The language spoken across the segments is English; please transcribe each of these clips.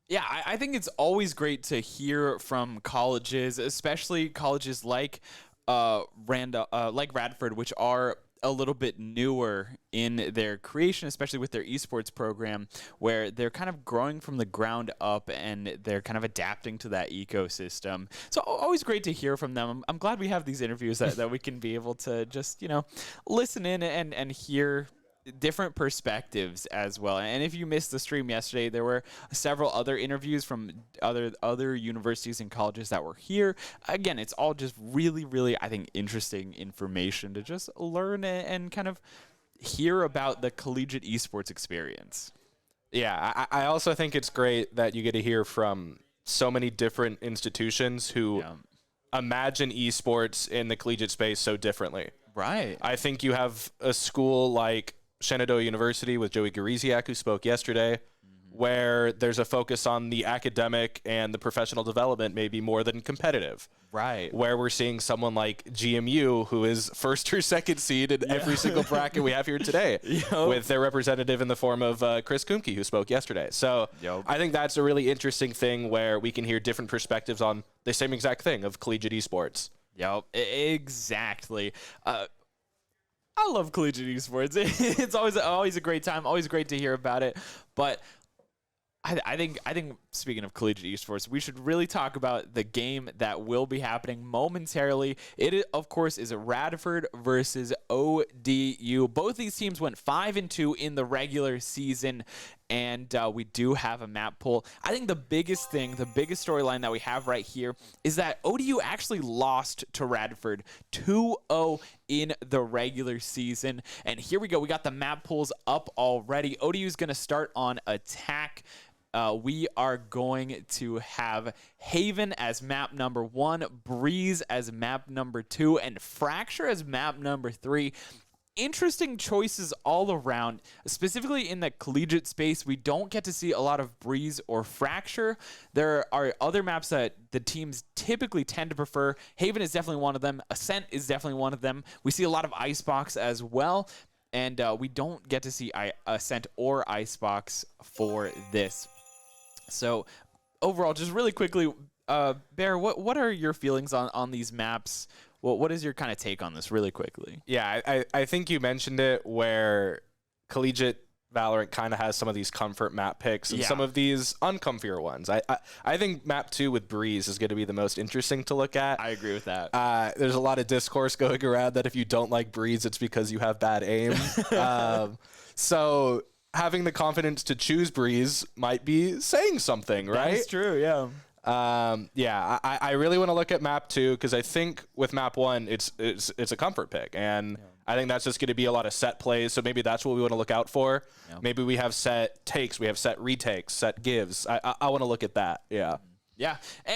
Yeah, I think it's always great to hear from colleges, especially colleges like like Radford, which are a little bit newer in their creation, especially with their esports program, where they're kind of growing from the ground up and they're kind of adapting to that ecosystem. So always great to hear from them. I'm glad we have these interviews that we can be able to just, listen in and hear different perspectives as well. And if you missed the stream yesterday, there were several other interviews from other universities and colleges that were here. Again, it's all just really, really, I think, interesting information to just learn and kind of hear about the collegiate esports experience. Yeah, I also think it's great that you get to hear from so many different institutions who imagine esports in the collegiate space so differently. Right. I think you have a school like Shenandoah University with Joey Gariziak, who spoke yesterday, where there's a focus on the academic and the professional development maybe more than competitive. Right. Where we're seeing someone like GMU, who is first or second seed in every single bracket we have here today, with their representative in the form of Chris Kumke, who spoke yesterday. So I think that's a really interesting thing where we can hear different perspectives on the same exact thing of collegiate esports. Yep, exactly. I love collegiate esports. It's always a great time. Always great to hear about it. But I think speaking of collegiate esports, we should really talk about the game that will be happening momentarily. It, of course, is Radford versus ODU. Both these teams went 5-2 in the regular season, and we do have a map pool. I think the biggest storyline that we have right here is that ODU actually lost to Radford 2-0 in the regular season. And here we go. We got the map pools up already. ODU is going to start on attack. We are going to have Haven as map number 1, Breeze as map number 2, and Fracture as map number 3. Interesting choices all around, specifically in the collegiate space. We don't get to see a lot of Breeze or Fracture. There are other maps that the teams typically tend to prefer. Haven is definitely one of them. Ascent is definitely one of them. We see a lot of Icebox as well, and we don't get to see Ascent or Icebox for this. So overall, just really quickly, Bear, what are your feelings on these maps? Well, what is your kind of take on this really quickly? Yeah, I think you mentioned it where collegiate Valorant kind of has some of these comfort map picks and some of these uncomfier ones. I think map 2 with Breeze is going to be the most interesting to look at. I agree with that. There's a lot of discourse going around that if you don't like Breeze, it's because you have bad aim. So having the confidence to choose Breeze might be saying something, right? That's true, yeah. I really want to look at map 2 because I think with map 1 it's a comfort pick, and I think that's just going to be a lot of set plays. So maybe that's what we want to look out for. Maybe we have set takes, we have set retakes, set gives. I want to look at that. Yeah,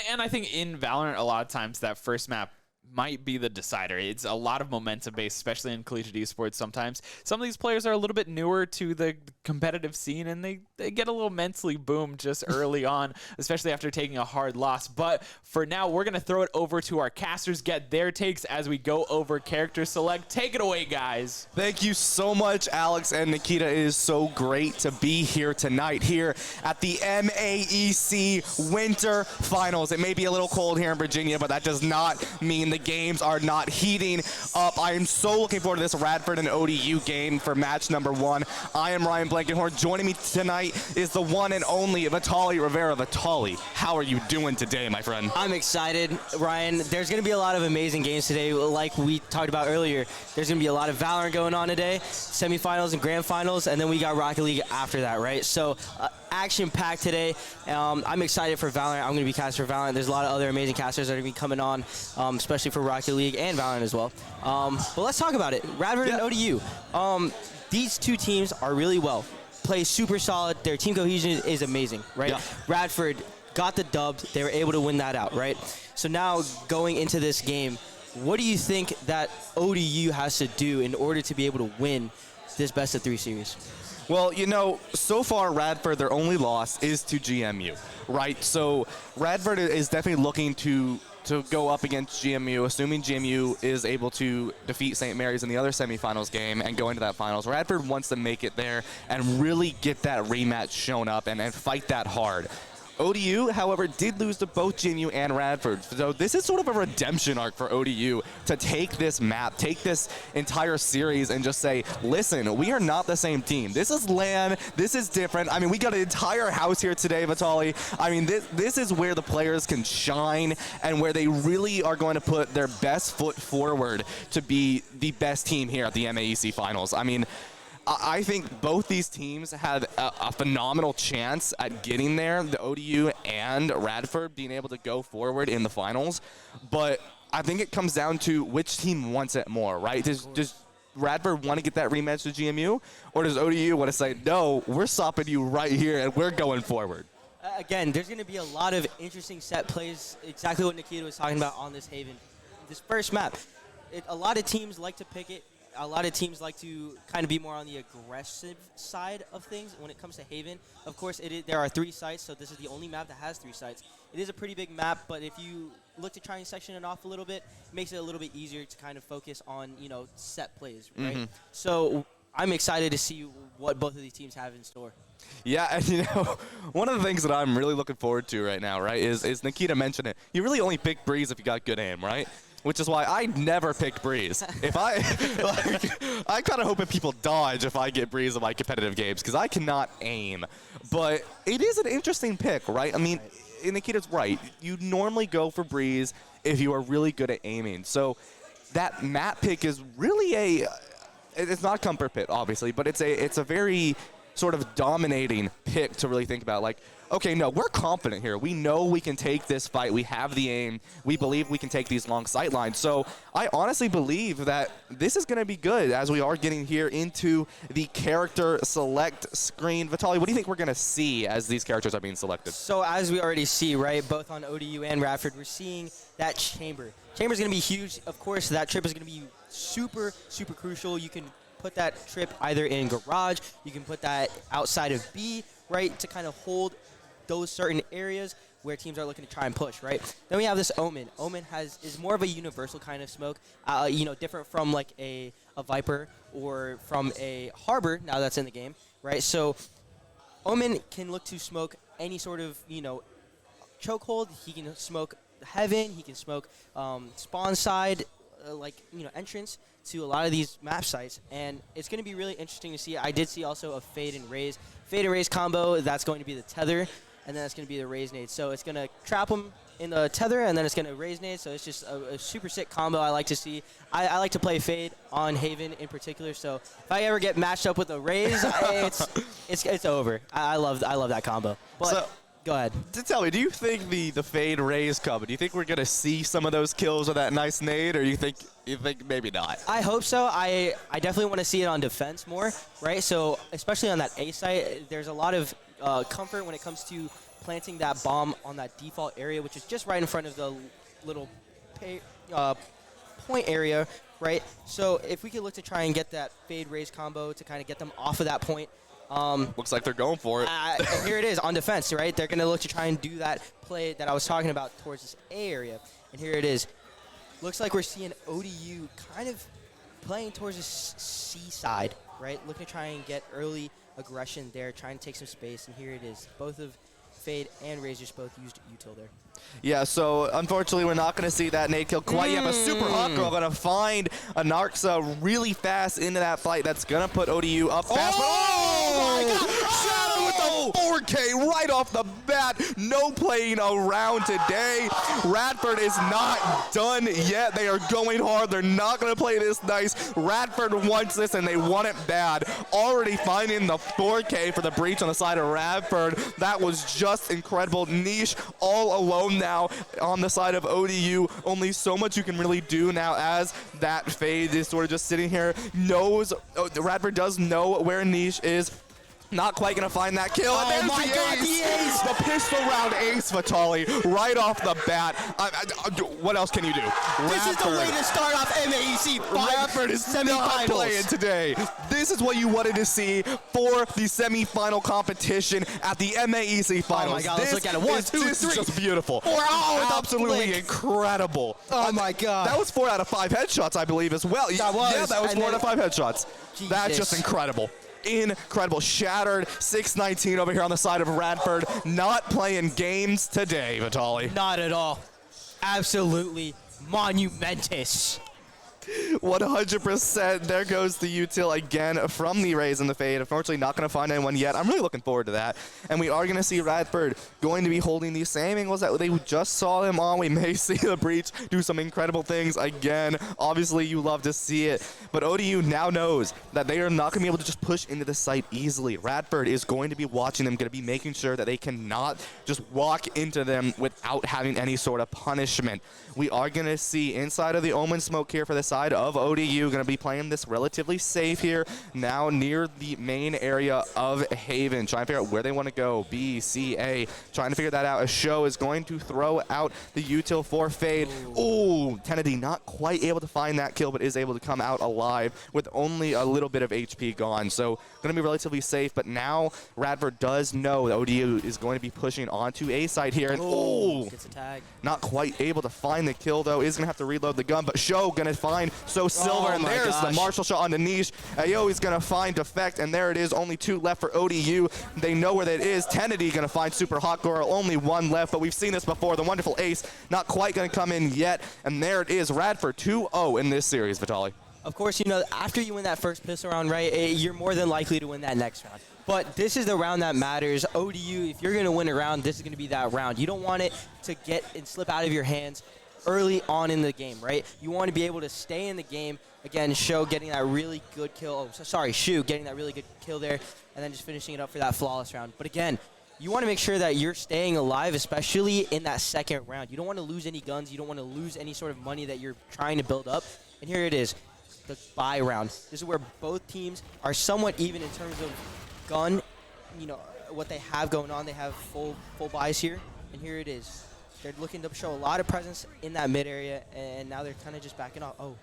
and I think in Valorant a lot of times that first map might be the decider. It's a lot of momentum based, especially in collegiate esports. Sometimes some of these players are a little bit newer to the competitive scene, and they get a little mentally boomed just early on, especially after taking a hard loss. But for now, we're going to throw it over to our casters, get their takes as we go over character select. Take it away, guys. Thank you so much, Alex and Nikita. It is so great to be here tonight here at the MAEC Winter Finals. It may be a little cold here in Virginia, but that does not mean the games are not heating up. I am so looking forward to this Radford and ODU game for match number 1. I am Ryan Blankenhorn. Joining me tonight is the one and only Vitaly Rivera. Vitaly, how are you doing today, my friend? I'm excited, Ryan. There's going to be a lot of amazing games today. Like we talked about earlier, there's going to be a lot of Valorant going on today, semifinals and grand finals, and then we got Rocket League after that, right? So action-packed today. I'm excited for Valorant. I'm going to be casting for Valorant. There's a lot of other amazing casters that are going to be coming on, especially for Rocket League and Valorant as well. But let's talk about it. Radford and ODU. These two teams are really well. Play super solid. Their team cohesion is amazing, right? Yeah. Radford got the dub. They were able to win that out, right? So now going into this game, what do you think that ODU has to do in order to be able to win this best-of-3 series? Well, you know, so far Radford, their only loss is to GMU, right? So Radford is definitely looking to go up against GMU, assuming GMU is able to defeat St. Mary's in the other semifinals game and go into that finals. Radford wants to make it there and really get that rematch shown up and fight that hard. ODU, however, did lose to both GMU and Radford. So this is sort of a redemption arc for ODU to take this map, take this entire series and just say, listen, we are not the same team. This is LAN. This is different. I mean, we got an entire house here today, Vitali. I mean, this is where the players can shine and where they really are going to put their best foot forward to be the best team here at the MAEC Finals. I mean, I think both these teams had a phenomenal chance at getting there, the ODU and Radford being able to go forward in the finals. But I think it comes down to which team wants it more, right? Does Radford want to get that rematch to GMU? Or does ODU want to say, no, we're stopping you right here and we're going forward? Again, there's going to be a lot of interesting set plays, exactly what Nikita was talking about on this Haven. This first map, a lot of teams like to pick it. A lot of teams like to kind of be more on the aggressive side of things when it comes to Haven. Of course, there are 3 sites, so this is the only map that has 3 sites. It is a pretty big map, but if you look to try and section it off a little bit, it makes it a little bit easier to kind of focus on, set plays, right? So I'm excited to see what both of these teams have in store. Yeah, and one of the things that I'm really looking forward to right now, right, is Nikita mentioned it. You really only pick Breeze if you got good aim, right? Which is why I never picked Breeze. If I kind of hope that people dodge if I get Breeze in my competitive games because I cannot aim. But it is an interesting pick, right? I mean, Nikita's right. You normally go for Breeze if you are really good at aiming. So that map pick is really it's not a comfort pit, obviously, but it's a very sort of dominating pick to really think about. Like, okay, no, we're confident here. We know we can take this fight. We have the aim. We believe we can take these long sight lines. So I honestly believe that this is going to be good as we are getting here into the character select screen. Vitali, what do you think we're going to see as these characters are being selected? So as we already see, right, both on ODU and Radford, we're seeing that chamber. Chamber's going to be huge. Of course, that trip is going to be super, super crucial. You can put that trip either in garage, you can put that outside of B, right, to kind of hold those certain areas where teams are looking to try and push, right? Then we have this Omen. Omen is more of a universal kind of smoke, different from like a Viper or from a Harbor, now that's in the game, right? So Omen can look to smoke any sort of, chokehold. He can smoke Heaven, he can smoke spawn side, entrance to a lot of these map sites, and it's going to be really interesting to see. I did see also a Fade and Raise. Fade and Raise combo, that's going to be the tether, and then it's going to be the Raise nade. So it's going to trap him in the tether, and then it's going to Raise nade, so it's just a super sick combo I like to see. I like to play Fade on Haven in particular, so if I ever get matched up with a Raise, it's over. I love that combo. But go ahead. Tell me, do you think the Fade Raise combo, do you think we're going to see some of those kills with that nice nade, or you think maybe not? I hope so. I definitely want to see it on defense more, right? So especially on that A site, there's a lot of comfort when it comes to planting that bomb on that default area, which is just right in front of the little point area, right? So if we could look to try and get that Fade Raise combo to kind of get them off of that point. Looks like they're going for it. And here it is on defense, right? They're going to look to try and do that play that I was talking about towards this A area. And here it is. Looks like we're seeing ODU kind of playing towards the C side, right? Looking to try and get early aggression there, trying to take some space. And here it is. Both of Fade and Raze just both used util there. Yeah, so unfortunately we're not going to see that nade kill quite yet, but Super Hawk Girl going to find a Narxa really fast into that fight. That's going to put ODU up fast. Oh my God! Shadow with the 4K right off the bat. No playing around today. Radford is not done yet. They are going hard. They're not going to play this nice. Radford wants this, and they want it bad. Already finding the 4K for the breach on the side of Radford. That was just incredible. Niche all alone now on the side of ODU. Only so much you can really do now as that Fade is sort of just sitting here. Radford does know where Niche is. Not quite going to find that kill. Oh and my God, the ace! The pistol round ace, Vitali, right off the bat. What else can you do? This is the way to start off MAEC. Radford is not playing today. This is what you wanted to see for the semifinal competition at the MAEC Finals. Oh my God, let's look at it. 1, 2, 3. This is just beautiful. 4, absolutely incredible. Oh my God. That was 4 out of 5 headshots, I believe, as well. That was. Yeah, that was 4 out of 5 headshots. Jesus. That's just incredible. incredible. Shattered 619 over here on the side of Radford. Not playing games today, Vitali. Not at all. Absolutely monumentous. 100%. There goes the util again from the Rays and the Fade. Unfortunately, not going to find anyone yet. I'm really looking forward to that. And we are going to see Radford going to be holding these same angles that they just saw him on. We may see the Breach do some incredible things again. Obviously, you love to see it. But ODU now knows that they are not going to be able to just push into the site easily. Radford is going to be watching them, going to be making sure that they cannot just walk into them without having any sort of punishment. We are going to see inside of the Omen smoke here for the side of ODU, going to be playing this relatively safe here, now near the main area of Haven, trying to figure out where they want to go. B, C, A, trying to figure that out. A show is going to throw out the util for Fade. Ooh, Kennedy not quite able to find that kill, but is able to come out alive with only a little bit of HP gone. So going to be relatively safe, but now Radford does know that ODU is going to be pushing onto A side here. And ooh, gets a tag. Not quite able to find the kill, though. Is going to have to reload the gun, but Show going to find So Silver, and there's the Marshall shot on the niche. Ayo is going to find Defect, and there it is. Only 2 left for ODU. They know where that is. Kennedy going to find Super Hot Girl. Only 1 left, but we've seen this before. The wonderful Ace not quite going to come in yet, and there it is. Radford 2-0 in this series, Vitali. Of course, you know, after you win that first pistol round, right, you're more than likely to win that next round. But this is the round that matters. ODU, if you're going to win a round, this is going to be that round. You don't want it to get and slip out of your hands early on in the game, right? You want to be able to stay in the game. Again, Show getting that really good kill. Oh, sorry, Shu getting that really good kill there, and then just finishing it up for that flawless round. But again, you want to make sure that you're staying alive, especially in that second round. You don't want to lose any guns. You don't want to lose any sort of money that you're trying to build up. And here it is, the bye round. This is where both teams are somewhat even in terms of gun, you know, what they have going on. They have full buys here, and here it is. They're looking to show a lot of presence in that mid area, and now they're kind of just backing off. Oh.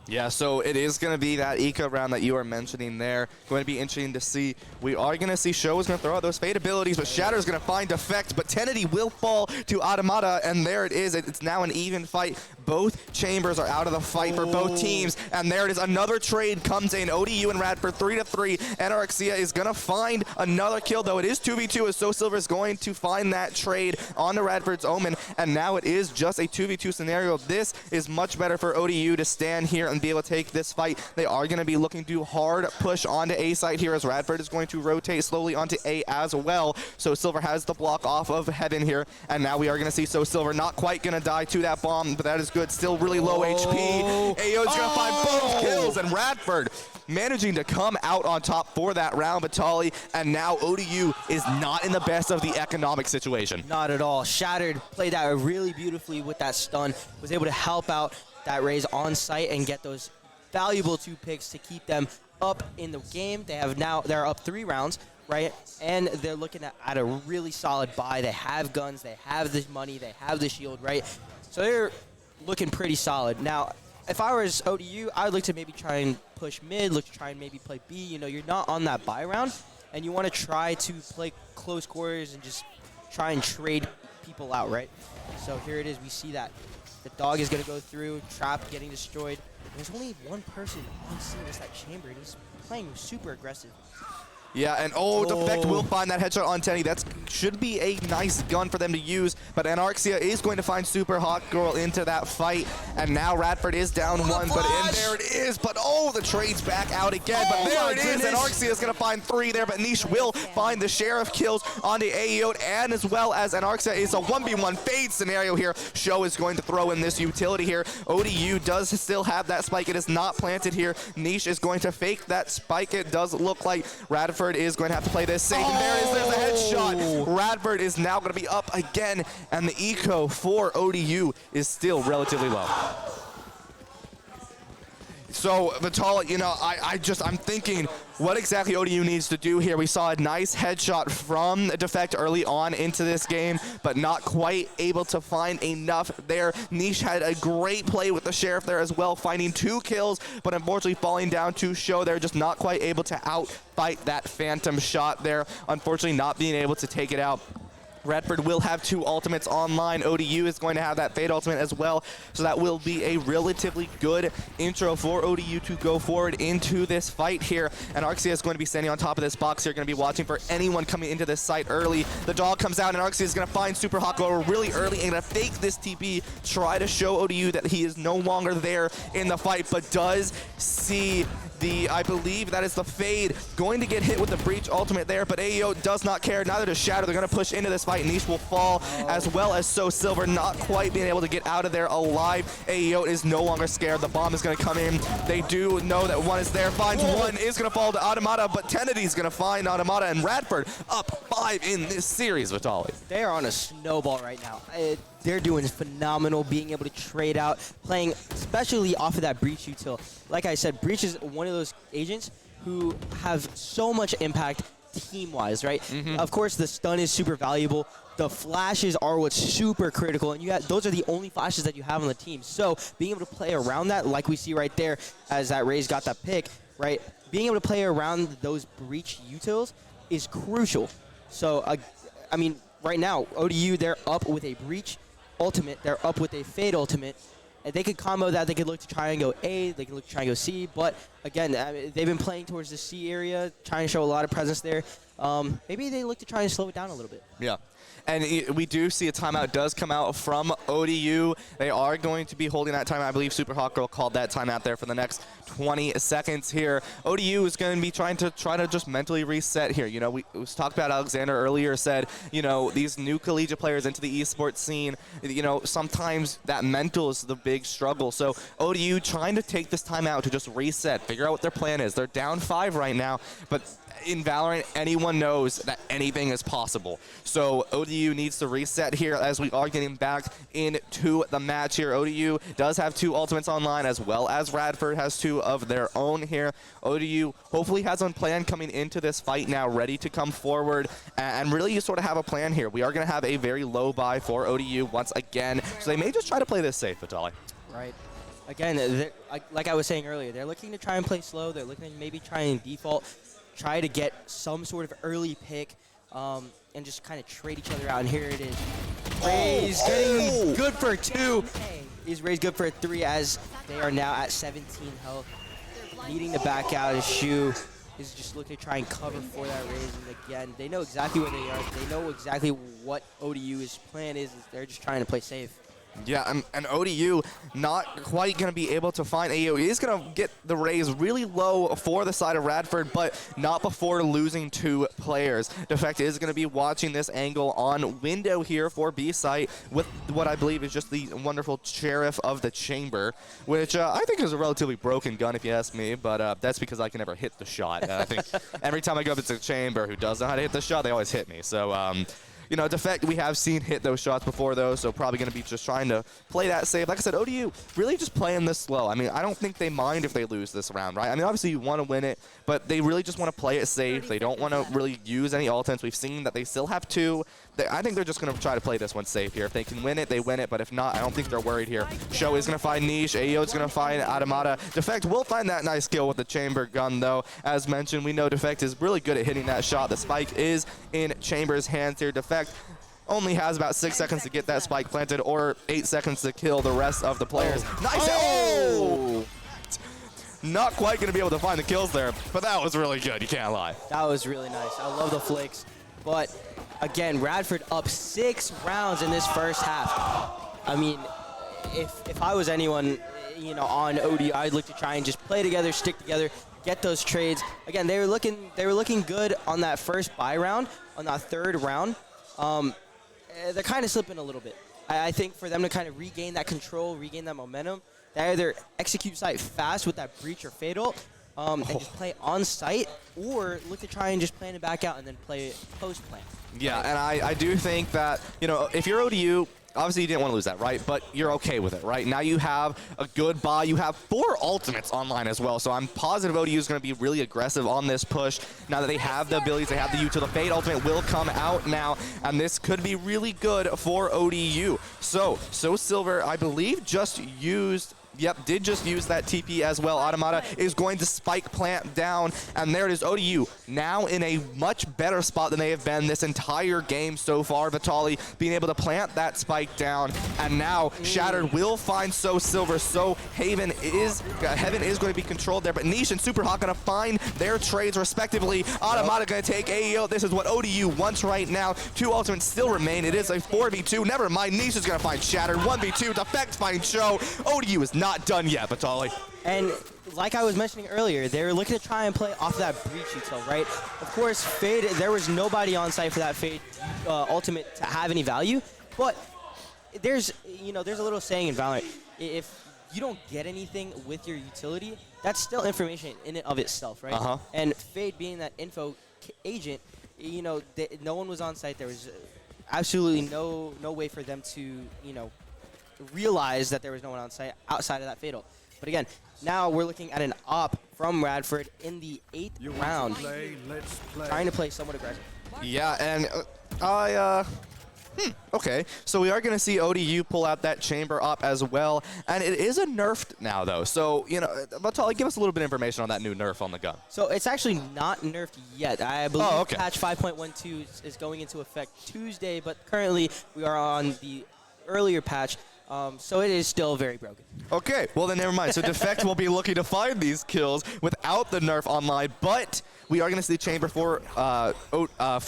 Yeah, so it is going to be that eco round that you were mentioning there. Going to be interesting to see. We are going to see Show is going to throw out those Fade abilities, but Shatter is going to find Defect, but Kennedy will fall to Automata, and there it is. It's now an even fight. Both chambers are out of the fight for both teams, and there it is. Another trade comes in. ODU and Radford 3-3. Anorexia is going to find another kill, though. It is 2v2 as So Silver is going to find that trade on the Radford's Omen, and now it is just a 2v2 scenario. This is much better for ODU to stand here and be able to take this fight. They are going to be looking to hard push onto A side here as Radford is going to rotate slowly onto A as well. So Silver has the block off of Heaven here, and now we are going to see So Silver not quite going to die to that bomb, but that is good. Still really low HP. Ayo's going to find both kills, and Radford managing to come out on top for that round, Vitali, and now ODU is not in the best of the economic situation. Not at all. Shattered played that really beautifully with that stun, was able to help out that Rays on site and get those valuable 2 picks to keep them up in the game. They're up 3 rounds, right? And they're looking at a really solid buy. They have guns, they have the money, they have the shield, right? So they're looking pretty solid. Now, if I was ODU, I would look to maybe try and push mid, look to try and maybe play B. You know, you're not on that buy round, and you want to try to play close quarters and just try and trade people out, right? So here it is. We see that. The dog is going to go through, trap getting destroyed. There's only one person on scene, it's that chamber, and he's playing super aggressive. Yeah, and Defect will find that headshot on Tenny. That should be a nice gun for them to use, but Anorexia is going to find Super Hot Girl into that fight, and now Radford is down 1, but in there it is, but the trade's back out again, but there it is. Anorexia is going to find 3 there, but Niche will find the Sheriff kills on the AEO, and as well as Anorexia is a 1v1 Fade scenario here. Show is going to throw in this utility here. ODU does still have that spike. It is not planted here. Niche is going to fake that spike. It does look like Radford is going to have to play this safe, and there's a headshot. Radford is now going to be up again, and the eco for ODU is still relatively low. So, Vitali, you know, I'm thinking what exactly ODU needs to do here. We saw a nice headshot from Defect early on into this game, but not quite able to find enough there. Niche had a great play with the Sheriff there as well, finding 2 kills, but unfortunately falling down to Show. They're just not quite able to outfight that Phantom shot there. Unfortunately, not being able to take it out. Redford will have 2 ultimates online. ODU is going to have that Fade ultimate as well. So that will be a relatively good intro for ODU to go forward into this fight here. And Arxia is going to be standing on top of this box here, going to be watching for anyone coming into this site early. The dog comes out, and Arxia is going to find Super Hawk really early and going to fake this TP, try to show ODU that he is no longer there in the fight, but does see I believe that is the Fade, going to get hit with the Breach ultimate there, but AEO does not care. Neither does Shadow. They're going to push into this fight. Niche will fall, as well as So Silver, not quite being able to get out of there alive. AEO is no longer scared. The bomb is going to come in. They do know that one is there. Finds one, is going to fall to Automata, but Tenedi's going to find Automata, and Radford up 5 in this series, Vitaly. They are on a snowball right now. They're doing phenomenal, being able to trade out, playing especially off of that Breach util. Like I said, Breach is one of those agents who have so much impact team-wise, right? Of course, the stun is super valuable. The flashes are what's super critical, and those are the only flashes that you have on the team. So being able to play around that, like we see right there, as that Raze got that pick, right? Being able to play around those Breach utils is crucial. So, I mean, right now, ODU, they're up with a Breach ultimate, they're up with a Fade ultimate, and they could combo that. They could look to try and go A, they could look to try and go C, but again, they've been playing towards the C area, trying to show a lot of presence there. Maybe they look to try and slow it down a little bit. Yeah. And we do see a timeout does come out from ODU. They are going to be holding that timeout. I believe Super Hawk Girl called that timeout there for the next 20 seconds here. ODU is going to be trying to just mentally reset here. You know, we talked about Alexander earlier, said, you know, these new collegiate players into the esports scene, you know, sometimes that mental is the big struggle. So ODU trying to take this timeout to just reset, figure out what their plan is. They're down 5 right now, but in Valorant, anyone knows that anything is possible. So ODU needs to reset here as we are getting back into the match here. ODU does have 2 ultimates online, as well as Radford has 2 of their own here. ODU hopefully has a plan coming into this fight now, ready to come forward, and really you sort of have a plan here. We are going to have a very low buy for ODU once again, so they may just try to play this safe, Vitaly. Right. Again, like I was saying earlier, they're looking to try and play slow. They're looking to maybe try and default, try to get some sort of early pick, and just kind of trade each other out. And here it is. Raze getting good for 2. Is Raze good for 3 as they are now at 17 health. Needing to back out. His Shoe is just looking to try and cover for that Raze. And again, they know exactly where they are. They know exactly what ODU's plan is. They're just trying to play safe. Yeah, and ODU not quite going to be able to find AEO. He is going to get the Raze really low for the side of Radford, but not before losing 2 players. Defect is going to be watching this angle on window here for B site with what I believe is just the wonderful Sheriff of the Chamber, which I think is a relatively broken gun if you ask me, but that's because I can never hit the shot. And I think every time I go up to the Chamber who does know how to hit the shot, they always hit me. So, you know, Defect, we have seen hit those shots before, though, so probably going to be just trying to play that safe. Like I said, ODU really just playing this slow. I mean, I don't think they mind if they lose this round, right? I mean, obviously you want to win it, but they really just want to play it safe. They don't want to really use any ultimates. We've seen that they still have 2. I think they're just going to try to play this one safe here. If they can win it, they win it, but if not, I don't think they're worried here. Show is going to find Niche. AEO is going to find Automata. Defect will find that nice kill with the Chamber gun, though. As mentioned, we know Defect is really good at hitting that shot. The spike is in Chamber's hands here. Defect only has about 6 seconds to get that spike planted, or 8 seconds to kill the rest of the players. Nice! Oh! Not quite going to be able to find the kills there, but that was really good. You can't lie. That was really nice. I love the flicks. But again, Radford up 6 rounds in this first half. I mean, if I was anyone, you know, on ODU, I'd look to try and just play together, stick together, get those trades. Again, they were looking good on that first buy round, on that 3rd round. They're kind of slipping a little bit. I think for them to kind of regain that control, regain that momentum, they either execute site fast with that Breach or Fatal, and just play on site, or look to try and just plan it back out and then play post plan. Yeah, and I do think that, you know, if you're ODU, obviously you didn't want to lose that, right? But you're okay with it, right? Now you have a good buy. You have 4 ultimates online as well, so I'm positive ODU is going to be really aggressive on this push. Now that they have the abilities, they have the util. The Fade ultimate will come out now, and this could be really good for ODU. So Silver, I believe, just used Yep, did just use that TP as well. Automata is going to spike plant down, and there it is. ODU now in a much better spot than they have been this entire game so far. Vitali being able to plant that spike down, and now Shattered will find So Silver. So Heaven is going to be controlled there, but Niche and Superhawk going to find their trades respectively. Automata going to take AEO. This is what ODU wants right now. 2 ultimates still remain. It is a 4v2. Never mind. Niche is going to find Shattered. 1v2. Defect finds Show. ODU is not done yet, Vitali. And like I was mentioning earlier, they were looking to try and play off of that breach util, right? Of course, Fade, there was nobody on site for that Fade ultimate to have any value, but there's a little saying in Valorant, if you don't get anything with your utility, that's still information in and of itself, right? And Fade being that info agent, no one was on site. There was absolutely no way for them to, realize that there was no one on site outside of that Fatal. But again, now we're looking at an op from Radford in the 8th round, trying to play somewhat aggressive. Yeah, and okay, so we are going to see ODU pull out that chamber op as well, and it is a nerfed now, though. So, Vitali, give us a little bit of information on that new nerf on the gun. So it's actually not nerfed yet. I believe patch 5.12 is going into effect Tuesday, but currently we are on the earlier patch. So it is still very broken. Okay, well then never mind. So Defect will be looking to find these kills without the nerf online, but we are going to see chamber for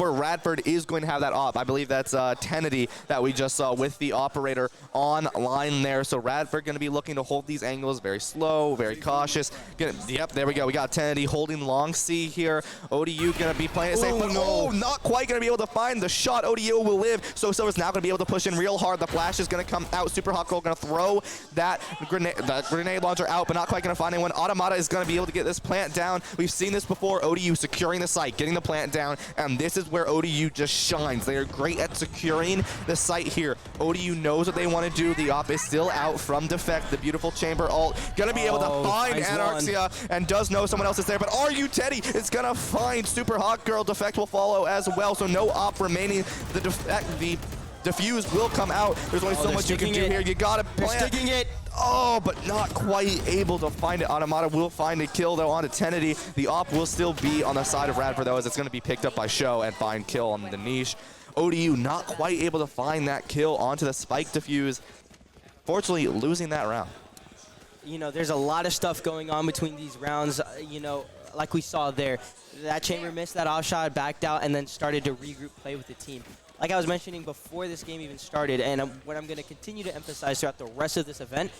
Radford is going to have that op. I believe that's Tenedy that we just saw with the operator online there. So Radford going to be looking to hold these angles very slow, very cautious. Yep, there we go. We got Tenedy holding long C here. ODU going to be playing it safe, but not quite going to be able to find the shot. ODU will live. So Silver's now going to be able to push in real hard. The flash is going to come out. Superhawk Girl going to throw that grenade launcher out, but not quite going to find anyone. Automata is going to be able to get this plant down. We've seen this before. ODU securing the site, getting the plant down, and this is where ODU just shines. They are great at securing the site here. ODU knows what they want to do. The op is still out from Defect. The beautiful chamber ult. Going to be able to find Anarxia and does know someone else is there, but RU Teddy is going to find Superhawk Girl. Defect will follow as well, so no op remaining. The defuse will come out. There's only so much you can do here. You gotta plant. They're sticking it. Oh, but not quite able to find it. Automata will find a kill, though, onto Tenedy. The op will still be on the side of Radford, though, as it's going to be picked up by Show and find kill on the Niche. ODU not quite able to find that kill onto the spike defuse. Fortunately, losing that round. There's a lot of stuff going on between these rounds, like we saw there. That chamber missed that off shot, backed out, and then started to regroup play with the team. Like I was mentioning before this game even started, and what I'm going to continue to emphasize throughout the rest of this event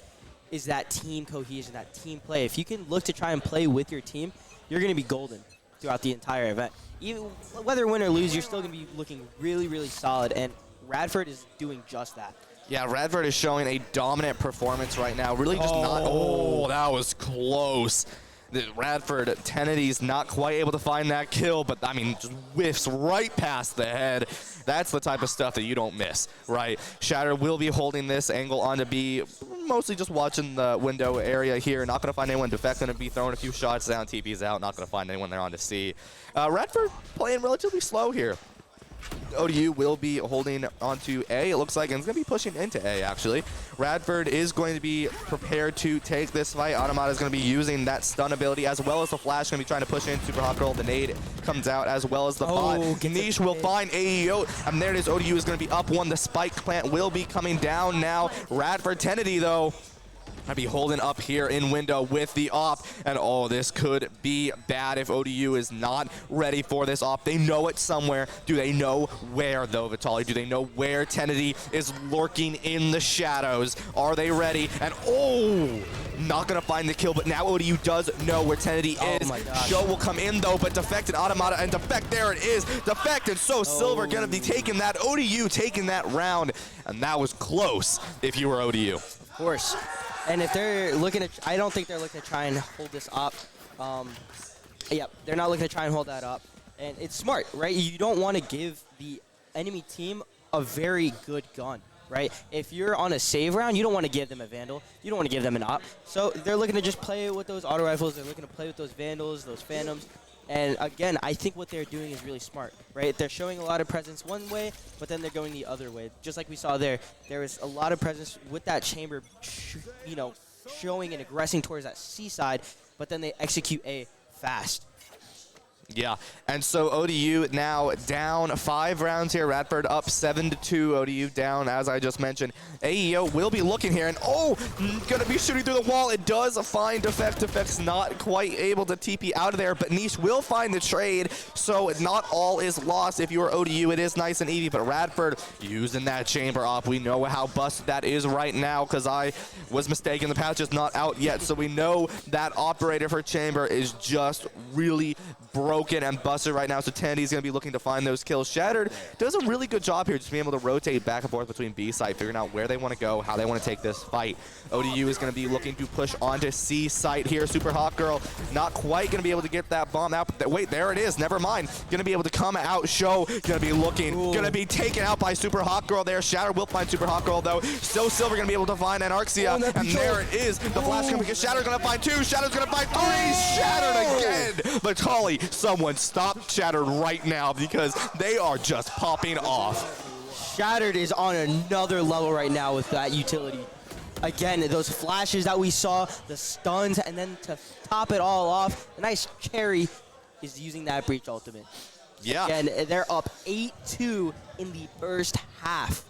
is that team cohesion, that team play. If you can look to try and play with your team, you're going to be golden throughout the entire event. Even whether win or lose, you're still going to be looking really, really solid, and Radford is doing just that. Yeah, Radford is showing a dominant performance right now. Really just not. Oh, that was close. Radford, Tenedy's not quite able to find that kill, but I mean, just whiffs right past the head. That's the type of stuff that you don't miss, right? Shatter will be holding this angle on to be mostly just watching the window area here. Not going to find anyone. Defect going to be throwing a few shots down. TP's out. Not going to find anyone there on to C. Radford playing relatively slow here. ODU will be holding onto A, it looks like, and it's going to be pushing into A, actually. Radford is going to be prepared to take this fight. Automata is going to be using that stun ability, as well as the flash, going to be trying to push in. Superhawk Girl, the nade comes out, as well as the bot. Niche will find AEO, and there it is. ODU is going to be up one. The spike plant will be coming down now. Radford, Tenedy, though, I'd be holding up here in window with the op, and oh, this could be bad if ODU is not ready for this op. They know it somewhere. Do they know where, though, Vitali? Do they know where Tenedy is lurking in the shadows? Are they ready? And oh, not gonna find the kill, but now ODU does know where Tenedy is. My gosh. Show will come in, though, but Defect and Automata, and Defect, there it is. Defect and So Silver gonna be taking that. ODU taking that round, and that was close if you were ODU. Of course. And if they're looking at, I don't think they're looking to try and hold this up. Yeah, they're not looking to try and hold that up. And it's smart, right? You don't want to give the enemy team a very good gun, right? If you're on a save round, you don't want to give them a Vandal. You don't want to give them an op. So they're looking to just play with those auto rifles. They're looking to play with those Vandals, those Phantoms. And again, I think what they're doing is really smart, right? They're showing a lot of presence one way, but then they're going the other way. Just like we saw there, there was a lot of presence with that chamber, showing and aggressing towards that C side, but then they execute A fast. Yeah, and so ODU now down 5 rounds here. Radford up 7-2. ODU down, as I just mentioned. AEO will be looking here, and gonna be shooting through the wall. It does find Defect. Defect's not quite able to TP out of there, but Niche will find the trade, so not all is lost. If you are ODU, it is nice and easy, but Radford using that chamber op. We know how busted that is right now, because I was mistaken. The patch is not out yet, so we know that operator for chamber is just really broken and busted right now, so Tandy's going to be looking to find those kills. Shattered does a really good job here just being able to rotate back and forth between B site, figuring out where they want to go, how they want to take this fight. ODU is going to be looking to push onto C site here. Super Hawk Girl not quite going to be able to get that bomb out. Wait, there it is. Never mind. Going to be able to come out. Show going to be looking. Going to be taken out by Super Hawk Girl there. Shattered will find Super Hawk Girl though. So Silver going to be able to find Anarxia. And there it is. The flash coming because Shattered going to find 2. Shattered's going to find 3. Shattered again. Vitali, someone stop Shattered right now because they are just popping off. Shattered is on another level right now with that utility. Again, those flashes that we saw, the stuns, and then to top it all off, the nice carry is using that Breach ultimate. Yeah. And they're up 8-2 in the first half.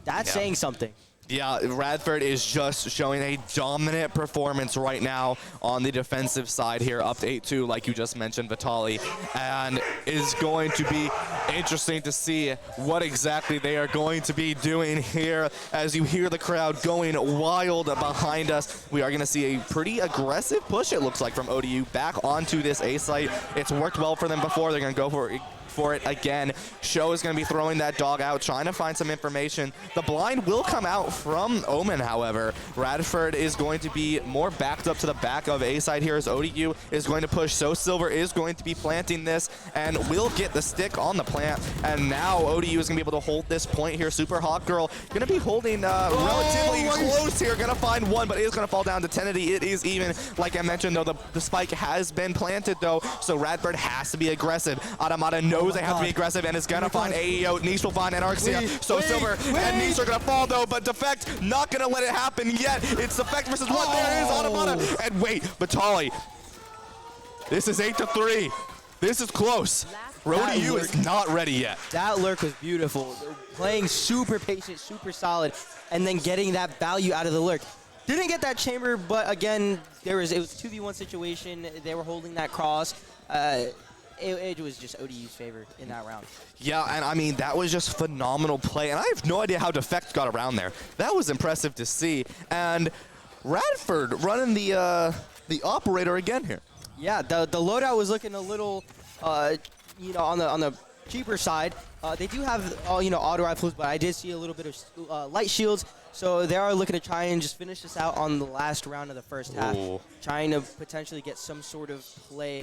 That's saying something. Yeah, Radford is just showing a dominant performance right now on the defensive side here, up to 8-2, like you just mentioned, Vitali, and is going to be interesting to see what exactly they are going to be doing here. As you hear the crowd going wild behind us, we are going to see a pretty aggressive push, it looks like, from ODU back onto this A site. It's worked well for them before. They're going to go for it again. Show is going to be throwing that dog out, trying to find some information. The blind will come out from Omen, however. Radford is going to be more backed up to the back of A side here as ODU is going to push. So Silver is going to be planting this and will get the stick on the plant. And now ODU is going to be able to hold this point here. Super Hawk Girl going to be holding relatively close here. Going to find one, but it is going to fall down to Tenedy. It is even, like I mentioned, though, the spike has been planted, though, so Radford has to be aggressive. Automata knows they have to be aggressive and is going to find AEO. Niche will find Anarxia. Silver and Niche are going to fall, though, but Defect not going to let it happen yet. It's Defect versus one. There it is, Automata. And wait, Vitali. This is 8-3. This is close. ODU is not ready yet. That lurk was beautiful. They're playing super patient, super solid, and then getting that value out of the lurk. Didn't get that chamber, but again, it was a 2v1 situation. They were holding that cross. It was just ODU's favor in that round. Yeah, and I mean, that was just phenomenal play, and I have no idea how Defect got around there. That was impressive to see, and Radford running the operator again here. Yeah, the loadout was looking a little, you know, on the cheaper side. They do have, you know, auto rifles, but I did see a little bit of light shields, so they are looking to try and just finish this out on the last round of the first half, trying to potentially get some sort of play,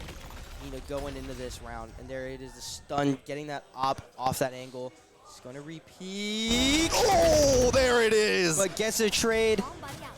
you know, going into this round. And there it is, the stun, getting that op off that angle. It's going to repeat. Oh, there it is. But gets a trade.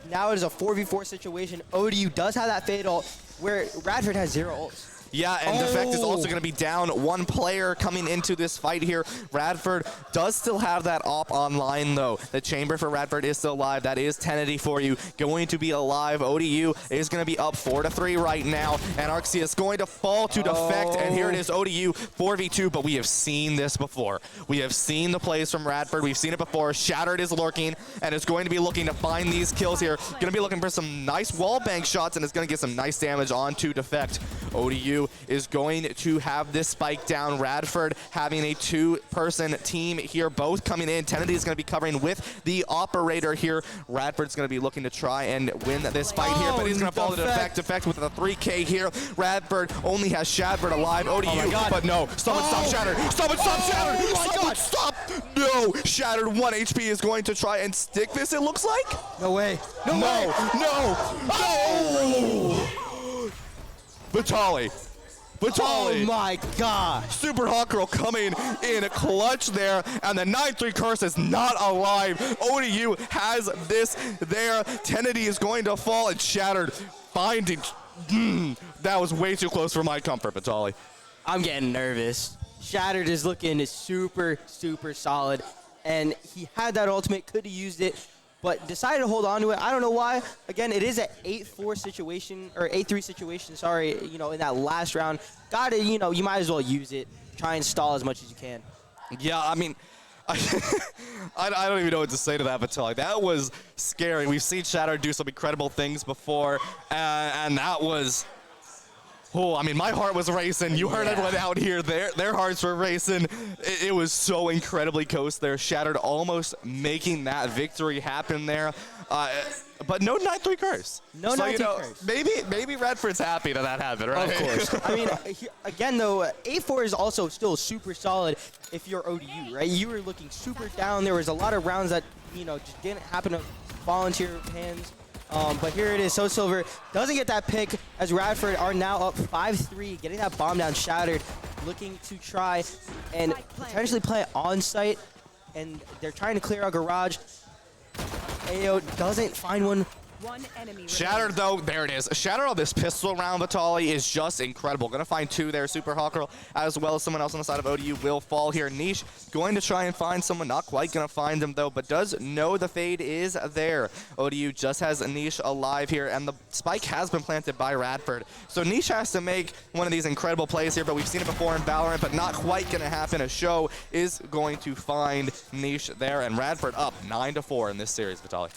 Now it is a 4v4 situation. ODU does have that fade ult, where Radford has 0 ults. Yeah, and Defect is also going to be down 1 player coming into this fight here. Radford does still have that op online, though. The chamber for Radford is still live. That is Tenedy for you. Going to be alive. ODU is going to be up 4-3 right now. Anarxia is going to fall to Defect, and here it is, ODU 4v2, but we have seen this before. We have seen the plays from Radford. We've seen it before. Shattered is lurking, and is going to be looking to find these kills here. Going to be looking for some nice wall bank shots, and is going to get some nice damage onto Defect. ODU is going to have this spike down. Radford having a 2-person team here, both coming in. Tenedy is going to be covering with the operator here. Radford's going to be looking to try and win this fight here, but he's going to fall to Defect. Defect with a 3K here. Radford only has Shattered alive. ODU, but no. Someone stop Shattered. Someone stop Shattered. Someone stop. No. Shattered 1 HP is going to try and stick this, it looks like. No way. No. Vitali. Oh my god. Super Hawk Girl coming in clutch there, and the 9-3 curse is not alive. ODU has this there. Tenedy is going to fall, and Shattered finding. That was way too close for my comfort, Vitali. I'm getting nervous. Shattered is looking super, super solid, and he had that ultimate, could have used it, but decided to hold on to it. I don't know why. Again, it is an 8-4 situation, or 8-3 situation, sorry, you know, in that last round. Got to, you know, you might as well use it. Try and stall as much as you can. Yeah, I mean, I don't even know what to say to that, Vitaly. That was scary. We've seen Shatter do some incredible things before, and that was... Oh, I mean, my heart was racing. You heard everyone out here. Their hearts were racing. It was so incredibly close there. Shattered almost making that victory happen there. But no 9-3 curse. No 9-3 curse. Maybe Redford's happy that happened, right? Of course. I mean, again, though, 8-4 is also still super solid if you're ODU, right? You were looking super down. There was a lot of rounds that, you know, just didn't happen to fall into your hands. But here it is. So Silver doesn't get that pick as Radford are now up 5-3, getting that bomb down Shattered, looking to try and potentially play on site. And they're trying to clear out Garage. AO doesn't find one. One enemy Shattered, though, there it is. Shattered on this pistol round, Vitaly, is just incredible. Going to find 2 there. Super Hawk Girl, as well as someone else on the side of ODU, will fall here. Niche going to try and find someone. Not quite going to find him, though, but does know the fade is there. ODU just has Niche alive here, and the spike has been planted by Radford. So Niche has to make one of these incredible plays here, but we've seen it before in Valorant, but not quite going to happen. A show is going to find Niche there, and Radford up 9-4 in this series, Vitaly.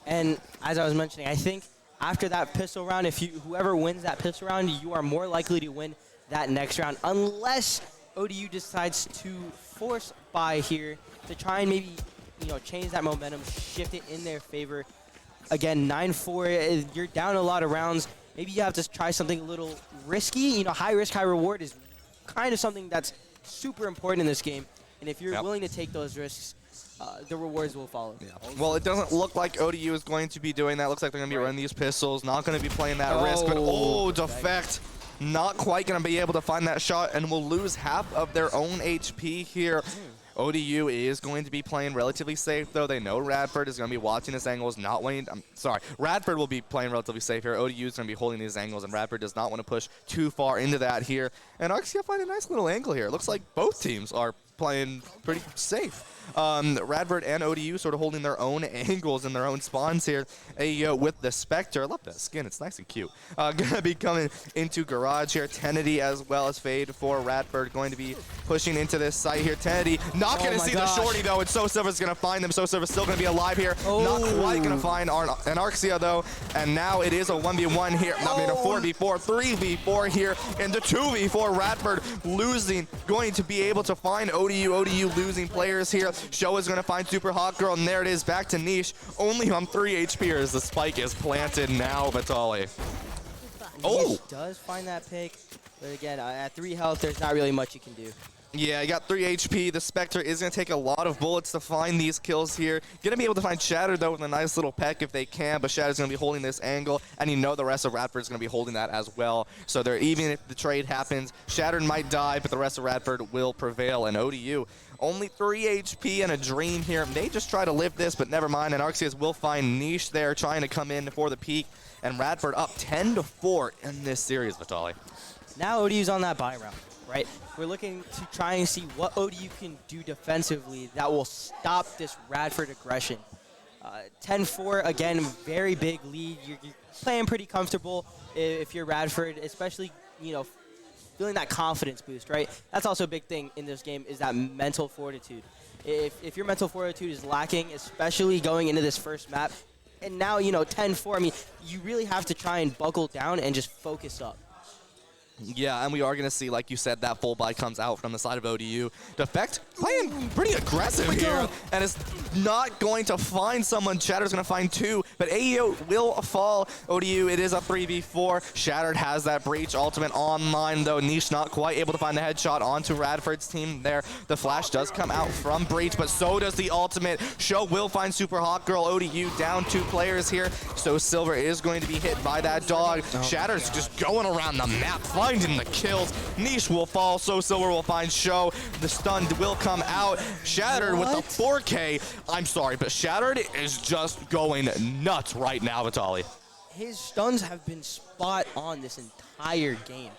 And as I was mentioning, I think after that pistol round, whoever wins that pistol round, you are more likely to win that next round, unless ODU decides to force buy here to try and maybe, you know, change that momentum, shift it in their favor. Again, 9-4, you're down a lot of rounds. Maybe you have to try something a little risky. You know, high risk, high reward is kind of something that's super important in this game. And if you're willing to take those risks, the rewards will follow. Yeah. Well, it doesn't look like ODU is going to be doing that. Looks like they're going to be running these pistols. Not going to be playing that risk. But, defect. Not quite going to be able to find that shot and will lose half of their own HP here. ODU is going to be playing relatively safe, though. They know Radford is going to be watching his angles, not wanting... Radford will be playing relatively safe here. ODU is going to be holding these angles, and Radford does not want to push too far into that here. And Arxia find a nice little angle here. It looks like both teams are playing pretty safe. Radford and ODU sort of holding their own angles and their own spawns here with the Spectre. I love that skin. It's nice and cute. Going to be coming into Garage here. Tenedy as well as Fade for Radford going to be pushing into this site here. Tenedy not going to see the shorty, though, and So Silver's going to find them. So Silver's still going to be alive here. Not quite going to find Anarxia, though. And now it is a 1v1 here. I mean, a 4v4, 3v4 here, and the 2v4. Radford losing, going to be able to find ODU. ODU losing players here. Show is going to find Super Hawk Girl, and there it is, back to Niche. Only on 3 HP as the spike is planted now, Vitaly. Niche does find that pick, but again, at 3 health, there's not really much you can do. Yeah, you got 3 HP. The Spectre is going to take a lot of bullets to find these kills here. Going to be able to find Shatter, though, with a nice little peck if they can, but Shatter's going to be holding this angle, and you know the rest of Radford's going to be holding that as well. So even if the trade happens, Shatter might die, but the rest of Radford will prevail, and ODU only 3 HP and a dream here. May just try to live this, but never mind. And Arceus will find Niche there trying to come in for the peak, and Radford up 10-4 in this series, Vitaly. Now ODU's on that buy round, right? We're looking to try and see what ODU can do defensively that will stop this Radford aggression. 10-4, again, very big lead. You're playing pretty comfortable if you're Radford, especially, you know, feeling that confidence boost, right? That's also a big thing in this game, is that mental fortitude. If your mental fortitude is lacking, especially going into this first map, and now, you know, 10-4, I mean, you really have to try and buckle down and just focus up. Yeah, and we are going to see, like you said, that full buy comes out from the side of ODU. Defect playing pretty aggressive here, and is not going to find someone. Shatter's going to find 2, but AEO will fall. ODU, it is a 3v4. Shattered has that Breach ultimate online, though. Niche not quite able to find the headshot onto Radford's team there. The flash does come out from Breach, but so does the ultimate. Show will find Super Hawk Girl. ODU down 2 players here, so Silver is going to be hit by that dog. Shatter's just going around the map, finding the kills. Niche will fall, so Silver will find Show. The stun will come out. Shattered with the 4K. I'm sorry, but Shattered is just going nuts right now, Vitaly. His stuns have been spot on this entire game.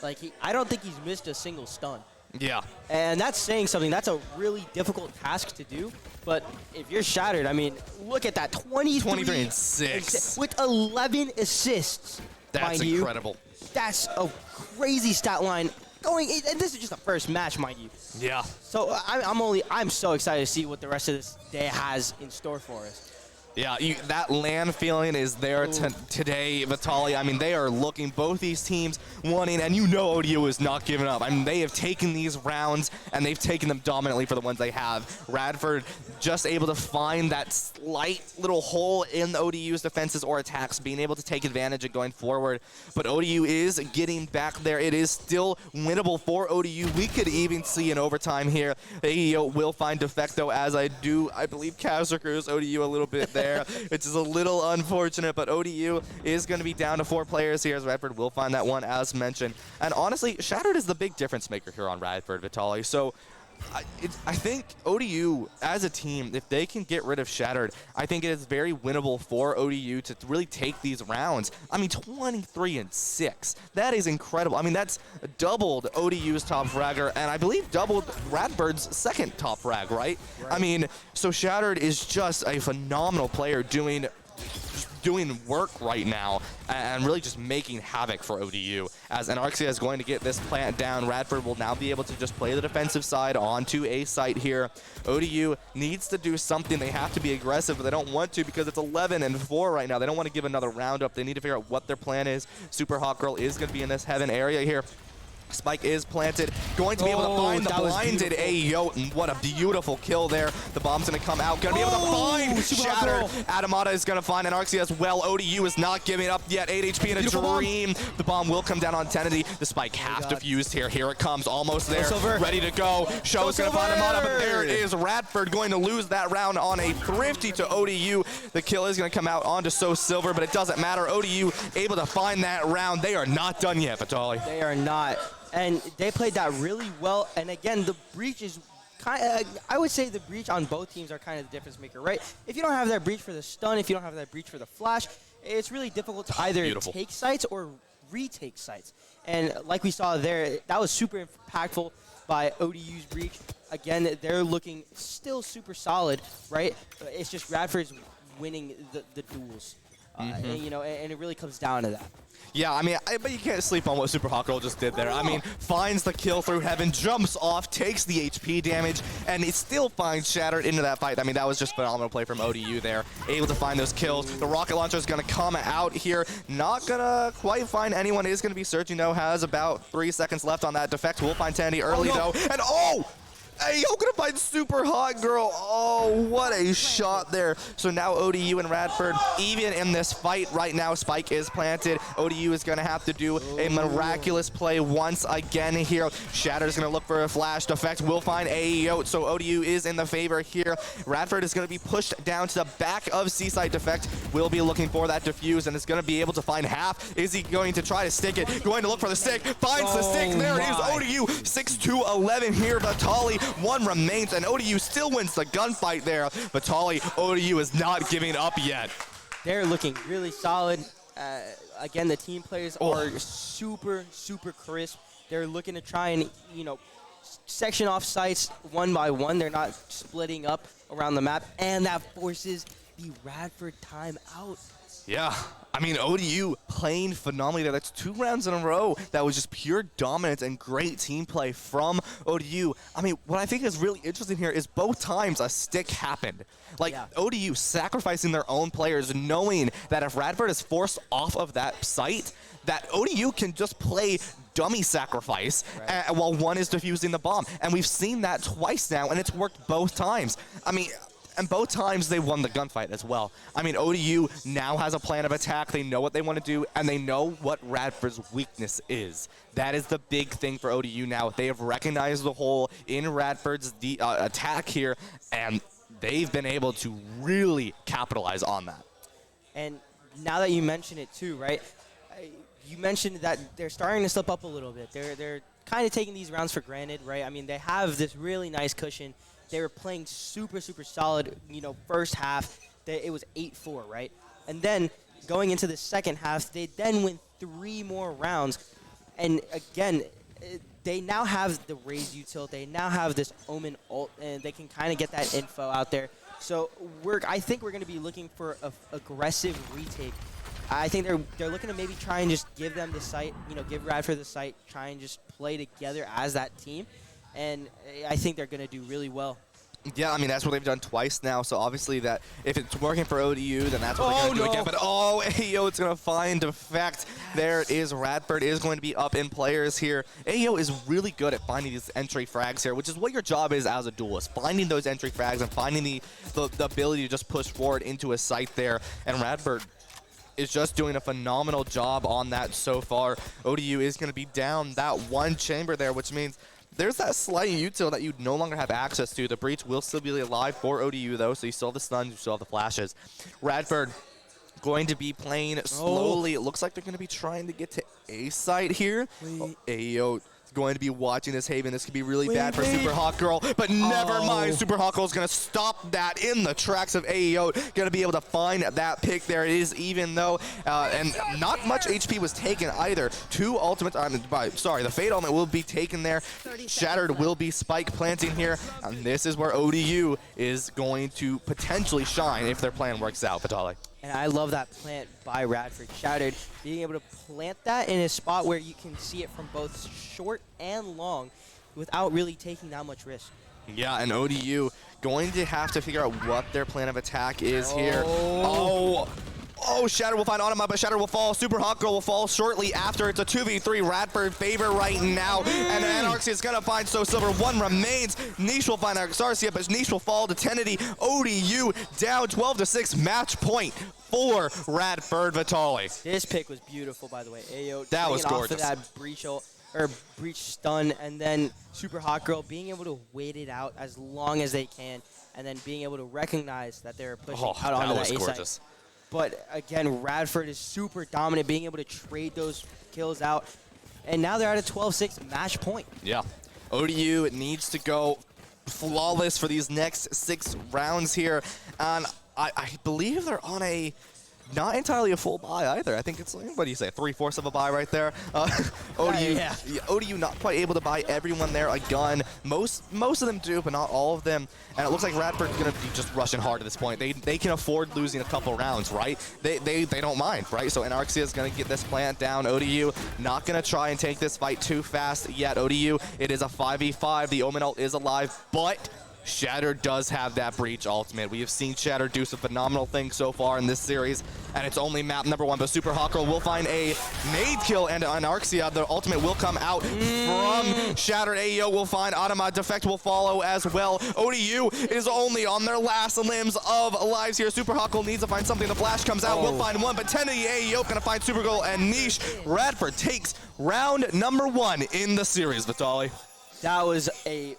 Like, I don't think he's missed a single stun. Yeah. And that's saying something. That's a really difficult task to do. But if you're Shattered, I mean, look at that. 23 and 6. With 11 assists. That's mind incredible. You. That's a crazy stat line. And this is just the first match, mind you. Yeah. So I'm so excited to see what the rest of this day has in store for us. Yeah, that LAN feeling is there today, Vitaly. I mean, they are looking, both these teams wanting, and you know ODU is not giving up. I mean, they have taken these rounds, and they've taken them dominantly for the ones they have. Radford just able to find that slight little hole in the ODU's defenses or attacks, being able to take advantage of going forward. But ODU is getting back there. It is still winnable for ODU. We could even see an overtime here. AEO will find Defecto, as I believe Kazakers ODU a little bit there. Which is a little unfortunate, but ODU is going to be down to 4 players here as Radford will find that one, as mentioned. And honestly, Shattered is the big difference maker here on Radford, Vitaly. So I think ODU, as a team, if they can get rid of Shattered, I think it is very winnable for ODU to really take these rounds. I mean, 23 and 6. That is incredible. I mean, that's doubled ODU's top fragger, and I believe doubled Radford's second top frag, right? I mean, so Shattered is just a phenomenal player doing work right now and really just making havoc for ODU. As Anarxia is going to get this plant down, Radford will now be able to just play the defensive side onto a site here. ODU needs to do something. They have to be aggressive, but they don't want to because it's 11 and 4 right now. They don't want to give another round up. They need to figure out what their plan is. Super Hawk Girl is going to be in this heaven area here. Spike is planted, going to be able to find the blinded AEO, and what a beautiful kill there. The bomb's going to come out, going to be able to find Shattered. Adamata is going to find Anarxia as well. ODU is not giving up yet. 8 HP in a dream. The bomb will come down on Tenedy. The Spike half defused here. Here it comes, almost there, ready to go. Show's going to find Adamata, but there it is. Radford going to lose that round on a thrifty to ODU. The kill is going to come out onto So Silver, but it doesn't matter. ODU able to find that round. They are not done yet, Vitaly. They are not. And they played that really well. And again, the breach is kind of, I would say the breach on both teams are kind of the difference maker, right? If you don't have that breach for the stun, if you don't have that breach for the flash, it's really difficult to either take sites or retake sites. And like we saw there, that was super impactful by ODU's breach. Again, they're looking still super solid, right? It's just Radford's winning the duels. And, you know, and it really comes down to that. Yeah, I mean, but you can't sleep on what Super Hawk Girl just did there. I mean, finds the kill through heaven, jumps off, takes the HP damage, and it still finds Shattered into that fight. I mean, that was just phenomenal play from ODU there. Able to find those kills. The rocket launcher is going to come out here. Not going to quite find anyone. Is going to be searching, though. Has about 3 seconds left on that defect. Will find Tandy early, though. And hey, yo, gonna find Super Hot Girl. Oh, what a shot there. So now ODU and Radford, even in this fight right now, Spike is planted. ODU is gonna have to do a miraculous play once again here. Shatter's gonna look for a flash. Defect will find AEO, so ODU is in the favor here. Radford is gonna be pushed down to the back of Seaside. Defect will be looking for that defuse and is gonna be able to find half. Is he going to try to stick it? Going to look for the stick. Finds the stick. There it is. ODU 6-2-11 here. Vitaly, 1 remains, and ODU still wins the gunfight there. Vitaly, ODU is not giving up yet. They're looking really solid. Again, the team players are super, super crisp. They're looking to try and, you know, section off sites one by one. They're not splitting up around the map, and that forces the Radford timeout. Yeah, I mean, ODU playing phenomenally there. That's 2 rounds in a row. That was just pure dominance and great team play from ODU. I mean, what I think is really interesting here is both times a stick happened. Like, ODU sacrificing their own players, knowing that if Radford is forced off of that site, that ODU can just play dummy sacrifice while one is defusing the bomb. And we've seen that twice now, and it's worked both times. I mean, and both times they won the gunfight as well. I mean, ODU now has a plan of attack. They know what they want to do, and they know what Radford's weakness is. That is the big thing for ODU now. They have recognized the hole in Radford's attack here, and they've been able to really capitalize on that. And now that you mention it too, right? You mentioned that they're starting to slip up a little bit. They're kind of taking these rounds for granted, right? I mean, they have this really nice cushion. They were playing super, super solid, you know, first half. It was 8-4, right? And then going into the second half, they then win 3 more rounds. And again, they now have the Raze util, they now have this Omen ult, and they can kind of get that info out there. So I think we're going to be looking for a aggressive retake. I think they're looking to maybe try and just give them the site, give Radford the site, try and just play together as that team, and I think they're going to do really well. Yeah, I mean, that's what they've done twice now, so obviously that if it's working for ODU, then that's what they're going to do again. But AEO, it's going to find effect. There it is. Radford is going to be up in players here. AEO is really good at finding these entry frags here, which is what your job is as a duelist, finding those entry frags and finding the ability to just push forward into a site there. And Radford is just doing a phenomenal job on that so far. ODU is going to be down that one chamber there, which means there's that slight util that you no longer have access to. The breach will still be alive for ODU, though, so you still have the stuns, you still have the flashes. Radford going to be playing slowly. It looks like they're going to be trying to get to A site here. AEO going to be watching this Haven. This could be really bad for Super Hawk Girl, but never mind. Super Hawk Girl is going to stop that in the tracks of AEO. Going to be able to find that pick. There it is, even though, and not much HP was taken either. Two ultimates, the Fade Ultimate will be taken there. Shattered will be spike planting here, and this is where ODU is going to potentially shine if their plan works out, Vitali. And I love that plant by Radford. Shattered, being able to plant that in a spot where you can see it from both short and long without really taking that much risk. Yeah, and ODU going to have to figure out what their plan of attack is here. Shatter will find Automa, but Shatter will fall. Super Hawk Girl will fall shortly after. It's a 2v3 Radford favor right now. And Anarxia is going to find So Silver. One remains. Niche will find Arxarcia, but Niche will fall to Tenity. ODU down 12-6. Match point for Radford. Vitali. This pick was beautiful, by the way. AO that was gorgeous. Off of that breach stun, and then Super Hot Girl being able to wait it out as long as they can, and then being able to recognize that they're pushing out onto that A site. But again, Radford is super dominant, being able to trade those kills out. And now they're at a 12-6 match point. Yeah. ODU needs to go flawless for these next 6 rounds here. And I believe they're on a not entirely a full buy either. I think it's, what do you say, 3/4 of a buy right there. ODU not quite able to buy everyone there a gun. Most of them do, but not all of them. And it looks like Radford's going to be just rushing hard at this point. They can afford losing a couple rounds, right? They don't mind, right? So Anarxia is going to get this plant down. ODU not going to try and take this fight too fast yet. ODU, it is a 5v5. The Omen ult is alive, but Shatter does have that breach ultimate. We have seen Shatter do some phenomenal things so far in this series, and it's only map number 1, but Super Hawk Girl will find a nade kill, and Anarxia, the ultimate will come out from Shatter. AEO will find Automa. Defect will follow as well. ODU is only on their last limbs of lives here. Super Hawk Girl needs to find something. The flash comes out. We'll find one, but 10 of the AEO going to find Supergirl and Niche. Radford takes round number 1 in the series, Vitali. That was a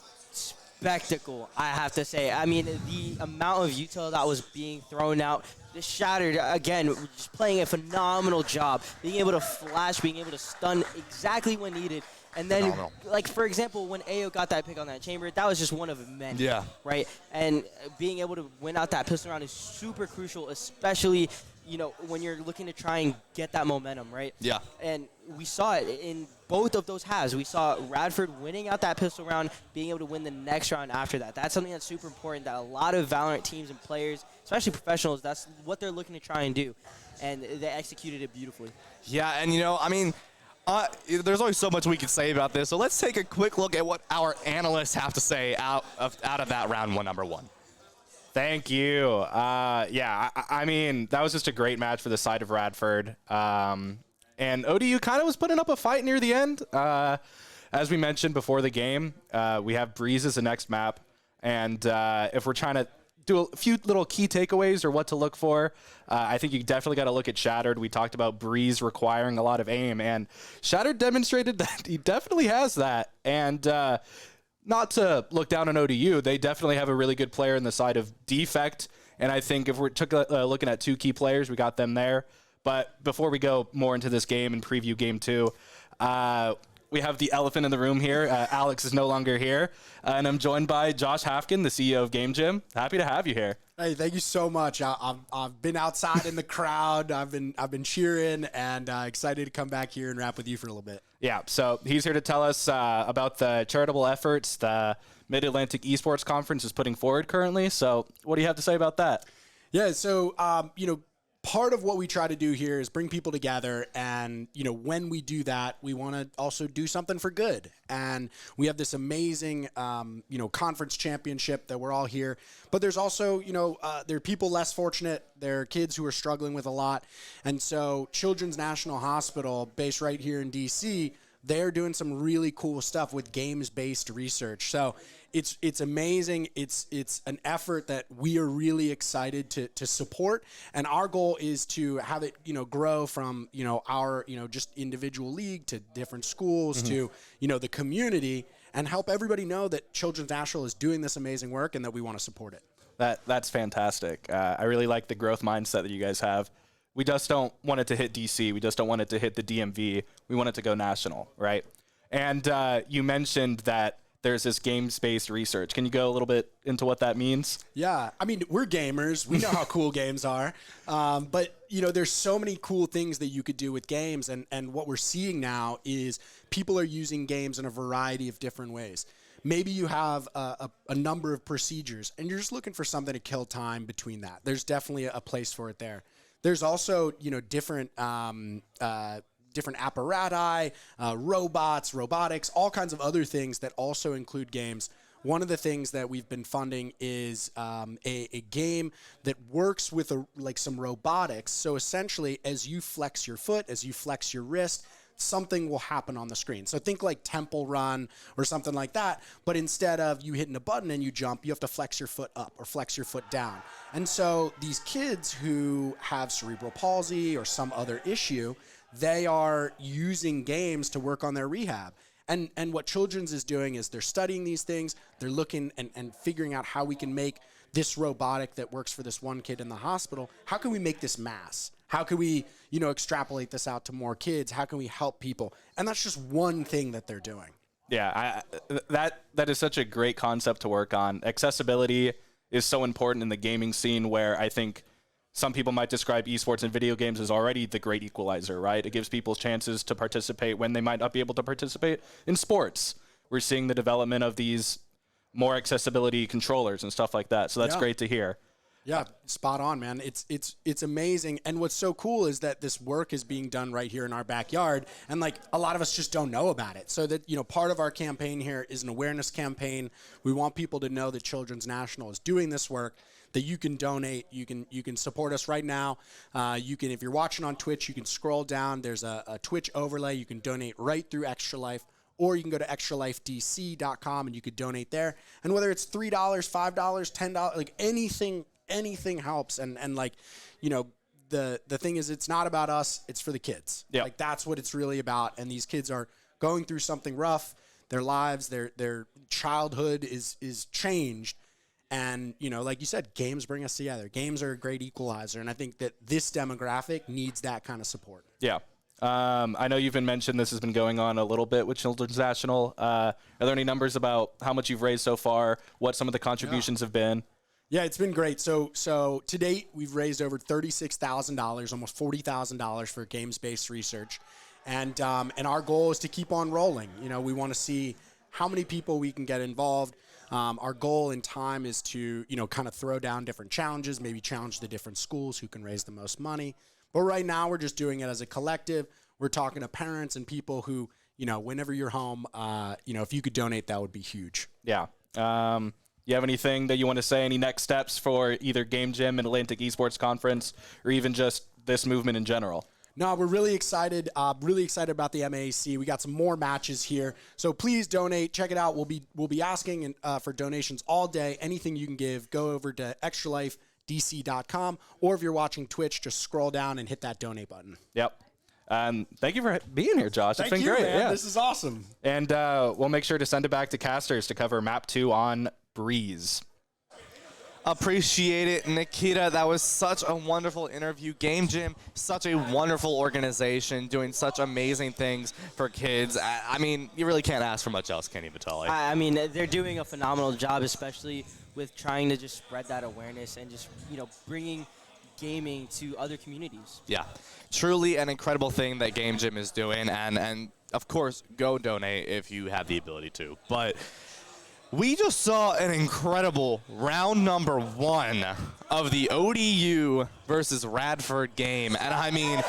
spectacle, I have to say. I mean, the amount of util that was being thrown out, the Shattered, again, just playing a phenomenal job, being able to flash, being able to stun exactly when needed. And then, like, for example, when AO got that pick on that chamber, that was just one of many, right? And being able to win out that pistol round is super crucial, especially, you know, when you're looking to try and get that momentum, right? Yeah. And we saw it in both of those halves. We saw Radford winning out that pistol round, being able to win the next round after that. That's something that's super important that a lot of Valorant teams and players, especially professionals, that's what they're looking to try and do. And they executed it beautifully. Yeah, and you know, I mean, there's always so much we can say about this. So let's take a quick look at what our analysts have to say out of that round 1, number 1. Thank you. Yeah, I mean, that was just a great match for the side of Radford. And ODU kind of was putting up a fight near the end. As we mentioned before the game, we have Breeze as the next map. And if we're trying to do a few little key takeaways or what to look for, I think you definitely got to look at Shattered. We talked about Breeze requiring a lot of aim, and Shattered demonstrated that he definitely has that. And not to look down on ODU, they definitely have a really good player in the side of Defect. And I think if we're looking at 2 key players, we got them there. But before we go more into this game and preview game 2, we have the elephant in the room here. Alex is no longer here, and I'm joined by Josh Hafkin, the CEO of Game Gym. Happy to have you here. Hey, thank you so much. I've been outside in the crowd. I've been cheering and excited to come back here and rap with you for a little bit. Yeah, so he's here to tell us about the charitable efforts the Mid-Atlantic Esports Conference is putting forward currently. So what do you have to say about that? Yeah, so, part of what we try to do here is bring people together. And, when we do that, we want to also do something for good. And we have this amazing, conference championship that we're all here. But there's also, there are people less fortunate. There are kids who are struggling with a lot. And so Children's National Hospital, based right here in D.C., they're doing some really cool stuff with games-based research. So it's amazing. It's an effort that we are really excited to support. And our goal is to have it, grow from, our, just individual league to different schools to, the community, and help everybody know that Children's National is doing this amazing work and that we want to support it. That's fantastic. I really like the growth mindset that you guys have. We just don't want it to hit DC. We just don't want it to hit the DMV. We want it to go national, right? And you mentioned that there's this games-based research. Can you go a little bit into what that means? Yeah. I mean, we're gamers. We know how cool games are. But, there's so many cool things that you could do with games. And what we're seeing now is people are using games in a variety of different ways. Maybe you have a number of procedures, and you're just looking for something to kill time between that. There's definitely a place for it there. There's also, different apparati, robots, robotics, all kinds of other things that also include games. One of the things that we've been funding is a game that works with some robotics. So essentially, as you flex your foot, as you flex your wrist, something will happen on the screen. So think like Temple Run or something like that, but instead of you hitting a button and you jump, you have to flex your foot up or flex your foot down. And so these kids who have cerebral palsy or some other issue, they are using games to work on their rehab. And what Children's is doing is they're studying these things, they're looking and figuring out how we can make this robotic that works for this one kid in the hospital, how can we make this mass? How can we, extrapolate this out to more kids? How can we help people? And that's just one thing that they're doing. Yeah, that is such a great concept to work on. Accessibility is so important in the gaming scene, where I think some people might describe esports and video games as already the great equalizer, right? It gives people chances to participate when they might not be able to participate in sports. We're seeing the development of these more accessibility controllers and stuff like that. So that's great to hear. Yeah, spot on, man. It's amazing. And what's so cool is that this work is being done right here in our backyard. And a lot of us just don't know about it. So that, part of our campaign here is an awareness campaign. We want people to know that Children's National is doing this work, that you can donate. You can support us right now. You can, if you're watching on Twitch, you can scroll down. There's a Twitch overlay. You can donate right through Extra Life. Or you can go to extralifedc.com and you could donate there. And whether it's $3, $5, $10, anything helps. And the thing is, it's not about us, it's for the kids. Yeah. That's what it's really about. And these kids are going through something rough. Their lives, their childhood is changed. And, like you said, games bring us together. Games are a great equalizer. And I think that this demographic needs that kind of support. Yeah. I know you've been mentioned this has been going on a little bit with Children's National. Are there any numbers about how much you've raised so far, what some of the contributions have been? Yeah, it's been great. So to date, we've raised over $36,000, almost $40,000 for games-based research. And our goal is to keep on rolling. We want to see how many people we can get involved. Our goal in time is to, kind of throw down different challenges, maybe challenge the different schools who can raise the most money. But right now, we're just doing it as a collective. We're talking to parents and people who, whenever you're home, if you could donate, that would be huge. Yeah. You have anything that you want to say, any next steps for either Game Gym and Atlantic Esports Conference, or even just this movement in general? No, we're really excited about the MAEC. We got some more matches here. So please donate. Check it out. We'll be asking for donations all day. Anything you can give, go over to extralifedc.com, or if you're watching Twitch, just scroll down and hit that donate button. Yep. Thank you for being here, Josh. It's been great. Man. Yeah. This is awesome. And we'll make sure to send it back to casters to cover map 2 on Breeze. Appreciate it, Nikita. That was such a wonderful interview. Game Gym, such a wonderful organization, doing such amazing things for kids. I mean, you really can't ask for much else, can you, Vitaly? I mean, they're doing a phenomenal job, especially with trying to just spread that awareness and just, bringing gaming to other communities. Yeah, truly an incredible thing that Game Gym is doing, and of course, go donate if you have the ability to. But we just saw an incredible round number 1 of the ODU versus Radford game, and I mean,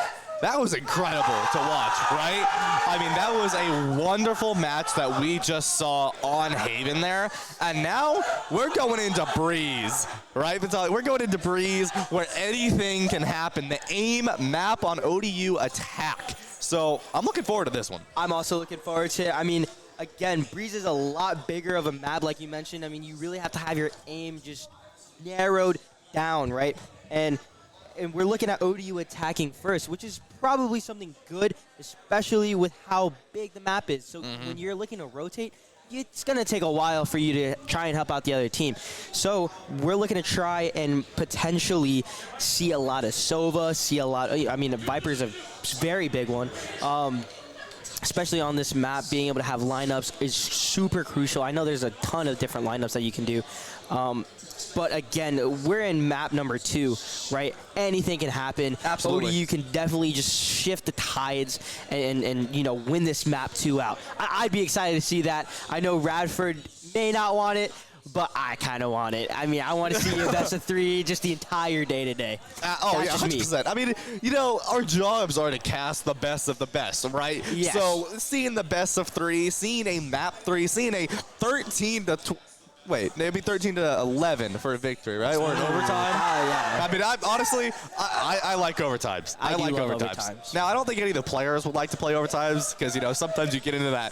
that was incredible to watch, right? I mean, that was a wonderful match that we just saw on Haven there. And now we're going into Breeze, right, Vitaly? We're going into Breeze where anything can happen. The aim map on ODU attack. So I'm looking forward to this one. I'm also looking forward to it. I mean, again, Breeze is a lot bigger of a map, like you mentioned. I mean, you really have to have your aim just narrowed down, right? And we're looking at ODU attacking first, which is probably something good, especially with how big the map is. So when you're looking to rotate, it's going to take a while for you to try and help out the other team. So we're looking to try and potentially see a lot of Sova, see a lot of, I mean, Viper's a very big one. Especially on this map, being able to have lineups is super crucial. I know there's a ton of different lineups that you can do. But again, we're in map number 2, right? Anything can happen. Absolutely. ODU can definitely just shift the tides and win this map 2 out. I'd be excited to see that. I know Radford may not want it, but I kind of want it. I mean, I want to see a best of 3 just the entire day today. Oh, yeah, 100%. I mean, our jobs are to cast the best of the best, right? Yes. So seeing the best of 3, seeing a map 3, seeing a 13 to wait, maybe 13 to 11 for a victory, right? Or an overtime. Yeah. I mean, I like overtimes. I like overtimes. Now, I don't think any of the players would like to play overtimes because sometimes you get into that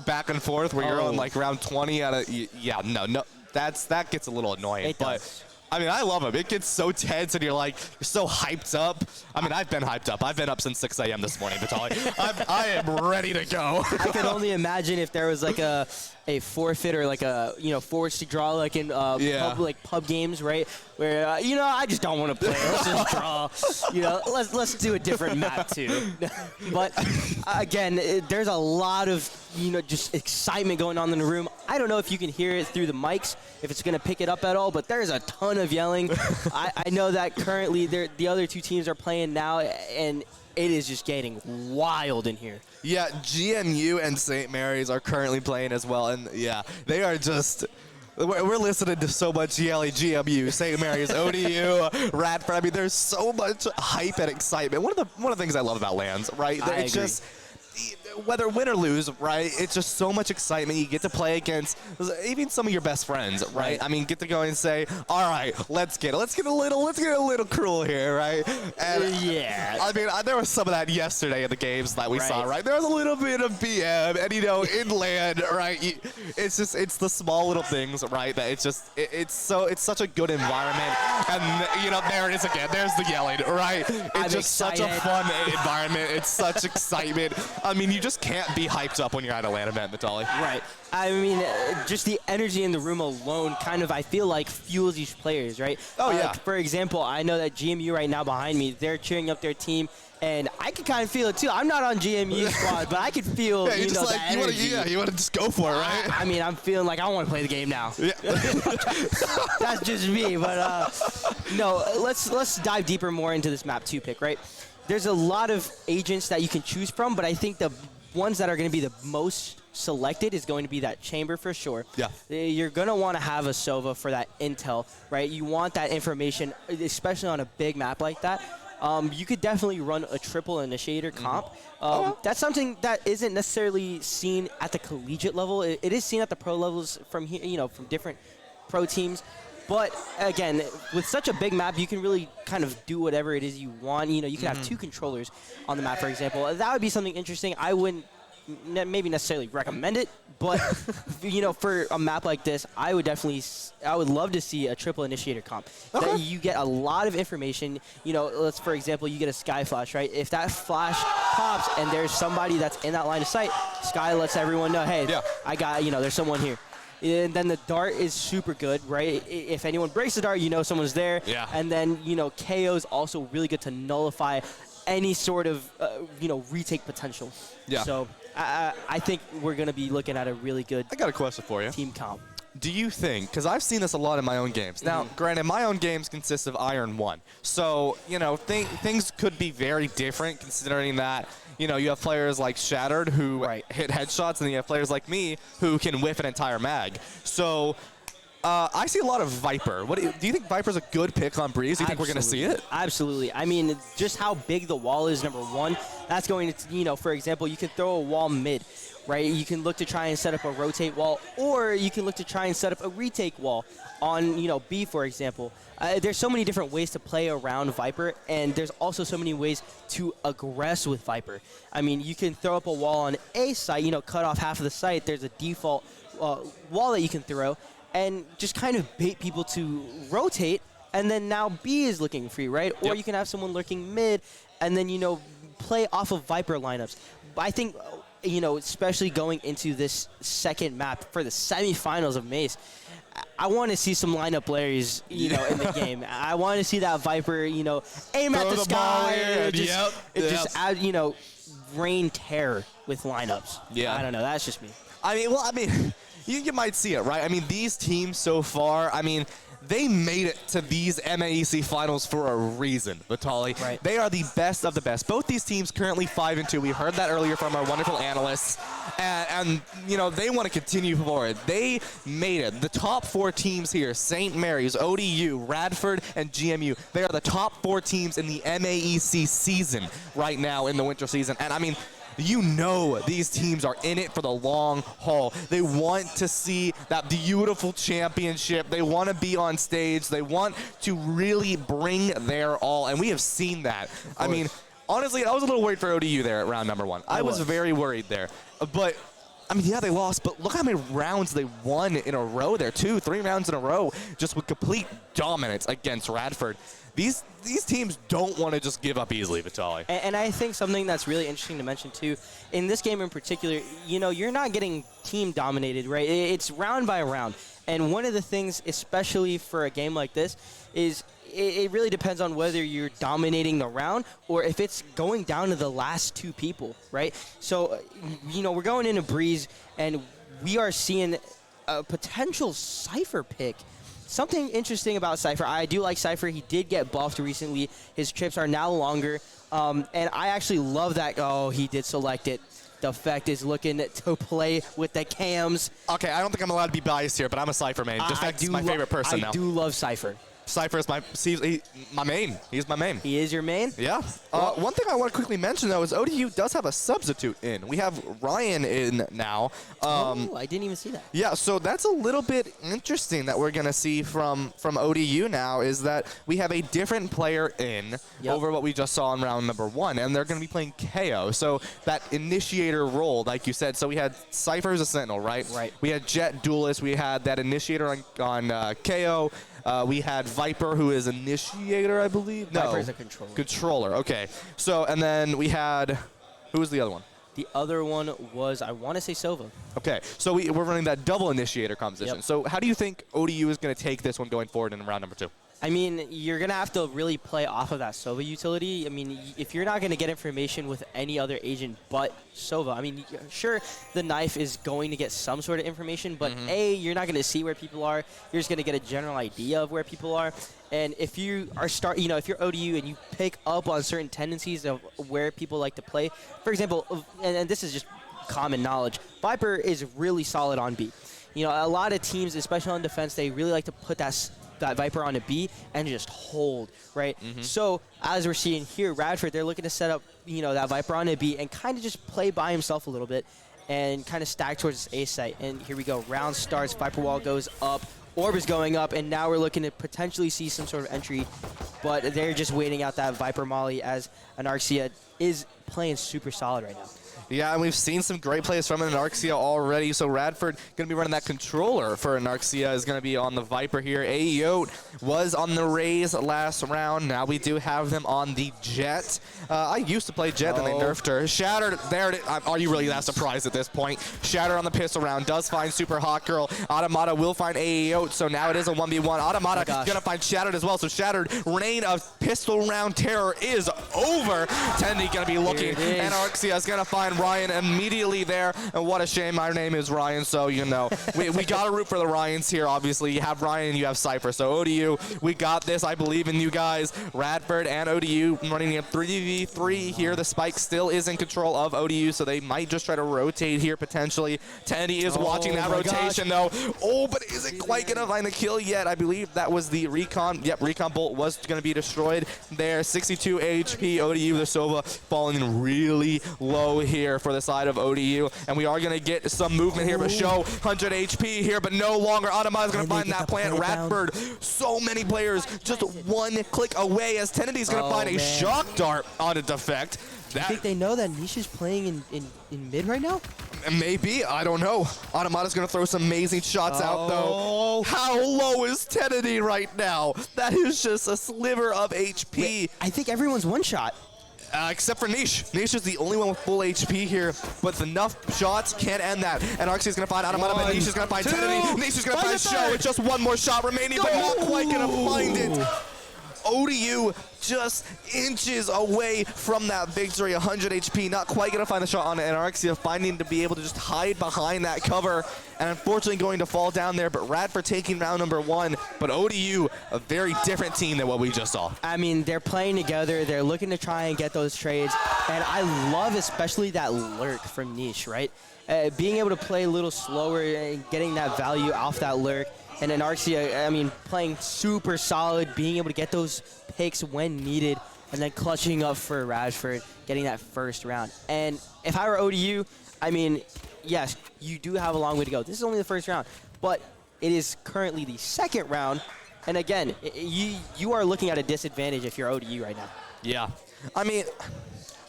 back and forth where you're on like round 20 out of no. That gets a little annoying. It but does. I mean, I love them. It gets so tense, and you're so hyped up. I mean, I've been hyped up. I've been up since 6 a.m. this morning, Vitaly. I am ready to go. I could only imagine if there was like a forfeit or like a forced to draw like in pub games, right? Where I just don't want to play. Let's just draw. Let's do a different map too. But again, there's a lot of just excitement going on in the room. I don't know if you can hear it through the mics, if it's going to pick it up at all, but there's a ton of yelling. I know that currently the other 2 teams are playing now, and it is just getting wild in here. Yeah, GMU and St. Mary's are currently playing as well, and yeah, they are just. We're listening to so much yelling. GMU, St. Mary's, ODU, Radford. I mean, there's so much hype and excitement. One of the things I love about LANs, right? I It's agree. just whether win or lose, right? It's just so much excitement. You get to play against even some of your best friends, right? I mean, get to go and say, "All right, let's get a little cruel here," right? And Yeah. I mean, there was some of that yesterday in the games that we saw, right? There was a little bit of BM, and inland, right? It's the small little things, right? That it's such a good environment, and there it is again. There's the yelling, right? It's just such a fun environment. It's such excitement. I mean, you just can't be hyped up when you're at a LAN event, Vitaly. Right. I mean, just the energy in the room alone kind of, I feel like, fuels these players, right? Oh, yeah. Like, for example, I know that GMU right now behind me, they're cheering up their team, and I can kind of feel it, too. I'm not on GMU squad, but I can feel, Yeah, you want to just go for it, right? I mean, I'm feeling like I want to play the game now. Yeah. That's just me, but no, let's dive deeper more into this map 2 pick, right? There's a lot of agents that you can choose from, but I think the ones that are going to be the most selected is going to be that chamber for sure. Yeah. You're going to want to have a Sova for that intel, right? You want that information, especially on a big map like that. You could definitely run a triple initiator comp. That's something that isn't necessarily seen at the collegiate level. It is seen at the pro levels from here, from different pro teams. But again, with such a big map, you can really kind of do whatever it is you want. You can have 2 controllers on the map, for example. That would be something interesting. I wouldn't maybe necessarily recommend it, but for a map like this, I would love to see a triple initiator comp. Okay. That you get a lot of information. Let's, for example, you get a Sky Flash, right? If that flash pops and there's somebody that's in that line of sight, Sky lets everyone know, hey, I got, there's someone here. And then the dart is super good, right? If anyone breaks the dart, you know someone's there. Yeah. And then, KO is also really good to nullify any sort of, retake potential. Yeah. So I think we're going to be looking at a really good I got a question for you. team comp. Do you think, because I've seen this a lot in my own games. Now, granted, my own games consist of Iron 1. So, things could be very different considering that, you have players like Shattered who hit headshots, and then you have players like me who can whiff an entire mag. So, I see a lot of Viper. Do you think Viper's a good pick on Breeze? Do you think we're going to see it? Absolutely. I mean, just how big the wall is, number one. That's going to, for example, you can throw a wall mid, right? You can look to try and set up a rotate wall, or you can look to try and set up a retake wall on, B, for example. There's so many different ways to play around Viper, and there's also so many ways to aggress with Viper. I mean, you can throw up a wall on A site, cut off half of the site. There's a default wall that you can throw, and just kind of bait people to rotate, and then now B is looking free, right? Or Yep. you can have someone lurking mid, and then, play off of Viper lineups. I think, especially going into this second map for the semifinals of MAEC, I want to see some lineup Larrys, in the game. I want to see that Viper, aim at the sky. and Just add, rain terror with lineups. Yeah. I don't know. That's just me. You might see it, right? I mean, these teams so far, they made it to these MAEC finals for a reason, Vitali. Right. They are the best of the best. Both these teams currently 5-2. We heard that earlier from our wonderful analysts. And they want to continue forward. They made it. The top 4 teams here, St. Mary's, ODU, Radford, and GMU, they are the top 4 teams in the MAEC season right now in the winter season. And these teams are in it for the long haul. They want to see that beautiful championship. They want to be on stage. They want to really bring their all, and we have seen that. Honestly, I was a little worried for ODU there at round number 1. I was very worried there. But, they lost, but look how many rounds they won in a row there. 2-3 rounds in a row, just with complete dominance against Radford. These teams don't want to just give up easily, Vitali. And I think something that's really interesting to mention, too, in this game in particular, you're not getting team dominated, right? It's round by round. And one of the things, especially for a game like this, is it really depends on whether you're dominating the round or if it's going down to the last 2 people, right? So, we're going into Breeze, and we are seeing a potential Cypher pick. Something interesting about Cypher, I do like Cypher. He did get buffed recently. His trips are now longer. And I actually love that. Oh, he did select it. Defect is looking to play with the cams. Okay, I don't think I'm allowed to be biased here, but I'm a Cypher main. Defect is my favorite person now. I do love Cypher. Cypher is my main. He's my main. He is your main? Yeah. One thing I want to quickly mention, though, is ODU does have a substitute in. We have Ryan in now. I didn't even see that. Yeah, so that's a little bit interesting that we're going to see from ODU now is that we have a different player in over what we just saw in round number 1, and they're going to be playing KO. So that initiator role, like you said, so we had Cypher as a Sentinel, right? Right. We had Jet Duelist. We had that initiator on KO. We had Viper, who is initiator, I believe. Viper is a controller. Controller, okay. So, and then we had, who was the other one? The other one was, I want to say Sova. Okay, so we're running that double initiator composition. Yep. So how do you think ODU is going to take this one going forward in round number 2? I mean, you're going to have to really play off of that Sova utility. I mean, if you're not going to get information with any other agent but Sova, I mean, sure, the knife is going to get some sort of information, but A, you're not going to see where people are. You're just going to get a general idea of where people are. And if you are if you're ODU and you pick up on certain tendencies of where people like to play, for example, and this is just common knowledge, Viper is really solid on B. A lot of teams, especially on defense, they really like to put that Viper on a B and just hold, right? So as we're seeing here, Radford, they're looking to set up, that Viper on a B and kind of just play by himself a little bit and kind of stack towards this A site. And here we go. Round starts, Viper wall goes up, Orb is going up, and now we're looking to potentially see some sort of entry, but they're just waiting out that Viper molly as Anarxia is playing super solid right now. Yeah, and we've seen some great plays from Anarxia already. So Radford going to be running that controller for Anarxia, is going to be on the Viper here. AEO was on the Raze last round. Now we do have them on the Jet. I used to play Jet, then they nerfed her. Shattered, there it is. Are you really that surprised at this point? Shattered on the pistol round, does find Super Hot Girl. Automata will find AEO, so now it is a 1v1. Automata going to find Shattered as well, so Shattered, reign of pistol round terror is over. Tendy going to be looking. Anarxia is going to find Ryan immediately there, and what a shame my name is Ryan, so you know. we got to root for the Ryans here, obviously. You have Ryan, you have Cypher, so ODU, we got this. I believe in you guys. Radford and ODU running a 3v3 here. The Spike still is in control of ODU, so they might just try to rotate here potentially. Tendy is watching that rotation though. Oh, but isn't quite going to find the kill yet. I believe that was the Recon. Yep, Recon Bolt was going to be destroyed there. 62 HP. ODU, the Sova falling really low here for the side of ODU, and we are going to get some movement here, but show 100 HP here, but no longer. Automata is going to find that plant. Radford, so many players, just one click away as Tendency's going to find a shock dart on a defect. I think they know that Niche is playing in mid right now? Maybe, I don't know. Automata's going to throw some amazing shots out, though. How low is Tenedy right now? That is just a sliver of HP. Wait, I think everyone's one shot. Except for Niche. Niche is the only one with full HP here, but enough shots can't end that. And Arxie is going to find Automata, but Niche is going to find Tenedy. Niche is going to find Show with just one more shot remaining, but not quite going to find it. ODU just inches away from that victory, 100 HP, not quite going to find the shot on Anarxia, finding to be able to just hide behind that cover, and unfortunately going to fall down there, but Radford taking round number 1, but ODU, a very different team than what we just saw. I mean, they're playing together, they're looking to try and get those trades, and I love especially that lurk from Niche, right? Being able to play a little slower and getting that value off that lurk, and Anarxia, I mean, playing super solid, being able to get those picks when needed, and then clutching up for Radford, getting that first round. And if I were ODU, I mean, yes, you do have a long way to go. This is only the first round, but it is currently the second round. And again, you are looking at a disadvantage if you're ODU right now. Yeah. I mean,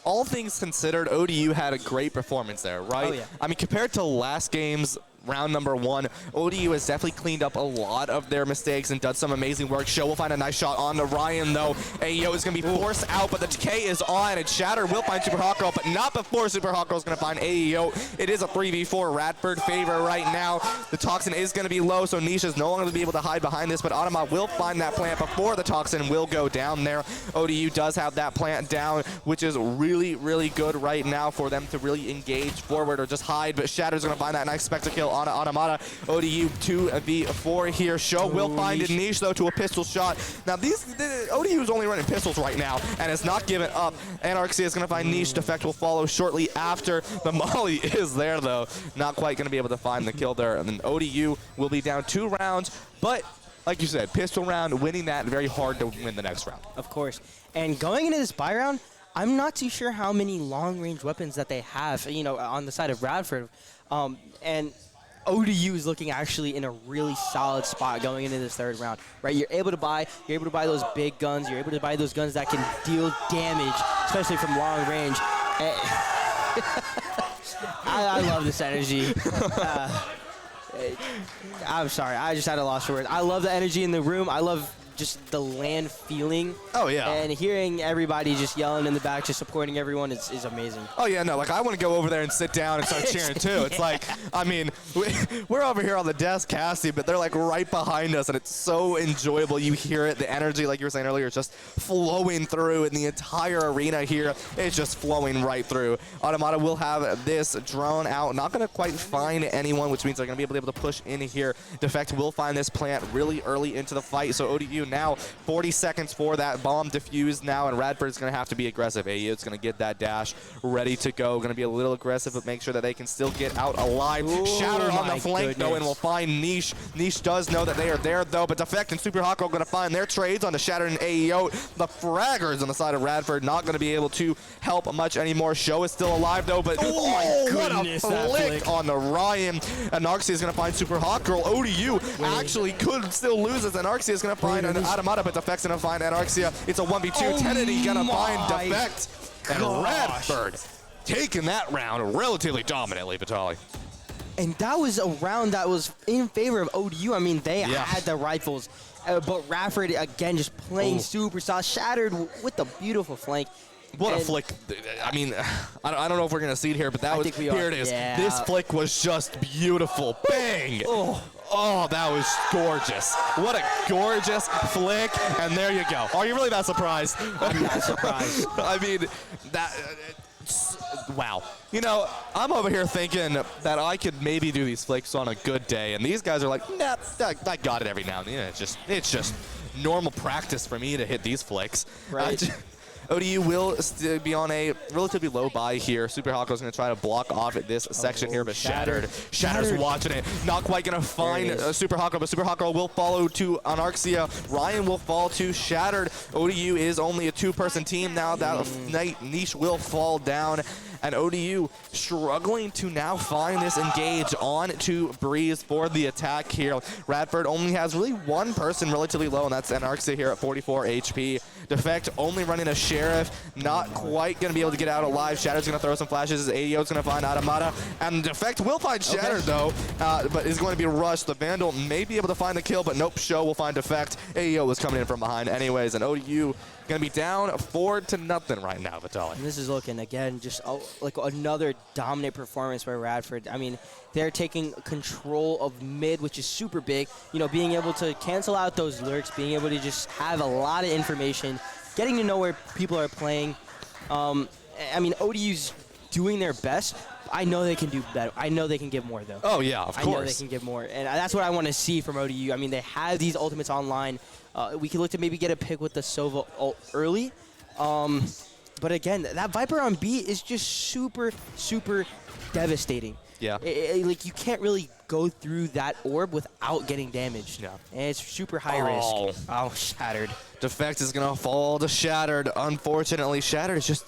all things considered, ODU had a great performance there, right? Oh, yeah. I mean, compared to last game's round number 1, ODU has definitely cleaned up a lot of their mistakes and done some amazing work. Show will find a nice shot on the Ryan, though. AEO is going to be forced out, but the K is on, and Shatter will find Super Hot Girl, but not before Super Hot Girl is going to find AEO. It is a 3v4 Radford favor right now. The Toxin is going to be low, so Nisha is no longer going to be able to hide behind this, but Automa will find that plant before the Toxin will go down there. ODU does have that plant down, which is really, really good right now for them to really engage forward or just hide, but Shatter's going to find that nice spectacle on Automata. ODU 2v4 here. Show will find a Niche, though, to a pistol shot. Now, ODU is only running pistols right now, and it's not giving up. Anarxia is going to find Niche. Defect will follow shortly after. The Molly is there, though. Not quite going to be able to find the kill there. And then ODU will be down 2 rounds, but like you said, pistol round, winning that, very hard to win the next round. Of course. And going into this buy round, I'm not too sure how many long-range weapons that they have, you know, on the side of Radford. And ODU is looking actually in a really solid spot going into this third round, right? You're able to buy those big guns. You're able to buy those guns that can deal damage, especially from long range. I love this energy. I'm sorry, I just had a loss for words. I love the energy in the room. I love just the LAN feeling. Oh, yeah. And hearing everybody just yelling in the back, just supporting everyone is amazing. Oh, yeah, no, like, I want to go over there and sit down and start cheering, too. It's like, I mean, we're over here on the desk, Cassie, but they're, like, right behind us, and it's so enjoyable. You hear it, the energy, like you were saying earlier, is just flowing through, and the entire arena here is just flowing right through. Automata will have this drone out, not going to quite find anyone, which means they're going to be able to push in here. Defect will find this plant really early into the fight, so ODU now 40 seconds for that bomb defused now, and Radford's going to have to be aggressive. AEO's going to get that dash ready to go. Going to be a little aggressive, but make sure that they can still get out alive. Ooh, Shatter on the flank, though, and will find Niche. Niche does know that they are there, though, but Defect and Super Hawk are going to find their trades on the Shatter and AEO. The fraggers on the side of Radford not going to be able to help much anymore. Show is still alive, though, but oh my goodness, what a flick on the Ryan. Anarxia is going to find Super Hawk Girl. ODU actually could still lose as Anarxia is going to find an Automata, but Defect's going to find Anarxia. It's a 1v2. Tenedy going to find Defect. And Radford taking that round relatively dominantly, Vitali. And that was a round that was in favor of ODU. I mean, they had the rifles. But Radford, again, just playing super solid. Shattered with the beautiful flank. What a flick. I mean, I don't know if we're going to see it here, but that was, here it is. Yeah. This flick was just beautiful. Bang! Oh, that was gorgeous. What a gorgeous flick. And there you go. Are you really that surprised? I'm not surprised. I mean, wow. You know, I'm over here thinking that I could maybe do these flicks on a good day, and these guys are like, nah, I got it every now and then. It's just normal practice for me to hit these flicks. Right. ODU will be on a relatively low buy here. Super Hawko's going to try to block off at this section here, but Shatter's watching it. Not quite going to find Super Hawko, but Super Hawko will follow to Anarxia. Ryan will fall to Shattered. ODU is only a two-person team now. That Niche will fall down. And ODU struggling to now find this engage on to Breeze for the attack here. Radford only has really one person relatively low, and that's Anarxia here at 44 HP. Defect only running a Sheriff, not quite going to be able to get out alive. Shatter's going to throw some flashes. AEO's going to find Automata. And Defect will find Shatter, though, but is going to be rushed. The Vandal may be able to find the kill, but nope, Show will find Defect. AEO is coming in from behind anyways, and ODU going to be down 4-0 right now, Vitali. And this is looking, again, just like another dominant performance by Radford. I mean, they're taking control of mid, which is super big. You know, being able to cancel out those lurks, being able to just have a lot of information, getting to know where people are playing. I mean, ODU's doing their best. I know they can do better. I know they can get more, though. Oh, yeah, of course. I know they can get more. And that's what I want to see from ODU. I mean, they have these ultimates online. We can look to maybe get a pick with the Sova ult early. But again, that Viper on B is just super, super devastating. Yeah. Like, you can't really go through that orb without getting damaged. Yeah. And it's super high risk. Oh, Shattered. Defect is going to fall to Shattered. Unfortunately, Shattered is just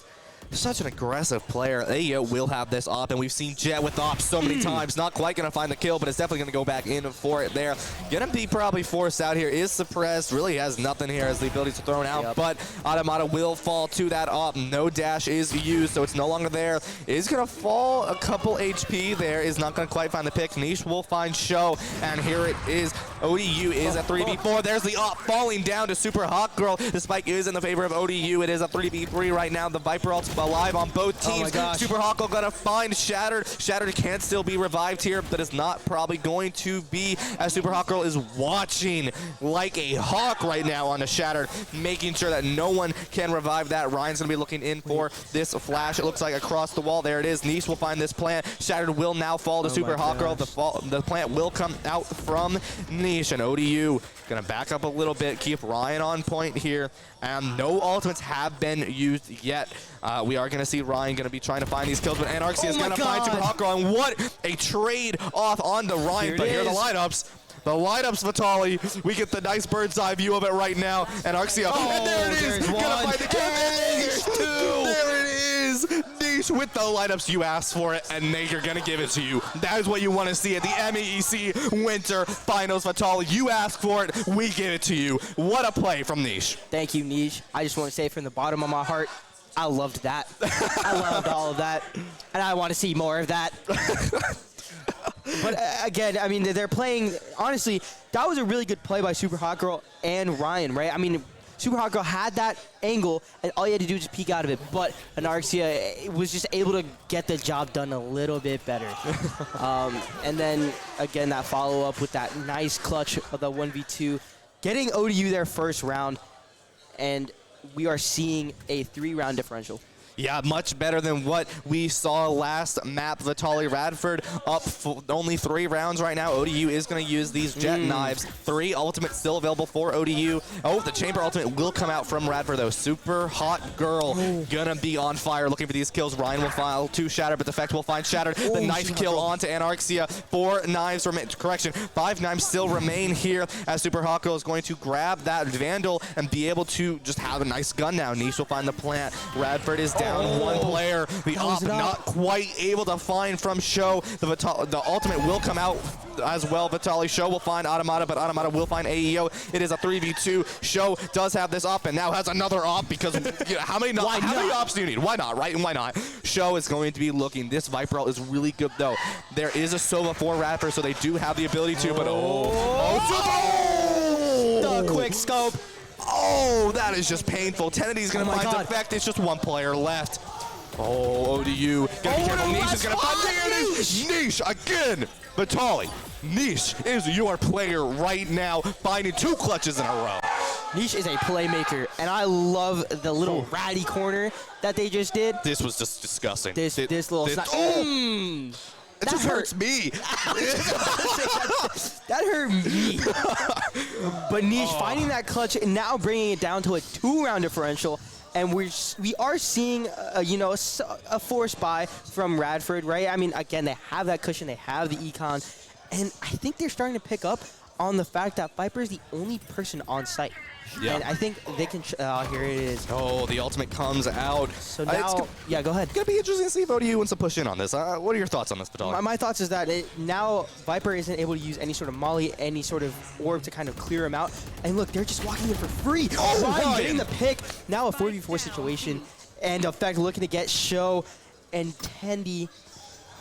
such an aggressive player. AEO will have this op, and we've seen Jet with ops so many times. Not quite going to find the kill, but it's definitely going to go back in for it there. Going to be probably forced out here. Is suppressed. Really has nothing here as the abilities are thrown out, but Automata will fall to that op. No dash is used, so it's no longer there. Is going to fall a couple HP there. Is not going to quite find the pick. Niche will find Show, and here it is. ODU is a 3v4. There's the op falling down to Super Hawk Girl. The spike is in the favor of ODU. It is a 3v3 right now. The Viper ult's alive on both teams. Super Hawk gonna find Shattered. Shattered can still be revived here, but is not probably going to be, as Super Hawk Girl is watching like a hawk right now on the Shattered, making sure that no one can revive that. Ryan's gonna be looking in for this flash. It looks like across the wall. There it is. Niche will find this plant. Shattered will now fall to Super Hawk Girl. The plant will come out from Niche, and ODU gonna back up a little bit, keep Ryan on point here, and no ultimates have been used yet. We are gonna see Ryan gonna be trying to find these kills, but Anarxia is gonna find Super Hawk Girl, and what a trade off onto Ryan. But here are the lineups. The lineups, Vitali. We get the nice bird's eye view of it right now. Anarxia, and there it is. Gonna find the kill. And there's two. There it is. Niche with the lineups. You asked for it, and they're gonna give it to you. That is what you want to see at the MAEC Winter Finals, Vitali. You asked for it. We give it to you. What a play from Niche. Thank you, Niche. I just want to say from the bottom of my heart, I loved that. I loved all of that, and I want to see more of that. But again, I mean, they're playing, honestly, that was a really good play by Super Hot Girl and Ryan, right? I mean, Super Hot Girl had that angle, and all you had to do was just peek out of it, but Anarxia was just able to get the job done a little bit better. And then, again, that follow-up with that nice clutch of the 1v2, getting ODU their first round, and we are seeing a 3-round differential. Yeah, much better than what we saw last map. Vitali Radford up only 3 rounds right now. ODU is going to use these Jet knives. 3 ultimates still available for ODU. Oh, the Chamber ultimate will come out from Radford, though. Super Hot Girl gonna be on fire looking for these kills. Ryan will file 2 Shattered, but Defect will find Shattered. The knife kill onto Anarxia. 4 knives remain. Correction, 5 knives still remain here as Super Hot Girl is going to grab that Vandal and be able to just have a nice gun now. Niche will find the plant. Radford is down. down one player. The op not quite able to find from Show. The ultimate will come out as well. Vitaly Show will find Automata, but Automata will find AEO. It is a 3v2. Show does have this op and now has another op because how many ops do you need? Why not, right? And why not? Show is going to be looking. This Viper ult is really good though. There is a Sova for Rapper, so they do have the ability to, but the quick scope. Oh, that is just painful. Tennedy's going to find Defect. It's just one player left. Oh, ODU. Gonna be careful. Niche is going to find Niche again. Vitaly, Niche is your player right now, finding 2 clutches in a row. Niche is a playmaker, and I love the little ratty corner that they just did. This was just disgusting. This little it just hurts me. That hurt me. But Niche finding that clutch and now bringing it down to a 2-round differential. And we are seeing, a force buy from Radford, right? I mean, again, they have that cushion, they have the econ, and I think they're starting to pick up on the fact that Viper is the only person on site. Yeah. And I think they can. Here it is. Oh, the ultimate comes out. So now, yeah, go ahead. It's gonna be interesting to see if ODU wants to push in on this. What are your thoughts on this, Vitaly? My thoughts is that now Viper isn't able to use any sort of molly, any sort of orb to kind of clear him out. And look, they're just walking in for free. Oh, Ryan getting the pick. Now a 4v4 situation, and Effect looking to get Show and Tendy.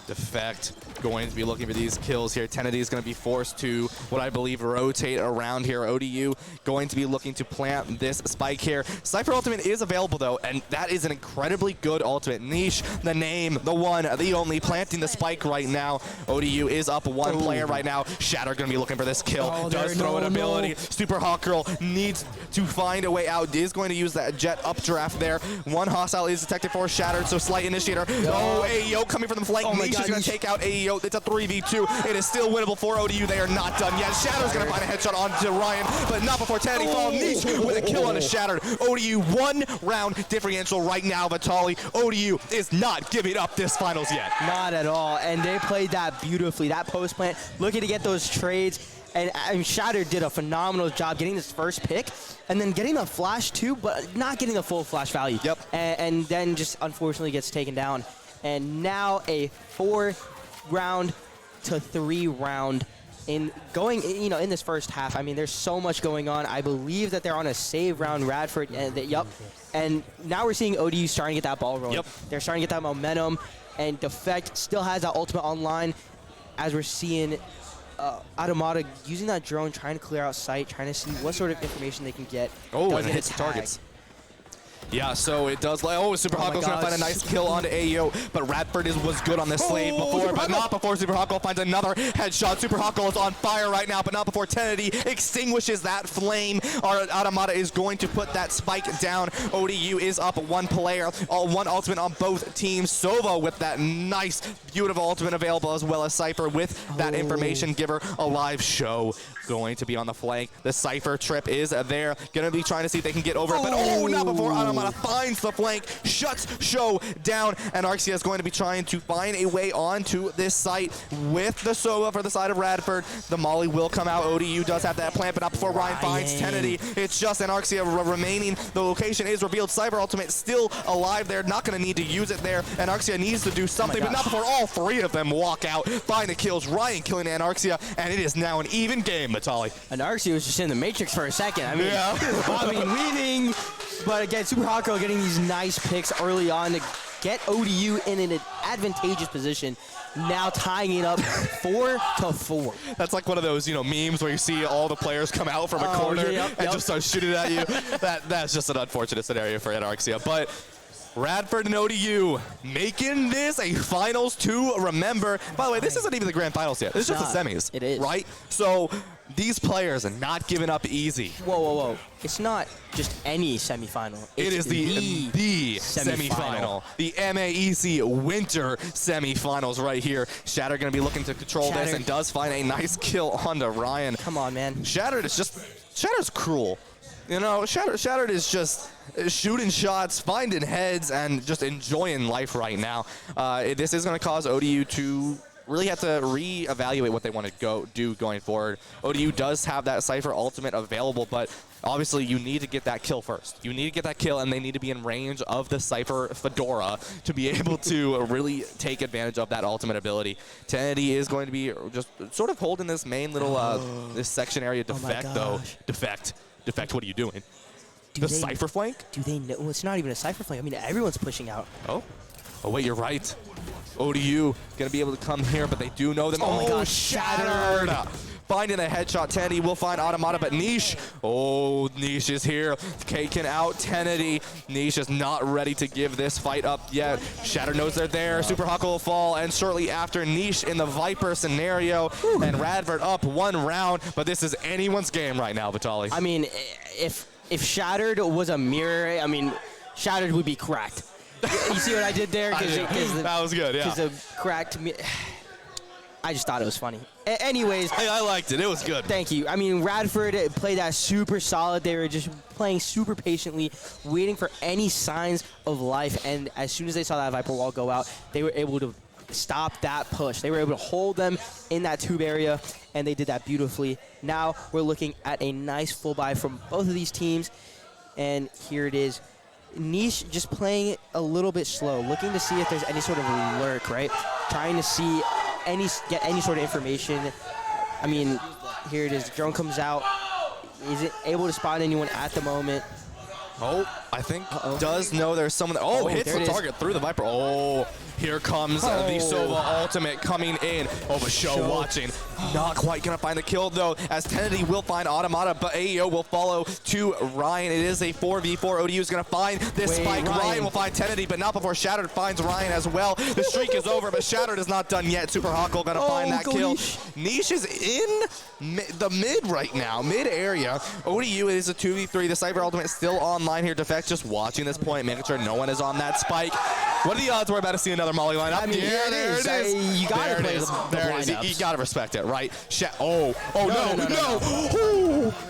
Defect going to be looking for these kills here. Tenedy is going to be forced to what I believe rotate around here. ODU going to be looking to plant this spike here. Cypher ultimate is available though, and that is an incredibly good ultimate. Niche, the name, the one, the only, planting the spike right now. ODU is up 1 player right now. Shatter going to be looking for this kill. Does throw an ability. Super Hawk Girl needs to find a way out. Is going to use that jet updraft there. 1 hostile is detected for Shattered, so slight initiator. Oh, AEO coming from the flank. Niche is going to take out AEO. It's a 3v2. It is still winnable for ODU. They are not done yet. Shatter's going to find a headshot onto Ryan, but not before Tenedy falls. Niche with a kill on a Shattered. ODU 1-round differential right now. Vitaly, ODU is not giving up this finals yet. Not at all. And they played that beautifully. That post plant, looking to get those trades. And Shatter did a phenomenal job getting this first pick and then getting a flash too, but not getting the full flash value. Yep. And then just unfortunately gets taken down. And now a 4-round to 3-round in this first half. I mean, there's so much going on. I believe that they're on a save round. Radford, and now we're seeing ODU starting to get that ball rolling. Yep. They're starting to get that momentum, and Defect still has that ultimate online, as we're seeing Automata using that drone, trying to clear out sight, trying to see what sort of information they can get. Oh, and it hits targets. Yeah, so it does. Super Hawk's going to find a nice kill onto AEO, but Radford was good on this slave before, but not before Super Hawk finds another headshot. Super Hawk is on fire right now, but not before Tenedy extinguishes that flame. Our Automata is going to put that spike down. ODU is up 1 player, 1 ultimate on both teams. Sova with that nice, beautiful ultimate available, as well as Cypher with that information giver. A live Show going to be on the flank. The Cypher trip is there. Going to be trying to see if they can get over it, but not before Automata finds the flank, shuts Show down, and Arxia is going to be trying to find a way onto this site with the Sova for the side of Radford. The Molly will come out. ODU does have that plant, but not before Ryan finds Tenedy. It's just an Arxia remaining. The location is revealed. Cyber ultimate still alive there. Not going to need to use it there, and Arxia needs to do something, but not before all 3 of them walk out, find the kills. Ryan killing Anarxia, and it is now an even game, Vitaly. Anarxia was just in the Matrix for a second. I mean, weaving. But again, Super Hawk Girl getting these nice picks early on to get ODU in an advantageous position. Now tying it up 4-4. That's like one of those, memes where you see all the players come out from a corner and just start shooting at you. That's just an unfortunate scenario for Anarxia. But Radford and ODU making this a finals to remember. By the way, this isn't even the grand finals yet. It's just the semis. It is. Right? So these players are not giving up easy. Whoa. It's not just any semifinal. It is the semifinal. The MAEC Winter semifinals right here. Shatter going to be looking to control this and does find a nice kill onto Ryan. Come on, man. Shatter's cruel. Shattered is just shooting shots, finding heads, and just enjoying life right now. This is going to cause ODU to really have to reevaluate what they want to do going forward. ODU does have that Cypher ultimate available, but obviously you need to get that kill first. You need to get that kill, and they need to be in range of the Cypher Fedora to be able to really take advantage of that ultimate ability. Tennedy is going to be just sort of holding this main little this section area. Defect, though. Defect. Defect, what are you doing? The Cypher flank? Do they know? Well, it's not even a Cypher flank. I mean, everyone's pushing out. Oh, wait, you're right. ODU going to be able to come here, but they do know them. Oh my gosh, Shattered. Finding a headshot. Tennedy will find Automata, but Niche. Oh, Niche is here. Caking out Tennedy. Niche is not ready to give this fight up yet. Shatter knows they're there. Super Hawk will fall, and shortly after, Niche in the Viper scenario. And Radford up 1 round, but this is anyone's game right now, Vitali. I mean, if Shattered was a mirror, I mean, Shattered would be cracked. You see what I did there? That was good, yeah. Because of cracked me. I just thought it was funny. Anyways. Hey, I liked it. It was good. Thank you. I mean, Radford played that super solid. They were just playing super patiently, waiting for any signs of life. And as soon as they saw that Viper wall go out, they were able to stop that push. They were able to hold them in that tube area, and they did that beautifully. Now we're looking at a nice full buy from both of these teams. And here it is. Niche just playing it a little bit slow, looking to see if there's any sort of lurk, right? Trying to see get any sort of information. I mean, here it is. Drone comes out. Isn't able to spot anyone at the moment. Oh, I think does know there's someone that, hits the target through the Viper. Oh, here comes the Sova ultimate coming in. Oh, but Show watching. Not quite going to find the kill, though, as Tennedy will find Automata, but AEO will follow to Ryan. It is a 4v4. ODU is going to find this spike. Ryan will find Tennedy, but not before Shattered finds Ryan as well. The streak is over, but Shattered is not done yet. Super Hawk will going to find that kill. Niche is in the mid right now, mid area. ODU is a 2v3. The Cypher ultimate still online here. Defect just watching this point, making sure no one is on that spike. What are the odds we're about to see another Molly lineup? I mean, there it is. You got to play the lineups. You got to respect it, right? No.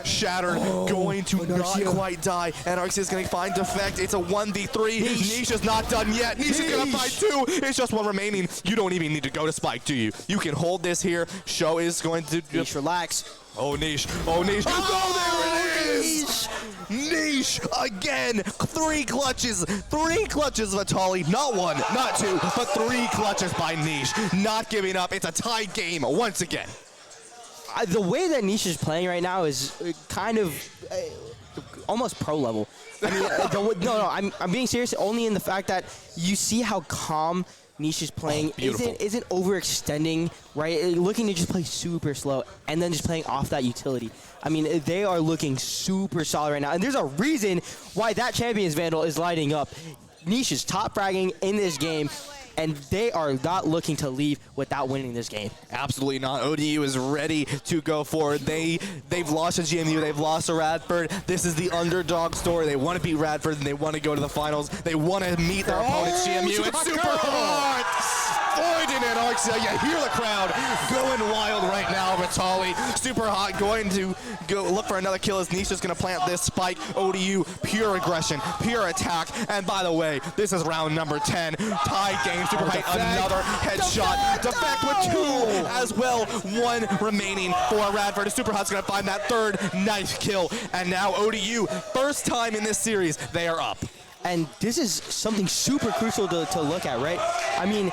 Shattered going to not quite die. And Arxia is going to find Defect. It's a 1v3. Niche is not done yet. Niche is going to find 2. It's just 1 remaining. You don't even need to go to spike, do you? You can hold this here. Show is going to... Niche, relax. Oh, Niche. Oh, Niche. Oh, there it is. Niche again. 3 clutches. 3 clutches, Vitali. Not 1, not 2, but 3 clutches by Niche. Not giving up. It's a tied game once again. The way that Niche is playing right now is kind of almost pro level. I mean, I'm being serious only in the fact that you see how calm Niche is playing. Isn't overextending, right? Looking to just play super slow and then just playing off that utility. I mean, they are looking super solid right now. And there's a reason why that Champions Vandal is lighting up. Niche is top fragging in this game, and they are not looking to leave without winning this game. Absolutely not. ODU is ready to go forward. They've lost to GMU. They've lost to Radford. This is the underdog story. They want to beat Radford, and they want to go to the finals. They want to meet their opponents, GMU. It's super hard. Floydin and Arxia, you hear the crowd going wild right now. Vitali, super hot, going to go look for another kill as Niche is going to plant this spike. ODU, pure aggression, pure attack. And by the way, this is round number 10. Tie game, super high, another headshot. Defect with 2 as well. 1 remaining for Radford. Super hot's going to find that 3rd nice kill. And now ODU, first time in this series, they are up. And this is something super crucial to look at, right? I mean,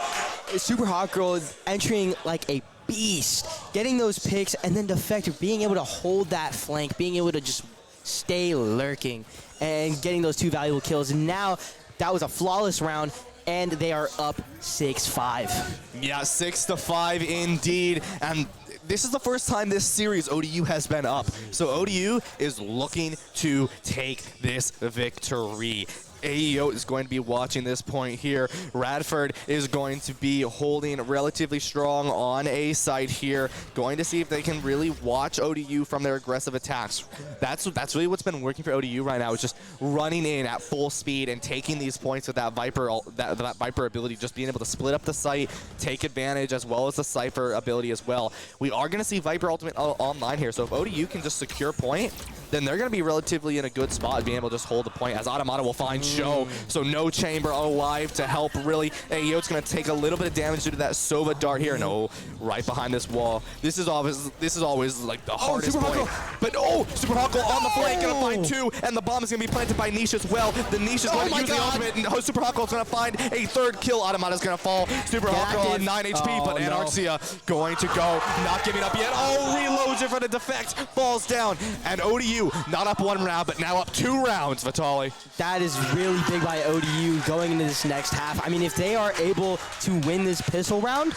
Super Hot Girl is entering like a beast, getting those picks, and then Defect being able to hold that flank, being able to just stay lurking and getting those 2 valuable kills. And now that was a flawless round, and they are up 6-5. Yeah, 6-5 indeed. And this is the first time this series ODU has been up. So ODU is looking to take this victory. AEO is going to be watching this point here. Radford is going to be holding relatively strong on A side here, going to see if they can really watch ODU from their aggressive attacks. That's really what's been working for ODU right now, is just running in at full speed and taking these points with that Viper that Viper ability, just being able to split up the site, take advantage, as well as the Cypher ability as well. We are going to see Viper ultimate online here, so if ODU can just secure point, then they're going to be relatively in a good spot being able to just hold the point as Automata will find Show. So no Chamber alive to help really. AEO's going to take a little bit of damage due to that Sova dart here. No, right behind this wall. This is always like the hardest point. But Super Huckle on the flank, going to find 2, and the bomb is going to be planted by Niche as well. The Niche is going to use the ultimate, and Super Huckle is going to find a 3rd kill. Automata's going to fall. Super Huckle on 9 HP, but Anarxia going to go, not giving up yet. Reloads in front of Defect, falls down, and ODU not up 1 round, but now up 2 rounds, Vitali. That is really big by ODU going into this next half. I mean, if they are able to win this pistol round,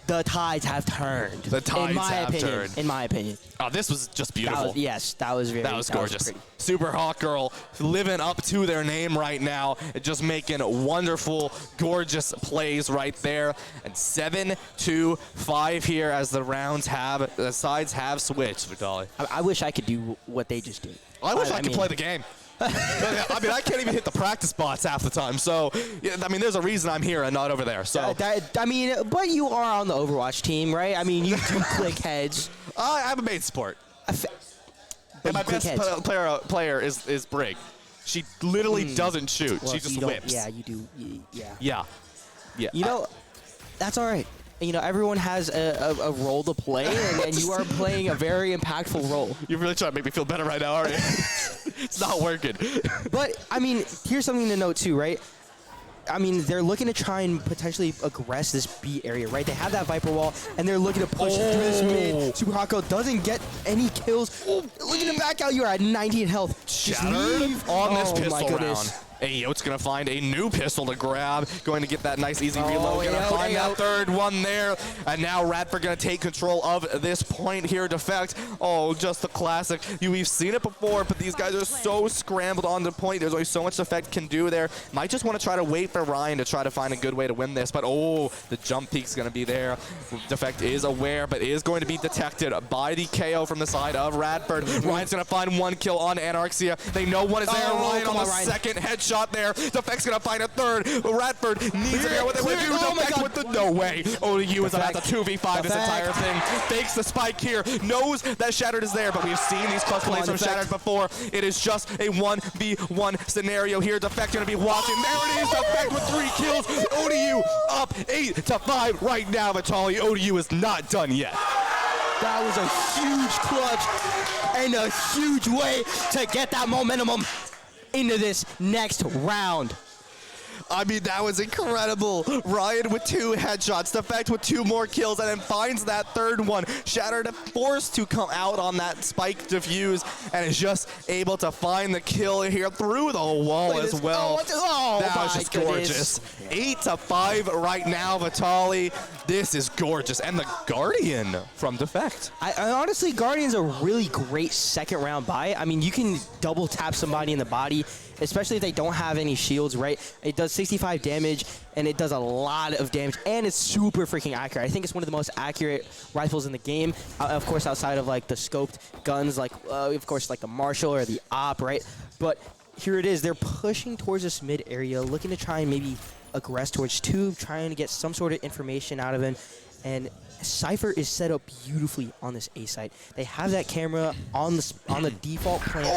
the tides have turned. The tides have turned. In my opinion. Oh, this was just beautiful. That was gorgeous. Super Hawk Girl living up to their name right now, just making wonderful, gorgeous plays right there. And 7-5 here as the sides have switched, Vitali. I wish I could do what they just did. I wish I could play the game. I mean, I can't even hit the practice spots half the time. So, yeah, I mean, there's a reason I'm here and not over there. So, I mean, but you are on the Overwatch team, right? I mean, you do click heads. I have a main support. And my best player is Brig. She literally doesn't shoot. Well, she just whips. Yeah, you do. Yeah. You know, that's all right. You know, everyone has a role to play, and you are playing a very impactful role. You're really trying to make me feel better right now, aren't you? It's not working. But, I mean, here's something to note, too, right? I mean, they're looking to try and potentially aggress this B area, right? They have that Viper wall, and they're looking to push through this mid. Super Hako doesn't get any kills. Look at him back out. You're at 19 health. Shattered on this pistol round. Ayote's going to find a new pistol to grab. Going to get that nice easy reload. Going to find that 3rd one there. And now Radford going to take control of this point here. Defect. Oh, just the classic. We've seen it before, but these guys are so scrambled on the point. There's only so much Defect can do there. Might just want to try to wait for Ryan to try to find a good way to win this. But, the jump peak's going to be there. Defect is aware, but is going to be detected by the KO from the side of Radford. Ryan's going to find 1 kill on Anarxia. They know one is there. Ryan on the second headshot. There. Defect's gonna find a 3rd. Radford needs to be what they would do. Defect with the no way. ODU is about to 2v5 this entire thing. Fakes the spike here. Knows that Shattered is there, but we've seen these clutch plays from Shattered before. It is just a 1v1 scenario here. Defect gonna be watching. There it is. Defect with 3 kills. ODU up 8-5 right now, Vitali. ODU is not done yet. That was a huge clutch and a huge way to get that momentum into this next round. I mean, that was incredible. Ryan with 2 headshots, Defect with 2 more kills, and then finds that 3rd one. Shattered forced to come out on that spike defuse, and is just able to find the kill here through the wall as well. That was just gorgeous. 8-5 right now, Vitali. This is gorgeous. And the Guardian from Defect. I honestly, Guardian's a really great 2nd round buy. I mean, you can double tap somebody in the body, especially if they don't have any shields, right? It does 65 damage, and it does a lot of damage, and it's super freaking accurate. I think it's one of the most accurate rifles in the game, of course, outside of, like, the scoped guns, like, of course, like the Marshall or the Op, right? But here it is. They're pushing towards this mid area, looking to try and maybe aggress towards 2, trying to get some sort of information out of him, and Cypher is set up beautifully on this A site. They have that camera on the default plant.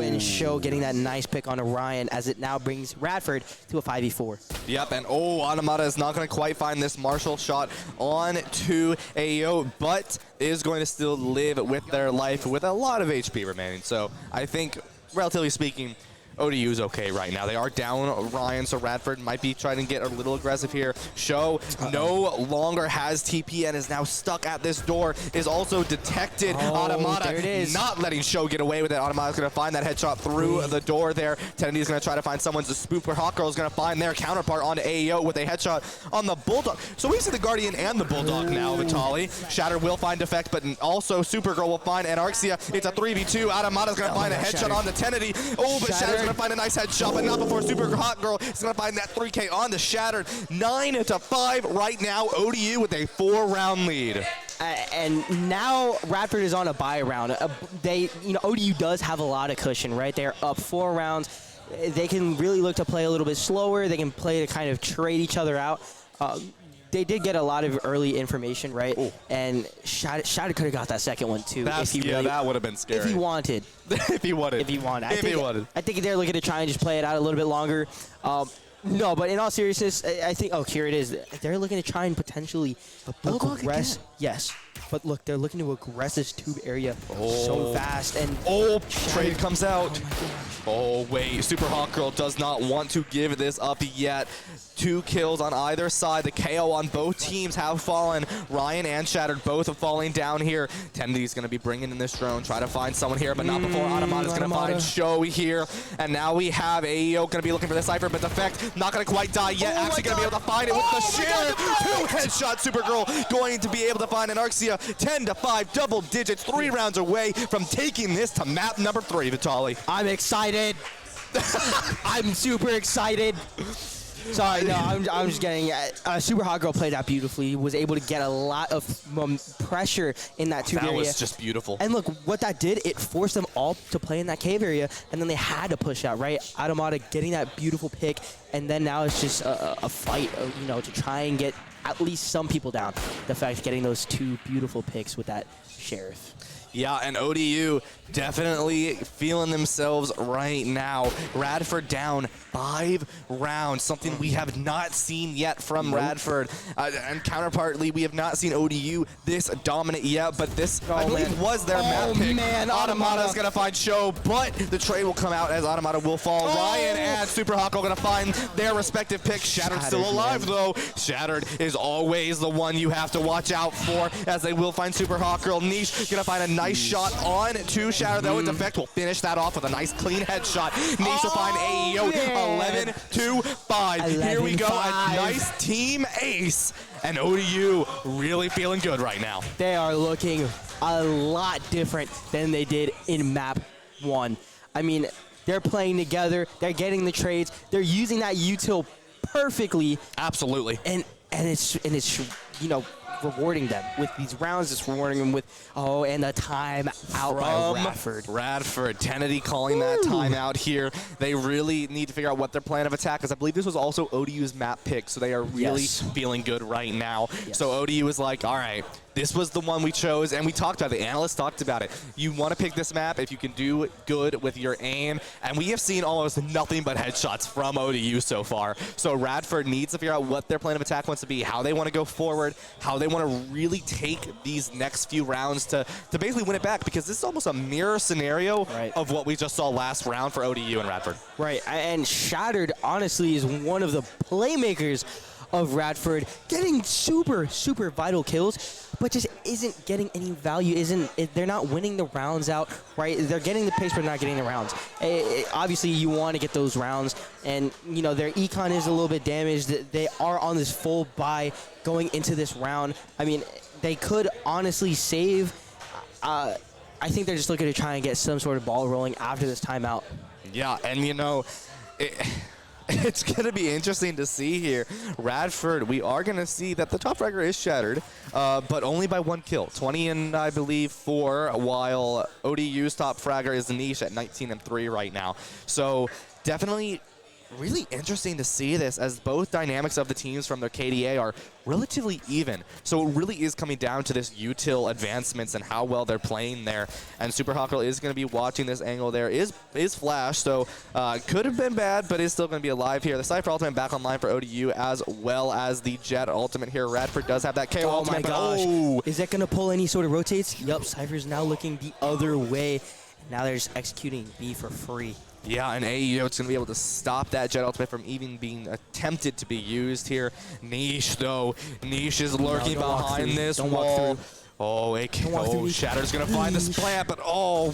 And Show getting that nice pick on Orion as it now brings Radford to a 5v4. Yep, and Automata is not going to quite find this Marshall shot on to AO, but is going to still live with their life with a lot of HP remaining. So I think, relatively speaking, ODU is okay right now. They are down Ryan, so Radford might be trying to get a little aggressive here. Show no longer has TP and is now stuck at this door. Is also detected. Automata there it is. Not letting Show get away with it. Automata's going to find that headshot through the door there. Tendy is going to try to find someone's spooper. Hawk Girl is going to find their counterpart on AEO with a headshot on the Bulldog. So we see the Guardian and the Bulldog now, Vitali. Shatter will find Defect, but also Supergirl will find Anarxia. It's a 3v2. Automata's going to find a headshot on the Tenedy. But Shatter's going to find a nice headshot, but not before Super Hot Girl is going to find that 3K on the Shattered. 9-5 right now. ODU with a 4-round lead. And now Radford is on a buy round. ODU does have a lot of cushion, right? They're up 4 rounds. They can really look to play a little bit slower. They can play to kind of trade each other out. they did get a lot of early information, right? Ooh. And Shadow could have got that second one too. That's, if he really, that would have been scary. If he wanted. If he wanted. If he wanted. I think they're looking to try and just play it out a little bit longer. No, but in all seriousness, I think, oh, here it is. They're looking to try and potentially aggress. Yes. But look, they're looking to aggress this tube area so fast. And trade comes out. Oh, my gosh. Oh, wait. Super Hawk Girl does not want to give this up yet. 2 kills on either side. The KO on both teams have fallen. Ryan and Shattered both are falling down here. Tendi's going to be bringing in this drone, try to find someone here, but not before Automata's going to find Show here. And now we have AEO going to be looking for the Cypher, but Defect not going to quite die yet. Actually going to be able to find it with the share. 2 headshot Supergirl going to be able to find an Arxia. 10-5, double digits, 3 rounds away from taking this to map number 3, Vitaly. I'm excited. I'm super excited. Sorry, no, I'm just getting Super Hot Girl played out beautifully. Was able to get a lot of pressure in that tube area. That was just beautiful. And look, what that did, it forced them all to play in that cave area, and then they had to push out, right? Automata getting that beautiful pick, and then now it's just a fight, you know, to try and get at least some people down. The fact of getting those 2 beautiful picks with that Sheriff. Yeah, and ODU definitely feeling themselves right now. Radford down 5 rounds, something we have not seen yet from Radford. And counterpartly, we have not seen ODU this dominant yet, but this, I believe, was their map pick. Man, Automata's going to find Show, but the trade will come out as Automata will fall. Ryan and Super Hawk are going to find their respective picks. Shattered still alive, though. Shattered is always the one you have to watch out for, as they will find Super Hawk Girl. Niche going to find a nice shot on to Shattered, though. Defect will finish that off with a nice clean headshot. Niche will find AEO 11-5. Here we go. A nice team ace. And ODU really feeling good right now. They are looking a lot different than they did in map 1. I mean, they're playing together. They're getting the trades. They're using that util perfectly. Absolutely. And it's you know, rewarding them with these rounds. It's rewarding them with, and the time out by Radford. Tenedy calling that time out here. They really need to figure out what their plan of attack is. I believe this was also ODU's map pick, so they are really feeling good right now. So ODU is like, all right, this was the one we chose, and we talked about it. The analysts talked about it. You want to pick this map if you can do good with your aim, and we have seen almost nothing but headshots from ODU so far. So Radford needs to figure out what their plan of attack wants to be, how they want to go forward, how they want to really take these next few rounds to basically win it back, because this is almost a mirror scenario of what we just saw last round for ODU and Radford. Right, and Shattered, honestly, is one of the playmakers of Radford, getting super, super vital kills, but just isn't getting any value. They're not winning the rounds out, right? They're getting the pace, but not getting the rounds. Obviously, you want to get those rounds, and you know their econ is a little bit damaged. They are on this full buy going into this round. I mean, they could honestly save. I think they're just looking to try and get some sort of ball rolling after this timeout. Yeah, and you know, it's going to be interesting to see here. Radford, we are going to see that the top fragger is Shattered, but only by 1 kill. 20 and, I believe, 4, while ODU's top fragger is Niche at 19-3 right now. So definitely really interesting to see this, as both dynamics of the teams from their KDA are relatively even. So it really is coming down to this util advancements and how well they're playing there. And Super Hawk Girl is going to be watching this angle there. Is Flash, so could have been bad, but is still going to be alive here. The Cypher ultimate back online for ODU, as well as the Jet ultimate here. Radford does have that KO ultimate. My gosh. Is that going to pull any sort of rotates? Yup, Cypher's now looking the other way. Now they're just executing B for free. Yeah, and AEO is going to be able to stop that Jet ultimate from even being attempted to be used here. Niche, though. Niche is lurking behind this wall. Shatter's going to find this plant, but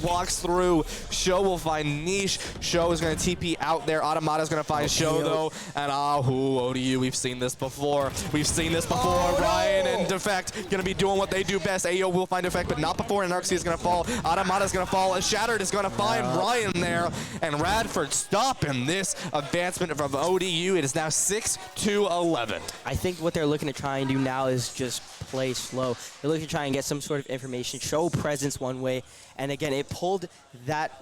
walks through. Show will find Niche. Show is going to TP out there. Automata's going to find Show, though. And ODU, we've seen this before. Ryan and Defect going to be doing what they do best. AEO will find Defect, but not before Anarxia is going to fall. Automata's going to fall, and Shattered is going to find Ryan there. And Radford stopping this advancement from ODU. It is now 6-11. I think what they're looking to try and do now is just play slow. They're looking to try and get some sort of information, show presence one way, and again, it pulled that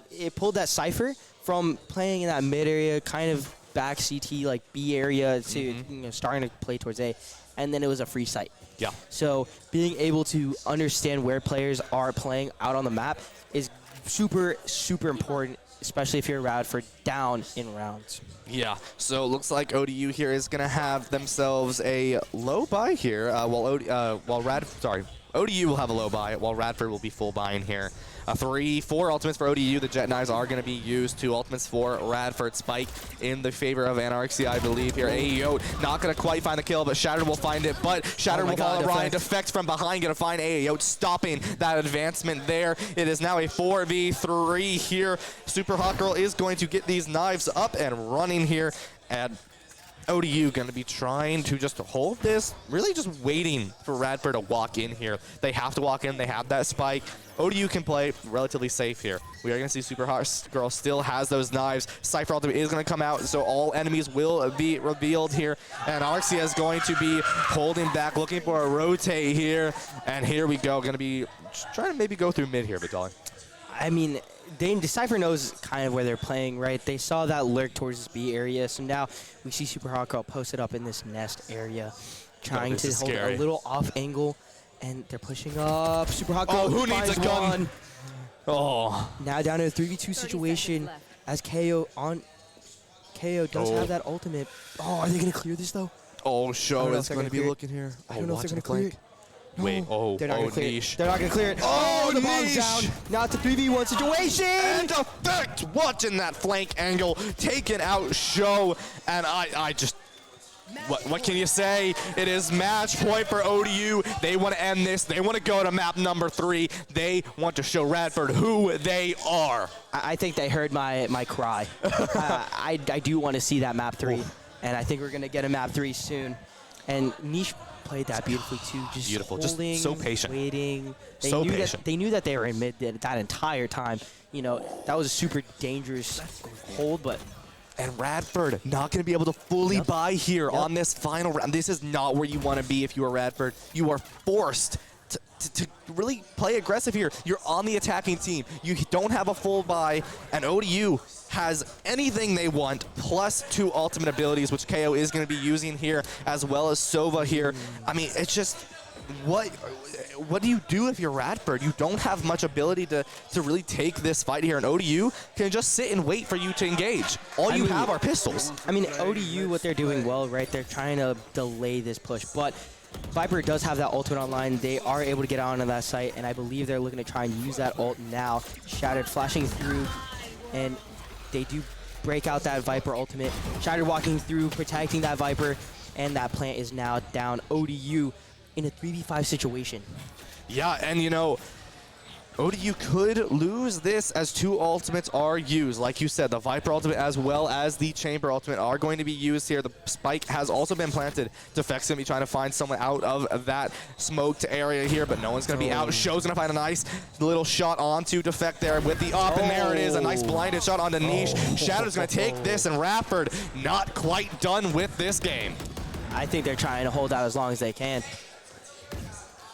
Cypher from playing in that mid area, kind of back CT like B area to you know, starting to play towards A, and then it was a free site. Yeah. So being able to understand where players are playing out on the map is super, super important, especially if you're Radford down in rounds. Yeah, so it looks like ODU here is going to have themselves a low buy here, ODU will have a low buy, while Radford will be full buying here. 4 ultimates for ODU. The Jet Knives are going to be used. 2 ultimates for Radford. Spike in the favor of Anarxia, I believe here. AEO not going to quite find the kill, but Shattered will find it. But Shattered will follow Ryan. Defect from behind, going to find AEO, stopping that advancement there. It is now a 4v3 here. Super Hot Girl is going to get these knives up and running here. And ODU going to be trying to just hold this, really just waiting for Radford to walk in here. They have to walk in. They have that spike. ODU can play relatively safe here. We are going to see Super Hot Girl still has those knives. Cypher ultimate is going to come out, so all enemies will be revealed here. And Arxia is going to be holding back, looking for a rotate here. And here we go. Going to be trying to maybe go through mid here, Vitaly. I mean, Cypher knows kind of where they're playing, right? They saw that lurk towards this B area, so now we see Super Hot Girl posted up in this nest area, trying to hold a little off angle, and they're pushing up. Super Hot Girl who needs a gun? Oh. Now down to a 3v2 situation as KO does have that ultimate. Oh, are they going to clear this, though? Oh, Show is going to be looking here. I don't know if they're going to clear it. Wait, they're not gonna clear Niche. it. They're not gonna clear it. Oh, the bomb's down. Now it's a 3v1 situation. And Defect watching that flank angle, taking out Show, and I just. What can you say? It is match point for ODU. They want to end this. They want to go to map number 3. They want to show Radford who they are. I think they heard my cry. I do want to see that map 3, and I think we're gonna get a map 3 soon. And Niche played that beautifully too. Just beautiful, holding, just so patient, waiting. They so knew patient. They knew that they were in mid that entire time. You know, that was a super dangerous hold, but. And Radford not going to be able to fully buy here on this final round. This is not where you want to be if you are Radford. You are forced to really play aggressive here. You're on the attacking team. You don't have a full buy, and ODU has anything they want, plus 2 ultimate abilities, which KO is going to be using here, as well as Sova here. I mean, it's just, what do you do if you're Radford? You don't have much ability to really take this fight here, and ODU can just sit and wait for you to engage. All you have are pistols. I mean, ODU, what they're doing well, right? They're trying to delay this push, but Viper does have that ultimate online. They are able to get out onto that site, and I believe they're looking to try and use that ult now. Shattered flashing through, and they do break out that Viper ultimate. Shattered walking through, protecting that Viper, and that plant is now down. ODU in a 3v5 situation. Yeah, and you know, ODU could lose this as 2 ultimates are used. Like you said, the Viper ultimate as well as the Chamber ultimate are going to be used here. The spike has also been planted. Defect's going to be trying to find someone out of that smoked area here, but no one's going to be out. Show's going to find a nice little shot onto Defect there with the up, and there it is, a nice blinded shot onto Niche. Shadow's going to take this, and Radford not quite done with this game. I think they're trying to hold out as long as they can.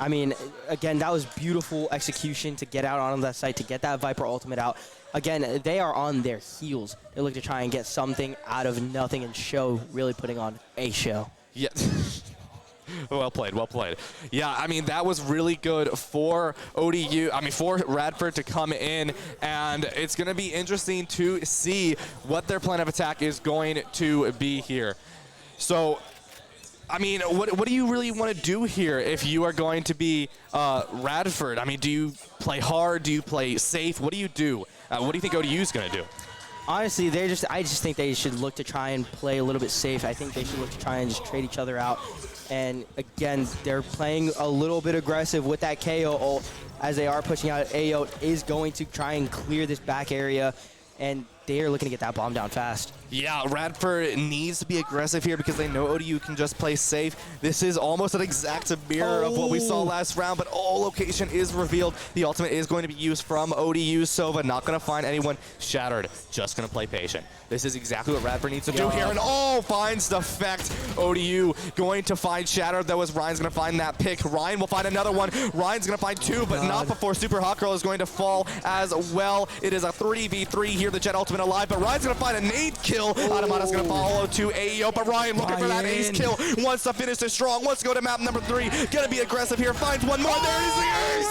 I mean, again, that was beautiful execution to get out on that site, to get that Viper ultimate out. Again, they are on their heels. They look to try and get something out of nothing, and Show really putting on a show. Yeah. Well played, well played. Yeah, I mean, that was really good for ODU, for Radford to come in, and it's going to be interesting to see what their plan of attack is going to be here. So, I mean, what do you really want to do here if you are going to be Radford? I mean, do you play hard? Do you play safe? What do you do? What do you think ODU is going to do? Honestly, I just think they should look to try and play a little bit safe. I think they should look to try and just trade each other out. And again, they're playing a little bit aggressive with that KO ult as they are pushing out. AO is going to try and clear this back area, and they are looking to get that bomb down fast. Yeah, Radford needs to be aggressive here because they know ODU can just play safe. This is almost an exact mirror of what we saw last round, but location is revealed. The ultimate is going to be used from ODU. Sova not going to find anyone. Shattered, just going to play patient. This is exactly what Radford needs to do here, and finds Defect. ODU going to find Shattered, though, as Ryan's going to find that pick. Ryan will find another one. Ryan's going to find 2, but not before Super Hot Girl is going to fall as well. It is a 3v3 here. The Jet ultimate alive, but Ryan's going to find a nade kill. Adamana's going to follow to AEO, but Ryan looking for that ace kill. Wants to finish this strong, wants to go to map number 3. Going to be aggressive here, finds one more. There is the ace!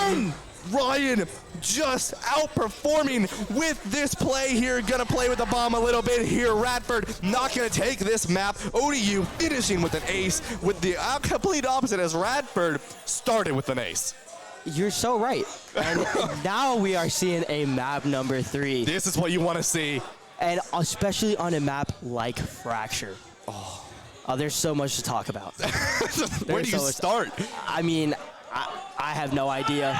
Ryan! Ryan just outperforming with this play here. Gonna play with the bomb a little bit here. Radford not gonna take this map. ODU finishing with an ace with the complete opposite as Radford started with an ace. You're so right. And now we are seeing a map number 3. This is what you want to see. And especially on a map like Fracture. Oh, there's so much to talk about. Where do you start? I mean, I have no idea.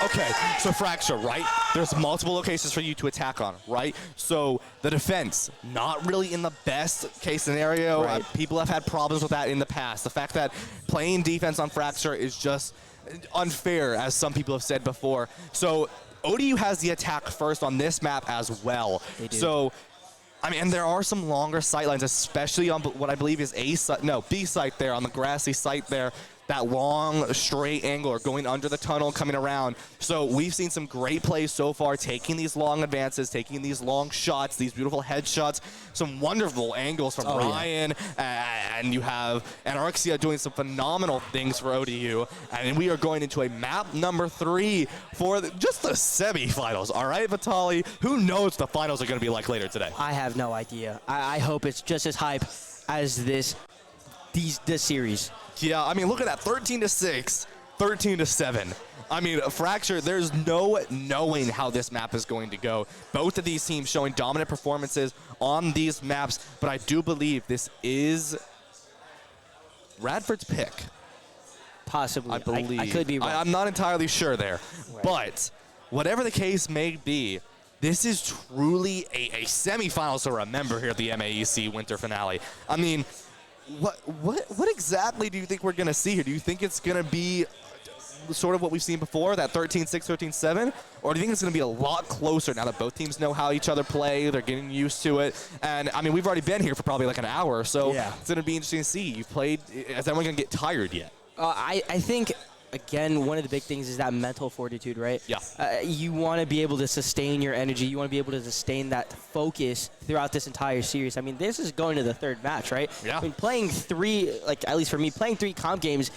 Okay, so Fracture, right? There's multiple locations for you to attack on, right? So the defense, not really in the best case scenario. Right. People have had problems with that in the past. The fact that playing defense on Fracture is just unfair, as some people have said before. So ODU has the attack first on this map as well. They do. So, I mean, and there are some longer sight lines, especially on what I believe is B site there, on the grassy site there. That long, straight angle or going under the tunnel, coming around. So we've seen some great plays so far, taking these long advances, taking these long shots, these beautiful headshots, some wonderful angles from Ryan, and you have Anarxia doing some phenomenal things for ODU. And we are going into a map number 3 for just the semifinals. All right, Vitali, who knows what the finals are going to be like later today? I have no idea. I hope it's just as hype as this series. Yeah, I mean, look at that, 13-6, 13-7. I mean, Fracture, there's no knowing how this map is going to go. Both of these teams showing dominant performances on these maps, but I do believe this is Radford's pick. Possibly. I believe. I could be wrong. I'm not entirely sure there. Right. But whatever the case may be, this is truly a semifinals to remember here at the MAEC Winter Finale. I mean, what exactly do you think we're going to see here? Do you think it's going to be sort of what we've seen before, that 13-6, 13-7? Or do you think it's going to be a lot closer now that both teams know how each other play, they're getting used to it? And, I mean, we've already been here for probably like an hour or so. Yeah. It's going to be interesting to see. You've played. Is anyone going to get tired yet? I think, again, one of the big things is that mental fortitude, right? Yeah. You want to be able to sustain your energy. You want to be able to sustain that focus throughout this entire series. I mean, this is going to the 3rd match, right? Yeah. I mean, playing 3, like, at least for me, playing 3 comp games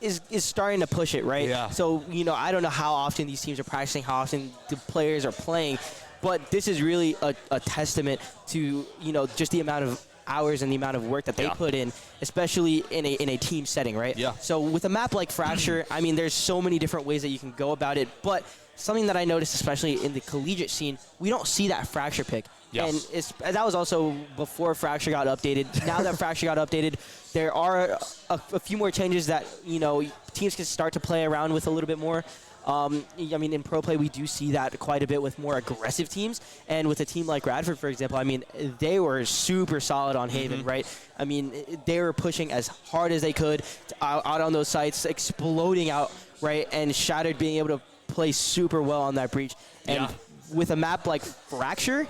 is starting to push it, right? Yeah. So, you know, I don't know how often these teams are practicing, how often the players are playing, but this is really a testament to, you know, just the amount of hours and the amount of work that they put in, especially in a team setting, right? Yeah. So with a map like Fracture, I mean, there's so many different ways that you can go about it, but something that I noticed, especially in the collegiate scene, we don't see that Fracture pick. Yeah. And that was also before Fracture got updated. Now that Fracture got updated, there are a few more changes that, you know, teams can start to play around with a little bit more. I mean, in pro play, we do see that quite a bit with more aggressive teams. And with a team like Radford, for example, I mean, they were super solid on Haven, right? I mean, they were pushing as hard as they could out on those sites, exploding out, right? And Shattered being able to play super well on that breach. And with a map like Fracture,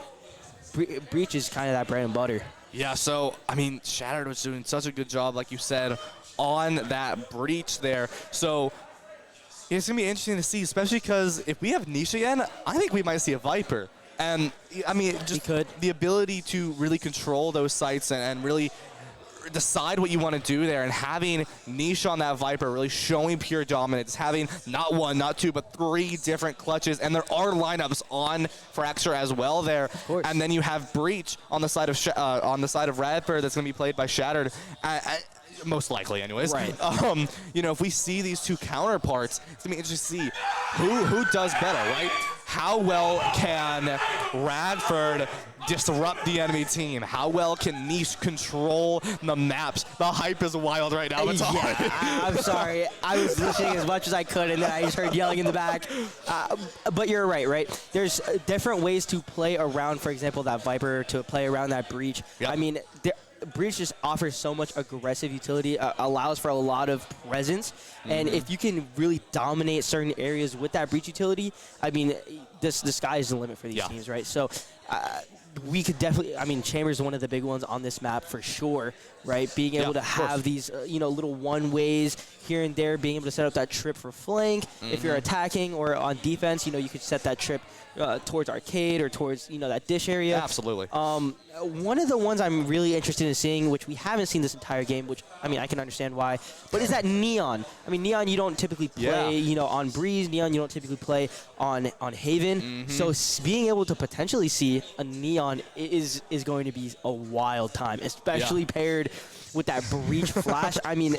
breach is kind of that bread and butter. Yeah, so, I mean, Shattered was doing such a good job, like you said, on that breach there. So it's going to be interesting to see, especially because if we have Niche again, I think we might see a Viper. And, I mean, just the ability to really control those sites and really decide what you want to do there, and having Niche on that Viper really showing pure dominance, having not 1, not 2, but 3 different clutches, and there are lineups on Fracture as well there. And then you have Breach on the side of Radford that's going to be played by Shattered. Most likely, anyways. Right. You know, if we see these two counterparts, it's gonna be interesting to see who does better, right? How well can Radford disrupt the enemy team? How well can Niche control the maps? The hype is wild right now. I'm sorry. I was listening as much as I could, and then I just heard yelling in the back. But you're right? There's different ways to play around, for example, that Viper, to play around that Breach. Yep. I mean, Breach just offers so much aggressive utility, allows for a lot of presence, and if you can really dominate certain areas with that Breach utility, I mean, the sky is the limit for these teams, right? So we could definitely, I mean, Chamber's one of the big ones on this map for sure, right? Being able to have these, little one-ways here and there, being able to set up that trip for flank. If you're attacking or on defense, you could set that trip towards arcade or towards, that dish area. Absolutely. One of the ones I'm really interested in seeing, which we haven't seen this entire game, which, I mean, I can understand why, but is that Neon. I mean, Neon, you don't typically play, on Breeze. Neon, you don't typically play on Haven. So being able to potentially see a Neon is going to be a wild time, especially paired with that Breach flash. I mean,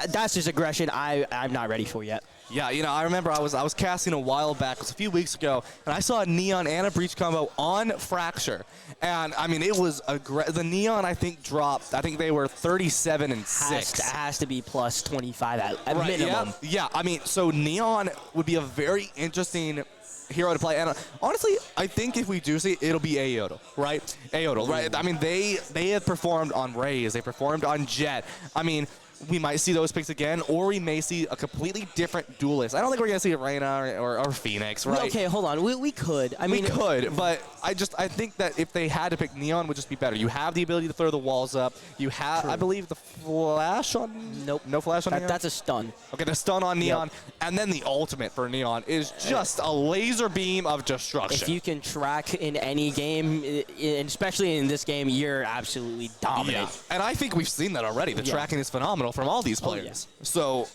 that's just aggression I'm not ready for yet. Yeah, I remember I was casting a while back, it was a few weeks ago, and I saw a Neon and a Breach combo on Fracture. And, I mean, it was the Neon, I think, dropped. I think they were 37 and 6. Has to be plus 25 at minimum. Yeah, I mean, so Neon would be a very interesting hero to play. And honestly, I think if we do see it, it'll be Aodal, right? Aodal, right? I mean, they have performed on Raze. They performed on Jet. I mean, we might see those picks again, or we may see a completely different duelist. I don't think we're going to see Reyna or Phoenix, right? Okay, hold on. We could. I mean, we could, but I think that if they had to pick, Neon would just be better. You have the ability to throw the walls up. You have, I believe, the flash on... Nope. No flash on Neon? That's a stun. Okay, the stun on Neon, and then the ultimate for Neon is just a laser beam of destruction. If you can track in any game, and especially in this game, you're absolutely dominant. Yeah. And I think we've seen that already. The tracking is phenomenal from all these players. So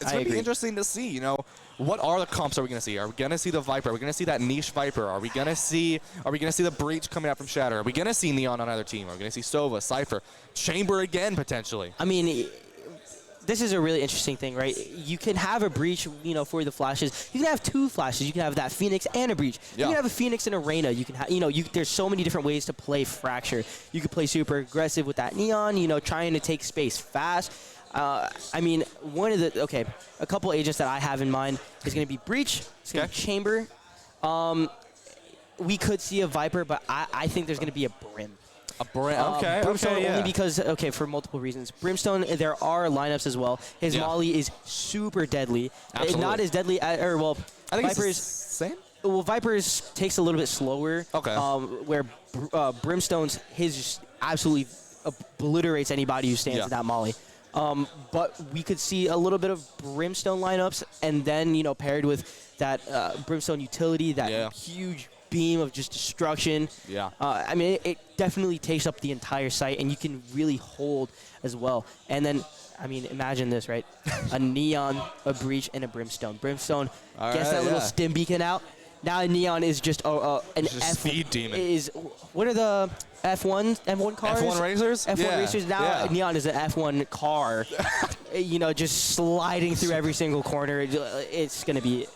it's going to be interesting to see, what are the comps are we going to see? Are we going to see the Viper? Are we going to see that niche Viper? Are we going to see the Breach coming out from Shatter? Are we going to see Neon on either team? Are we going to see Sova, Cypher, Chamber again potentially? I mean, this is a really interesting thing, right? You can have a Breach, for the flashes. You can have two flashes. You can have that Phoenix and a Breach. You can have a Phoenix and a Reyna. You can have, there's so many different ways to play Fracture. You could play super aggressive with that Neon, trying to take space fast. I mean, a couple agents that I have in mind is going to be Breach, it's going to be Chamber. We could see a Viper, but I think there's going to be a Brim. Brimstone only because, for multiple reasons. Brimstone, there are lineups as well. His Molly is super deadly. Absolutely. Not as deadly, I think Viper's same? Well, Viper's takes a little bit slower. Okay. Where Brimstone's, his just absolutely obliterates anybody who stands at that Molly. But we could see a little bit of Brimstone lineups, and then, paired with that Brimstone utility, that huge beam of just destruction. Yeah. I mean, it definitely takes up the entire site, and you can really hold as well. And then, I mean, imagine this, right? A Neon, a Breach, and a Brimstone. Brimstone gets that little stim beacon out. Now Neon is just an speed demon. What are the F1 cars? F1 racers? F1 racers. Now Neon is an F1 car. Just sliding through every single corner. It's going to be...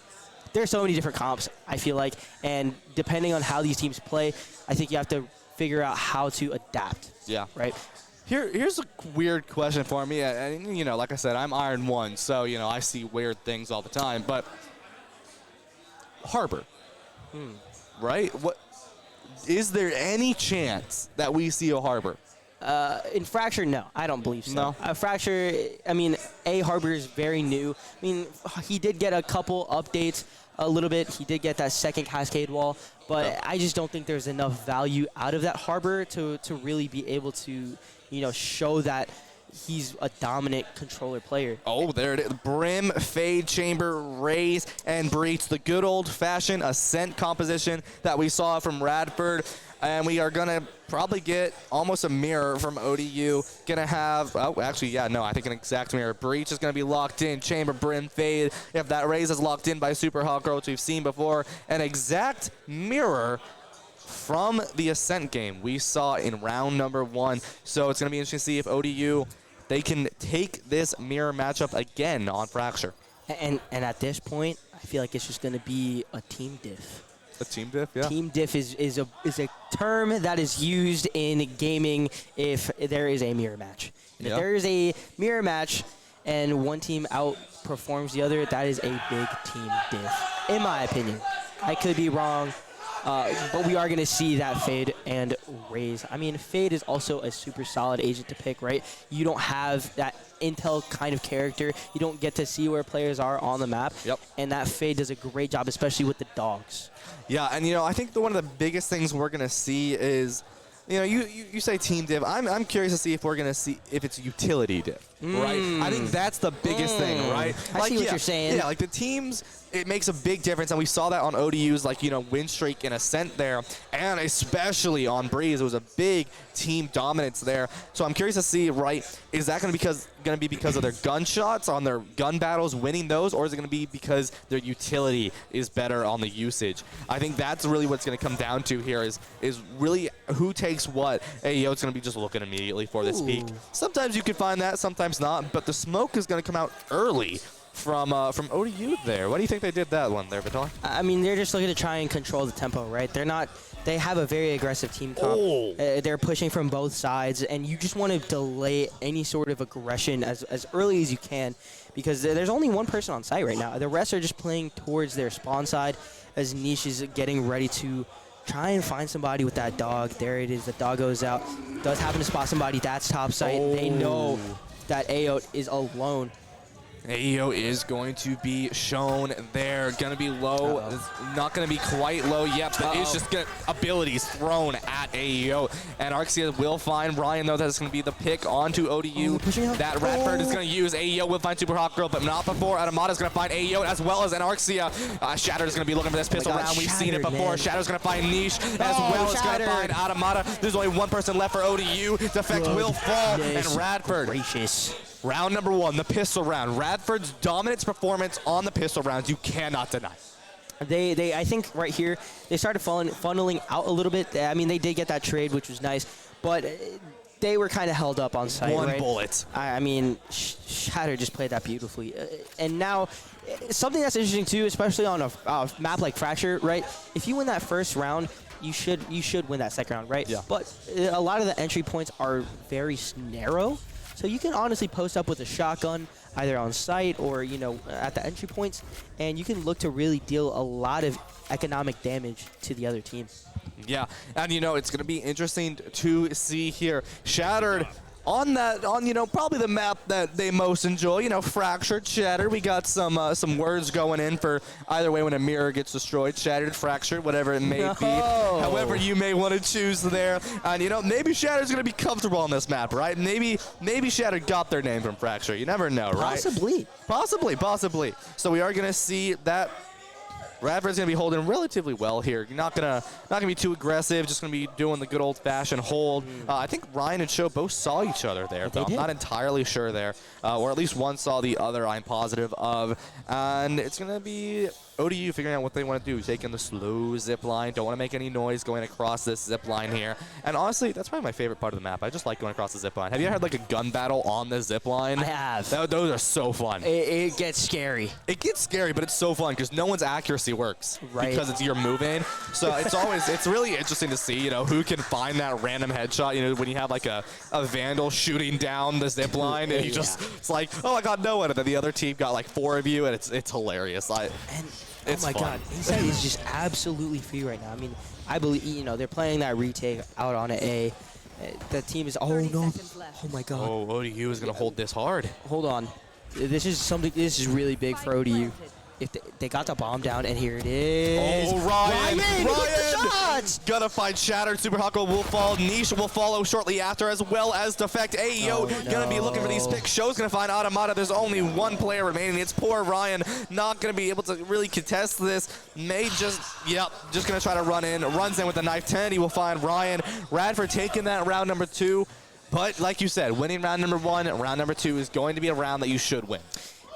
There's so many different comps, I feel like. And depending on how these teams play, I think you have to figure out how to adapt. Yeah. Right? Here's a weird question for me. And, like I said, I'm Iron 1, so, I see weird things all the time. But Harbor. Right? What is there any chance that we see a Harbor? In Fracture, no. I don't believe so. No? Fracture, I mean, Harbor is very new. I mean, he did get a couple updates a little bit. He did get that second Cascade Wall, but I just don't think there's enough value out of that Harbor to really be able to, show that he's a dominant controller player. Oh, there it is. Brim, Fade, Chamber, Raze, and Breach. The good old-fashioned Ascent composition that we saw from Radford. And we are going to probably get almost a mirror from ODU. Going to have, I think an exact mirror. Breach is going to be locked in. Chamber, Brim, Fade. If that Raze is locked in by Super Hawker, which we've seen before. An exact mirror from the Ascent game we saw in round number 1. So it's going to be interesting to see if ODU, they can take this mirror matchup again on Fracture. And at this point, I feel like it's just going to be a team diff. A team diff, yeah. Team diff is a term that is used in gaming if there is a mirror match. And if there is a mirror match and one team outperforms the other, that is a big team diff, in my opinion. I could be wrong. But we are going to see that Fade and Raze. I mean, Fade is also a super solid agent to pick, right? You don't have that intel kind of character. You don't get to see where players are on the map. Yep. And that Fade does a great job, especially with the dogs. Yeah, and I think one of the biggest things we're gonna see is, you say team div. I'm curious to see if we're gonna see if it's utility div, right? I think that's the biggest thing, right? I see what you're saying. Yeah, like the teams, it makes a big difference, and we saw that on ODU's win streak and Ascent there, and especially on Breeze, it was a big team dominance there. So I'm curious to see, right? Is that gonna be because of their gunshots on their gun battles, winning those, or is it gonna be because their utility is better on the usage? I think that's really what's gonna come down to here is really who takes what. AEO is gonna be just looking immediately for this peak. Sometimes you can find that, sometimes not, but the smoke is gonna come out early from ODU there. Why do you think they did that one there, Vital? I mean, they're just looking to try and control the tempo, right? They have a very aggressive team comp. They're pushing from both sides, and you just want to delay any sort of aggression as early as you can, because there's only one person on site right now. The rest are just playing towards their spawn side as Niche is getting ready to try and find somebody with that dog. There it is. The dog goes out. Does happen to spot somebody. That's top site. They know that AO is alone. AEO is going to be shown there. Going to be low. It's not going to be quite low yet, but it's just abilities thrown at AEO. And Arxia will find Ryan, though. That's going to be the pick onto ODU. That Radford is going to use. AEO will find Super Hawk Girl, but not before. Adamada is going to find AEO as well as an Arxia. Shatter is going to be looking for this pistol round. We've seen it before. Shadow's going to find Niche as well as going to find Adamada. There's only one person left for ODU. Defect will fall. And Radford. Gracious. Round number 1, the pistol round. Radford's dominance performance on the pistol rounds, you cannot deny. I think right here, they started funneling out a little bit. I mean, they did get that trade, which was nice, but they were kind of held up on site, One right? bullet. I mean, Shatter just played that beautifully. And now, something that's interesting, too, especially on a map like Fracture, right? If you win that first round, you should win that second round, right? Yeah. But a lot of the entry points are very narrow. So you can honestly post up with a shotgun either on site or, at the entry points, and you can look to really deal a lot of economic damage to the other team. Yeah, and it's going to be interesting to see here. Shattered on probably the map that they most enjoy, Fractured, Shattered. We got some words going in for either way when a mirror gets destroyed, Shattered, Fractured, whatever it may be. However you may want to choose there. And maybe Shattered's going to be comfortable on this map, right? Maybe Shattered got their name from Fracture. You never know, right? Possibly. So we are going to see that Radford's going to be holding relatively well here. Not gonna be too aggressive. Just going to be doing the good old-fashioned hold. I think Ryan and Sho both saw each other there, though. I'm not entirely sure there. Or at least one saw the other, I'm positive of. And it's going to be ODU figuring out what they want to do. Taking the slow zip line. Don't want to make any noise going across this zip line here. And honestly, that's probably my favorite part of the map. I just like going across the zip line. Have you ever had a gun battle on the zip line? I have. Those are so fun. It gets scary. It gets scary, but it's so fun because no one's accuracy works. Right. Because you're moving. So it's really interesting to see, who can find that random headshot, when you have a Vandal shooting down the zip line and it's like, oh, I got no one. And then the other team got 4 of you, and it's hilarious. Oh my God, Inside is just absolutely free right now. I mean, I believe, they're playing that retake out on an A. The team is, oh no, oh my God. Oh, ODU is going to hold this hard. Hold on. This is really big for ODU. If they got the bomb down, and here it is. Oh, Ryan with the shots! Gonna find Shattered. Super Hawk will fall. Niche will follow shortly after, as well as Defect. AEO gonna be looking for these picks. Show's gonna find Automata. There's only one player remaining. It's poor Ryan. Not gonna be able to really contest this. May just gonna try to run in. Runs in with a knife 10. He will find Ryan. Radford taking that round number 2. But like you said, winning round number 1, round number 2 is going to be a round that you should win.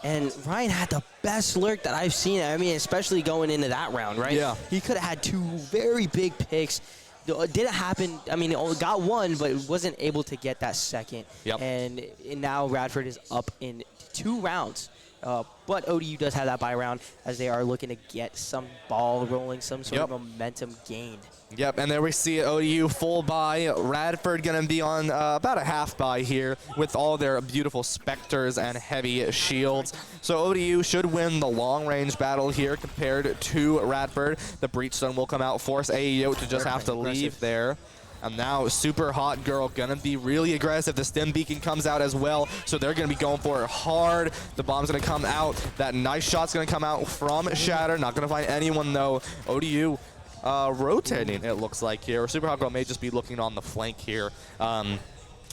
And Ryan had the best lurk that I've seen. I mean, especially going into that round, right? Yeah. He could have had 2 very big picks. Didn't happen. I mean, only got 1, but wasn't able to get that second. Yep. And now Radford is up in 2 rounds. But ODU does have that bye round as they are looking to get some ball rolling, some sort of momentum gained. Yep, and there we see it, ODU full buy. Radford going to be on about a half buy here with all their beautiful Spectres and heavy shields. So ODU should win the long-range battle here compared to Radford. The Breachstone will come out, force AEO to just have to leave there. And now Super Hot Girl gonna be really aggressive. The stem beacon comes out as well, so they're gonna be going for it hard. The bomb's gonna come out. That nice shot's gonna come out from Shatter. Not gonna find anyone though. ODU rotating, it looks like here. Super Hot Girl may just be looking on the flank here.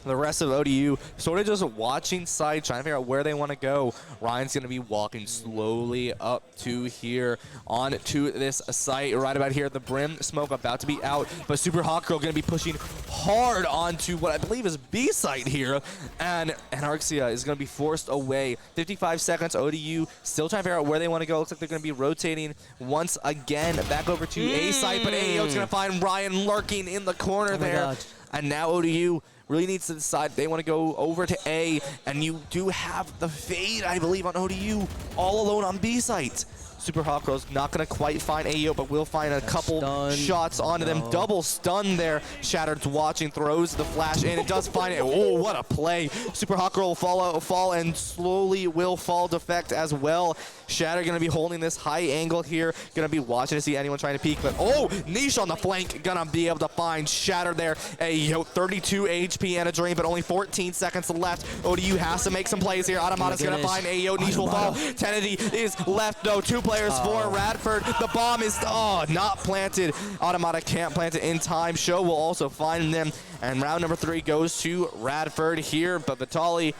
The rest of ODU sort of just watching side, trying to figure out where they want to go. Ryan's going to be walking slowly up to here onto this site right about here. The Brim smoke about to be out, but Super Hot Girl going to be pushing hard onto what I believe is B site here, and Anarxia is going to be forced away. 55 seconds. ODU still trying to figure out where they want to go. Looks like they're going to be rotating once again back over to A site, but AEO's going to find Ryan lurking in the corner there. God. And now ODU really needs to decide they want to go over to A, and you do have the fade, I believe, on ODU all alone on B site. Super Hot Girl's not going to quite find AEO, but will find a couple shots onto them. Double stun there. Shattered's watching, throws the flash in. It does find it. Oh, what a play. Super Hot Girl will fall and slowly will fall defect as well. Shatter going to be holding this high angle here. Going to be watching to see anyone trying to peek, but oh, Niche on the flank. Going to be able to find Shatter there. AEO 32 HP and a drain, but only 14 seconds left. ODU has to make some plays here. Automata's going to find AEO. Niche will fall. Tenedy is left though. 2 players for Radford. The bomb is not planted. Automata can't plant it in time. Show will also find them. And round number 3 goes to Radford here. But Vitali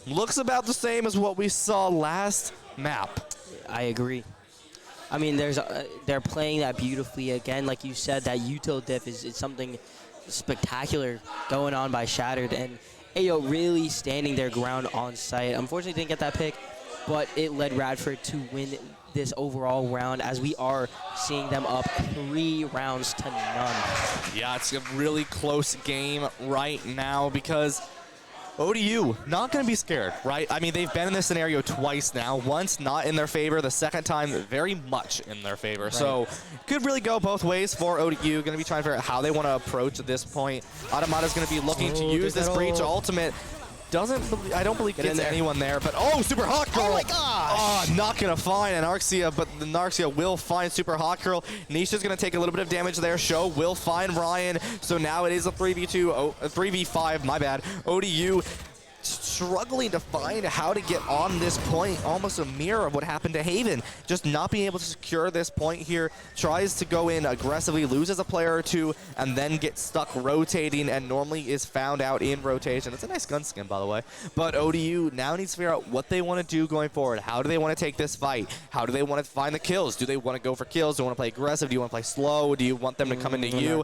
looks about the same as what we saw last map. I agree. I mean, they're playing that beautifully again. Like you said, that util diff is something spectacular going on by Shattered. And AO really standing their ground on site. Unfortunately, didn't get that pick, but it led Radford to win this overall round, as we are seeing them up 3 rounds to none. Yeah, it's a really close game right now because ODU not going to be scared, right? I mean, they've been in this scenario twice now. Once not in their favor, the second time very much in their favor. Right. So could really go both ways for ODU. Going to be trying to figure out how they want to approach at this point. Automata's going to be looking to use this breach ultimate. I don't believe gets anyone there, but oh, Super Hot Girl! Oh my gosh! Oh, not gonna find Anarxia, but the Anarxia will find Super Hot Girl. Nisha's gonna take a little bit of damage there. Show will find Ryan, so now it is a 3v2, 3v5, my bad. ODU struggling to find how to get on this point, almost a mirror of what happened to Haven. Just not being able to secure this point here, tries to go in aggressively, loses a player or two, and then gets stuck rotating, and normally is found out in rotation. It's a nice gun skin, by the way. But ODU now needs to figure out what they want to do going forward. How do they want to take this fight? How do they want to find the kills? Do they want to go for kills? Do they want to play aggressive? Do you want to play slow? Do you want them to come into you?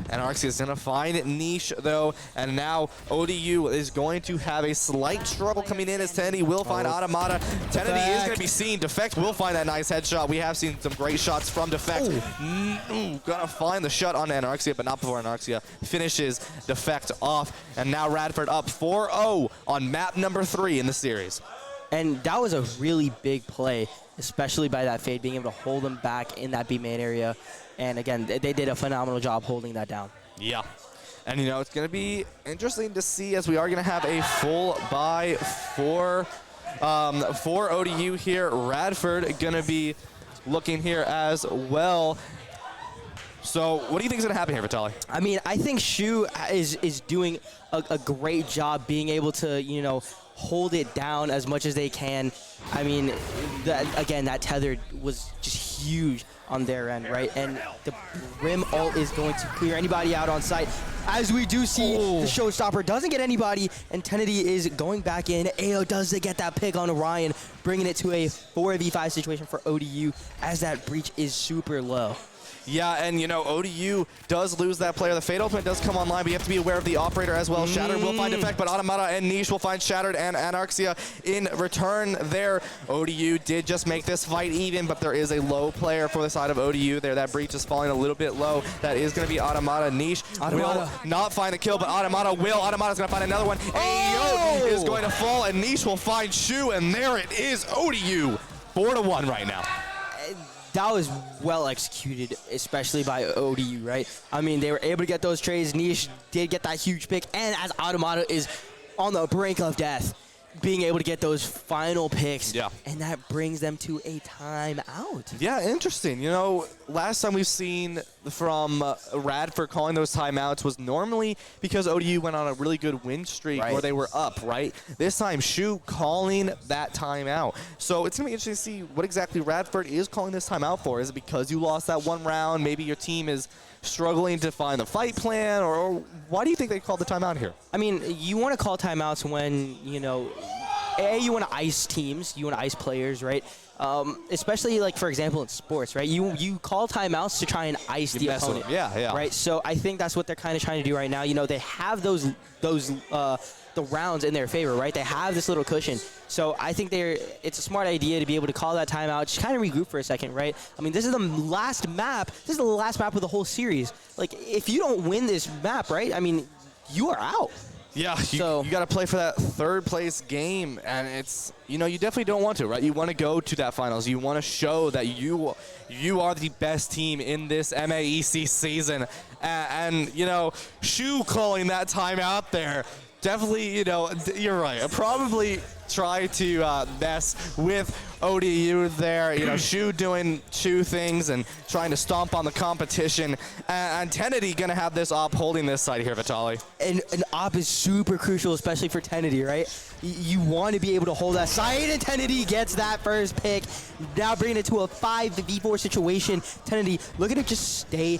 Anarxia is going to find Niche, though, and now ODU is going to have a slight struggle coming in as Tenedy will find Automata. Tenedy is going to be seen. Defect will find that nice headshot. We have seen some great shots from Defect. Gonna find the shot on Anarxia, but not before Anarxia finishes Defect off. And now Radford up 4-0 on map number 3 in the series. And that was a really big play, especially by that fade, being able to hold them back in that B main area. And again, they did a phenomenal job holding that down. Yeah. And, you know, it's going to be interesting to see, as we are going to have a full buy for ODU here. Radford going to be looking here as well. So what do you think is going to happen here, Vitali? I mean, I think Shu is doing a great job being able to, you know, hold it down as much as they can. I mean, that tether was just huge on their end, right? And the Rim ult is going to clear anybody out on site. As we do see, the showstopper doesn't get anybody, and Tenedy is going back in. AO does get that pick on Orion, bringing it to a 4v5 situation for ODU, as that breach is super low. Yeah, and you know, ODU does lose that player. The Fade Ultimate does come online, but you have to be aware of the operator as well. Shattered will find Defect, but Automata and Niche will find Shattered and Anarxia in return there. ODU did just make this fight even, but there is a low player for the side of ODU there. That breach is falling a little bit low. That is going to be Automata. Niche will not find the kill, but Automata will. Automata's going to find another one. AEO is going to fall, and Niche will find Shu, and there it is. ODU 4-1 right now. that was well executed, especially by ODU, right? I mean, they were able to get those trades. Niche did get that huge pick, and as Automata is on the brink of death, being able to get those final picks, and that brings them to a timeout. Yeah, interesting. You know, last time we've seen from Radford calling those timeouts was normally because ODU went on a really good win streak where they were up, right? This time, Shu calling that timeout. So it's going to be interesting to see what exactly Radford is calling this timeout for. Is it because you lost that one round? Maybe your team is struggling to find the fight plan, or why do you think they called the timeout here? I mean, you want to call timeouts when, you know, you want to ice teams, you want to ice players, right? Especially, like, for example, in sports, right? You call timeouts to try and ice the opponent. Right? So I think that's what they're kind of trying to do right now. You know, they have those the rounds in their favor, right? They have this little cushion. So I think it's a smart idea to be able to call that timeout, just kind of regroup for a second, right? I mean, this is the last map. This is the last map of the whole series. Like, if you don't win this map, right, I mean, you are out. Yeah, you got to play for that third place game, and it's, you know, you definitely don't want to, right? You want to go to that finals. You want to show that you are the best team in this MAEC season. And you know, Shu calling that timeout there, definitely, you know, you're right. I'll probably try to mess with ODU there. You know, Shu doing Shu things and trying to stomp on the competition. And Tenedy going to have this op holding this side here, Vitali. And an op is super crucial, especially for Tenedy, right? You want to be able to hold that side, and Tenedy gets that first pick. Now bringing it to a 5v4 situation. Tenedy looking to just stay,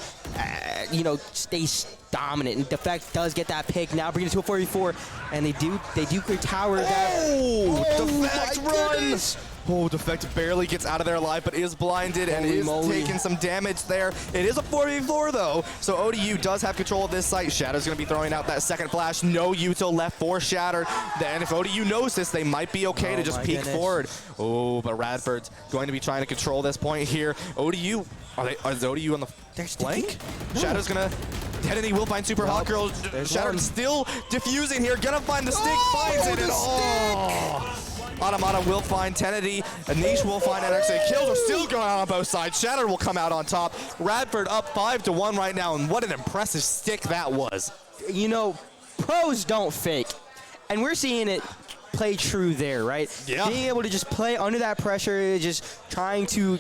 stay dominant. And Defect does get that pick. Now bringing it to a 4v4, and they do clear tower. Defect runs. Oh, Defect barely gets out of there alive, but is blinded and is taking some damage there. It is a 4v4, though, so ODU does have control of this site. Shatter's going to be throwing out that second flash. No util left for Shatter. Then if ODU knows this, they might be okay to just peek forward. Oh, but Radford's going to be trying to control this point here. ODU, is ODU on the flank? No. Shatter's going to... Tenedy will find Super Hot Girl. Shatter still diffusing here. Gonna find the stick. Finds it. And Automata will find Tenedy. Anish will find NXA. Kills are still going on both sides. Shatter will come out on top. Radford up 5-1 right now. And what an impressive stick that was. You know, pros don't fake. And we're seeing it play true there, right? Yeah. Being able to just play under that pressure, just trying to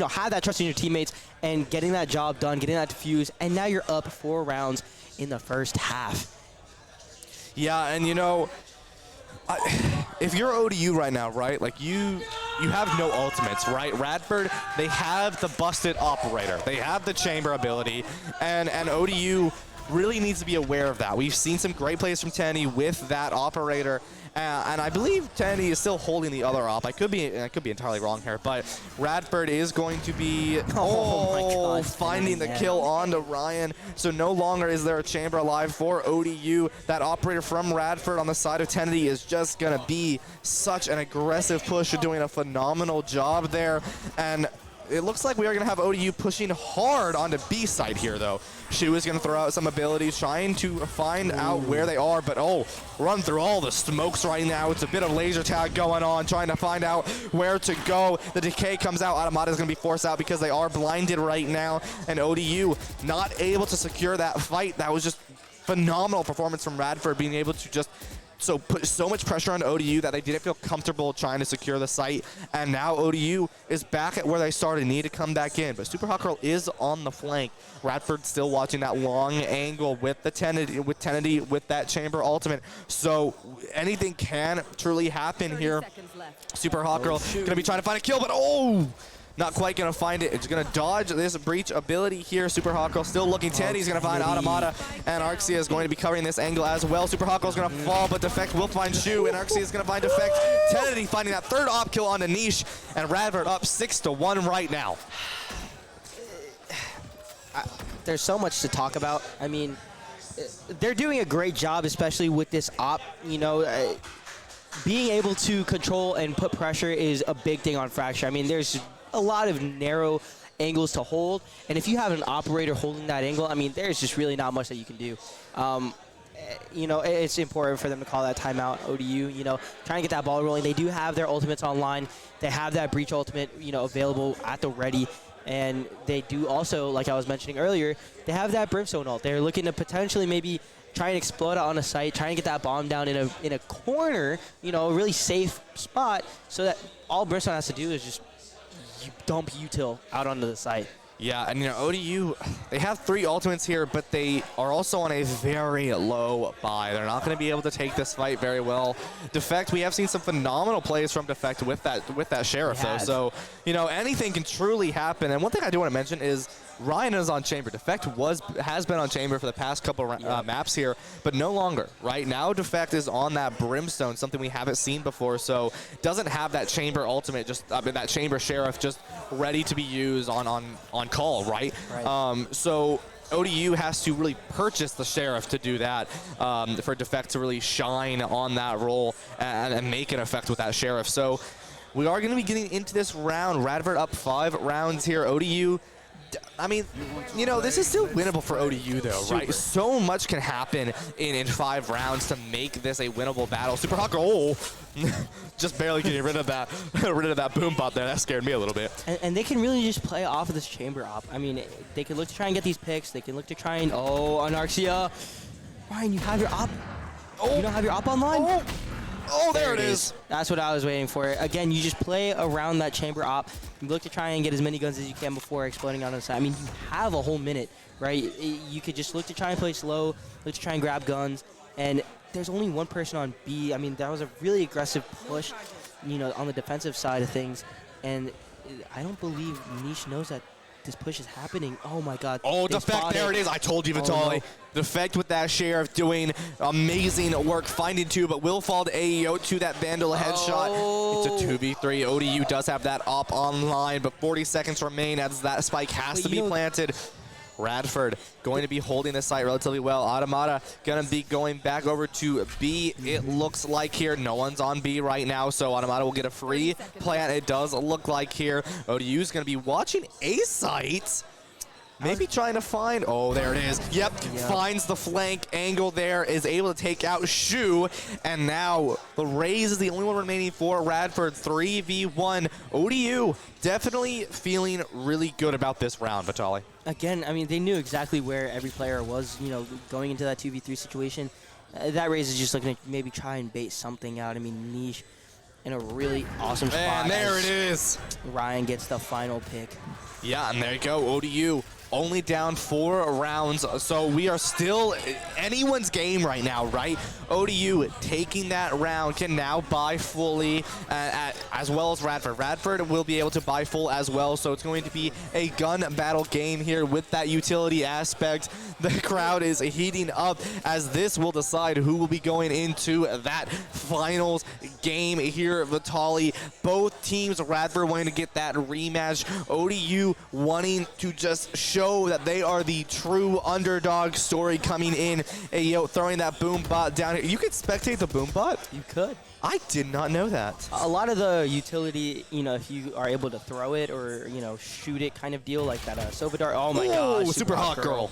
have that trust in your teammates and getting that job done, getting that defused, and now you're up 4 rounds in the first half. Yeah, and you know, if you're ODU right now, right, like you have no ultimates, right? Radford, they have the busted operator. They have the chamber ability, and ODU really needs to be aware of that. We've seen some great plays from Tenny with that operator, and I believe Tenny is still holding the other op. I could be entirely wrong here, but Radford is going to be finding the kill onto Ryan. So no longer is there a chamber alive for ODU. That operator from Radford on the side of Tenny is just gonna be such an aggressive push, doing a phenomenal job there. And it looks like we are going to have ODU pushing hard onto B side here, though. Shu is going to throw out some abilities, trying to find out where they are, but run through all the smokes right now. It's a bit of laser tag going on, trying to find out where to go. The decay comes out. Automata is going to be forced out because they are blinded right now, and ODU not able to secure that fight. That was just phenomenal performance from Radford, being able to just put so much pressure on ODU that they didn't feel comfortable trying to secure the site. And now ODU is back at where they started, need to come back in. But Super Hot Girl is on the flank. Radford still watching that long angle with the Tenedy, with that chamber ultimate. So anything can truly happen here. Super Hot Girl going to be trying to find a kill, but not quite going to find it. It's going to dodge this breach ability here. Super Hot Girl still looking. Tenny's going to find Automata, and Arxia is going to be covering this angle as well. Super Hot Girl's going to fall, but Defect will find Shu, and Arxia is going to find Defect. Tenedy finding that third op kill on Anish, and Radford up 6-1 right now. There's so much to talk about. I mean, they're doing a great job, especially with this op. You know, being able to control and put pressure is a big thing on Fracture. I mean, there's a lot of narrow angles to hold, and if you have an operator holding that angle, I mean, there's just really not much that you can do. You know, it's important for them to call that timeout. ODU, you know, trying to get that ball rolling. They do have their ultimates online. They have that breach ultimate, you know, available at the ready. And they do also, like I was mentioning earlier, they have that Brimstone ult. They're looking to potentially maybe try and explode it on a site, try and get that bomb down in a corner, you know, a really safe spot, so that all Brimstone has to do is just dump util out onto the site. Yeah, and you know, ODU, they have 3 ultimates here, but they are also on a very low buy. They're not going to be able to take this fight very well. Defect, we have seen some phenomenal plays from Defect with that Sheriff, though. So, you know, anything can truly happen. And one thing I do want to mention is Ryan is on Chamber. Defect has been on Chamber for the past couple maps here, but no longer. Right now, Defect is on that Brimstone, something we haven't seen before. So doesn't have that Chamber ultimate, that Chamber Sheriff just ready to be used on call, right? So ODU has to really purchase the Sheriff to do that, for Defect to really shine on that role and make an effect with that Sheriff. So we are going to be getting into this round. Radford up 5 rounds here. ODU, I mean, you know, this is still winnable for ODU, though, right? So much can happen in 5 rounds to make this a winnable battle. Super Hawk, oh, just barely getting rid of that boom bot there. That scared me a little bit. And they can really just play off of this Chamber op. I mean, they can look to try and get these picks. They can look to try and, Anarxia. Ryan, you have your op. Oh, you don't have your op online? Oh, there it is. That's what I was waiting for. Again, you just play around that Chamber op. You look to try and get as many guns as you can before exploding on the side. I mean, you have a whole minute, right? You could just look to try and play slow, look to try and grab guns, and there's only one person on B. I mean, that was a really aggressive push, you know, on the defensive side of things, and I don't believe Niche knows that this push is happening. Oh my God. Oh, Defect, there it is. I told you, Vitaly. No. Defect with that Sheriff doing amazing work, finding 2, but will fall to AEO to that Vandal headshot. It's a 2v3. ODU does have that op online, but 40 seconds remain as that spike has to be planted. Radford going to be holding the site relatively well. Automata going to be going back over to B, it looks like here. No one's on B right now, so Automata will get a free plant. It does look like here. ODU is going to be watching A site. Maybe trying to find, oh, there it is. Yep, finds the flank angle there, is able to take out Shu, and now the Raze is the only one remaining for Radford. 3v1. ODU definitely feeling really good about this round, Vitaly. Again, I mean, they knew exactly where every player was, you know, going into that 2v3 situation. That Raze is just looking to maybe try and bait something out. I mean, Niche in a really awesome spot. And there it is. Ryan gets the final pick. Yeah, and there you go. ODU only down 4 rounds, so we are still anyone's game right now, right? ODU taking that round can now buy fully, as well as Radford. Radford will be able to buy full as well, so it's going to be a gun battle game here with that utility aspect. The crowd is heating up as this will decide who will be going into that finals game here, Vitaly. Both teams, Radford wanting to get that rematch, ODU wanting to just show that they are the true underdog story coming in. Ayo, throwing that boom bot down here. You could spectate the boom bot? You could. I did not know that. A lot of the utility, you know, if you are able to throw it or, you know, shoot it kind of deal, like that Sova dart. Oh my gosh. Super hot girl.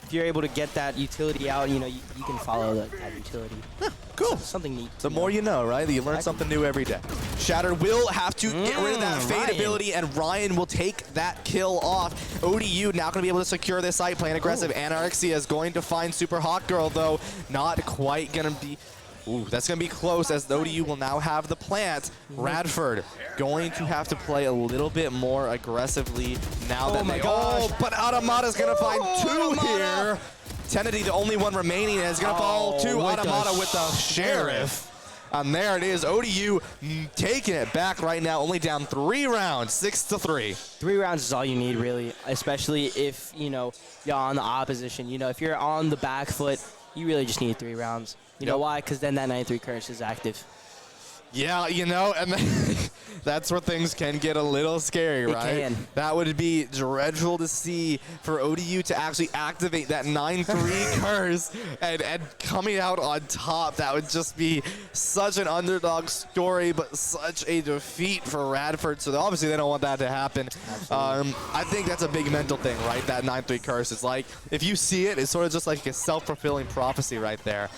If you're able to get that utility out, you know, you can follow that utility. Cool. Something neat. The more you know, right? You learn something new every day. Shattered will have to get rid of that fade ability, and Ryan will take that kill off. ODU now going to be able to secure this site, playing aggressive. Anarxia is going to find Super Hot Girl, though. Not quite going to be... Ooh, that's going to be close, as ODU will now have the plant. Radford going to have to play a little bit more aggressively now that they... Oh, but Automata's going to find 2 here. Tenedy, the only one remaining, is going to fall to Automata with the Sheriff. And there it is, ODU taking it back right now, only down 3 rounds, 6-3. 3 rounds is all you need, really, especially if, you know, you're on the opposition. You know, if you're on the back foot, you really just need 3 rounds. You know why? Because then that 93 curse is active. Yeah, you know, and that's where things can get a little scary, right? It can. That would be dreadful to see for ODU to actually activate that 9-3 curse and coming out on top. That would just be such an underdog story, but such a defeat for Radford. So obviously they don't want that to happen. I think that's a big mental thing, right? That 9-3 curse. It's like, if you see it, it's sort of just like a self-fulfilling prophecy right there.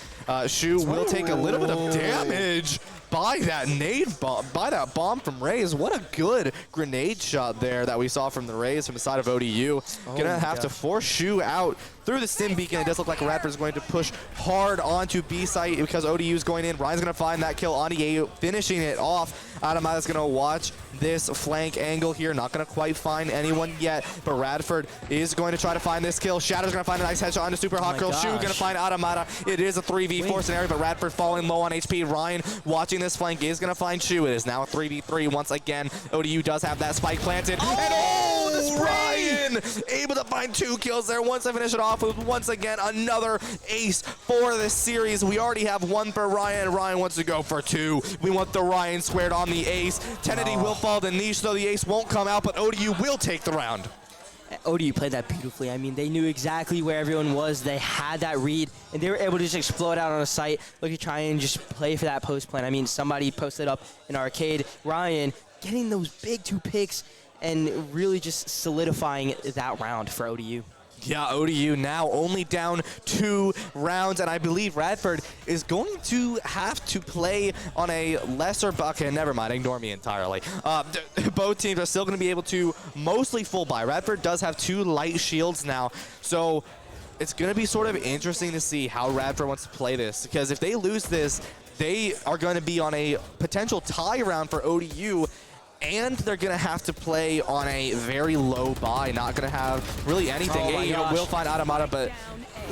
Shu will take a little bit of damage. by that bomb from Raze. What a good grenade shot there that we saw from the Raze from the side of ODU. Gonna have to force Shu out through the Stim Beacon. It does look like Radford's going to push hard onto B site because ODU is going in. Ryan's going to find that kill on EAU, finishing it off. Adamata's going to watch this flank angle here. Not going to quite find anyone yet, but Radford is going to try to find this kill. Shadow's going to find a nice headshot onto Super Hot Girl. Shu going to find Adamata. It is a 3v4 scenario, but Radford falling low on HP. Ryan watching this flank is going to find Shu. It is now a 3v3 once again. ODU does have that spike planted. And this Ryan able to find 2 kills there. Once I finish it off with once again another ace for this series. We already have 1 for Ryan. Ryan wants to go for 2. We want the Ryan squared on the ace. Tenedy will fall to niche, so the ace won't come out, but ODU will take the round. ODU played that beautifully. I mean, they knew exactly where everyone was. They had that read, and they were able to just explode out on a site. Look at try and just play for that post plan. I mean, somebody posted up in arcade. Ryan getting those big 2 picks and really just solidifying that round for ODU. Yeah, ODU now only down 2 rounds, and I believe Radford is going to have to play on a lesser bucket. Never mind, ignore me entirely. Both teams are still going to be able to mostly full buy. Radford does have 2 light shields now, so it's going to be sort of interesting to see how Radford wants to play this, because if they lose this, they are going to be on a potential tie round for ODU, and they're going to have to play on a very low buy, not going to have really anything. AEO will find Adamata, but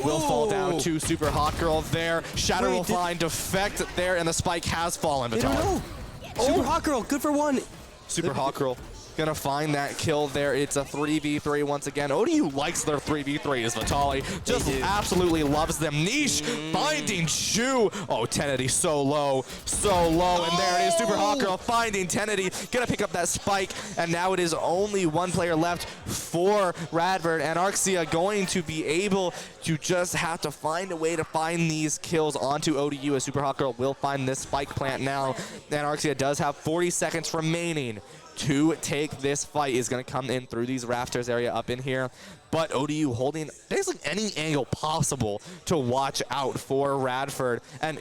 will fall down to Super Hot Girl there. Shatter will find Defect there, and the spike has fallen. Super Hot Girl, good for 1. Super Hot Girl gonna find that kill there. It's a 3v3 once again. ODU likes their 3v3s. Vitali just absolutely loves them. Niche finding Shu. Oh, Tenedy so low, and there it is. Super Hot Girl finding Tenedy. Gonna pick up that spike, and now it is only 1 player left for Radford, and Arxia going to be able to just have to find a way to find these kills onto ODU, as Super Hot Girl will find this spike plant now, and Arxia does have 40 seconds remaining to take this fight. Is going to come in through these rafters area up in here, but ODU holding basically any angle possible to watch out for Radford. And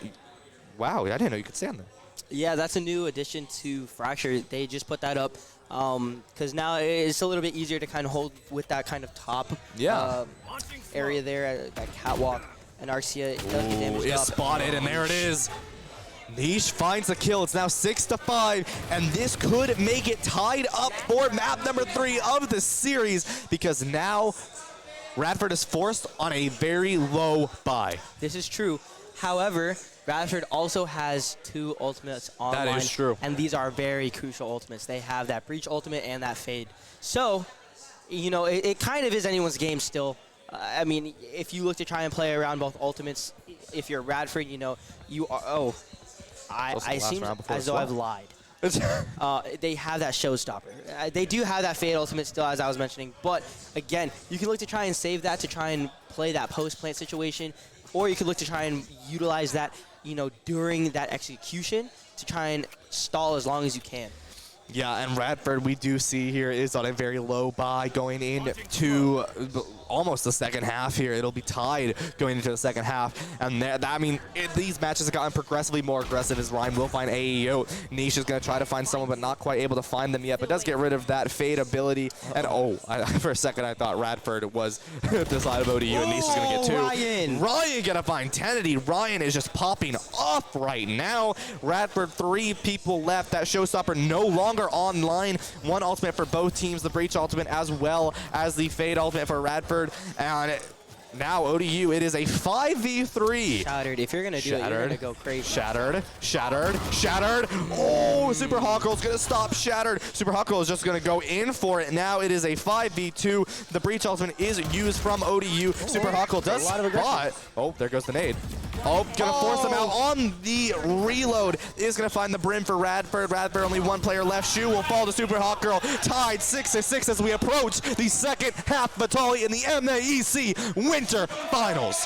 wow, I didn't know you could stand there. Yeah, that's a new addition to Fracture. They just put that up because now it's a little bit easier to kind of hold with that kind of top area there, that catwalk. And Arxia does get damaged up. Spotted, and there it is. Niche finds the kill. It's now 6-5, and this could make it tied up for map number 3 of the series, because now Radford is forced on a very low buy. This is true. However, Radford also has 2 ultimates online. That is true. And these are very crucial ultimates. They have that Breach ultimate and that Fade. So, you know, it kind of is anyone's game still. I mean, if you look to try and play around both ultimates, if you're Radford, you know, you are... I seem as though I've lied. They have that showstopper. They do have that Fade ultimate still, as I was mentioning. But, again, you can look to try and save that to try and play that post-plant situation. Or you could look to try and utilize that, you know, during that execution to try and stall as long as you can. Yeah, and Radford, we do see here, is on a very low buy going into almost the second half here. It'll be tied going into the second half. And I mean, these matches have gotten progressively more aggressive as Ryan will find AEO. Niche is going to try to find someone, but not quite able to find them yet. But does get rid of that Fade ability. And for a second, I thought Radford was the side of ODU, and Niche is going to get 2. Ryan going to find Tenedy. Ryan is just popping off right now. Radford, 3 people left. That showstopper no longer online. 1 ultimate for both teams, the Breach ultimate as well as the Fade ultimate for Radford. And now ODU, it is a 5v3. Shattered. If you're going to do it, you're going to go crazy. Shattered. Oh, Super Hot Girl's going to stop Shattered. Super Hot Girl is just going to go in for it. Now it is a 5v2. The Breach ultimate is used from ODU. Super Hot Girl does spot. Oh, there goes the nade. Oh, gonna force them out on the reload. Is gonna find the brim for Radford. Radford, only 1 player left. Shu will fall to Super Hot Girl. Tied 6-6 as we approach the second half Vitali in the MAEC Winter Finals.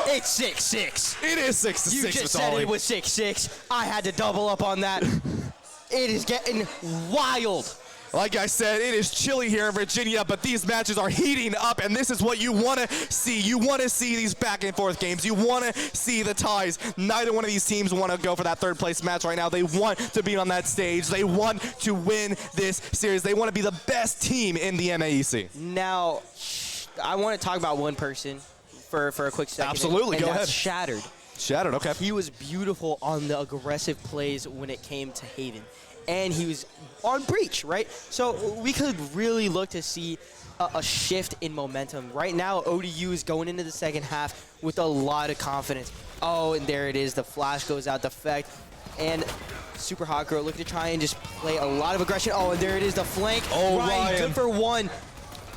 It's 6-6. It is 6-6. You just said it was 6-6. I had to double up on that. It is getting wild. Like I said, it is chilly here in Virginia, but these matches are heating up, and this is what you want to see. You want to see these back and forth games. You want to see the ties. Neither one of these teams want to go for that third place match right now. They want to be on that stage. They want to win this series. They want to be the best team in the MAEC. Now, I want to talk about one person for a quick second. Absolutely, and go that's ahead. Shattered. Shattered, okay. He was beautiful on the aggressive plays when it came to Haven. And he was on Breach, right? So we could really look to see a shift in momentum. Right now, ODU is going into the second half with a lot of confidence. Oh, and there it is. The flash goes out, the effect. And Super Hot Girl looking to try and just play a lot of aggression. Oh, and there it is, the flank. Oh, Ryan, good for one.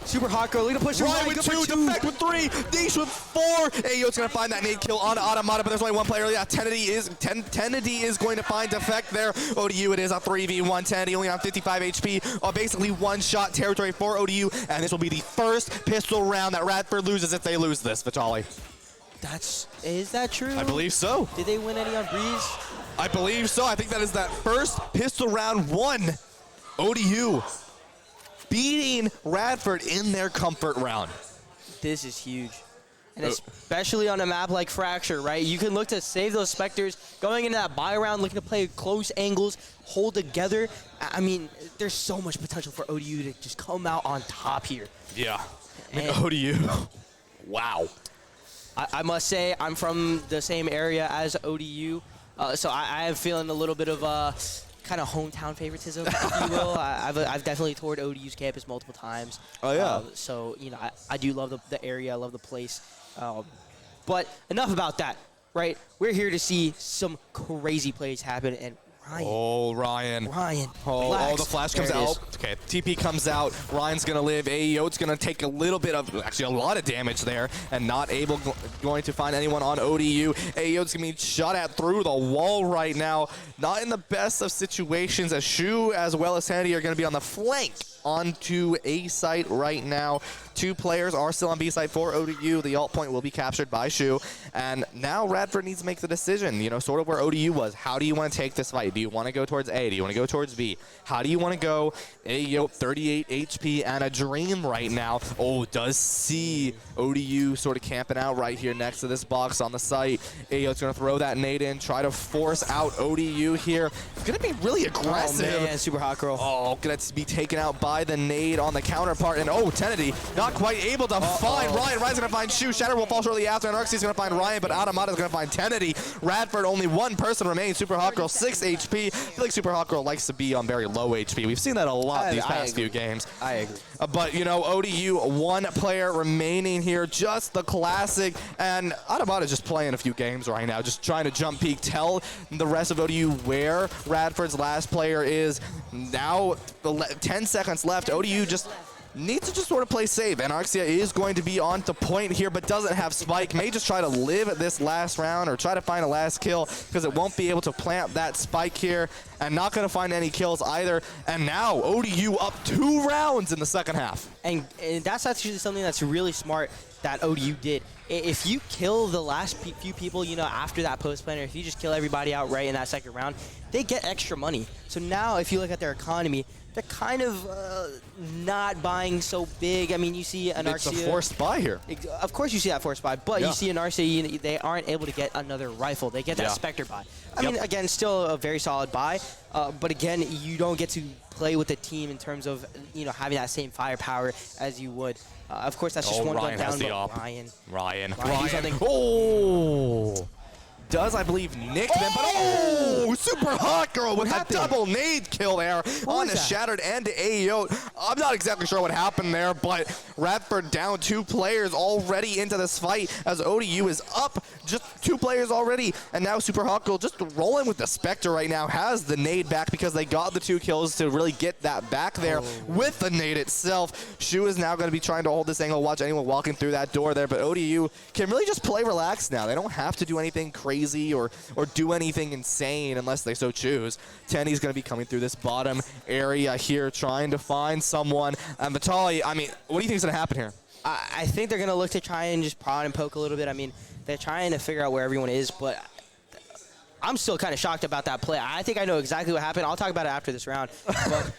Super Hot Girl looking to push Ryan with two, Defect with three, Niche with four. Ayo's going to find that nade kill on Automata, but there's only one player. Yeah, Tenedy is going to find Defect there. ODU, it is a 3v1. Tenedy only on 55 HP. Basically one-shot territory for ODU, and this will be the first pistol round that Radford loses if they lose this, Vitali. Is that true? I believe so. Did they win any on Breeze? I believe so. I think that is that first pistol round one. ODU beating Radford in their comfort round. This is huge. And especially on a map like Fracture, right? You can look to save those Spectres, going into that buy round, looking to play close angles, hold together. I mean, there's so much potential for ODU to just come out on top here. Yeah. I mean, ODU. Wow. I must say, I'm from the same area as ODU, so I am feeling a little bit of kind of hometown favoritism, if you will. I've definitely toured ODU's campus multiple times. Oh, yeah. So, you know, I do love the area. I love the place. But enough about that, right? We're here to see some crazy plays happen. And Ryan. Oh, Ryan. Oh, the flash comes out. Okay, TP comes out. Ryan's going to live. AEO's going to take a little bit of, actually a lot of damage there, and not going to find anyone on ODU. AEO's going to be shot at through the wall right now. Not in the best of situations, as Shu as well as Sandy are going to be on the flank onto A site right now. Two players are still on B site for ODU. The alt point will be captured by Shu. And now Radford needs to make the decision, you know, sort of where ODU was. How do you want to take this fight? Do you want to go towards A? Do you want to go towards B? How do you want to go? AEO 38 HP and a dream right now. Oh, does see ODU sort of camping out right here next to this box on the site. AEO's going to throw that nade in, try to force out ODU here. It's going to be really aggressive. Oh, man, Super Hot Girl. Oh, going to be taken out by the nade on the counterpart. And oh, Tenedy not quite able to find Ryan. Ryan's going to find Shu. Shatter will fall shortly after. And Arxie's going to find Ryan, but Automata's going to find Tenedy. Radford, only one person remains. Super Hot Girl, 6 HP. I feel like Super Hot Girl likes to be on very low HP. We've seen that a lot these past few games. I agree. But, you know, ODU, one player remaining here, just the classic. And Automata's just playing a few games right now, just trying to jump peek, tell the rest of ODU where Radford's last player is. Now, 10 seconds left. ODU just needs to just sort of play safe. And Arxia is going to be on to point here, but doesn't have Spike. May just try to live this last round or try to find a last kill, because it won't be able to plant that Spike here, and not going to find any kills either. And now ODU up 2 rounds in the second half. And that's actually something that's really smart that ODU did. If you kill the last few people, you know, after that post planner, if you just kill everybody outright in that second round, they get extra money. So now if you look at their economy, they're kind of not buying so big. I mean, you see an It's Arxia. a forced buy here. Of course you see that forced buy, but you see an Arxia, they aren't able to get another rifle. They get that Spectre buy. I mean, again, still a very solid buy, but again, you don't get to play with the team in terms of, you know, having that same firepower as you would. Of course, that's just one gun down, but Ryan. do something. Oh! Does, I believe, nick them, but oh! Super Hot Girl with a double nade kill there on the Shattered and to AEO. I'm not exactly sure what happened there, but Radford down 2 players already into this fight as ODU is up just 2 players already. And now Super Hot Girl just rolling with the Spectre right now, has the nade back because they got the 2 kills to really get that back there with the nade itself. Shu is now going to be trying to hold this angle, watch anyone walking through that door there, but ODU can really just play relaxed now. They don't have to do anything crazy or do anything insane unless they so choose. Tenny's going to be coming through this bottom area here, trying to find someone. And Vitali, I mean, what do you think is going to happen here? I think they're going to look to try and just prod and poke a little bit. I mean, they're trying to figure out where everyone is, but I'm still kind of shocked about that play. I think I know exactly what happened. I'll talk about it after this round. But,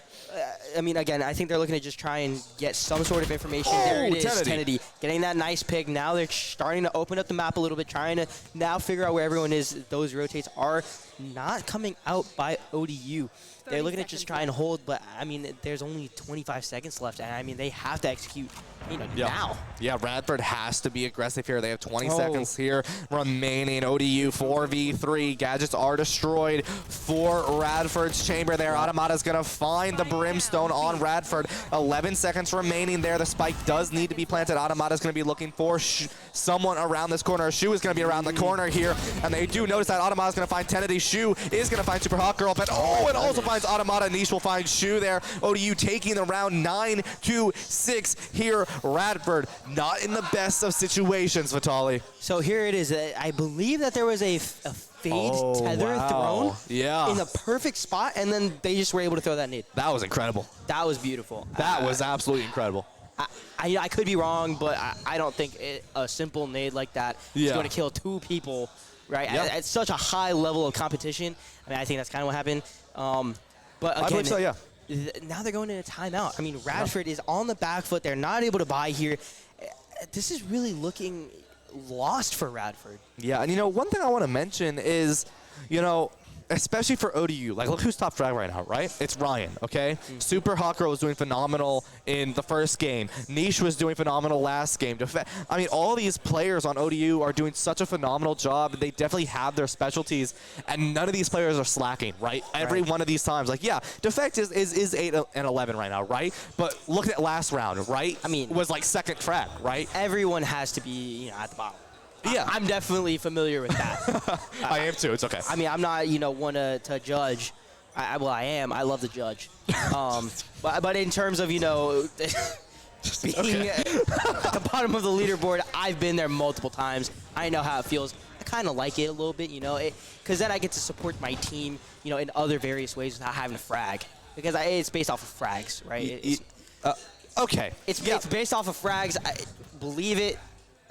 I mean, again, I think they're looking to just try and get some sort of information. There it is, Kennedy getting that nice pick. Now they're starting to open up the map a little bit, trying to now figure out where everyone is. Those rotates are not coming out by ODU. They're looking to just try and hold, but, I mean, there's only 25 seconds left, and, I mean, they have to execute now. Yeah, Radford has to be aggressive here. They have 20 seconds here remaining. ODU 4v3. Gadgets are destroyed for Radford's chamber there. Automata's going to find the Brimstone on Radford. 11 seconds remaining there. The spike does need to be planted. Automata's going to be looking for someone around this corner. Shu is going to be around the corner here, and they do notice that Automata's going to find Kennedy. Shu is going to find Super Hot Girl, but it also finds Automata. Niche will find Shu there. ODU taking the round 9-6 here. Radford not in the best of situations, Vitali. So here it is. I believe that there was a fade tether thrown in the perfect spot, and then they just were able to throw that nade. That was incredible. That was beautiful. That was absolutely incredible. I could be wrong, but I don't think a simple nade like that is going to kill 2 people, right? At such a high level of competition. I mean, I think that's kind of what happened. But again, I believe so, yeah. Now they're going into timeout. I mean, Radford is on the back foot. They're not able to buy here. This is really looking lost for Radford. Yeah, and one thing I want to mention is, especially for ODU, like, look who's top frag right now, right? It's Ryan, okay? Super Hot Girl was doing phenomenal in the first game. Niche was doing phenomenal last game. I mean, all these players on ODU are doing such a phenomenal job. They definitely have their specialties, and none of these players are slacking, right? Every one of these times. Like, yeah, Defect is 8-11 right now, right? But look at last round, right? I mean, was like second frag, right? Everyone has to be, at the bottom. Yeah. I'm definitely familiar with that. I am too. It's okay. I mean, I'm not, one to judge. Well, I am. I love to judge. But in terms of, being at the bottom of the leaderboard, I've been there multiple times. I know how it feels. I kind of like it a little bit, because then I get to support my team, in other various ways without having to frag. Because it's based off of frags, right? Okay. It's based off of frags. I believe it.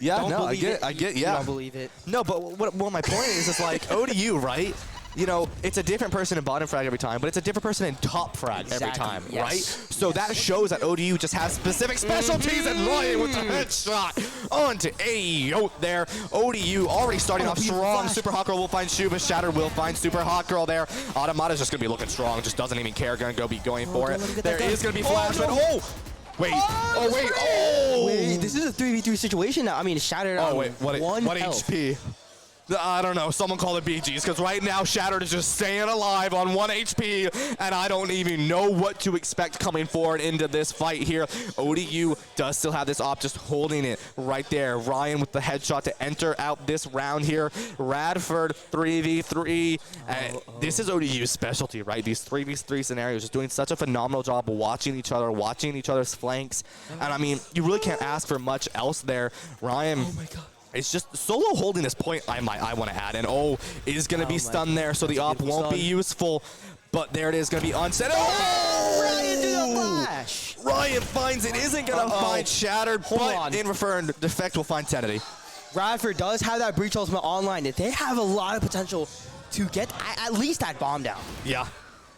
Yeah, no, I get it. Yeah. You don't believe it. No, but what my point is like ODU, right? It's a different person in bottom frag every time, but it's a different person in top frag every time, right? So that shows that ODU just has specific specialties, and Ryan with the headshot onto AEO there. ODU already starting off strong. Super Hot Girl will find Shuba. Shattered will find Super Hot Girl there. Automata's just going to be looking strong, just doesn't even care, going to be going for it. There is going to be flash, but Wait, this is a 3v3 situation now. I mean, Shattered on what health. HP? I don't know. Someone call it BGs, because right now Shattered is just staying alive on 1 HP, and I don't even know what to expect coming forward into this fight here. ODU does still have this op, just holding it right there. Ryan with the headshot to enter out this round here. Radford 3v3. This is ODU's specialty, right? These 3v3 scenarios, just doing such a phenomenal job of watching each other, watching each other's flanks. And I mean, you really can't ask for much else there. Ryan. Oh my God. It's just Solo holding this point, I want to add. And is going to be stunned there, so the op won't be useful. But there it is, going to be unset. Ryan did a flash. Ryan finds it, isn't going to find Shattered, but in return, Defect will find Kennedy. Radford does have that Breach Ultimate online. They have a lot of potential to get at least that bomb down. Yeah.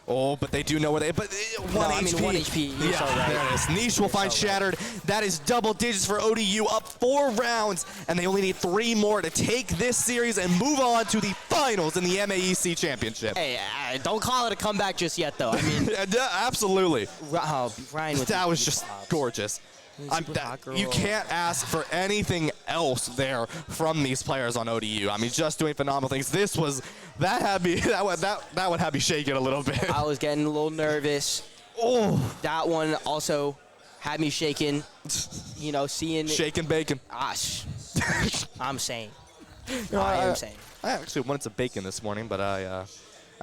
But they do know where they. But 1 HP. 1 HP. Yeah, so right. There it is. Niche will find Shattered. That is double digits for ODU, up 4 rounds, and they only need 3 more to take this series and move on to the finals in the MAEC Championship. Hey, don't call it a comeback just yet, though. I mean, absolutely. Ryan, that was just gorgeous. You can't ask for anything else there from these players on ODU. I mean, just doing phenomenal things. This was that would have me shaking a little bit. I was getting a little nervous. That one also had me shaking. Seeing shaking bacon. I'm saying. I am saying. I actually wanted some bacon this morning, but I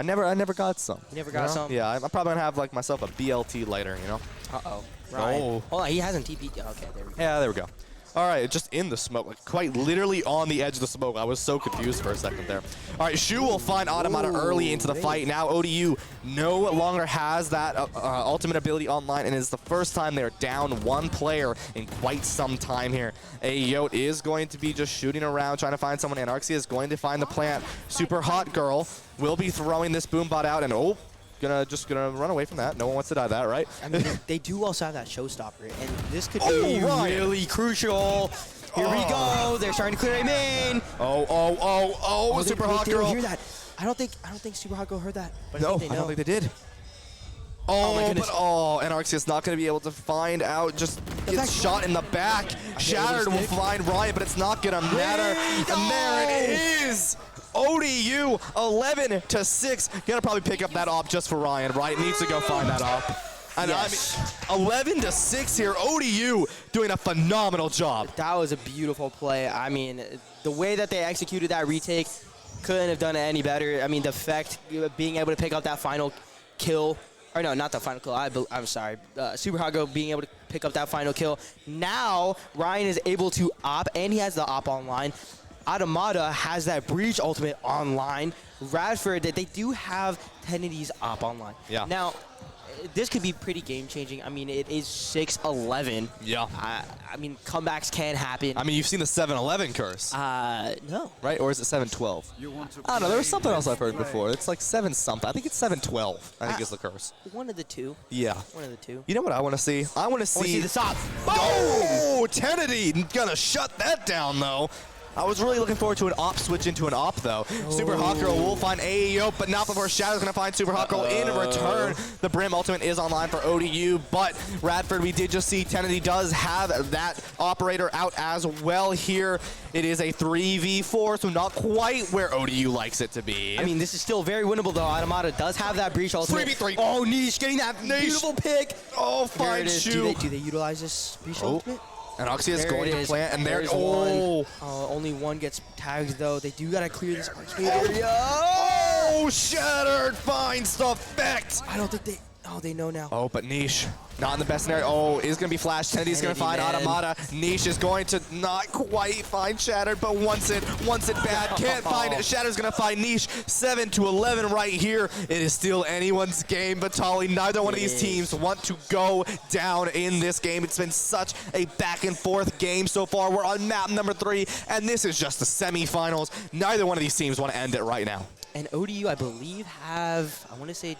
never got some. You never got some? Yeah, I'm probably gonna have myself a BLT later. Ryan. Oh, he hasn't TP'd. Okay, there we go. Yeah, there we go. All right, just in the smoke, like quite literally on the edge of the smoke. I was so confused for a second there. All right, Shu will find Automata early into the fight. Now ODU no longer has that ultimate ability online, and it's the first time they're down one player in quite some time here. Ayot is going to be just shooting around, trying to find someone. Anarxia is going to find the plant. Super Hot Girl will be throwing this boombot out, and just gonna run away from that. No one wants to die that, right? I mean, they do also have that showstopper, and this could be really crucial. Here we go. They're starting to clear a main. Super Hot They Girl. don't hear that. I don't think Super Hot Girl heard that. But No, I think I don't think they did. my goodness. Anarxia's not going to be able to find out. Just gets shot in the back. Shattered will find Ryan, but it's not going to matter. And there it is. ODU 11-6. Gonna probably pick up that op just for Ryan. Ryan needs to go find that op. And Yes. I mean, 11-6 here. ODU doing a phenomenal job. That was a beautiful play. I mean, the way that they executed that retake, couldn't have done it any better. I mean, the effect, being able to pick up that final kill, or no, not the final kill. I'm sorry. Super Hot Girl being able to pick up that final kill. Now Ryan is able to op, and he has the op online. Automata has that Breach ultimate online. Radford, they do have Tennity's op online. Yeah. Now, this could be pretty game-changing. I mean, it is 6-11. Yeah. I mean, comebacks can happen. I mean, you've seen the 7-11 curse, No. right? Or is it 7-12? I don't know. There was something else I've heard before. It's like 7-something. I think it's 7-12. I think is the curse. One of the two. Yeah. One of the two. You know what I want to see? I want to see the stop. Oh, Tennedy gonna shut that down though. I was really looking forward to an op switch into an op though. Super Hot Girl will find AEO, but not before Shadow's gonna find Super Hot Girl in return. The Brim ultimate is online for ODU, but Radford, we did just see Tennedy does have that operator out as well here. It is a 3v4, so not quite where ODU likes it to be. I mean, this is still very winnable, though. Automata does have that Breach ultimate. 3v3. Oh, Niche getting that beautiful pick. Oh, Here fine it is. shoe. Do they utilize this Breach ultimate? And Oxy is going to plant, and There's one. Only one gets tagged, though. They do gotta clear this arcade area. Oh, Shattered finds the effect. I don't think they. Oh, they know now. Oh, but Niche, not in the best scenario. Oh, is going to be Flash. Tennedy's going to find Automata. Niche is going to not quite find Shattered, but wants it bad. Can't find it. Shattered's going to find Niche. 7-11 right here. It is still anyone's game, Vitali. Neither one of these teams want to go down in this game. It's been such a back and forth game so far. We're on map number 3, and this is just the semifinals. Neither one of these teams want to end it right now. And ODU, I believe, have, I want to say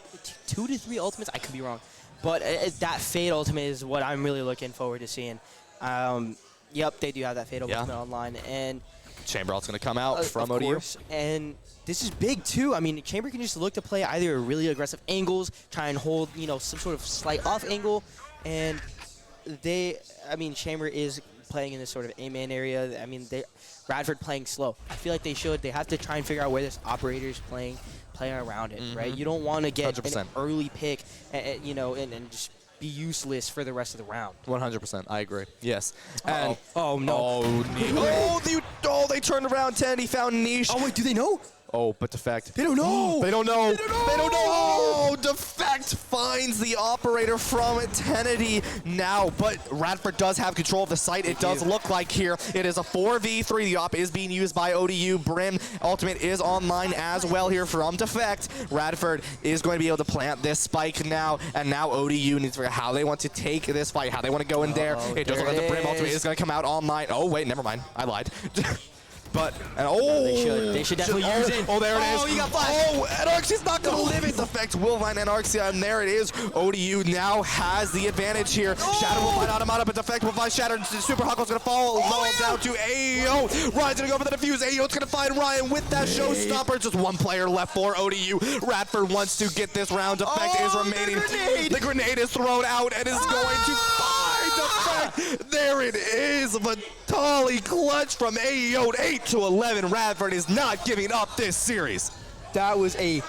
2 to 3 ultimates. I could be wrong. But that Fade ultimate is what I'm really looking forward to seeing. Yep, they do have that Fade ultimate online. And Chamberlain's going to come out from of ODU. course, and this is big, too. I mean, Chamber can just look to play either really aggressive angles, try and hold, some sort of slight off angle. And Chamber is playing in this sort of A-man area. I mean, Radford playing slow. I feel like they have to try and figure out where this operator's playing around it, right? You don't want to get 100%. an early pick, and just be useless for the rest of the round. 100%. I agree. Yes. And oh no. They turned around 10. He found Niche. Oh wait, do they know? Oh, but Defect. They don't know. They don't know. They don't know. Oh, Defect finds the operator from Tennedy now, but Radford does have control of the site. It does look like here. It is a 4v3. The op is being used by ODU. Brim ultimate is online as well here from Defect. Radford is going to be able to plant this spike now, and now ODU needs to figure out how they want to take this fight, how they want to go in there. It does look like the Brim ultimate is going to come out online. Oh, wait, never mind. I lied. But, they should definitely use it. Oh, there it is. Oh, you got flash. Oh, Anarxia's not going to live it. Defect will find Anarxia, and there it is. ODU now has the advantage here. Shadow will find Automata, but Defect will find Shadow. Super Huckle's going to fall low down to AEO. Ryan's going to go for the defuse. AEO's going to find Ryan with that showstopper. Just one player left for ODU. Radford wants to get this round. Defect is remaining. The grenade is thrown out and is going to find Defect. There it is. Vitali clutch from AEO. 8-11. Radford is not giving up this series. That was a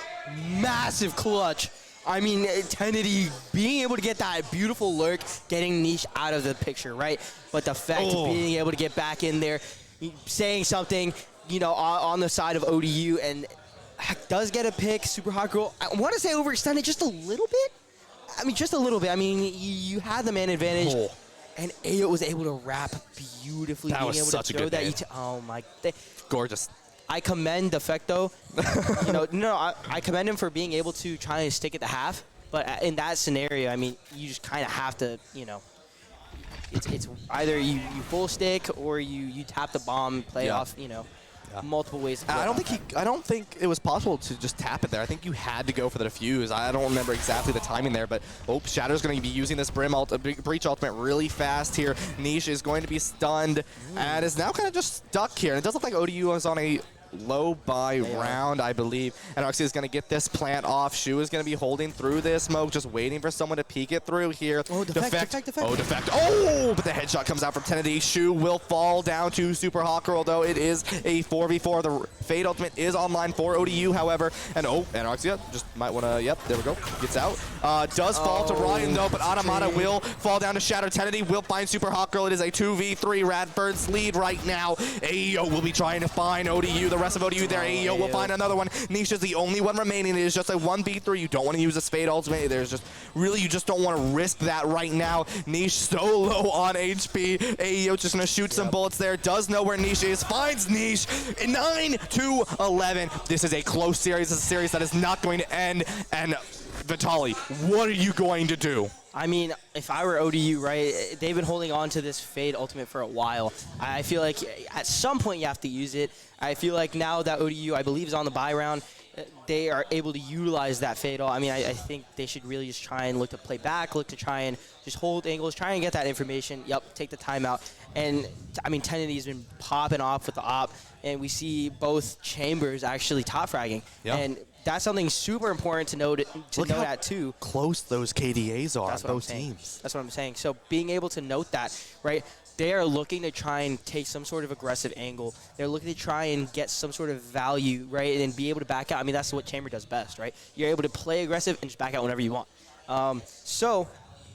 massive clutch. I mean, Tennedy being able to get that beautiful lurk, getting Niche out of the picture, right? But the fact of being able to get back in there, saying something, on the side of ODU, and does get a pick. Super Hot Girl, I want to say overextended just a little bit. I mean, just a little bit. I mean, you had the man advantage. and Ayo was able to wrap beautifully. That being was able such to a throw good that nade. oh my. Gorgeous. I commend Defecto. I commend him for being able to try and stick at the half. But in that scenario, I mean, you just kind of have to, it's either you full stick or you tap the bomb, play off, multiple ways. I don't think it was possible to just tap it there. I think you had to go for the defuse. I don't remember exactly the timing there, but Shadow's going to be using this Breach ultimate really fast here. Niche is going to be stunned and is now kind of just stuck here. And it does look like ODU is on a low buy round, I believe. And Arxie is going to get this plant off. Shu is going to be holding through this smoke, just waiting for someone to peek it through here. Oh, defect. Oh, defect. Oh, but the headshot comes out from Tennedy. Shu will fall down to Super Hawker, though it is a 4v4. The Fade ultimate is online for ODU, however. And Arxia just might want to, yep, there we go. Gets out. Does fall to Ryan, though, but Automata will fall down to Shatter. Tennedy will find Super Hawker. It is a 2v3. Radford's lead right now. Ayo will be trying to find ODU. The rest of ODU there. Ayo will find another one. Niche is the only one remaining. It is just a 1v3. You don't want to use a Fade ultimate. There's just really, you just don't want to risk that right now. Niche so low on HP. Ayo just going to shoot some bullets there. Does know where Niche is. Finds Niche. 9-11. This is a close series. It's a series that is not going to end. And Vitaly, what are you going to do? I mean, if I were ODU, right, they've been holding on to this Fade ultimate for a while. I feel like at some point you have to use it. I feel like now that ODU, I believe, is on the buy round, they are able to utilize that Fade ult. I mean, I think they should really just try and look to play back, look to try and just hold angles, try and get that information. Yep, take the timeout. And, I mean, Tennedy's been popping off with the op, and we see both chambers actually top fragging. Yep. And that's something super important to note that too. Close those KDAs are on both teams. teams. That's what I'm saying. So being able to note that, right? They are looking to try and take some sort of aggressive angle. They're looking to try and get some sort of value, right, and be able to back out. I mean, that's what Chamber does best, right? You're able to play aggressive and just back out whenever you want. So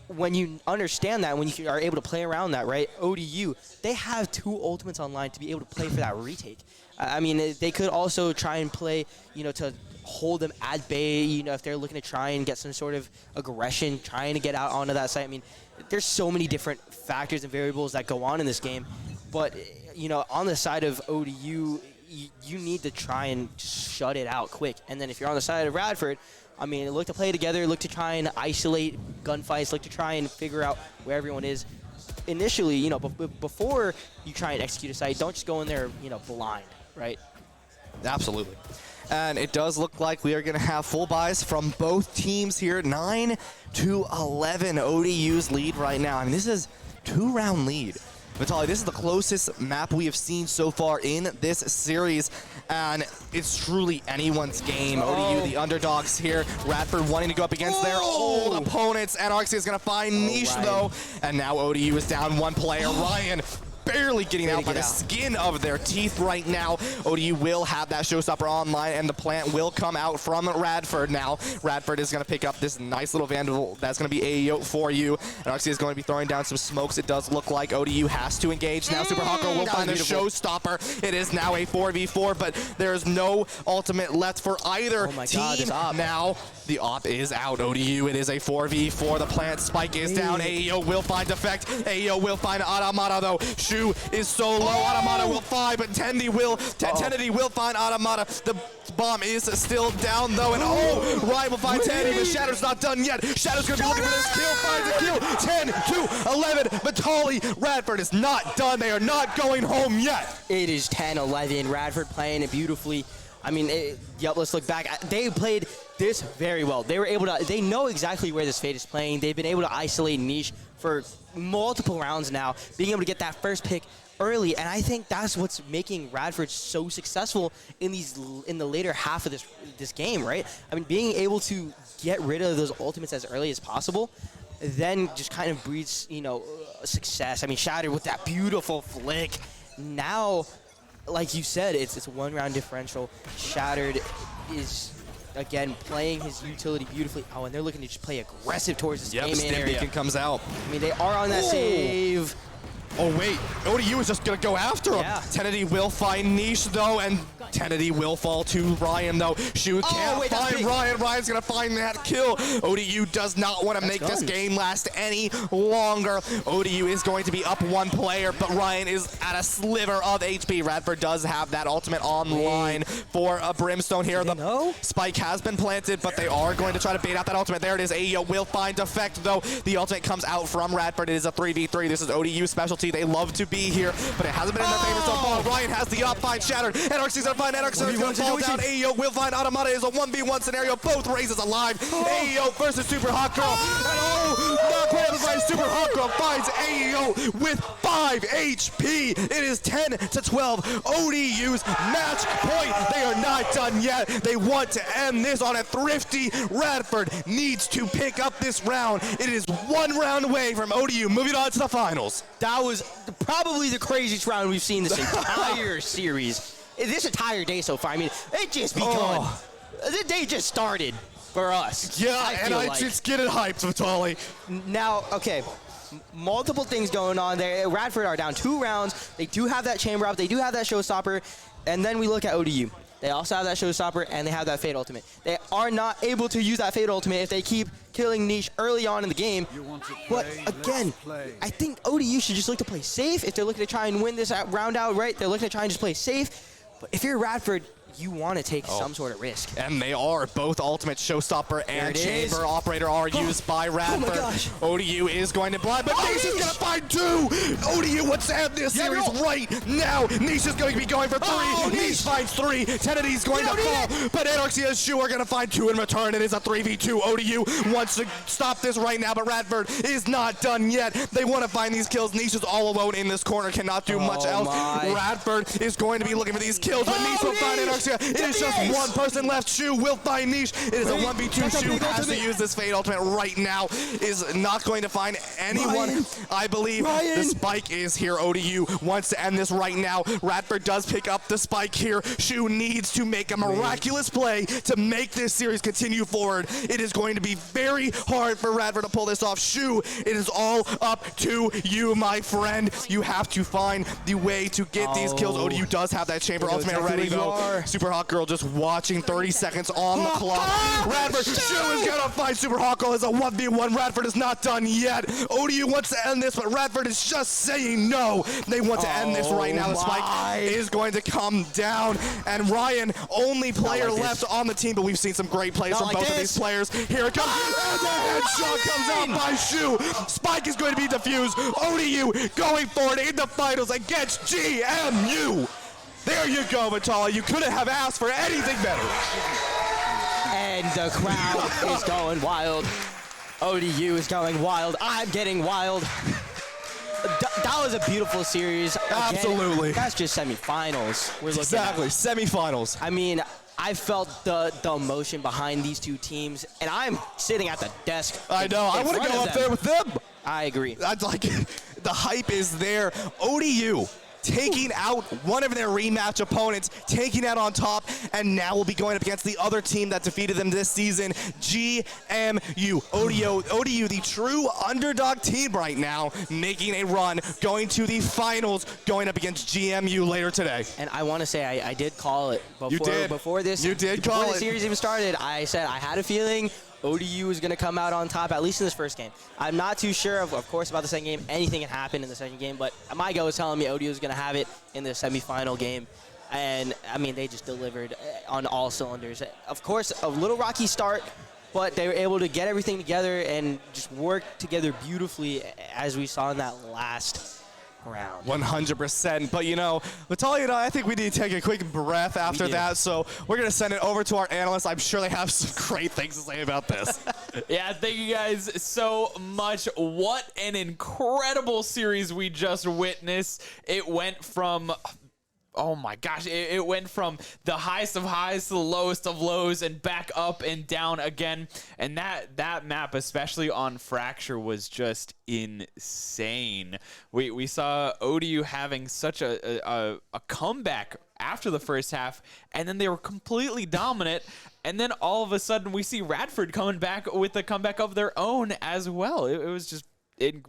when you understand that, when you are able to play around that, right, ODU, they have 2 ultimates online to be able to play for that retake. I mean, they could also try and play, to hold them at bay, if they're looking to try and get some sort of aggression, trying to get out onto that site. I mean, there's so many different factors and variables that go on in this game. But, on the side of ODU, you need to try and shut it out quick. And then if you're on the side of Radford, I mean, look to play together, look to try and isolate gunfights, look to try and figure out where everyone is. Initially, before you try and execute a site, don't just go in there, blind, right? Absolutely. And it does look like we are going to have full buys from both teams here. 9-11 ODU's lead right now. I mean, this is 2-round lead. Vitaly, this is the closest map we have seen so far in this series, and it's truly anyone's game. ODU, the underdogs here. Radford wanting to go up against their old opponents. Anarxia is going to find Niche, though, and now ODU is down 1 player. Ryan barely getting out by the skin of their teeth right now. ODU will have that showstopper online, and the plant will come out from Radford now. Radford is going to pick up this nice little Vandal. That's going to be Ayo for you. And Arxie is going to be throwing down some smokes. It does look like ODU has to engage now. Super Hawker will find the showstopper. It is now a 4v4, but there is no ultimate left for either team. Now the op is out. ODU, it is a 4v4. The plant spike is down. Ayo will find Defect. Ayo will find Automata, though. Shu is so low. Automata will find, but Tennedy will find Automata. The bomb is still down, though, and Ryan will find Tennedy, but Shadow's not done yet. Shadow's going to be looking for this kill, finds a kill. 10-11. Vitaly, Radford is not done. They are not going home yet. It is 10-11. Radford playing it beautifully. I mean, let's look back. They played this very well. They were able to, they know exactly where this Fade is playing. They've been able to isolate Niche for multiple rounds now, being able to get that first pick early, and I think that's what's making Radford so successful in the later half of this game, right? I mean, being able to get rid of those ultimates as early as possible, then just kind of breeds, success. I mean, Shattered with that beautiful flick. Now, like you said, it's a 1-round differential. Shattered is, again, playing his utility beautifully. Oh, and they're looking to just play aggressive towards this game main area. Beacon comes out. I mean, they are on that save. Oh, wait. ODU is just going to go after him. Tennedy will find Niche, though, and Tennedy will fall to Ryan, though. Shu can't find Ryan. Ryan's going to find that kill. ODU does not want to make this game last any longer. ODU is going to be up one player, but Ryan is at a sliver of HP. Radford does have that ultimate online for a Brimstone here. The spike has been planted, but they are going to try to bait out that ultimate. There it is. AEO will find effect, though. The ultimate comes out from Radford. It is a 3v3. This is ODU specialty. They love to be here, but it hasn't been in their favor so far. Ryan has the up, find Shattered. NRX's gonna find NRX, is gonna fall down. AEO will find Automata. It is a 1v1 scenario. Both Razes alive. AEO versus Super Hot Girl. And not quite able to find Super Hot Girl. Finds AEO with 5 HP. It is 10 to 12. ODU's match point. They are not done yet. They want to end this on a thrifty. Radford needs to pick up this round. It is one round away from ODU moving on to the finals. That was probably the craziest round we've seen this entire series. This entire day so far. I mean, it just begun. The day just started for us. Yeah, I just get it hyped, Vitali. Now, okay, multiple things going on there. Radford are down 2 rounds. They do have that chamber up. They do have that showstopper. And then we look at ODU. They also have that showstopper, and they have that Fate Ultimate. They are not able to use that Fate Ultimate if they keep killing Niche early on in the game. But again, I think ODU should just look to play safe. If they're looking to try and win this round out, right, they're looking to try and just play safe. But if you're Radford, you want to take some sort of risk. And they are. Both Ultimate Showstopper and Chamber Operator are used by Radford. Oh my gosh. ODU is going to blind, but Niche is going to find 2. ODU wants to end this series right now. Niche is going to be going for 3. Niche finds 3. Tennedy's going to fall, but Anarxia and Shu are going to find 2 in return. It is a 3v2. ODU wants to stop this right now, but Radford is not done yet. They want to find these kills. Niche is all alone in this corner, cannot do much else. Radford is going to be looking for these kills, but Niche will find Anarxia. It is just one person left. Shu will find Niche. It is a 1v2. Shu has to use this Fate Ultimate right now. Is not going to find anyone. I believe the spike is here. ODU wants to end this right now. Radford does pick up the spike here. Shu needs to make a miraculous play to make this series continue forward. It is going to be very hard for Radford to pull this off. Shu, it is all up to you, my friend. You have to find the way to get these kills. ODU does have that Chamber Ultimate ready, though. Super Hot Girl just watching, 30 seconds on the clock. Radford, Shu is going to find Super Hot Girl as a 1v1. Radford is not done yet. ODU wants to end this, but Radford is just saying no. They want to end this right now. The spike is going to come down, and Ryan, only player left on the team, but we've seen some great plays from both of these players. Here it comes, and the headshot comes out by Shu. Spike is going to be defused. ODU going forward in the finals against GMU. There you go, Vitali. You couldn't have asked for anything better. And the crowd is going wild. ODU is going wild. I'm getting wild. That was a beautiful series. Again, absolutely. That's just semifinals. We're looking exactly, semifinals. I mean, I felt the emotion behind these two teams, and I'm sitting at the desk. I know. I want to go up there with them. I agree. That's like the hype is there. ODU taking out one of their rematch opponents, taking out on top, and now will be going up against the other team that defeated them this season, GMU. ODU, the true underdog team right now, making a run, going to the finals, going up against GMU later today. And I want to say I did call it before, you did. Before this. You did call before it. The series even started, I said I had a feeling ODU is going to come out on top, at least in this first game. I'm not too sure, of course, about the second game. Anything can happen in the second game, but my gut was telling me ODU is going to have it in the semifinal game. And, I mean, they just delivered on all cylinders. Of course, a little rocky start, but they were able to get everything together and just work together beautifully, as we saw in that last round. 100%. But, you know, Vitali and I think we need to take a quick breath after that. So we're going to send it over to our analysts. I'm sure they have some great things to say about this. Yeah, thank you guys so much. What an incredible series we just witnessed. It went from... oh my gosh, it went from the highest of highs to the lowest of lows and back up and down again. And that map, especially on Fracture, was just insane. We saw ODU having such a comeback after the first half, and then they were completely dominant. And then all of a sudden we see Radford coming back with a comeback of their own as well. It was just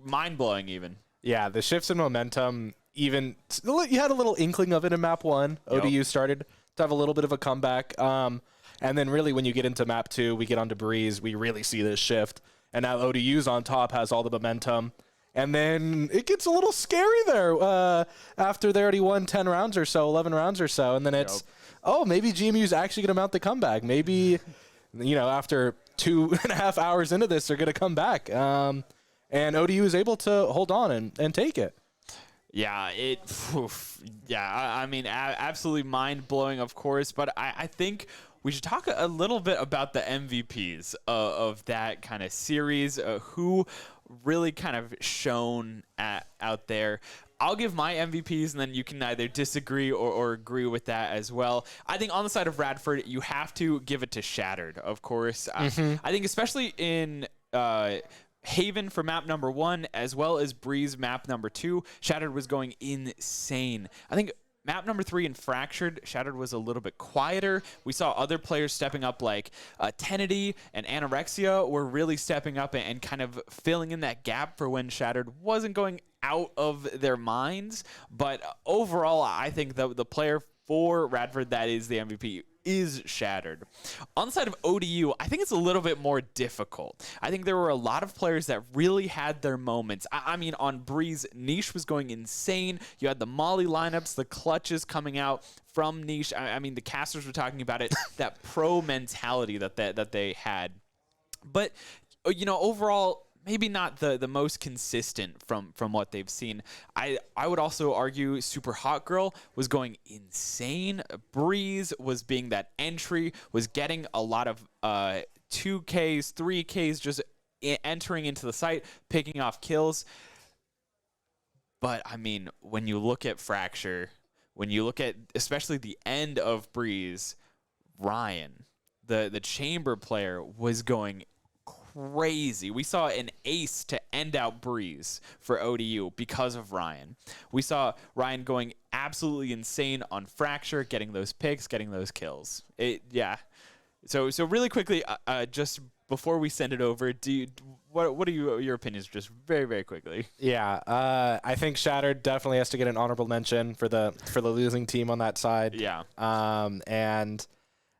mind-blowing even. Yeah, the shifts in momentum, even you had a little inkling of it in map 1. ODU started to have a little bit of a comeback. And then really when you get into map 2, we get onto Breeze, we really see this shift. And now ODU's on top, has all the momentum. And then it gets a little scary there after they already won 10 rounds or so, 11 rounds or so. And then it's, oh, maybe GMU's actually going to mount the comeback. Maybe, after 2.5 hours into this, they're going to come back. And ODU is able to hold on and take it. Yeah, I mean, absolutely mind-blowing, of course. But I think we should talk a little bit about the MVPs of that kind of series, who really kind of shone out there. I'll give my MVPs, and then you can either disagree or agree with that as well. I think on the side of Radford, you have to give it to Shattered, of course. I think especially in Haven for map number 1, as well as Breeze map number 2, Shattered was going insane. I think map number 3 in Fractured, Shattered was a little bit quieter. We saw other players stepping up like Tenity and Anorexia were really stepping up and kind of filling in that gap for when Shattered wasn't going out of their minds. But overall, I think the player for Radford that is the MVP is Shattered. On the side of ODU, I think it's a little bit more difficult. I think there were a lot of players that really had their moments. I mean, on Breeze, Niche was going insane. You had the Molly lineups, the clutches coming out from Niche. I mean, the casters were talking about it, that pro mentality that they had. But, overall, maybe not the most consistent from what they've seen. I would also argue Super Hot Girl was going insane. Breeze was being that entry, was getting a lot of 2Ks, 3Ks, just entering into the site, picking off kills. But, I mean, when you look at Fracture, when you look at especially the end of Breeze, Ryan, the chamber player, was going crazy. We saw an ace to end out Breeze for ODU because of Ryan. We saw Ryan going absolutely insane on Fracture, getting those picks, getting those kills. So really quickly, just before we send it over, what are your opinions, just very, very quickly? Yeah, I think Shattered definitely has to get an honorable mention for the losing team on that side. Yeah. And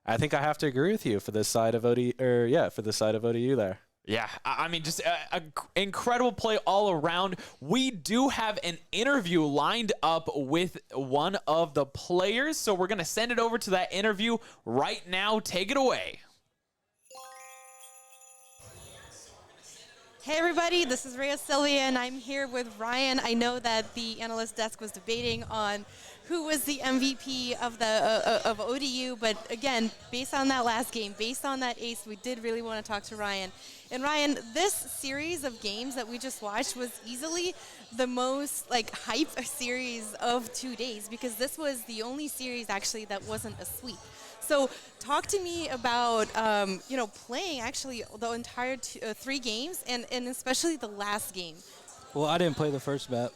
I think I have to agree with you for this side of ODU there. Yeah, I mean, just an incredible play all around. We do have an interview lined up with one of the players, so we're going to send it over to that interview right now. Take it away. Hey everybody, this is Rhea Sylvia and I'm here with Ryan. I know that the analyst desk was debating on who was the MVP of ODU, but again, based on that last game, based on that ace, we did really want to talk to Ryan. And Ryan, this series of games that we just watched was easily the most hype series of 2 days, because this was the only series actually that wasn't a sweep. So talk to me about, playing actually the entire 3 games and especially the last game. Well, I didn't play the first map.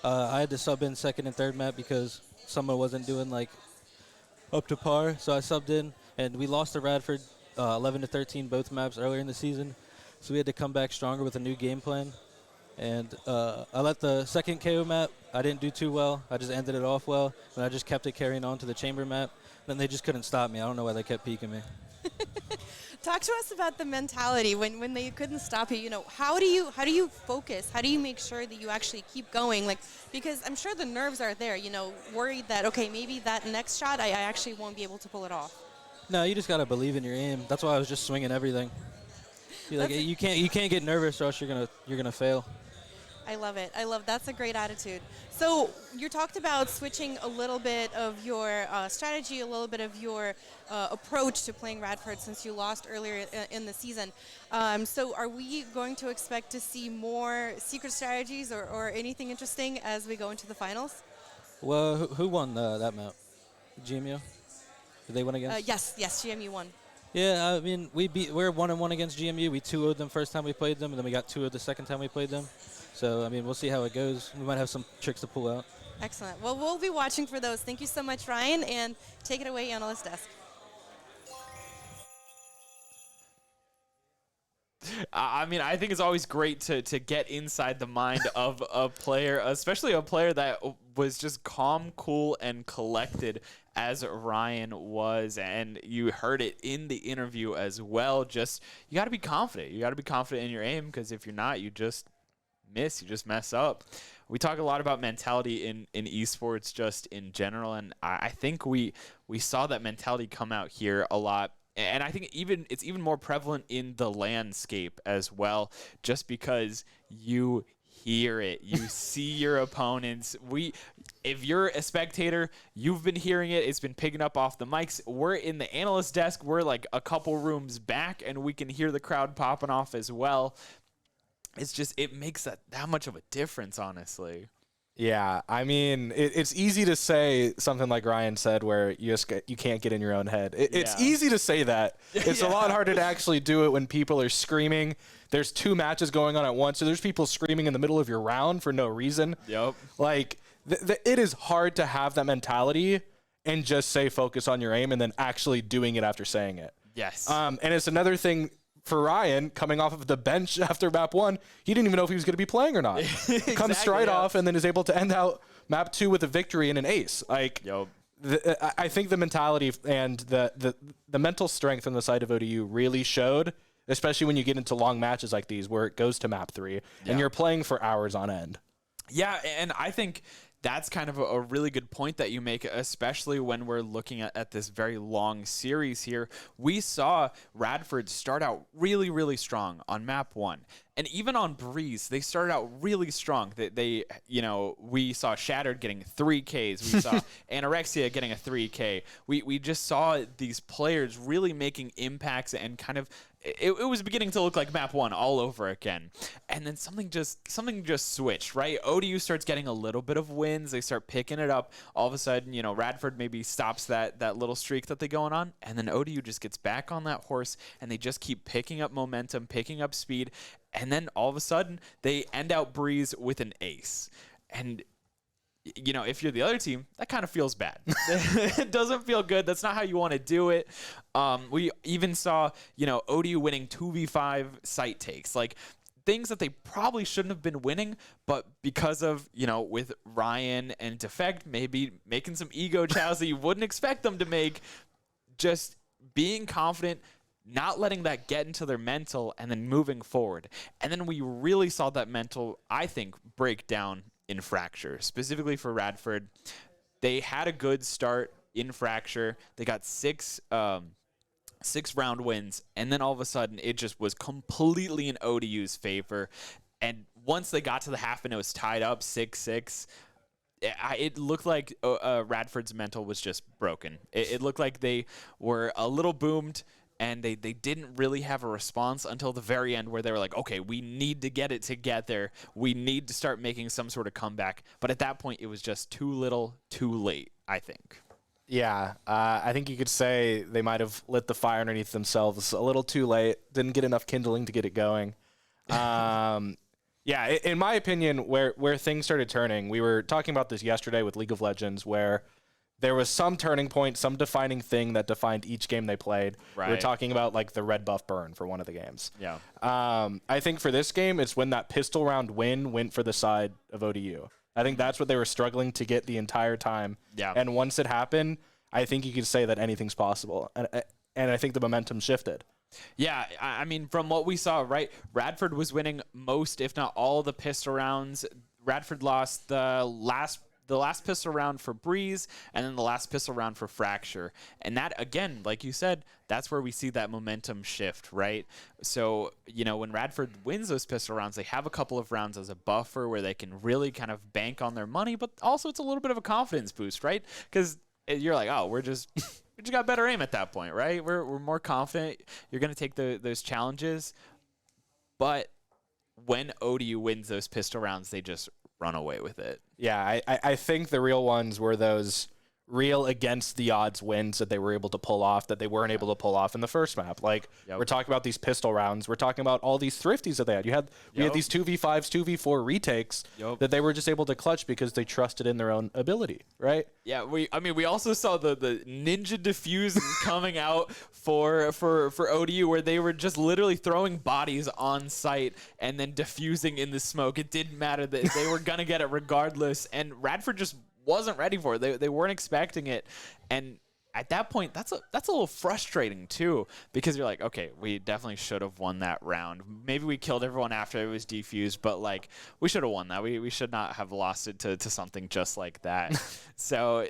I had to sub in second and third map because someone wasn't doing up to par. So I subbed in, and we lost to Radford 11-13 both maps earlier in the season. So we had to come back stronger with a new game plan. And I let the second KO map, I didn't do too well. I just ended it off well, and I just kept it carrying on to the chamber map. Then they just couldn't stop me. I don't know why they kept peeking me. Talk to us about the mentality when they couldn't stop you. How do you focus? How do you make sure that you actually keep going? Because I'm sure the nerves are there. Worried that okay, maybe that next shot I actually won't be able to pull it off. No, you just gotta believe in your aim. That's why I was just swinging everything. You can't get nervous or else you're gonna fail. I love it. That's a great attitude. So you talked about switching a little bit of your strategy, a little bit of your approach to playing Radford since you lost earlier in the season. So are we going to expect to see more secret strategies or anything interesting as we go into the finals? Well, who won that map? GMU? Did they win against? Yes, GMU won. Yeah, I mean, we're 1-1 against GMU. We 2-0'd them first time we played them, and then we got 2-0'd the second time we played them. So, I mean, we'll see how it goes. We might have some tricks to pull out. Excellent. Well, we'll be watching for those. Thank you so much, Ryan, and take it away, analyst desk. I mean, I think it's always great to get inside the mind of a player, especially a player that was just calm, cool, and collected as Ryan was, and you heard it in the interview as well. Just, you got to be confident. You got to be confident in your aim, because if you're not, you just miss, you just mess up. We talk a lot about mentality in esports just in general, and I think we saw that mentality come out here a lot. And I think it's even more prevalent in the landscape as well, just because you hear it, you see your opponents. If you're a spectator, you've been hearing it. It's been picking up off the mics. We're in the analyst desk. We're like a couple rooms back, and we can hear the crowd popping off as well. It's just, it makes that much of a difference, honestly. Yeah, I mean, it's easy to say something like Ryan said, where you can't get in your own head. It's easy to say that. It's a lot harder to actually do it when people are screaming. There's 2 matches going on at once, so there's people screaming in the middle of your round for no reason. Yep. Like, it is hard to have that mentality and just say focus on your aim and then actually doing it after saying it. Yes. And it's another thing for Ryan, coming off of the bench after map 1, he didn't even know if he was going to be playing or not. Exactly, Comes straight off and then is able to end out map 2 with a victory and an ace. Like, I think the mentality and the mental strength on the side of ODU really showed, especially when you get into long matches like these where it goes to map 3 and you're playing for hours on end. Yeah, and I think that's kind of a really good point that you make, especially when we're looking at this very long series here. We saw Radford start out really, really strong on map 1. And even on Breeze, they started out really strong. They we saw Shattered getting 3Ks. We saw Anorexia getting a 3K. We just saw these players really making impacts, and kind of, it was beginning to look like map 1 all over again. And then something just switched, right? ODU starts getting a little bit of wins. They start picking it up. All of a sudden, Radford maybe stops that little streak that they're going on, and then ODU just gets back on that horse, and they just keep picking up momentum, picking up speed. And then all of a sudden, they end out Breeze with an ace. And, if you're the other team, that kind of feels bad. It doesn't feel good. That's not how you want to do it. We even saw, ODU winning 2v5 site takes. Like, things that they probably shouldn't have been winning, but because of, with Ryan and Defect maybe making some ego chows that you wouldn't expect them to make, just being confident, not letting that get into their mental, and then moving forward. And then we really saw that mental, I think, break down in Fracture, specifically for Radford. They had a good start in Fracture. They got 6 round wins, and then all of a sudden, it just was completely in ODU's favor. And once they got to the half and it was tied up 6-6, it looked like Radford's mental was just broken. It looked like they were a little boomed, and they didn't really have a response until the very end, where they were like, okay, we need to get it together. We need to start making some sort of comeback. But at that point, it was just too little, too late, I think. Yeah, I think you could say they might have lit the fire underneath themselves a little too late. Didn't get enough kindling to get it going. Yeah, in my opinion, where things started turning, we were talking about this yesterday with League of Legends, where there was some turning point, some defining thing that defined each game they played. Right. We were talking about like the red buff burn for one of the games. Yeah. I think for this game, it's when that pistol round win went for the side of ODU. I think that's what they were struggling to get the entire time. Yeah. And once it happened, I think you could say that anything's possible. And I think the momentum shifted. Yeah, I mean, from what we saw, right, Radford was winning most, if not all, the pistol rounds. Radford lost the last pistol round for Breeze, and then the last pistol round for Fracture. And that, again, like you said, that's where we see that momentum shift, right? So, when Radford wins those pistol rounds, they have a couple of rounds as a buffer where they can really kind of bank on their money, but also it's a little bit of a confidence boost, right? Because you're like, oh, we just got better aim at that point, right? We're more confident. You're going to take those challenges. But when ODU wins those pistol rounds, they just run away with it. Yeah, I think the real ones were those real against the odds wins that they were able to pull off that they weren't able to pull off in the first map. Like, we're talking about these pistol rounds. We're talking about all these thrifties that they had. We had these 2v5s, 2v4 retakes that they were just able to clutch because they trusted in their own ability, right? Yeah, we also saw the ninja diffuse coming out for ODU, where they were just literally throwing bodies on site and then diffusing in the smoke. It didn't matter that they were gonna get it regardless, and Radford just wasn't ready for it. They weren't expecting it. And at that point, that's a little frustrating too, because you're like, okay, we definitely should have won that round. Maybe we killed everyone after it was defused, but like we should have won that. We should not have lost it to something just like that. So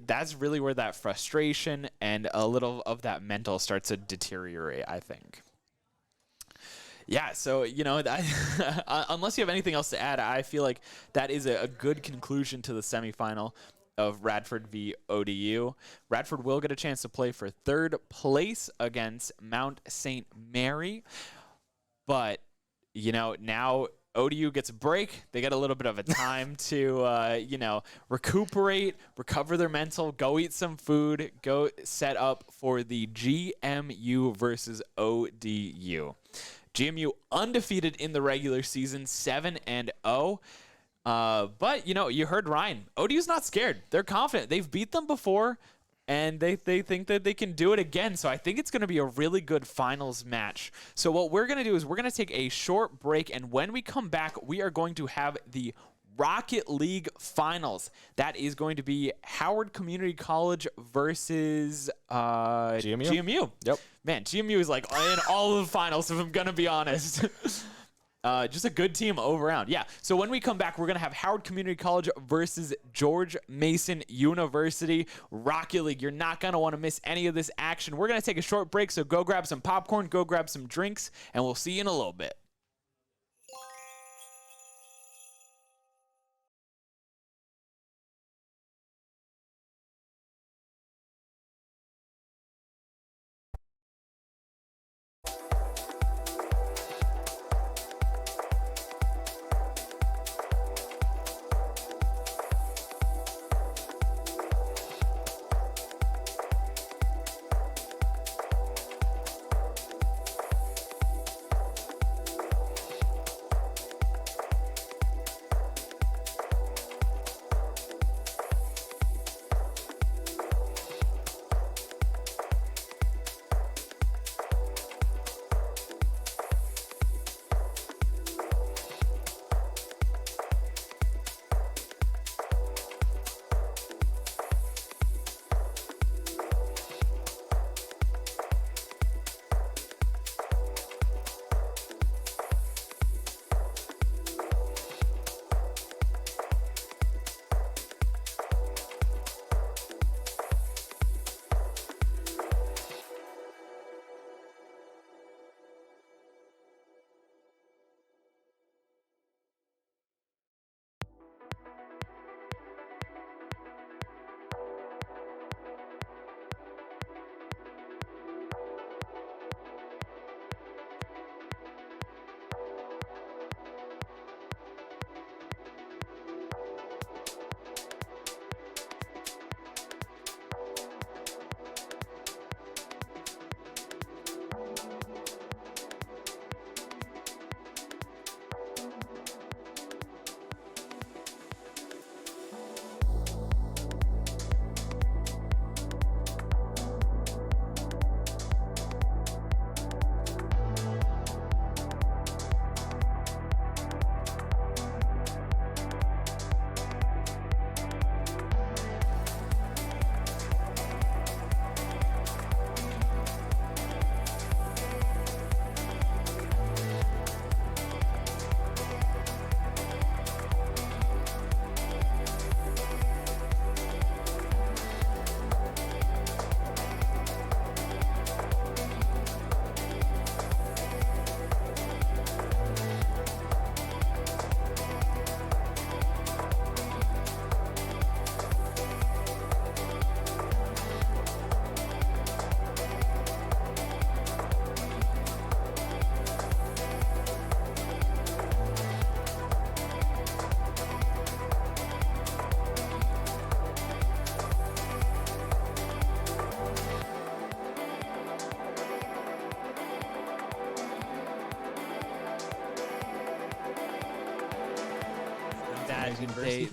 that's really where that frustration and a little of that mental starts to deteriorate, I think. Yeah, so, you know, unless you have anything else to add, I feel like that is a good conclusion to the semifinal of Radford v. ODU. Radford will get a chance to play for third place against Mount St. Mary. But, you know, now ODU gets a break. They get a little bit of a time to, you know, recuperate, recover their mental, go eat some food, go set up for the GMU versus ODU. GMU undefeated in the regular season, 7-0. But, you know, you heard Ryan. ODU's not scared. They're confident. They've beat them before, and they think that they can do it again. So I think it's going to be a really good finals match. So what we're going to do is we're going to take a short break, and when we come back, we are going to have the Rocket League finals. That is going to be Howard Community College versus GMU. Yep. Man, GMU is like in all of the finals, if I'm going to be honest. Just a good team over round. Yeah. So when we come back, we're going to have Howard Community College versus George Mason University. Rocket League. You're not going to want to miss any of this action. We're going to take a short break, so go grab some popcorn, go grab some drinks, and we'll see you in a little bit.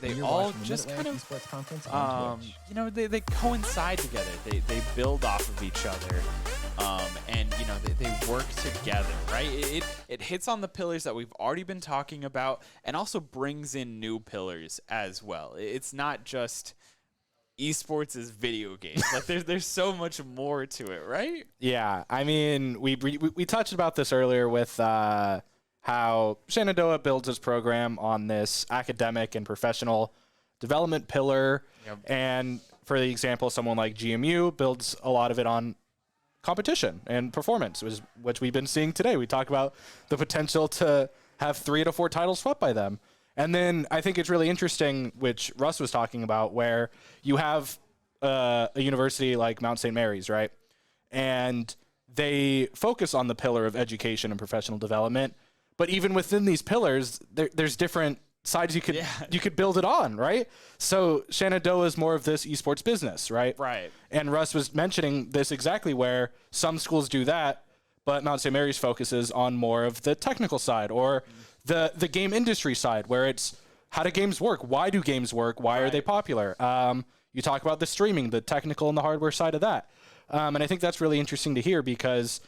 They all just kind of, you know, they coincide together. They build off of each other. and you know they work together, right? It hits on the pillars that we've already been talking about, and also brings in new pillars as well. It's not just esports is video games. Like there's so much more to it, right? Yeah, I mean, we touched about this earlier with how Shenandoah builds its program on this academic and professional development pillar. Yep. And for the example, someone like GMU builds a lot of it on competition and performance, which we've been seeing today. We talked about the potential to have 3 to 4 titles swept by them. And then I think it's really interesting, which Russ was talking about, where you have a university like Mount St. Mary's, right? And they focus on the pillar of education and professional development. But even within these pillars, there's different sides you could build it on, right? So Shenandoah is more of this esports business, right? Right. And Russ was mentioning this exactly, where some schools do that, but Mount St. Mary's focuses on more of the technical side, or the game industry side, where it's how do games work? Why do games work? Why are they popular? You talk about the streaming, the technical and the hardware side of that. And I think that's really interesting to hear, because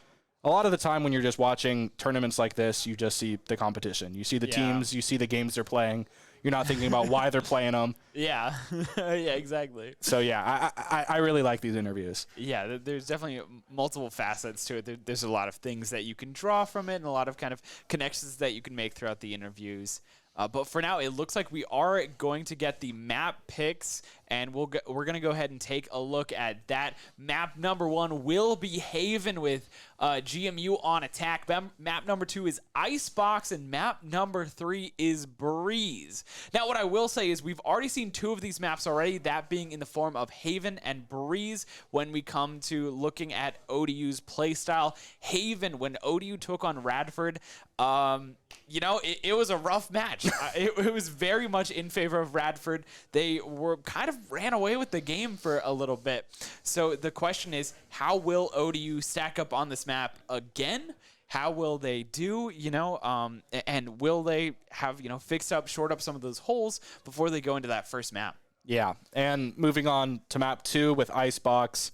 a lot of the time when you're just watching tournaments like this, you just see the competition. You see the teams, you see the games they're playing. You're not thinking about why they're playing them. Yeah, yeah, exactly. So yeah, I really like these interviews. Yeah, there's definitely multiple facets to it. There's a lot of things that you can draw from it, and a lot of kind of connections that you can make throughout the interviews. But for now, it looks like we are going to get the map picks, and we're going to go ahead and take a look at that. Map number 1 will be Haven with GMU on attack. Map number 2 is Icebox, and map number 3 is Breeze. Now, what I will say is we've already seen 2 of these maps already, that being in the form of Haven and Breeze. When we come to looking at ODU's playstyle, Haven, when ODU took on Radford, you know, it was a rough match. It was very much in favor of Radford. They were kind of ran away with the game for a little bit. So the question is, how will ODU stack up on this map again? How will they do, you know, and will they have, you know, shored up some of those holes before they go into that first map? Yeah, and moving on to map 2 with Icebox,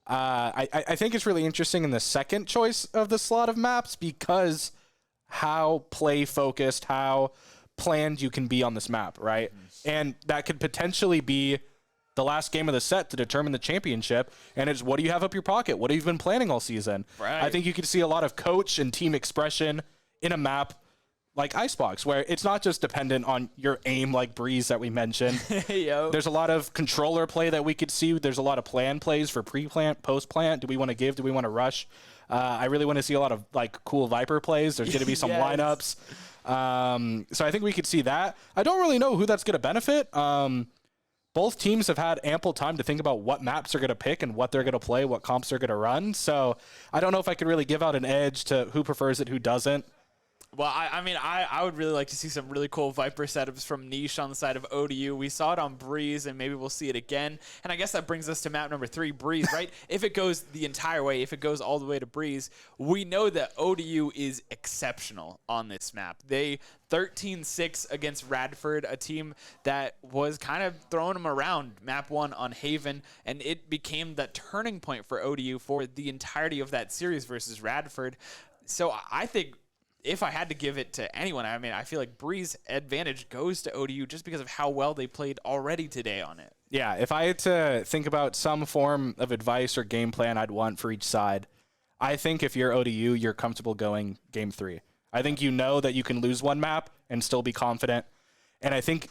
I think it's really interesting in the second choice of the slot of maps, because how play focused, how planned you can be on this map, right? And that could potentially be the last game of the set to determine the championship. And it's, what do you have up your pocket? What have you been planning all season? Right. I think you could see a lot of coach and team expression in a map like Icebox, where it's not just dependent on your aim like Breeze that we mentioned. Yo. There's a lot of controller play that we could see. There's a lot of plan plays for pre-plant, post-plant. Do we want to give? Do we want to rush? I really want to see a lot of like cool Viper plays. There's going to be some lineups. So I think we could see that. I don't really know who that's going to benefit. Both teams have had ample time to think about what maps they're going to pick and what they're going to play, what comps they're going to run. So I don't know if I could really give out an edge to who prefers it, who doesn't. Well, I mean, I would really like to see some really cool Viper setups from Niche on the side of ODU. We saw it on Breeze, and maybe we'll see it again. And I guess that brings us to map number 3, Breeze, right? If it goes the entire way, if it goes all the way to Breeze, we know that ODU is exceptional on this map. They 13-6 against Radford, a team that was kind of throwing them around map 1 on Haven, and it became the turning point for ODU for the entirety of that series versus Radford. So I think, if I had to give it to anyone, I mean, I feel like Breeze advantage goes to ODU just because of how well they played already today on it. Yeah, if I had to think about some form of advice or game plan I'd want for each side, I think if you're ODU, you're comfortable going game 3. I think you know that you can lose one map and still be confident. And I think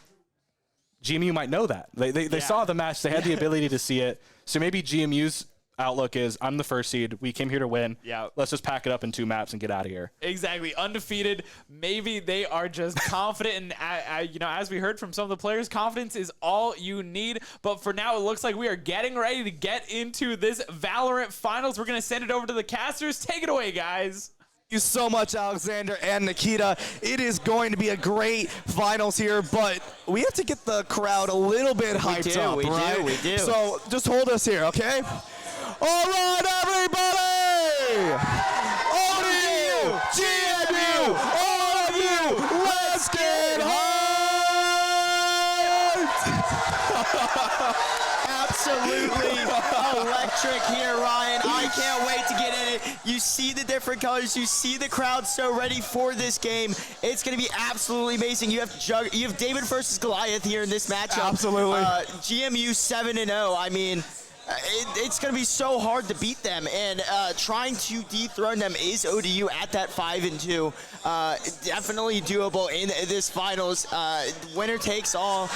GMU might know that. They saw the match. They had the ability to see it. So maybe GMU's outlook is, I'm the first seed. We came here to win. Yeah. Let's just pack it up in 2 maps and get out of here. Exactly. Undefeated. Maybe they are just confident. And, you know, as we heard from some of the players, confidence is all you need. But for now, it looks like we are getting ready to get into this Valorant finals. We're going to send it over to the casters. Take it away, guys. Thank you so much, Alexander and Nikita. It is going to be a great finals here, but we have to get the crowd a little bit hyped up, right? We do. So just hold us here, okay? All right, everybody! ODU, GMU, all of you, let's get hyped! Absolutely electric here, Ryan. I can't wait to get in it. You see the different colors. You see the crowd so ready for this game. It's going to be absolutely amazing. You have David versus Goliath here in this matchup. Absolutely. GMU 7-0. I mean, it's going to be so hard to beat them, and trying to dethrone them is ODU at that 5-2. Definitely doable in this finals. Winner takes all.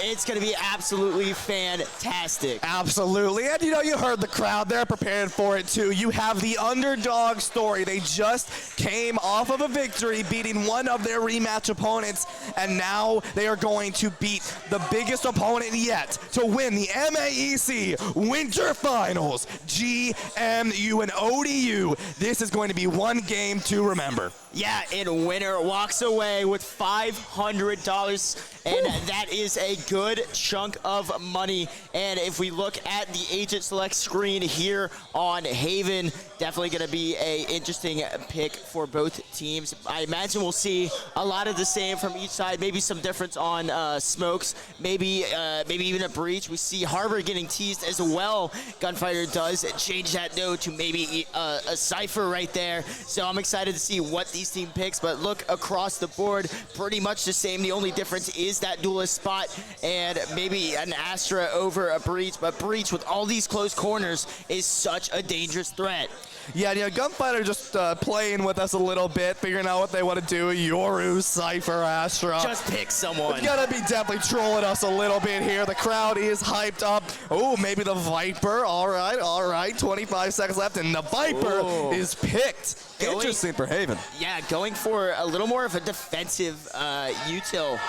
It's going to be absolutely fantastic. Absolutely, and you heard the crowd. They're prepared for it too. You have the underdog story. They just came off of a victory, beating one of their rematch opponents, and now they are going to beat the biggest opponent yet to win the MAEC Winter Finals, GMU and ODU. This is going to be one game to remember. Yeah, and winner walks away with $500, and that is a good chunk of money. And if we look at the Agent Select screen here on Haven, definitely going to be a interesting pick for both teams. I imagine we'll see a lot of the same from each side, maybe some difference on smokes, maybe even a breach. We see Harbor getting teased as well. Gunfighter does change that though to maybe a Cypher right there. So I'm excited to see what these team picks, but look across the board, pretty much the same. The only difference is that duelist spot and maybe an Astra over a breach, but breach with all these close corners is such a dangerous threat. Yeah, Gunfighter just playing with us a little bit, figuring out what they want to do. Yoru, Cypher, Astra. Just pick someone. It's gonna be definitely trolling us a little bit here. The crowd is hyped up. Oh, maybe the Viper. All right. 25 seconds left, and the Viper is picked. Interesting for Haven. Yeah, going for a little more of a defensive util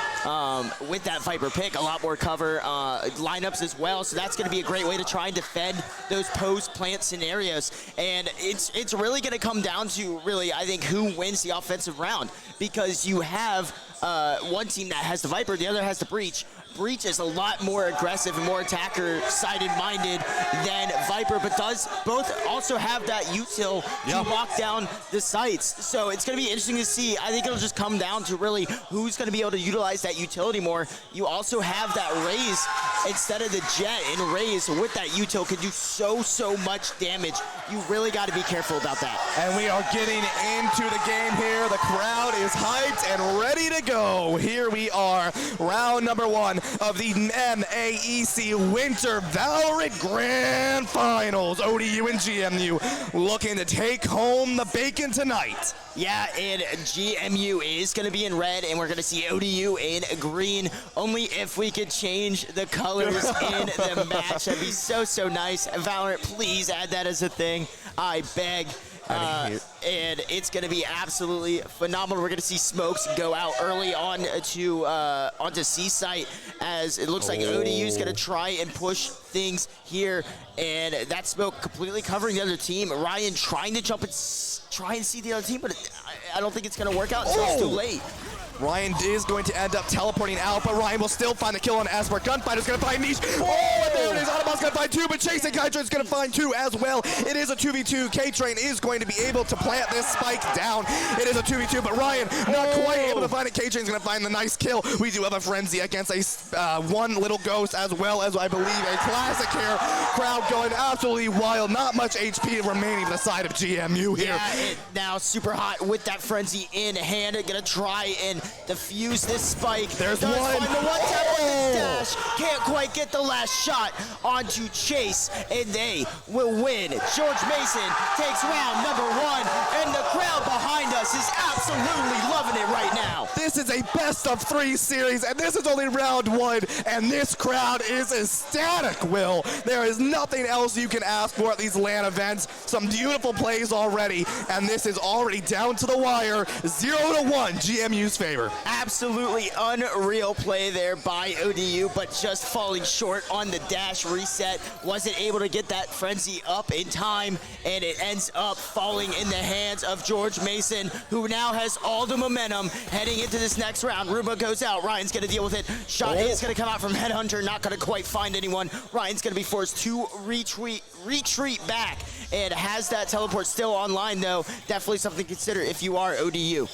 with that Viper pick. A lot more cover lineups as well, so that's going to be a great way to try and defend those post-plant scenarios. And it's really going to come down to, really, I think, who wins the offensive round, because you have one team that has the Viper, the other has the Breach. Breach is a lot more aggressive and more attacker-sided minded than Viper, but does both also have that util to lock down the sites. So it's going to be interesting to see. I think it'll just come down to really who's going to be able to utilize that utility more. You also have that Raze instead of the Jet, and Raze with that util can do so much damage. You really got to be careful about that. And we are getting into the game here. The crowd is hyped and ready to go. Here we are, round number 1 of the MAEC Winter Valorant Grand Finals. ODU and GMU looking to take home the bacon tonight. Yeah, and GMU is going to be in red, and we're going to see ODU in green. Only if we could change the colors in the match. That'd be so nice. Valorant, please add that as a thing. I beg. And it's going to be absolutely phenomenal. We're going to see smokes go out early on to onto C site, as it looks like ODU is going to try and push things here, and that smoke completely covering the other team. Ryan trying to jump and try and see the other team, but I don't think it's going to work out until it's too late. Ryan is going to end up teleporting out, but Ryan will still find the kill on Asper. Gunfighter's going to find Niche. And there it is. Autobot's going to find 2, but Chasing Kytrain's going to find 2 as well. It is a 2v2. K-Train is going to be able to plant this spike down. It is a 2v2, but Ryan not quite able to find it. K-Train's going to find the nice kill. We do have a Frenzy against a one little ghost, as well as, I believe, a classic here. Crowd going absolutely wild. Not much HP remaining to the side of GMU here. Yeah, now super hot with that Frenzy in hand. Going to try and defuse this spike. There's Does one. Find the one tap with the dash. Can't quite get the last shot onto Chase, and they will win. George Mason takes round number 1, and the crowd behind us is absolutely loving it right now. This is a best of 3 series, and this is only round 1, and this crowd is ecstatic, Will. There is nothing else you can ask for at these LAN events. Some beautiful plays already, and this is already down to the wire, 0-1, GMU's favor. Absolutely unreal play there by ODU, but just falling short on the dash reset. Wasn't able to get that Frenzy up in time, and it ends up falling in the hands of George Mason, who now has all the momentum heading into this next round. Ruba goes out. Ryan's going to deal with it. Shot is going to come out from Headhunter. Not going to quite find anyone. Ryan's going to be forced to retreat back, and has that teleport still online, though. Definitely something to consider if you are ODU.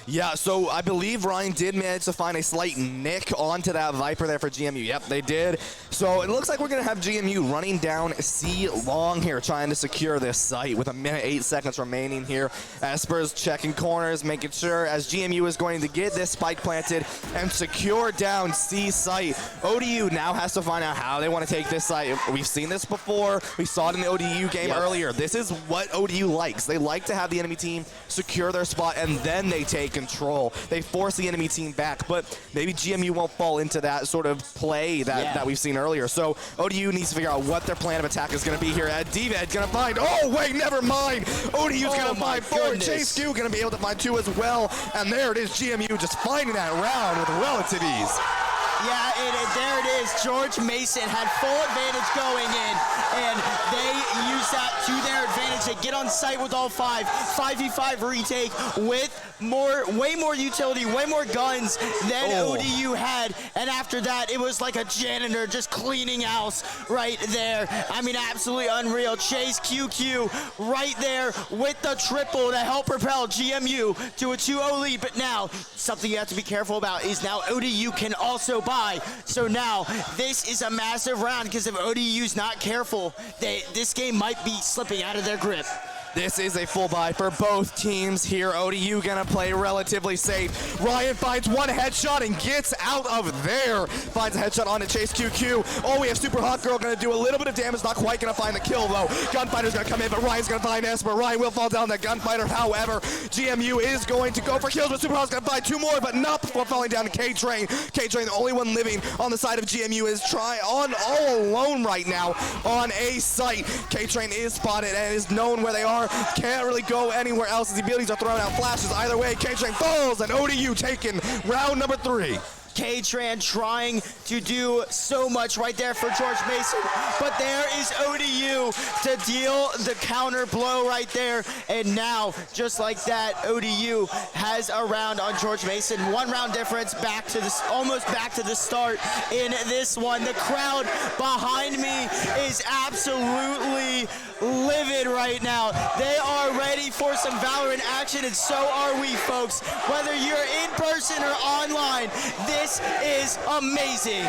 Yeah, so I believe Ryan did manage to find a slight nick onto that Viper there for GMU. Yep, they did. So it looks like we're going to have GMU running down C long here, trying to secure this site with 1:08 remaining here. Esper's checking corners, making sure as GMU is going to get this spike planted and secure down C site. ODU now has to find out how they want to take this site. We've seen this before. We saw it in the ODU game earlier. This is what ODU likes. They like to have the enemy team secure their spot, and then they take control. They force the enemy team back, but maybe GMU won't fall into that sort of play that we've seen earlier. So ODU needs to figure out what their plan of attack is going to be here. Dived going to find, oh wait, never mind. ODU's going to find 4. Chase Q going to be able to find 2 as well. And there it is, GMU just finding that round with relative ease. Yeah, and there it is. George Mason had full advantage going in, and they used that to their advantage. They get on site with all 5. 5v5 retake with way more utility, way more guns than ODU had. And after that, it was like a janitor just cleaning house right there. I mean, absolutely unreal. Chase QQ right there with the triple to help propel GMU to a 2-0 lead. But now, something you have to be careful about is now ODU can also buy. So now, this is a massive round because if ODU's not careful, this game might be slipping out of their grip. This is a full buy for both teams here. ODU gonna play relatively safe. Ryan finds 1 headshot and gets out of there. Finds a headshot on to Chase QQ. Oh, we have Super Hot Girl gonna do a little bit of damage. Not quite gonna find the kill though. Gunfighter's gonna come in, but Ryan's gonna find Esper. Ryan will fall down that Gunfighter. However, GMU is going to go for kills, but Super Hot's gonna find 2 more, but not before falling down to K-Train. K-Train, the only one living on the side of GMU, is all alone right now on a site. K-Train is spotted and is known where they are. Can't really go anywhere else as the abilities are throwing out flashes. Either way, K-Train falls and ODU taking round number 3. K-Tran trying to do so much right there for George Mason, but there is ODU to deal the counter blow right there, and now, just like that, ODU has a round on George Mason. 1 round difference, back to this, almost back to the start in this one. The crowd behind me is absolutely livid right now. They are ready for some Valorant action, and so are we, folks. Whether you're in person or online, this is amazing.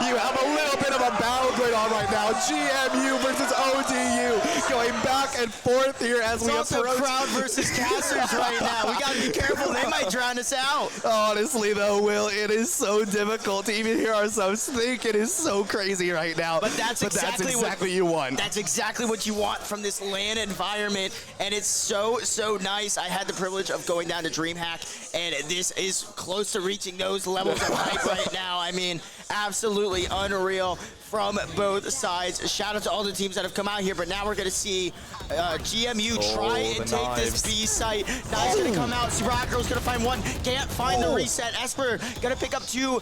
You have a little bit of a battle going on right now. GMU versus ODU going back and forth here as we approach. It's also crowd versus casters right now. We got to be careful. They might drown us out. Honestly, though, Will, it is so difficult to even hear ourselves think. It is so crazy right now. But that's exactly what you want. That's exactly what you want from this LAN environment, and it's so nice. I had the privilege of going down to DreamHack, and this is close to reaching those levels of hype right now. I mean, absolutely unreal from both sides. Shout out to all the teams that have come out here, but now we're going to see GMU try and take this B site. Knives going to come out. Super Hot Girl's going to find 1. Can't find the reset. Esper going to pick up 2.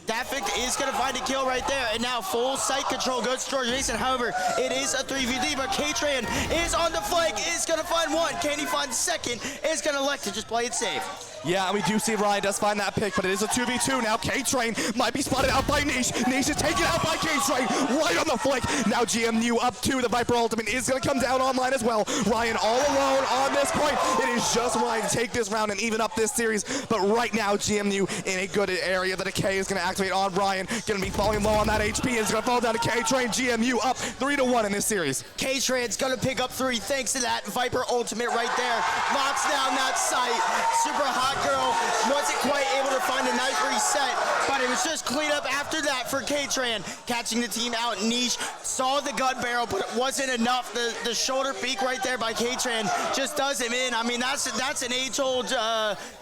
Dafic is going to find a kill right there, and now full site control goes to George Mason. However, it is a 3v3, but K-Tran is on the flank, is going to find 1. Can he find the second? Is going to elect to just play it safe. Yeah, we do see Ryan does find that pick, but it is a 2v2 now. K-Train might be spotted out by Niche. Niche is taken out by K-Train right on the flank. Now GMU up 2. The Viper ultimate is going to come down online as well. Ryan all alone on this point. It is just Ryan to take this round and even up this series. But right now, GMU in a good area. The Decay is going to activate on Ryan. Going to be falling low on that HP. It's going to fall down to K-Train. GMU up 3-1 in this series. K-Tran's going to pick up 3 thanks to that Viper ultimate right there. Locks down that site. Super Hot Girl wasn't quite able to find a nice reset, but it was just clean up after that for K-Tran. Catching the team out. Niche saw the gun barrel, but it wasn't enough. The shoulder peek right there by K-Tran just does him in. I mean, that's an age-old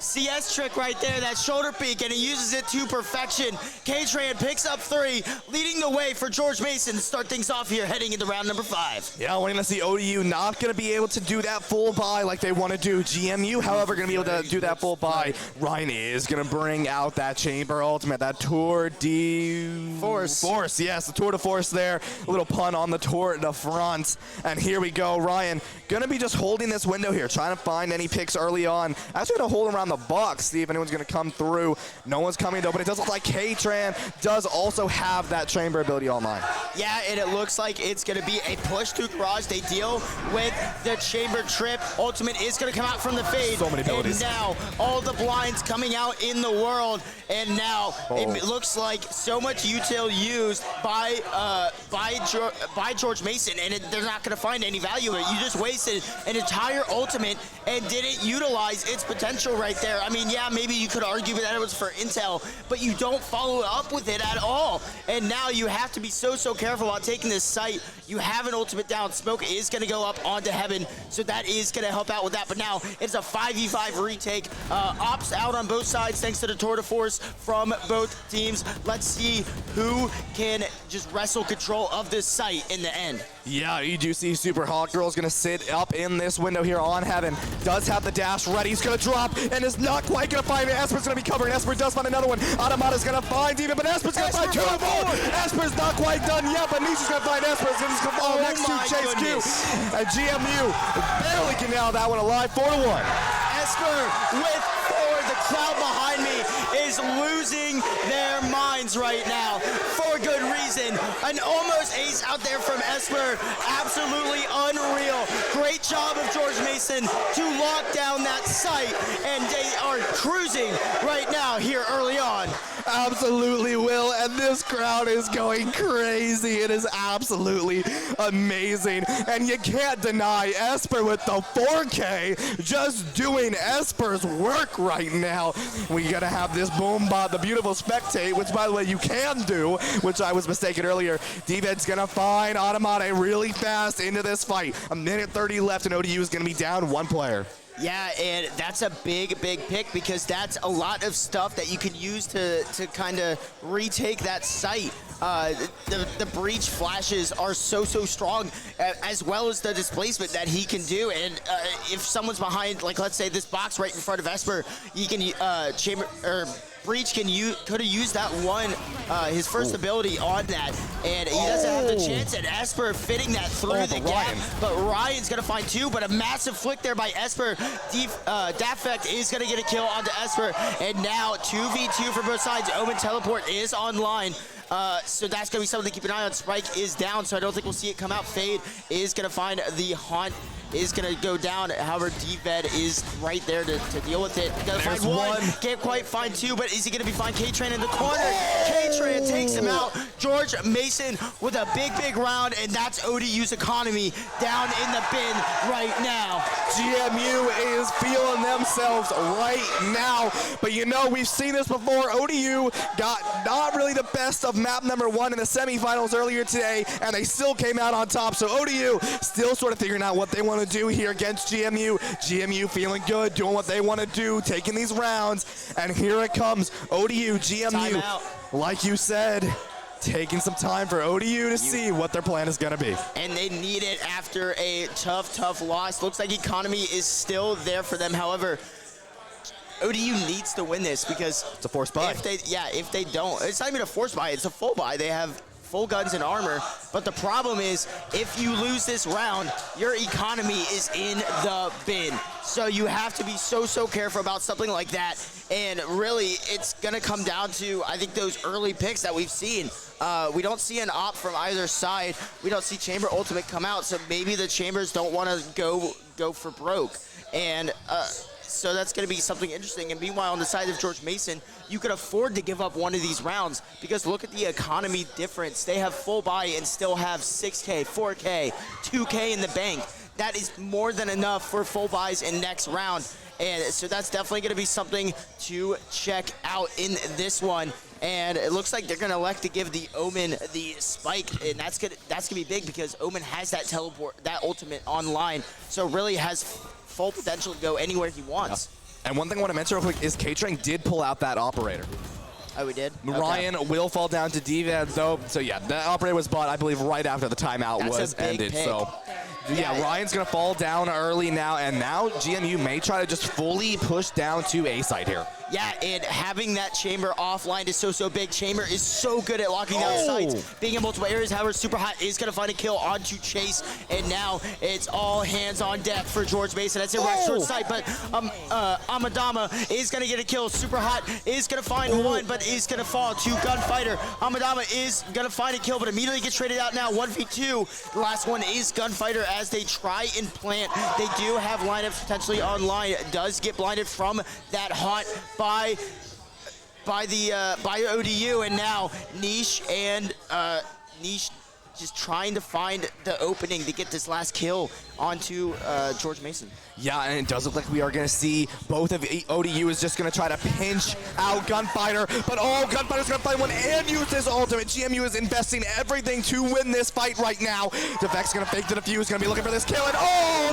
CS trick right there, that shoulder peek, and he uses it to perfection. K-Tran picks up 3, leading the way for George Mason to start things off here, heading into round number 5. Yeah, we're going to see ODU not going to be able to do that full buy like they want to do. GMU, however, going to be able to do that full buy. Ryan is going to bring out that chamber ultimate, that Tour de Force. Yes, the Tour de Force there. A little pun on the Tour de France. And here we go. Ryan going to be just holding this window here, trying to find any picks early on. Actually going to hold around the box, see if anyone's going to come through. No one's coming though, but it does look like K K-Tran does also have that chamber ability online. Yeah, and it looks like it's going to be a push through garage. They deal with the chamber trip. Ultimate is going to come out from the fade. So many abilities. And now all the blinds coming out in the world. And now it looks like so much util used by George Mason, and they're not going to find any value in it. You just wasted an entire ultimate and didn't utilize its potential right there. I mean, yeah, maybe you could argue that it was for intel, but you don't follow up with it at all. And now you have to be so careful about taking this site. You have an ultimate down. Smoke is going to go up onto Heaven, so that is going to help out with that. But now it's a 5v5 retake. Ops out on both sides thanks to the tour de force from both teams. Let's see who can just wrestle control of this site in the end. Yeah, you do see Super Hot Girl is going to sit up in this window here on Heaven. Does have the dash ready. He's going to drop and is not quite going to find it. Esper's going to be covering. Esper does find another one. Automata's going to find even, but Esper's going to find two more. Esper's not quite done yet, but Nisha's going to find Esper. He's going to fall next to Chase Q. And GMU barely can nail that one alive. 4-1. Esper with 4. The crowd behind me is losing their minds right now for good reason. An almost ace out there from Esper. Absolutely unreal. Great job of George Mason to lock down that site, and they are cruising right now here early on. Absolutely will, and this crowd is going crazy. It is absolutely amazing, and you can't deny Esper with the 4K just doing Esper's work right now. We gotta have this boom bot, the beautiful spectate, which by the way you can do, which I was mistaken earlier. D-Ved's gonna find Automata really fast into this fight. A minute 30 left, and ODU is gonna be down 1 player. Yeah, and that's a big pick because that's a lot of stuff that you can use to kind of retake that site. The breach flashes are so strong, as well as the displacement that he can do. And if someone's behind, like let's say this box right in front of Esper, you can Breach could have used that one, his first ability on that, and he doesn't have the chance. And Esper fitting that through the gap, but Ryan's gonna find 2, but a massive flick there by Esper. Dafect is gonna get a kill onto Esper, and now 2v2 for both sides. Omen teleport is online. So that's going to be something to keep an eye on. Spike is down, so I don't think we'll see it come out. Fade is going to find the haunt, is going to go down. However, D-Ved is right there to deal with it. Gonna find one. Can't quite find 2, but is he going to be fine? K-Tran in the corner. K-Tran takes him out. George Mason with a big round, and that's ODU's economy down in the bin right now. GMU is feeling themselves right now, but you know, we've seen this before. ODU got not really the best of map number 1 in the semifinals earlier today, and they still came out on top. So ODU still sort of figuring out what they want to do here against GMU. GMU feeling good, doing what they want to do, taking these rounds, and here it comes. ODU, GMU, like you said, taking some time for ODU to see what their plan is going to be. And they need it after a tough loss. Looks like economy is still there for them. However, ODU needs to win this because it's a forced buy. If they don't, it's not even a forced buy, it's a full buy. They have full guns and armor, but the problem is if you lose this round, your economy is in the bin. So you have to be so careful about something like that. And really, it's gonna come down to, I think, those early picks that we've seen. We don't see an op from either side. We don't see Chamber Ultimate come out, so maybe the Chambers don't want to go for broke. And so that's going to be something interesting. And meanwhile, on the side of George Mason, you could afford to give up one of these rounds because look at the economy difference. They have full buy and still have 6K, 4K, 2K in the bank. That is more than enough for full buys in next round. And so that's definitely going to be something to check out in this one. And it looks like they're going to elect to give the Omen the spike, and that's gonna be big because Omen has that teleport, that ultimate online, so really has full potential to go anywhere he wants. Yeah. And one thing I want to mention real quick is K-Tran did pull out that operator. Oh, we did? Ryan will fall down to D-Ved, though. So, yeah, that operator was bought, I believe, right after the timeout was ended. Pick. So, yeah, Ryan's going to fall down early now, and now GMU may try to just fully push down to A side here. Yeah, and having that chamber offline is so big. Chamber is so good at locking down sites, being in multiple areas. However, Super Hot is going to find a kill onto Chase, and now it's all hands on deck for George Mason. That's a right short sight, but Amadama is going to get a kill. Super Hot is going to find one, but is going to fall to Gunfighter. Amadama is going to find a kill, but immediately gets traded out now. 1v2. The last one is Gunfighter as they try and plant. They do have lineups potentially online. Does get blinded from that haunt by ODU, and now Niche just trying to find the opening to get this last kill onto George Mason. Yeah, and it does look like we are going to see both of ODU is just going to try to pinch out Gunfighter, but Gunfighter's going to find one and use his ultimate. GMU is investing everything to win this fight right now. Defect's going to fake the defuse, going to be looking for this kill, and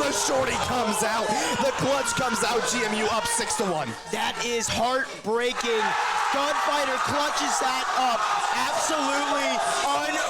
the shorty comes out. The clutch comes out. GMU up 6-1. That is heartbreaking. Gunfighter clutches that up. Absolutely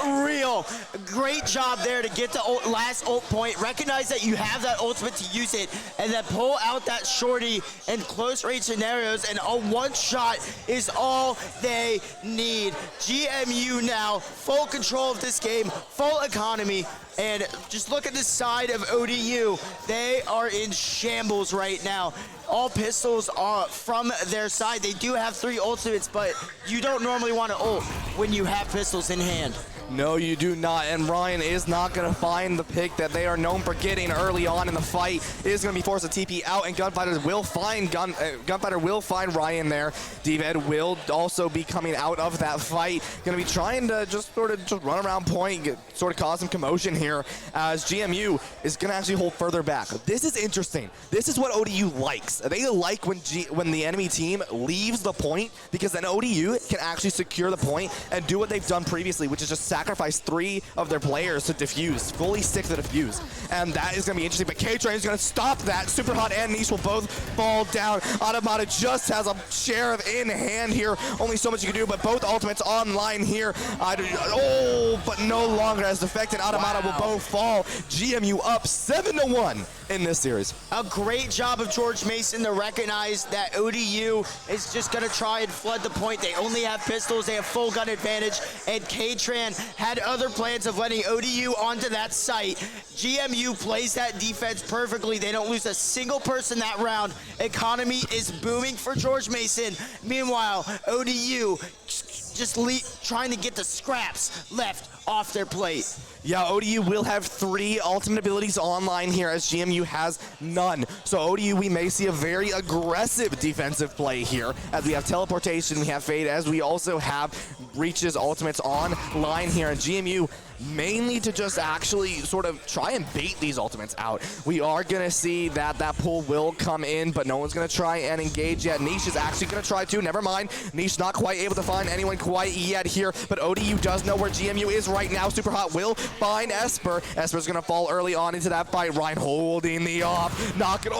unreal. Great job there to get the last ult point. Recognize that you have that ultimate to use it, and then pull out that shorty in close range scenarios, and a one shot is all they need. GMU now full control of this game, full economy, and just look at the side of ODU. They are in shambles right now. All pistols are from their side. They do have 3 ultimates, but you don't normally want to ult when you have pistols in hand. No, you do not, and Ryan is not going to find the pick that they are known for getting early on in the fight. It is going to be forced to TP out, and Gunfighter will find Ryan there. D-Ved will also be coming out of that fight. Going to be trying to just run around point, sort of cause some commotion here, as GMU is going to actually hold further back. This is interesting. This is what ODU likes. They like when the enemy team leaves the point, because then ODU can actually secure the point and do what they've done previously, which is just sacrifice 3 of their players to defuse, fully stick the defuse. And that is going to be interesting, but K-Train is going to stop that. Super Hot and Niche will both fall down. Automata just has a sheriff in hand here. Only so much you can do, but both ultimates online here. But no longer as Defect and Automata will both fall. GMU up 7-1 in this series. A great job of George Mason to recognize that ODU is just going to try and flood the point. They only have pistols, they have full gun advantage, and K-Tran had other plans of letting ODU onto that site. GMU plays that defense perfectly. They don't lose a single person that round. Economy is booming for George Mason. Meanwhile, ODU just trying to get the scraps left off their plate. Yeah, ODU will have 3 ultimate abilities online here, as GMU has none. So ODU, we may see a very aggressive defensive play here, as we have teleportation, we have fade, as we also have Breach's ultimates online here, and GMU mainly to just actually sort of try and bait these ultimates out. We are going to see that pull will come in, but no one's going to try and engage yet. Niche is actually going to try to. Never mind. Niche not quite able to find anyone quite yet here, but ODU does know where GMU is right now. Super Hot will find Esper. Esper's going to fall early on into that fight. Ryan holding the off. Knock it.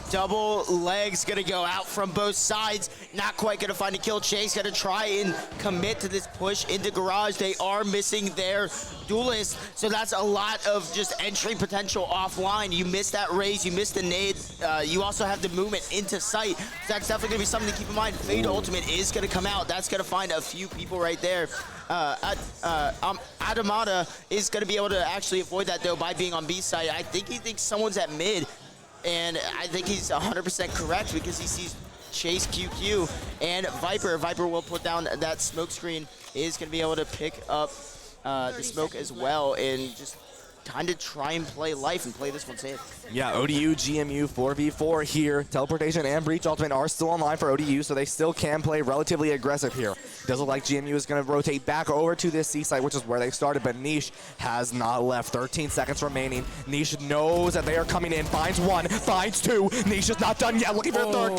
Double legs gonna go out from both sides. Not quite gonna find a kill. Chase gonna try and commit to this push into garage. They are missing their duelist, so that's a lot of just entry potential offline. You miss that raise, you miss the nade. You also have the movement into sight. So that's definitely gonna be something to keep in mind. Fade ultimate is gonna come out. That's gonna find a few people right there. Adamada is gonna be able to actually avoid that though by being on B side. I think he thinks someone's at mid. And I think he's 100% correct, because he sees Chase, QQ, and Viper. Viper will put down that smoke screen, is going to be able to pick up the smoke as well, and just kind of try and play life and play this one safe. Yeah, ODU, GMU, 4v4 here. Teleportation and Breach Ultimate are still online for ODU, so they still can play relatively aggressive here. Does look like GMU is going to rotate back over to this C site, which is where they started, but Niche has not left. 13 seconds remaining. Niche knows that they are coming in. Finds 1, finds 2. Niche is not done yet. Looking for a third.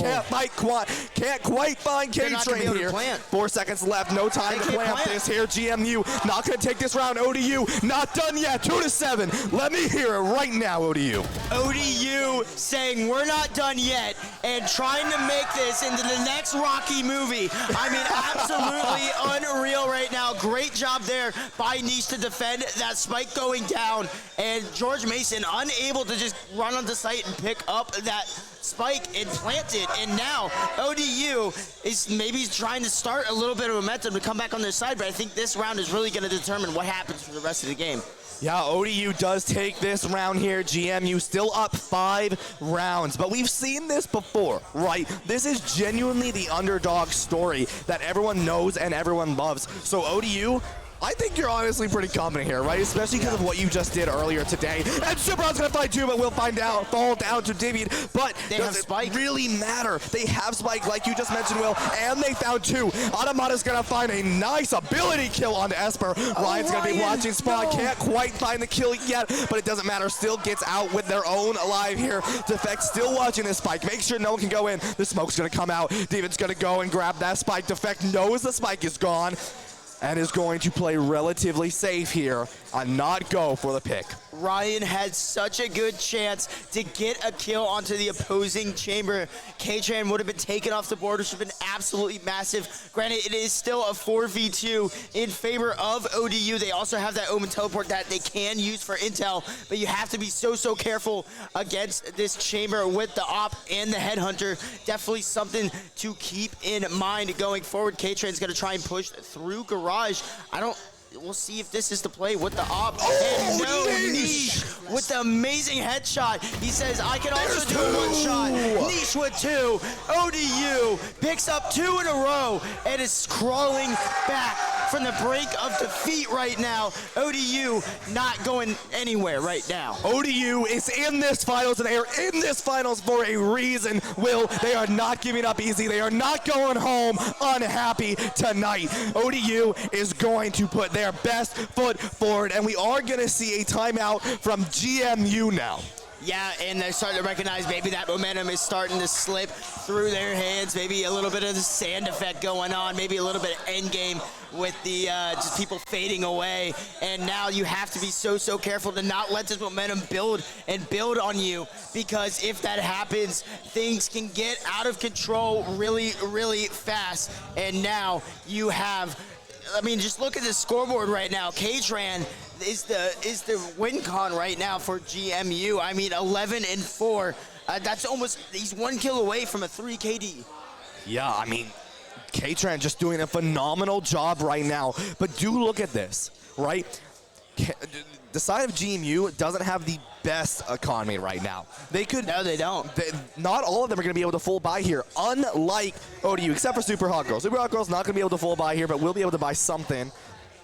Can't quite find K-Train here. 4 seconds left. No time to plant this here. GMU not going to take this round. ODU not done yet. 2-7. 7. Let me hear it right now, ODU. ODU saying we're not done yet and trying to make this into the next Rocky movie. I mean, absolutely unreal right now. Great job there by Niche to defend that spike going down, and George Mason unable to just run onto site and pick up that spike and plant it. And now ODU is maybe trying to start a little bit of momentum to come back on their side, but I think this round is really going to determine what happens for the rest of the game. Yeah, ODU does take this round here. GMU still up 5 rounds, but we've seen this before, right? This is genuinely the underdog story that everyone knows and everyone loves. So ODU, I think you're honestly pretty confident here, right? Especially because of what you just did earlier today. And Superhot's gonna fight too, but we'll find out. Fall down to David, but does it really matter? They have Spike, like you just mentioned, Will, and they found 2. Automata's gonna find a nice ability kill onto Esper. Ryan's gonna be watching Spawn. Can't quite find the kill yet, but it doesn't matter. Still gets out with their own alive here. Defect still watching this Spike. Make sure no one can go in. The smoke's gonna come out. David's gonna go and grab that Spike. Defect knows the Spike is gone and is going to play relatively safe here and not go for the pick. Ryan had such a good chance to get a kill onto the opposing chamber. K-Tran would have been taken off the board, which would have been absolutely massive. Granted, it is still a 4v2 in favor of ODU. They also have that Omen teleport that they can use for intel, but you have to be so careful against this chamber with the op and the headhunter. Definitely something to keep in mind going forward. K-Tran's going to try and push through Garage. We'll see if this is the play with the op. And no, Niche with the amazing headshot. He says, I can also do a one-shot. Niche with 2. ODU picks up 2 in a row and is crawling back from the brink of defeat right now. ODU not going anywhere right now. ODU is in this finals, and they are in this finals for a reason, Will. They are not giving up easy. They are not going home unhappy tonight. ODU is going to put their best foot forward, and we are going to see a timeout from GMU now. Yeah, and they're starting to recognize maybe that momentum is starting to slip through their hands. Maybe a little bit of the sand effect going on. Maybe a little bit of endgame with the just people fading away. And now you have to be so careful to not let this momentum build on you, because if that happens, things can get out of control really fast. And now you have, I mean, just look at the scoreboard right now. K-Tran is the win con right now for GMU. I mean, 11-4. That's almost, he's 1 kill away from a 3 KD. Yeah, I mean, K-Tran just doing a phenomenal job right now. But do look at this, right? The side of GMU doesn't have the best economy right now. They could. No, they don't. Not all of them are going to be able to full buy here, unlike ODU, except for Super Hot Girl. Super Hot Girl's not going to be able to full buy here, but will be able to buy something.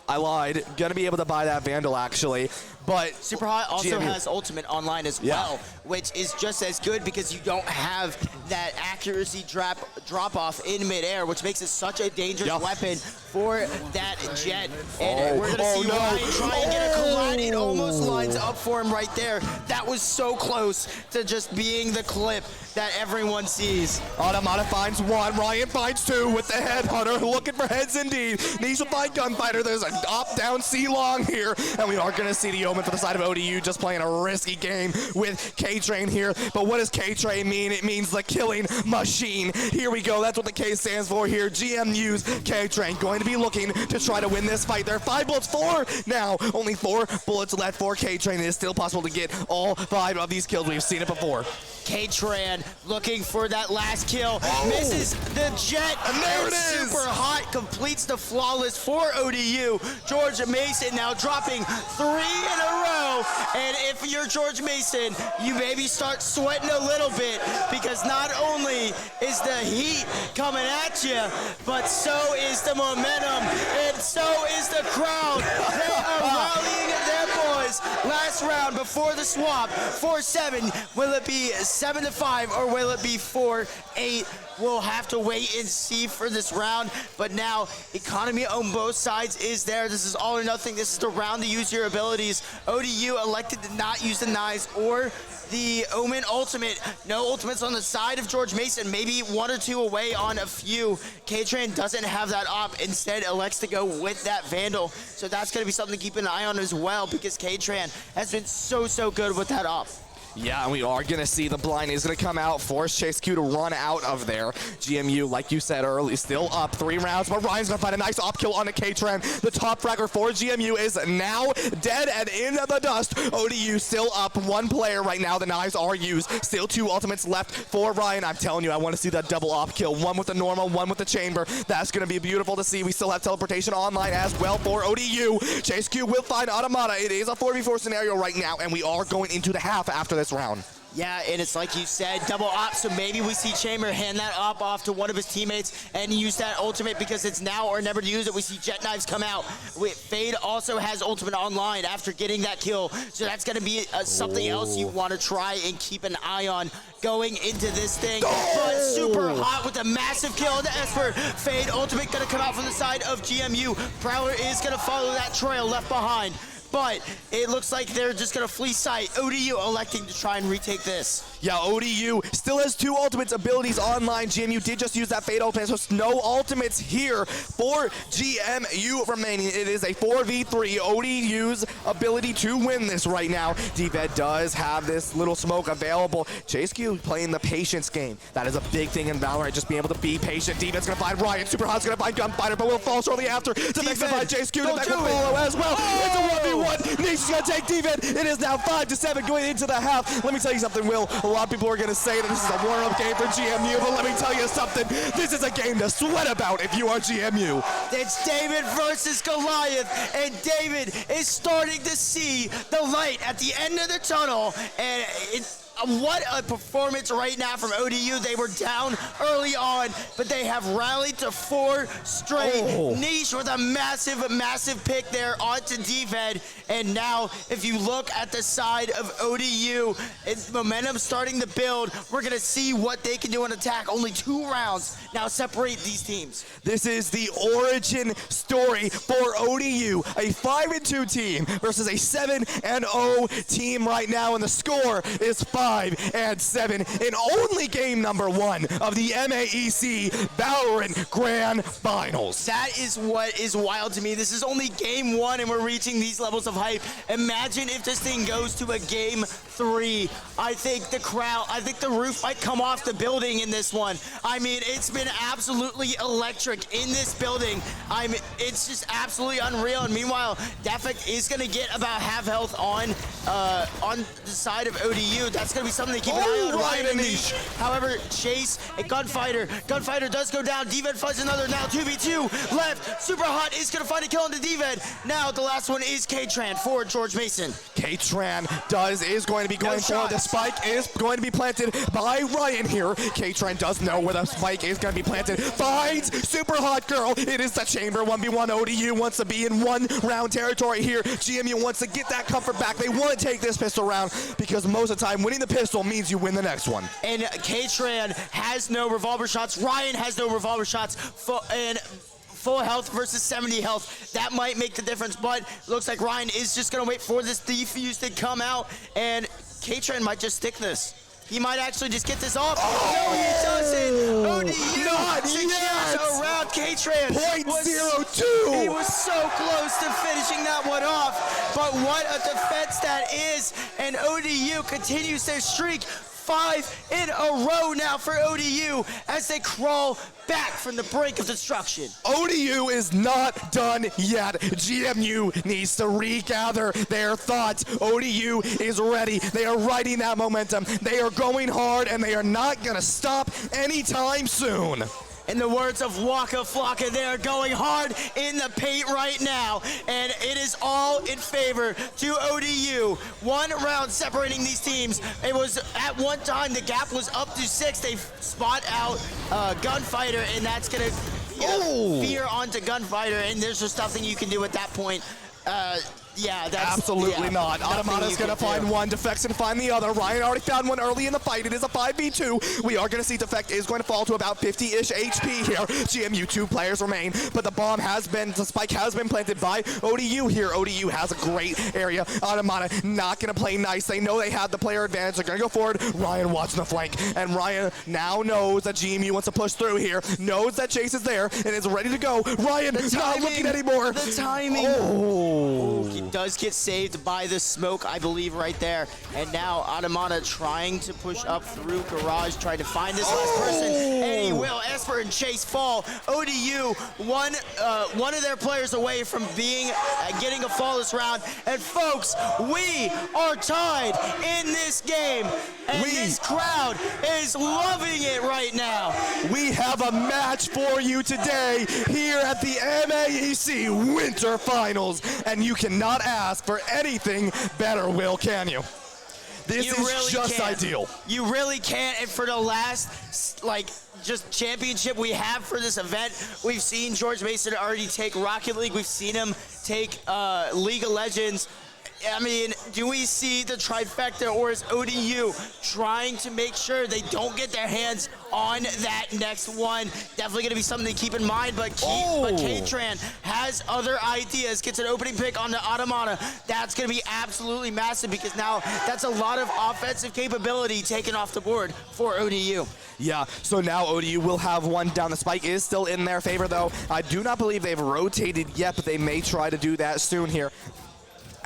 I lied. Going to be able to buy that Vandal, actually. But Super Hot also has Ultimate online as well, which is just as good because you don't have that accuracy drop off in midair, which makes it such a dangerous weapon for that Jet. And we're going to see Ryan try and get a collide. It almost lines up for him right there. That was so close to just being the clip that everyone sees. Automata finds 1. Ryan finds 2 with the headhunter. Looking for heads indeed. Needs to find Gunfighter. There's an up-down C-Long here. And we are going to see the Omen for the side of ODU just playing a risky game with K-Train here. But what does K-Train mean? It means the killing machine. Here we go. That's what the K stands for here. GMU's K-Train going to be looking to try to win this fight. There are 5 bullets, 4 now. Only 4 bullets left for K-Train. It is still possible to get all 5 of these kills. We've seen it before. K-Tran looking for that last kill. Misses the Jet. And there it is. Super Hot completes the flawless for ODU. George Mason now dropping 3 in a row. And if you're George Mason, you maybe start sweating a little bit, because not only is the heat coming at you, but so is the momentum, and so is the crowd. They are rallying their boys. Last round before the swap, 4-7. Will it be 7-5 or will it be 4-8? We'll have to wait and see for this round, but now economy on both sides is there. This is all or nothing. This is the round to use your abilities. ODU elected to not use the knives or the Omen ultimate. No ultimates on the side of George Mason, maybe one or two away on a few. K-Tran doesn't have that op, instead elects to go with that Vandal. So that's gonna be something to keep an eye on as well, because K-Tran has been so good with that op. Yeah, and we are going to see the blind is going to come out, force Chase Q to run out of there. GMU, like you said early, still up 3 rounds, but Ryan's going to find a nice op kill on the K-Tran. The top fragger for GMU is now dead and in the dust. ODU still up 1 player right now. The knives are used. Still 2 ultimates left for Ryan. I'm telling you, I want to see that double op kill. 1 with the normal, 1 with the chamber. That's going to be beautiful to see. We still have teleportation online as well for ODU. Chase Q will find Automata. It is a 4v4 scenario right now, and we are going into the half after this round. Yeah, and it's like you said, double op, so maybe we see Chamber hand that op off to one of his teammates and use that ultimate because it's now or never to use it. We see Jet Knives come out. Fade also has ultimate online after getting that kill, so that's going to be something else you want to try and keep an eye on going into this thing. But super hot with a massive kill on the Esper. Fade ultimate going to come out from the side of GMU. Prowler is going to follow that trail left behind. But it looks like they're just going to flee sight. ODU electing to try and retake this. Yeah, ODU still has 2 ultimates abilities online. GMU did just use that Fade ultimate, so no ultimates here for GMU remaining. It is a 4v3. ODU's ability to win this right now. DVED does have this little smoke available. Chase Q playing the patience game. That is a big thing in Valorant, just being able to be patient. DVED's going to find Ryan. Super Hot's going to find Gunfighter, but will fall shortly after. Defense to find Chase Q. Defense will follow as well. It's a 1v1. Niche is going to take DVED. It is now 5-7 going into the half. Let me tell you something, Will. A lot of people are going to say that this is a warm-up game for GMU, but let me tell you something. This is a game to sweat about if you are GMU. It's David versus Goliath, and David is starting to see the light at the end of the tunnel, and what a performance right now from ODU. They were down early on, but they have rallied to 4 straight. Niche with a massive pick there onto DVED. And now, if you look at the side of ODU, it's momentum starting to build. We're going to see what they can do on attack. Only 2 rounds now separate these teams. This is the origin story for ODU. A 5-2 team versus a 7-0 team right now, and the score is 5-7 in only game number 1 of the MAEC Valorant Grand Finals. That is what is wild to me. This is only game 1 and we're reaching these levels of hype. Imagine if this thing goes to a game 3. I think the roof might come off the building in this one. I mean, it's been absolutely electric in this building. It's just absolutely unreal. And meanwhile, Defect is going to get about half health on the side of ODU. That's going to be something to keep an eye on. Ryan and Niche. However, Chase and Gunfighter. Gunfighter does go down. DVED finds another now. 2v2 left. Super Hot is going to find a kill on the DVED. Now the last one is K-Tran for George Mason. K-Tran is going to be going for the spike is going to be planted by Ryan here. K-Tran does know where the spike is going to be planted. Finds Super Hot Girl. It is the chamber. 1v1 ODU wants to be in 1 round territory here. GMU wants to get that comfort back. They want to take this pistol round because most of the time winning the pistol means you win the next one. And K-Tran has no revolver shots. Ryan has no revolver shots. And full health versus 70 health. That might make the difference, but looks like Ryan is just going to wait for this defuse to come out, and K-Tran might just stick this. He might actually just get this off. No, he doesn't. ODU not yet. Around K-Tran. .02. He was so close to finishing that one off, but what a defense that is, and ODU continues their streak. 5 in a row now for ODU as they crawl back from the brink of destruction. ODU is not done yet. GMU needs to regather their thoughts. ODU is ready. They are riding that momentum. They are going hard, and they are not going to stop anytime soon. In the words of Waka Flocka, they are going hard in the paint right now, and it is all in favor to ODU. 1 round separating these teams. It was at one time the gap was up to 6. They spot out Gunfighter, and that's going to fear onto Gunfighter, and there's just nothing you can do at that point. Yeah, that's absolutely not. Automata's going to find one. Defect's going to find the other. Ryan already found one early in the fight. It is a 5v2. We are going to see Defect is going to fall to about 50-ish HP here. GMU, 2 players remain, but the spike has been planted by ODU here. ODU has a great area. Automata not going to play nice. They know they have the player advantage. They're going to go forward. Ryan watching the flank, and Ryan now knows that GMU wants to push through here, knows that Chase is there, and is ready to go. Ryan not looking anymore. The timing. Oh. He does get saved by the smoke, I believe, right there. And now Automata trying to push up through Garage, trying to find this last person. And he will. Esper and Chase fall. ODU, one of their players away from getting a flawless round. And folks, we are tied in this game. And this crowd is loving it right now. We have a match for you today here at the MAEC Winter Finals, and you cannot ask for anything better, Will, can you? This is really just can't. ideal. You really can't. And for the last, just championship we have for this event, we've seen George Mason already take Rocket League. We've seen him take League of Legends. I mean, do we see the trifecta, or is ODU trying to make sure they don't get their hands on that next one? Definitely going to be something to keep in mind, but K-Tran has other ideas, gets an opening pick on the Automata. That's going to be absolutely massive, because now that's a lot of offensive capability taken off the board for ODU. Yeah, so now ODU will have one down. The spike is still in their favor, though. I do not believe they've rotated yet, but they may try to do that soon here,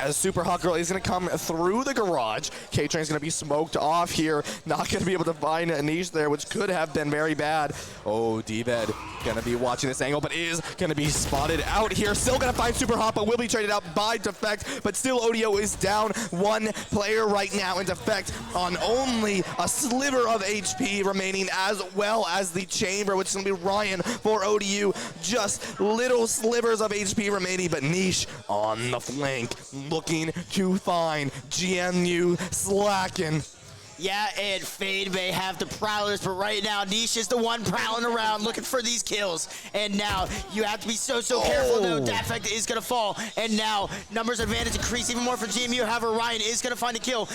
as Super Hot Girl is going to come through the garage. K-Train's going to be smoked off here. Not going to be able to find a niche there, which could have been very bad. Oh, D-Bed going to be watching this angle, but is going to be spotted out here. Still going to find Super Hot, but will be traded out by Defect. But still, ODU is down one player right now, and Defect on only a sliver of HP remaining, as well as the Chamber, which is going to be Ryan for ODU. Just little slivers of HP remaining, but Niche on the flank, looking to find GMU slacking. Yeah, and Fade may have the prowlers, but right now, Niche is the one prowling around looking for these kills. And now, you have to be so careful, though. Defect is going to fall. And now, numbers advantage increase even more for GMU. However, Ryan is going to find a kill.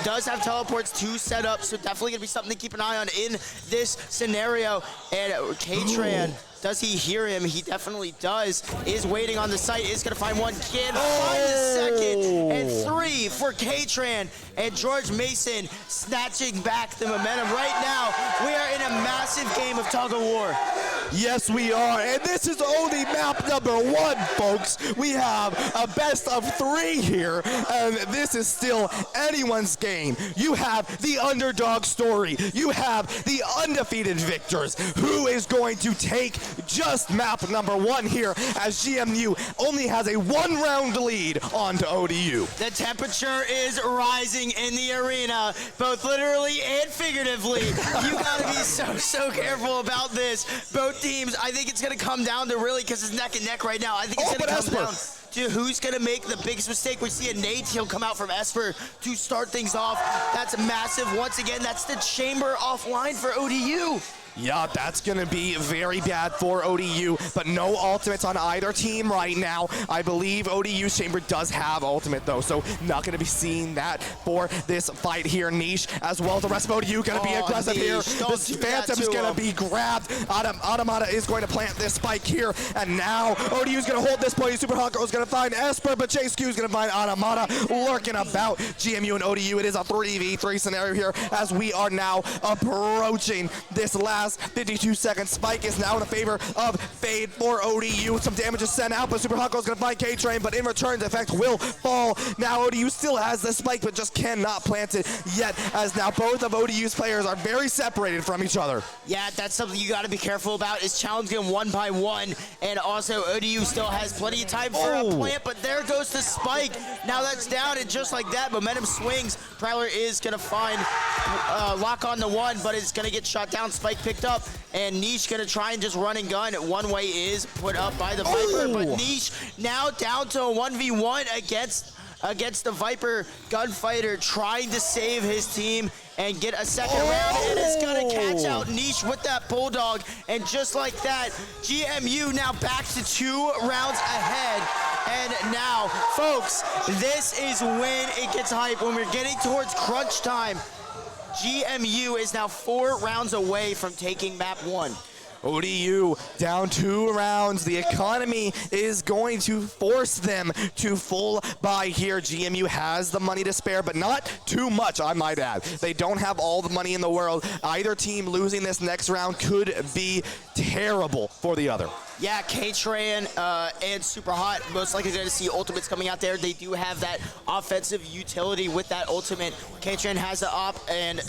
Does have teleports to set up, so definitely going to be something to keep an eye on in this scenario. And K-Tran, does he hear him? He definitely does. Is waiting on the site. Is going to find one. Can find a second. And 3 for K-Tran. And George Mason snatching back the momentum. Right now, we are in a massive game of tug of war. Yes, we are. And this is only map number 1, folks. We have a best of 3 here. And this is still anyone's game. You have the underdog story. You have the undefeated victors. Who is going to take just map number 1 here, as GMU only has a 1-round lead onto ODU. The temperature is rising in the arena, both literally and figuratively. You gotta be so careful about this. Both teams, I think it's gonna come down to really, because it's neck and neck right now. I think it's gonna come down to who's going to make the biggest mistake. We see a Nate, he'll come out from Esper to start things off. That's massive. Once again, that's the Chamber offline for ODU. Yeah, that's going to be very bad for ODU, but no ultimates on either team right now. I believe ODU's Chamber does have ultimate, though, so not going to be seeing that for this fight here. Niche, as well as the rest of ODU, going to be aggressive here. This Phantom is going to be grabbed. Automata is going to plant this spike here, and now ODU is going to hold this point. Super Hawk is going to find Esper, but Chase Q is going to find Automata lurking about GMU and ODU. It is a 3v3 scenario here, as we are now approaching this last 52 seconds. Spike is now in the favor of Fade for ODU. Some damage is sent out, but Super Hawk is going to find K-Train, but in return, the effect will fall. Now ODU still has the spike, but just cannot plant it yet, as now both of ODU's players are very separated from each other. Yeah, that's something you got to be careful about, is challenging them 1 by 1, and also ODU still has plenty of time for a plant, but there goes the spike. Now that's down, and just like that, momentum swings. Prowler is going to find lock on the 1, but it's going to get shot down. Spike picked up, and Niche gonna try and just run and gun. One way is put up by the Viper, but Niche now down to a 1v1 against the Viper gunfighter, trying to save his team and get a second round, and it's gonna catch out Niche with that Bulldog, and just like that, GMU now back to 2 rounds ahead, And now, folks, this is when it gets hype. When we're getting towards crunch time, GMU is now 4 rounds away from taking map 1. ODU down 2 rounds. The economy is going to force them to full buy here. GMU has the money to spare, but not too much, I might add. They don't have all the money in the world. Either team losing this next round could be terrible for the other. Yeah, K-Tran and Super Hot, most likely going to see ultimates coming out there. They do have that offensive utility with that ultimate. K-Tran has the op, and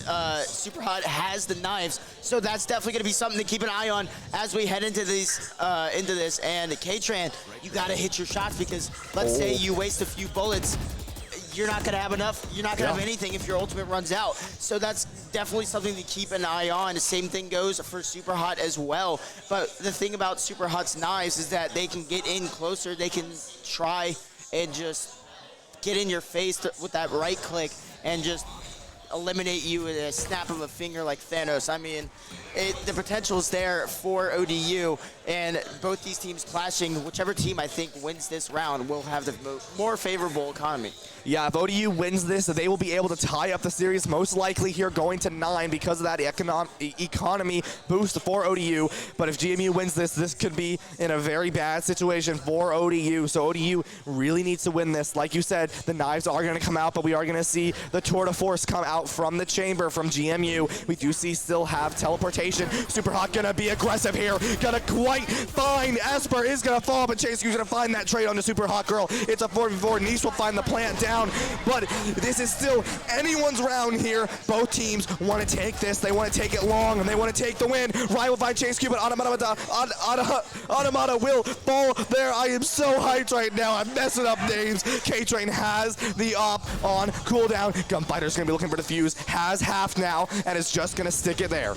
Super Hot has the knives. So that's definitely going to be something to keep an eye on as we head into this. And K-Tran, you got to hit your shots because let's say you waste a few bullets, you're not going to have enough. You're not going to have anything if your ultimate runs out. So that's definitely something to keep an eye on. The same thing goes for Super Hot as well. But the thing about Super Hot's knives is that they can get in closer. They can try and just get in your face with that right click and just eliminate you with a snap of a finger like Thanos. I mean, the potential is there for ODU, and both these teams clashing. Whichever team I think wins this round will have the more favorable economy. Yeah, if ODU wins this, they will be able to tie up the series, most likely here going to 9 because of that economy boost for ODU. But if GMU wins this, this could be in a very bad situation for ODU. So ODU really needs to win this. Like you said, the knives are going to come out, but we are going to see the tour de force come out from the chamber from GMU. We do see still have teleportation. Super Hot going to be aggressive here. Going to quite find Esper is going to fall, but Chase is going to find that trade on the Super Hot girl. It's a 4v4. Niche will find the plant down. But this is still anyone's round here. Both teams want to take this. They want to take it long, and they want to take the win. Ryan will find Chase Q, but Automata will fall there. I am so hyped right now. I'm messing up names. K-Train has the op on cooldown. Gunfighter's going to be looking for the fuse. Has half now, and is just going to stick it there.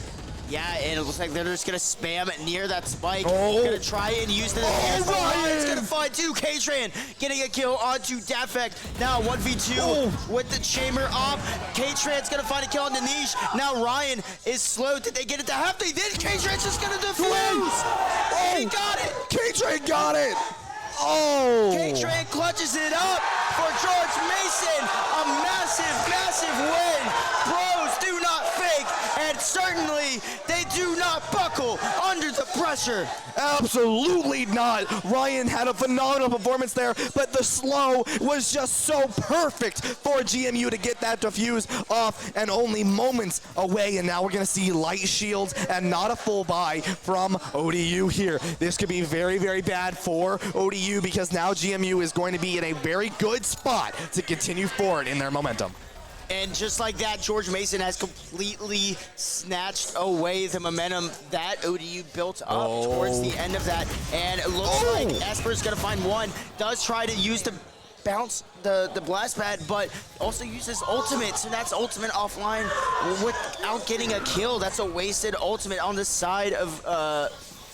Yeah, and it looks like they're just going to spam near that spike. Going to try and use the Ryan's going to find 2. K-Tran getting a kill onto Defect. Now 1v2 with the chamber op. K-Tran's going to find a kill on the niche. Now Ryan is slow. Did they get it to half? They did. K-Tran's just going to defuse. He got it. K-Tran got it. K-Tran clutches it up for George Mason. A massive, massive win. Pros do not fake, and certainly they do not buckle under the pressure. Absolutely not. Ryan had a phenomenal performance there, but the slow was just so perfect for GMU to get that defuse off, and only moments away. And now we're going to see light shields and not a full buy from ODU here. This could be very, very bad for ODU because now GMU is going to be in a very good spot to continue forward in their momentum. And just like that, George Mason has completely snatched away the momentum that ODU built up towards the end of that. And it looks like Esper's going to find one. Does try to use the bounce the blast pad, but also uses ultimate. So that's ultimate offline without getting a kill. That's a wasted ultimate on the side of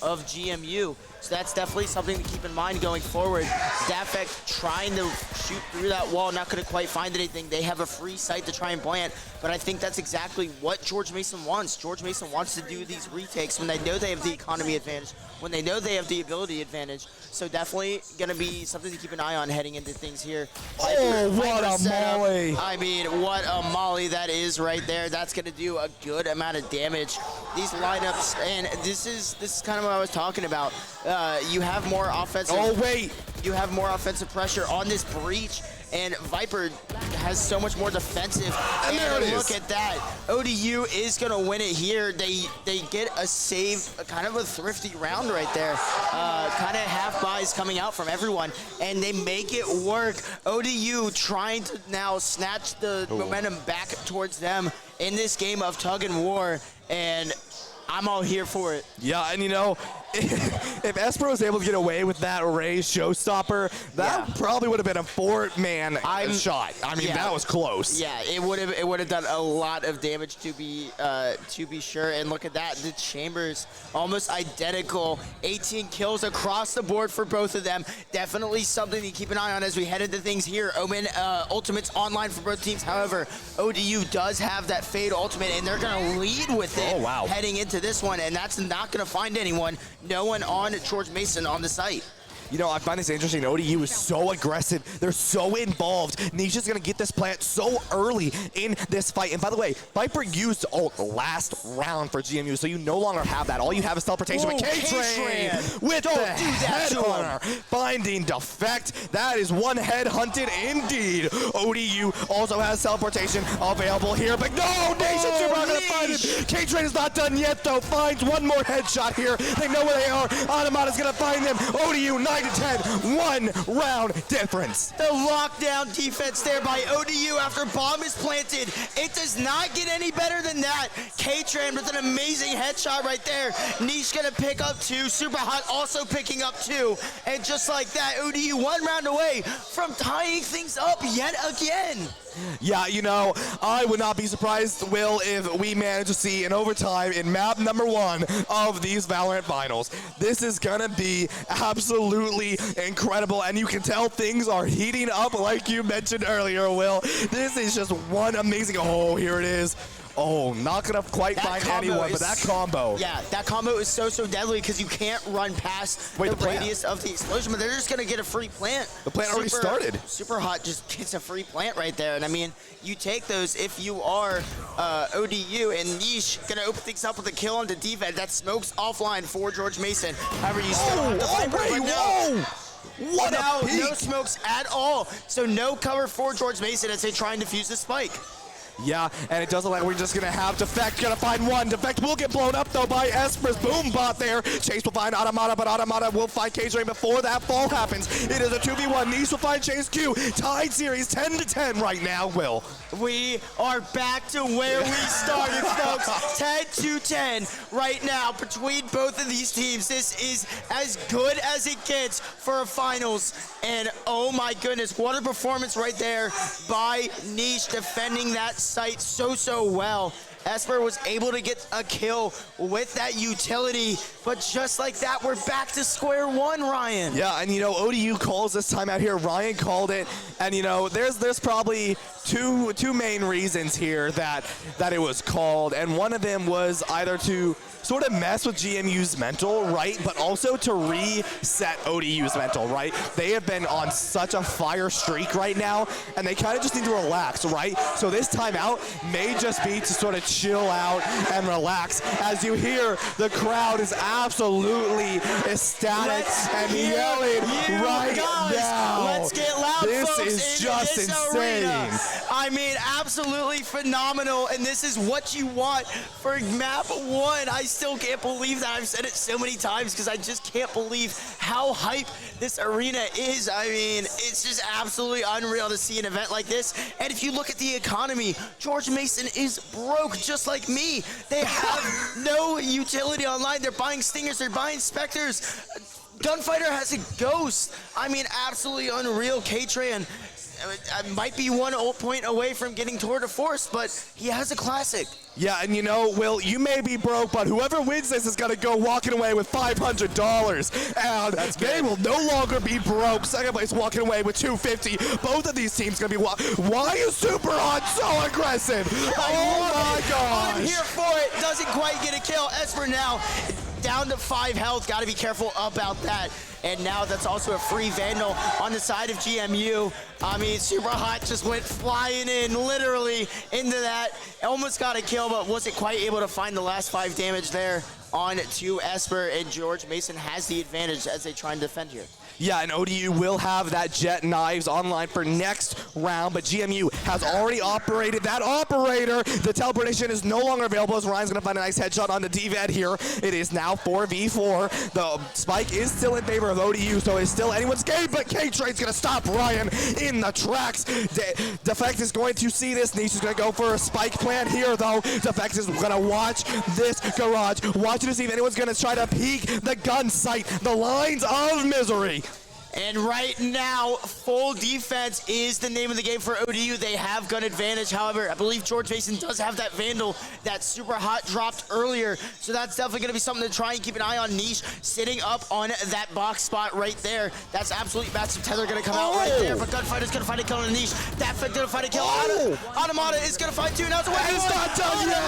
GMU. So that's definitely something to keep in mind going forward. Defect trying to shoot through that wall, not going to quite find anything. They have a free site to try and plant, but I think that's exactly what George Mason wants. George Mason wants to do these retakes when they know they have the economy advantage, when they know they have the ability advantage. So definitely going to be something to keep an eye on heading into things here. What a molly. I mean, what a molly that is right there. That's going to do a good amount of damage. These lineups, and this is kind of what I was talking about. You have more offensive. You have more offensive pressure on this breach, and Viper has so much more defensive. And there it is. Look at that. ODU is going to win it here. They get a save, kind of a thrifty round right there. Kind of half buys coming out from everyone, and they make it work. ODU trying to now snatch the momentum back towards them in this game of tug and war, and I'm all here for it. Yeah, and you know, if Esper was able to get away with that Ray showstopper, that probably would have been a 4-man shot. I mean, that was close. Yeah, it would have done a lot of damage to be sure. And look at that, the chambers almost identical. 18 kills across the board for both of them. Definitely something to keep an eye on as we head into things here. Omen ultimates online for both teams. However, ODU does have that Fade ultimate, and they're going to lead with it heading into this one, and that's not going to find anyone. No one on George Mason on the site. You know, I find this interesting. ODU is so aggressive. They're so involved. Nisha's going to get this plant so early in this fight. And by the way, Viper used ult last round for GMU, so you no longer have that. All you have is teleportation with K-Train with the headhunter finding defect. That is one head hunted indeed. ODU also has teleportation available here, but no, Nation Super not going to find it. K-Train is not done yet, though. Finds one more headshot here. They know where they are. Automata's going to find them. ODU 9-10, 1 round difference. The lockdown defense there by ODU after bomb is planted. It does not get any better than that. K-Train with an amazing headshot right there. Niche gonna pick up 2. Super Hot also picking up 2. And just like that, ODU 1 round away from tying things up yet again. Yeah, you know, I would not be surprised, Will, if we manage to see an overtime in map number 1 of these Valorant finals. This is gonna be absolutely incredible, and you can tell things are heating up like you mentioned earlier, Will. This is just one amazing, oh, here it is. Oh, not gonna quite find anyone, but that combo. Yeah, that combo is so deadly because you can't run past the radius of the explosion, but they're just gonna get a free plant. The plant already started. Super Hot just gets a free plant right there, and I mean, you take those if you are ODU, and Niche gonna open things up with a kill onto defense. That smokes offline for George Mason. However, you still have the Viper, but no. What a peek. No smokes at all, so no cover for George Mason as they try and defuse the spike. Yeah, and it doesn't look like we're just gonna have Defect gonna find one. Defect will get blown up though by Esper's boom bot there. Chase will find Automata, but Automata will find K-Train before that fall happens. It is a 2v1. Nice will find Chase Q. Tied series 10-10 right now, Will. We are back to where we started, folks. 10-10 right now between both of these teams. This is as good as it gets for a finals. And oh my goodness, what a performance right there by Niche defending that site so well. Esper was able to get a kill with that utility, but just like that, we're back to square one, Ryan. Yeah, and you know, ODU calls this time out here. Ryan called it, and you know, there's probably two main reasons here that it was called, and one of them was either to sort of mess with GMU's mental, right? But also to reset ODU's mental, right? They have been on such a fire streak right now, and they kind of just need to relax, right? So this timeout may just be to sort of chill out and relax. As you hear, the crowd is absolutely ecstatic and yelling right now. Let's get loud, this folks, is just insane. Arena. I mean, absolutely phenomenal, and this is what you want for map 1. I still can't believe that. I've said it so many times because I just can't believe how hype this arena is. I mean, it's just absolutely unreal to see an event like this. And if you look at the economy, George Mason is broke just like me. They have no utility online. They're buying Stingers, they're buying Spectres. Gunfighter has a Ghost. I mean, absolutely unreal. K-Tran might be 1 point away from getting Tour de Force, but he has a classic. Yeah, and you know, Will, you may be broke, but whoever wins this is going to go walking away with $500. And they will no longer be broke. Second place walking away with $250. Both of these teams going to be why is Super Hot so aggressive? Oh my gosh. I'm here for it. Doesn't quite get a kill. Esper now down to 5 health. Got to be careful about that. And now that's also a free Vandal on the side of GMU. I mean, Super Hot just went flying in, literally, into that. Almost got a kill, but wasn't quite able to find the last 5 damage there on to Esper. And George Mason has the advantage as they try and defend here. Yeah, and ODU will have that Jet Knives online for next round, but GMU has already operated that operator. The teleportation is no longer available as Ryan's gonna find a nice headshot on the DVED here. It is now 4v4. The spike is still in favor of ODU, so it's still anyone's game, but K-Train's gonna stop Ryan in the tracks. Defect is going to see this. Niche is gonna go for a spike plan here, though. Defect is gonna watch this garage, watching to see if anyone's gonna try to peek the gun sight, the lines of misery. And right now, full defense is the name of the game for ODU. They have gun advantage. However, I believe George Mason does have that Vandal that super hot dropped earlier. So that's definitely going to be something to try and keep an eye on. Niche sitting up on that box spot right there. That's absolutely massive. Tether going to come out right there. But Gunfighter's going to find a kill on a Niche. That going to find a kill. Automata is going to find two. Now it's a win. It's not done yet.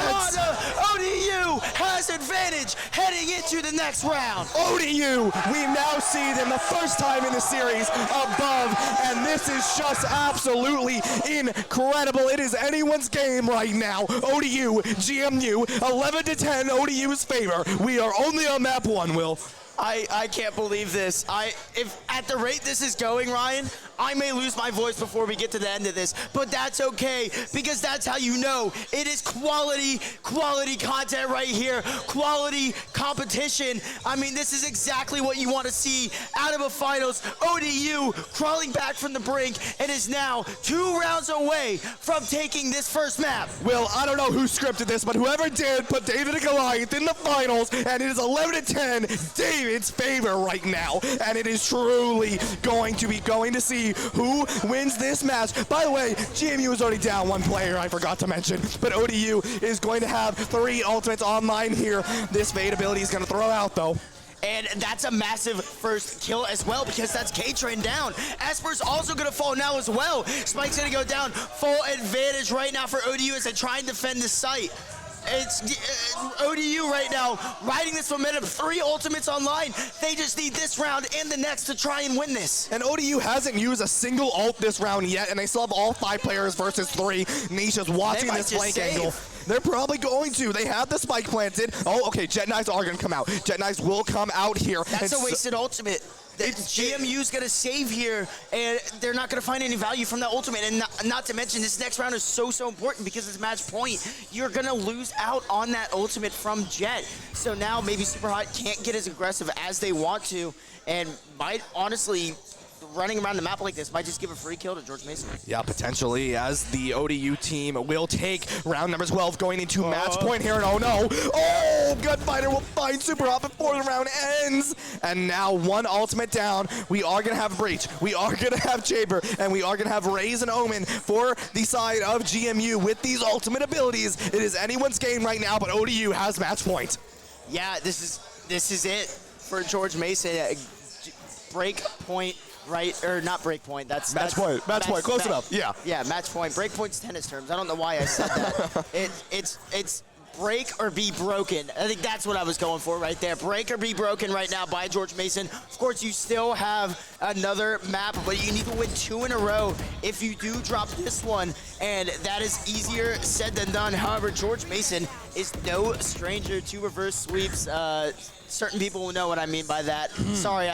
ODU has advantage heading into the next round. ODU, we now see them the first time in the series above, and this is just absolutely incredible. It is anyone's game right now. ODU, GMU, 11-10, ODU's favor. We are only on map 1, Will. I can't believe this. If at the rate this is going, Ryan, I may lose my voice before we get to the end of this, but that's okay, because that's how you know it is quality content right here, quality competition. I mean, this is exactly what you want to see out of a finals. ODU crawling back from the brink and is now 2 rounds away from taking this first map. Will, I don't know who scripted this, but whoever did put David and Goliath in the finals, and it is 11-10, David's favor right now, and it is truly going to see who wins this match. By the way, GMU is already down 1 player, I forgot to mention, but ODU is going to have 3 ultimates online here. This Fade ability is going to throw out, though. And that's a massive first kill as well, because that's K-Train down. Esper's also going to fall now as well. Spike's going to go down. Full advantage right now for ODU as they try and defend the site. It's ODU right now riding this momentum. 3 ultimates online. They just need this round and the next to try and win this. And ODU hasn't used a single ult this round yet, and they still have all 5 players versus 3. Nisha's watching this flank angle. They're probably going to. They have the spike planted. Oh, okay, Jet Knives are going to come out. Jet Knives will come out here. That's a wasted ultimate. GMU's going to save here, and they're not going to find any value from that ultimate. And not to mention, this next round is so important because it's match point. You're going to lose out on that ultimate from Jet. So now maybe Superhot can't get as aggressive as they want to, and might honestly, running around the map like this might just give a free kill to George Mason. Yeah, potentially, as the ODU team will take round number 12 going into match point here. And oh no, Gunfighter will find Superhot before the round ends. And now 1 ultimate down. We are going to have Breach. We are going to have Chamber. And we are going to have Raze and Omen for the side of GMU with these ultimate abilities. It is anyone's game right now, but ODU has match point. Yeah, this is it for George Mason. Break point. Right, or not break point. That's match point. Match point. Close enough. Yeah. Yeah, match point. Break point's tennis terms. I don't know why I said that. It's break or be broken. I think that's what I was going for right there. Break or be broken right now by George Mason. Of course, you still have another map, but you need to win 2 in a row if you do drop this one, and that is easier said than done. However, George Mason is no stranger to reverse sweeps. Certain people will know what I mean by that. Sorry,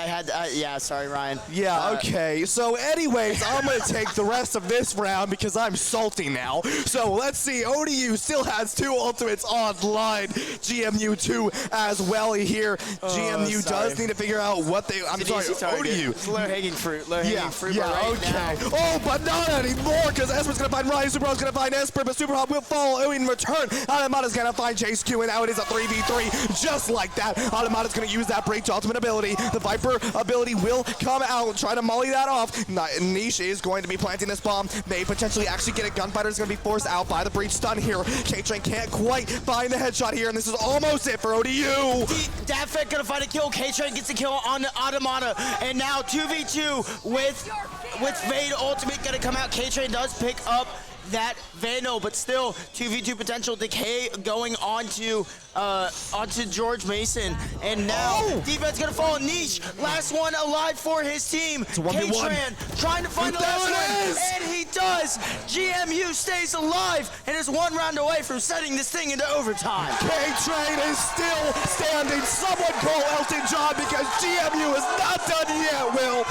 sorry, Ryan. Yeah, okay. So anyways, I'm going to take the rest of this round because I'm salty now. So let's see. ODU still has 2 ultimates online. GMU 2 as well here. GMU does need to figure out what they... I'm sorry, ODU. It's low-hanging fruit. Low-hanging fruit right now. Oh, but not anymore, because Esper's going to find Ryan. Superhot's going to find Esper, but Superhot will follow in return. Automata's going to find Chase Q, and now it is a 3v3 just like that. Automata's going to use that Breach ultimate ability. The Viper ability will come out, try to molly that off. Niche is going to be planting this bomb. May potentially actually get a Gunfighter. Is going to be forced out by the Breach stun here. K-Train can't quite find the headshot here, and this is almost it for ODU. Dafek going to find a kill. K-Train gets a kill on Automata, and now 2v2 with Vade ultimate going to come out. K-Train does pick up that Vandal, but still 2v2 potential decay going onto George Mason. And now defense gonna fall on Niche. Last one alive for his team. K-Tran trying to find the last one, and he does. GMU stays alive and is 1 round away from setting this thing into overtime. K-Train is still standing. Someone call Elton John because GMU is not done yet, Will.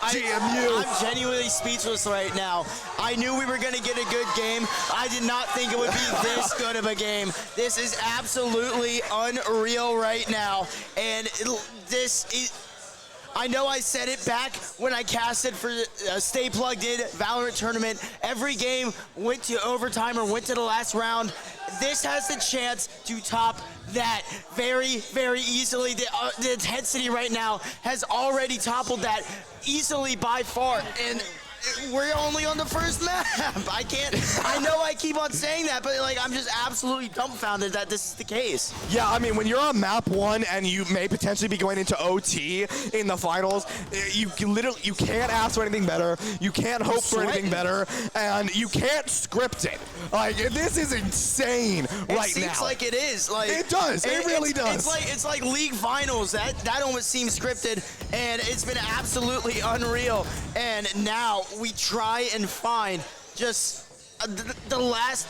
GMU. I'm genuinely speechless right now. I knew we were going to get a good game. I did not think it would be this good of a game. This is absolutely unreal right now. And this is... I know I said it back when I casted for Stay Plugged In Valorant tournament. Every game went to overtime or went to the last round. This has the chance to top that very, very easily. The intensity right now has already toppled that easily by far. And we're only on the first map. I know I keep on saying that, but like I'm just absolutely dumbfounded that this is the case. Yeah, I mean, when you're on map 1 and you may potentially be going into OT in the finals, you can't ask for anything better. You can't hope for anything better, and you can't script it. Like, this is insane right now. It seems like it is. Like it does. It really does. It's like league finals. That almost seems scripted, and it's been absolutely unreal. And now we try and find just the last.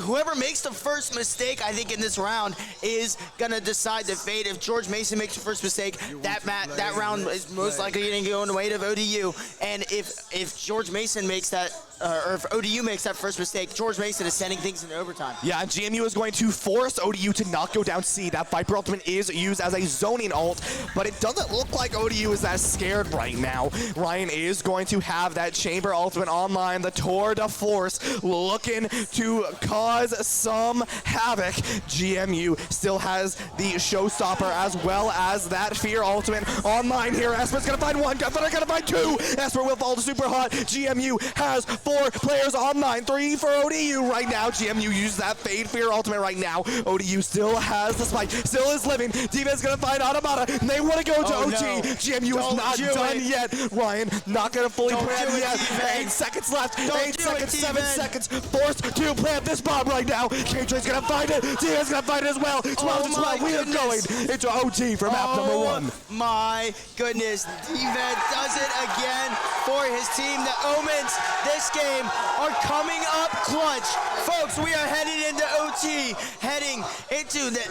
Whoever makes the first mistake, I think, in this round is gonna decide the fate. If George Mason makes the first mistake, that round is most likely gonna go in the way of ODU. And if George Mason makes that, or if ODU makes that first mistake, George Mason is sending things into overtime. Yeah, and GMU is going to force ODU to not go down C. That Viper Ultimate is used as a zoning ult, but it doesn't look like ODU is that scared right now. Ryan is going to have that Chamber Ultimate online, the Tour de Force, looking to cause some havoc. GMU still has the Showstopper as well as that Fear Ultimate online here. Esper's gonna find one, but they're gonna find two. Esper will fall to Super Hot. GMU has 4 players online, 3 for ODU right now. GMU uses that Fade Fear Ultimate right now. ODU still has the spike, still is living. Defense gonna find Automata, and they want to go to OT. No. GMU is not done yet. Ryan not gonna fully plant yet. 8 seconds left. 8 seconds, 7 seconds. Forced to plant this bomb right now. K-Trade's gonna find it. Defense gonna find it as well. 12 to 12. We are going into OT for map number 1. My goodness, Defense does it again for his team. The Omens this game are coming up clutch. Folks, we are headed into OT, heading into the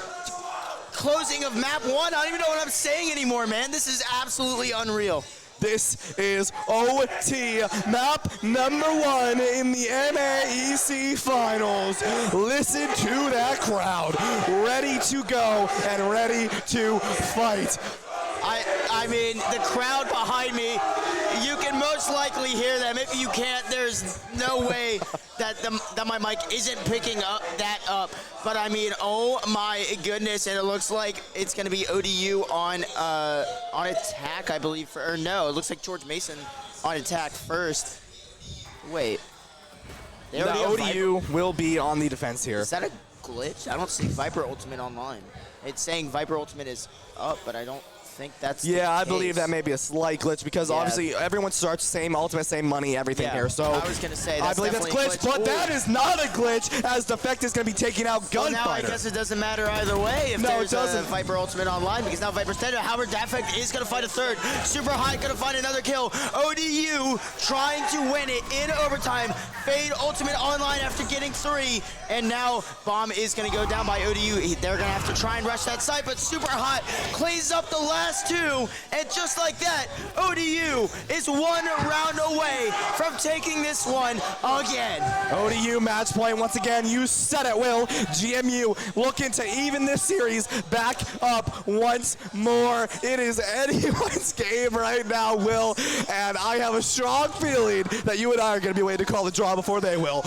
closing of map 1. I don't even know what I'm saying anymore, man. This is absolutely unreal. This is OT, map number 1 in the MAEC finals. Listen to that crowd, ready to go and ready to fight. I mean, the crowd behind me, you can most likely hear them. If you can't, there's no way that my mic isn't picking that up. But I mean, oh my goodness, and it looks like it's going to be ODU on attack, I believe. Or no, it looks like George Mason on attack first. Wait. The ODU will be on the defense here. Is that a glitch? I don't see Viper Ultimate online. It's saying Viper Ultimate is up, but I don't think that's the I case. believe that may be a slight glitch because obviously everyone starts same ultimate, same money, everything here. So I was gonna say I believe that's glitch, but that is not a glitch as Defect is gonna be taking out Gunfighter. Well, now I guess it doesn't matter either way if there's a Viper Ultimate online because now Viper's dead. However, Defect is gonna find a third. Super High gonna find another kill. ODU trying to win it in overtime. Fade Ultimate online after getting 3, and now Bomb is gonna go down by ODU. They're gonna have to try and rush that site, but Super Hot cleans up the last 2, and just like that, ODU is 1 round away from taking this one again. ODU match point once again. You said it, Will. GMU looking to even this series back up once more. It is anyone's game right now, Will, and I have a strong feeling that you and I are going to be waiting to call the draw before they will.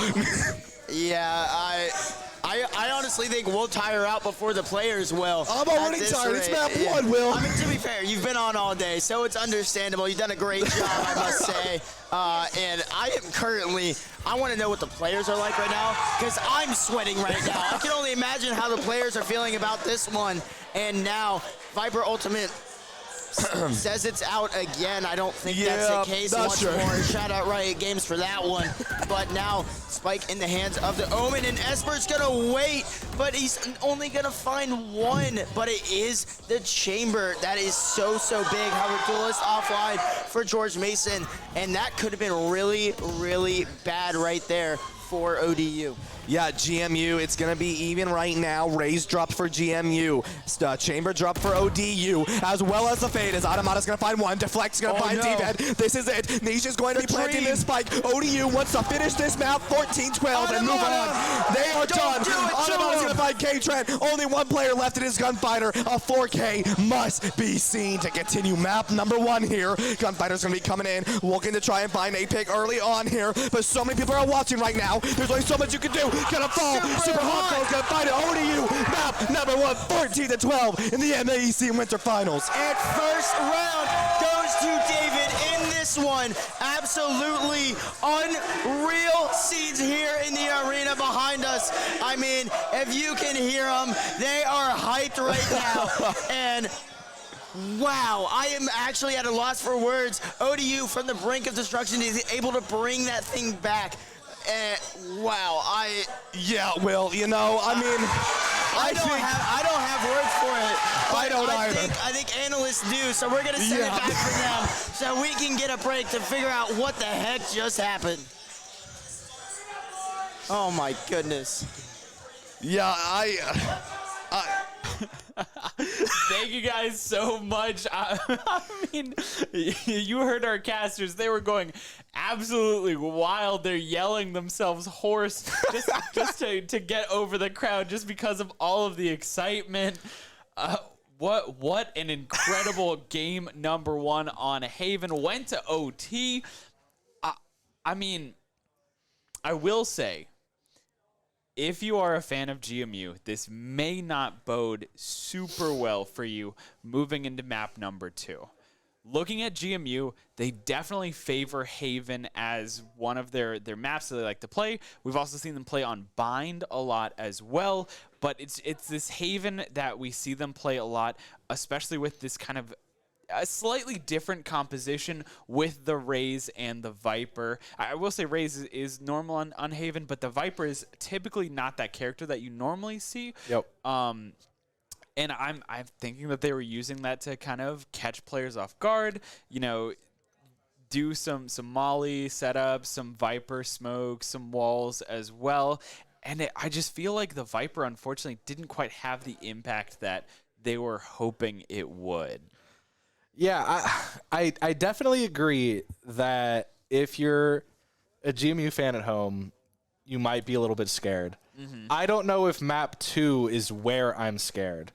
Yeah, I honestly think we'll tire out before the players will. I'm already tired. It's map 1, Will. I mean, to be fair, you've been on all day, so it's understandable. You've done a great job, I must say. And I am currently, I want to know what the players are like right now, because I'm sweating right now. I can only imagine how the players are feeling about this one. And now, Viper Ultimate says it's out again. I don't think that's the case once more. Shout out Riot Games for that one. But now, Spike in the hands of the Omen, and Esper's gonna wait, but he's only gonna find 1. But it is the Chamber. That is so big. However, Duelist offline for George Mason, and that could have been really, really bad right there for ODU. Yeah, GMU, it's going to be even right now. Raise dropped for GMU. Chamber dropped for ODU, as well as the fade. As Automata's going to find one. Deflect's going to find D-Bed. This is it. Niche is going to be planting this spike. ODU wants to finish this map 14-12 and move on. They are done. Automata's going to find K-Trent. Only one player left in his Gunfighter. A 4K must be seen to continue map number 1 here. Gunfighter's going to be coming in, looking to try and find a pick early on here, but so many people are watching right now. There's only so much you can do. Gonna fall. Super Hardcore's gonna find it. ODU map number 1, 14-12 in the MAEC Winter Finals. And first round goes to David in this one. Absolutely unreal scenes here in the arena behind us. I mean, if you can hear them, they are hyped right now. And wow, I am actually at a loss for words. ODU from the brink of destruction is able to bring that thing back. Wow, yeah, Will, you know, I mean, I don't have words for it. I don't either. I think analysts do, so we're gonna send it back for them so we can get a break to figure out what the heck just happened. Oh my goodness. Yeah, Thank you guys so much. I mean, you heard our casters. They were going absolutely wild. They're yelling themselves hoarse just to get over the crowd just because of all of the excitement. What an incredible game number 1 on Haven. Went to OT. I mean, I will say, if you are a fan of GMU, this may not bode super well for you moving into map number 2. Looking at GMU, they definitely favor Haven as one of their maps that they like to play. We've also seen them play on Bind a lot as well, but it's this Haven that we see them play a lot, especially with this kind of a slightly different composition with the Raze and the Viper. I will say Raze is normal on Haven, but the Viper is typically not that character that you normally see. Yep. And I'm thinking that they were using that to kind of catch players off guard, you know, do some molly setups, some Viper smoke, some walls as well. And I just feel like the Viper, unfortunately, didn't quite have the impact that they were hoping it would. Yeah, I definitely agree that if you're a GMU fan at home, you might be a little bit scared. Mm-hmm. I don't know if map 2 is where I'm scared.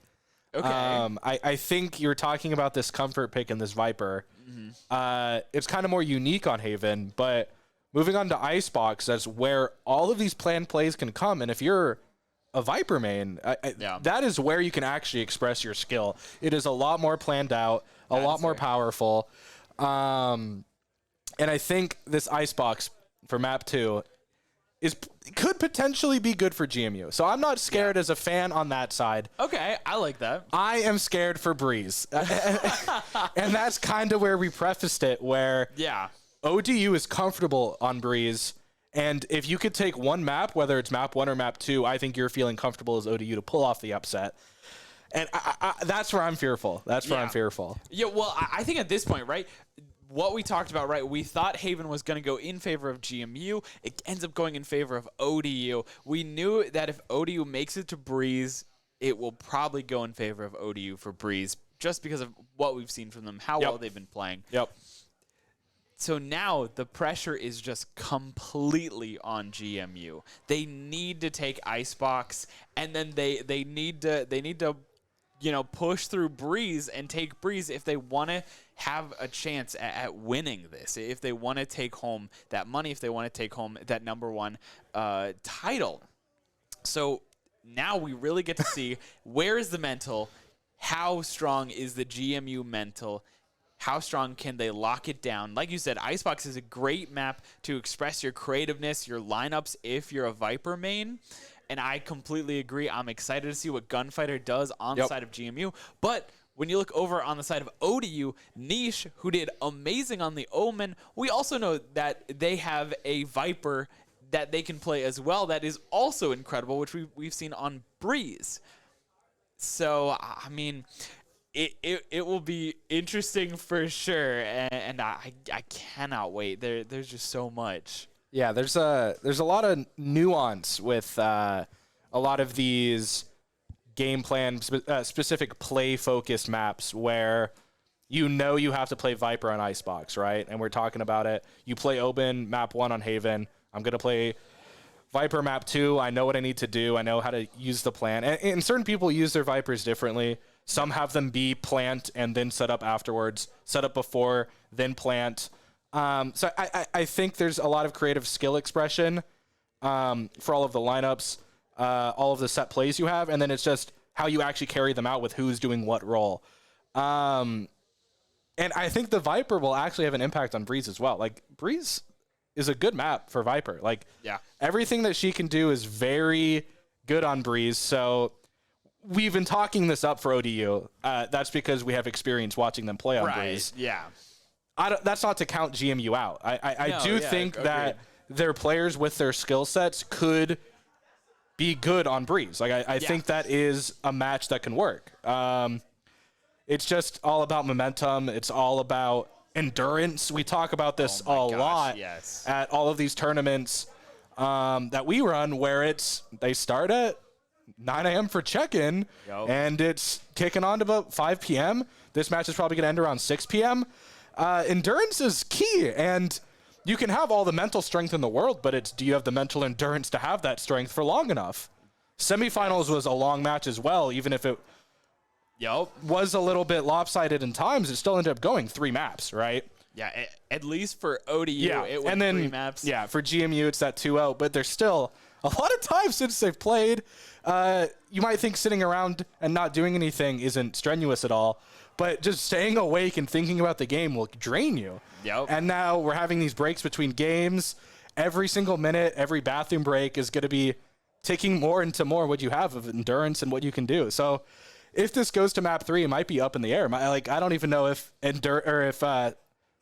Okay. I think you're talking about this comfort pick and this Viper. Mm-hmm. It's kind of more unique on Haven, but moving on to Icebox, that's where all of these planned plays can come. And if you're a Viper main, that is where you can actually express your skill. It is a lot more planned out, a lot more powerful. And I think this Icebox for map 2 could potentially be good for GMU. So I'm not scared as a fan on that side. Okay, I like that. I am scared for Breeze. And that's kind of where we prefaced it, where ODU is comfortable on Breeze. And if you could take one map, whether it's map 1 or map 2, I think you're feeling comfortable as ODU to pull off the upset. And that's where I'm fearful. That's where I'm fearful. Yeah, well, I think at this point, right, what we talked about, right, we thought Haven was going to go in favor of GMU. It ends up going in favor of ODU. We knew that if ODU makes it to Breeze, it will probably go in favor of ODU for Breeze, just because of what we've seen from them, how well they've been playing. Yep. So now the pressure is just completely on GMU. They need to take Icebox, and then they need to push through Breeze and take Breeze if they want to have a chance at winning this. If they want to take home that money, if they want to take home that number 1 title. So now we really get to see where is the mental, how strong is the GMU mental. How strong can they lock it down? Like you said, Icebox is a great map to express your creativeness, your lineups if you're a Viper main. And I completely agree. I'm excited to see what Gunfighter does on the side of GMU. But when you look over on the side of ODU, Niche, who did amazing on the Omen, we also know that they have a Viper that they can play as well that is also incredible, which we've seen on Breeze. So, I mean, it will be interesting for sure, and I cannot wait. There's just so much. Yeah, there's a lot of nuance with a lot of these game plan specific play focused maps where you have to play Viper on Icebox, right? And we're talking about it. You play Open map 1 on Haven. I'm gonna play Viper map 2. I know what I need to do. I know how to use the plan. And certain people use their Vipers differently. Some have them be plant and then set up afterwards. Set up before, then plant. So I think there's a lot of creative skill expression for all of the lineups, all of the set plays you have, and then it's just how you actually carry them out with who's doing what role. And I think the Viper will actually have an impact on Breeze as well. Like, Breeze is a good map for Viper. Like, everything that she can do is very good on Breeze. So we've been talking this up for ODU. That's because we have experience watching them play on Breeze. Yeah. That's not to count GMU out. I do think that their players with their skill sets could be good on Breeze. Like, I think that is a match that can work. It's just all about momentum. It's all about endurance. We talk about this lot at all of these tournaments that we run, where they start at 9 a.m. for check-in, and it's kicking on to about 5 p.m. This match is probably going to end around 6 p.m. Endurance is key, and you can have all the mental strength in the world, but do you have the mental endurance to have that strength for long enough? Semifinals was a long match as well, even if it was a little bit lopsided in times. It still ended up going 3 maps, right? Yeah, at least for ODU, it went 3 maps. Yeah, for GMU, it's that 2-0, but there's still a lot of time since they've played. You might think sitting around and not doing anything isn't strenuous at all, but just staying awake and thinking about the game will drain you. And now we're having these breaks between games. Every single minute, every bathroom break is going to be ticking more into more what you have of endurance and what you can do. So if this goes to map 3, it might be up in the air. I don't even know if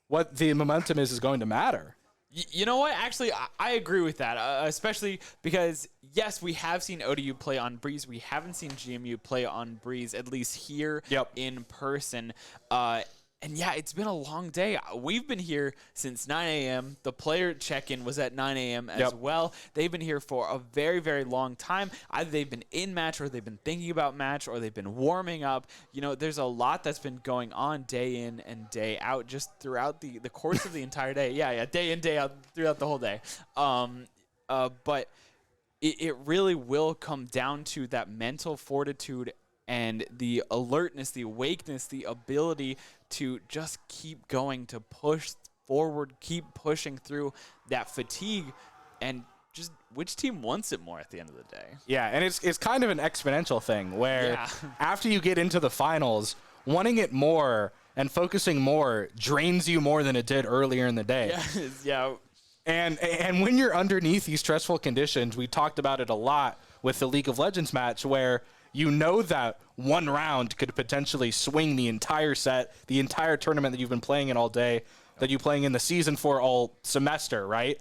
what the momentum is going to matter. You know what? Actually, I agree with that, especially because, yes, we have seen ODU play on Breeze. We haven't seen GMU play on Breeze, at least here in person. And, yeah, it's been a long day. We've been here since 9 a.m. The player check-in was at 9 a.m. as well. They've been here for a very, very long time. Either they've been in match, or they've been thinking about match, or they've been warming up. You know, there's a lot that's been going on day in and day out just throughout the course of the entire day. Yeah, day in, day out, throughout the whole day. But it really will come down to that mental fortitude and the alertness, the awakeness, the ability to just keep going, to push forward, keep pushing through that fatigue, and just which team wants it more at the end of the day. Yeah, and it's kind of an exponential thing where after you get into the finals, wanting it more and focusing more drains you more than it did earlier in the day. And when you're underneath these stressful conditions, we talked about it a lot with the League of Legends match, where you know that one round could potentially swing the entire set, the entire tournament that you've been playing in all day, that you're playing in the season for all semester, right?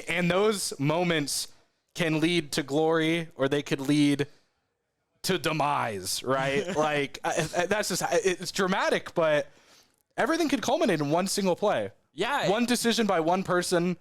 And those moments can lead to glory, or they could lead to demise, right? Like, that's just, it's dramatic, but everything could culminate in one single play. One decision by one person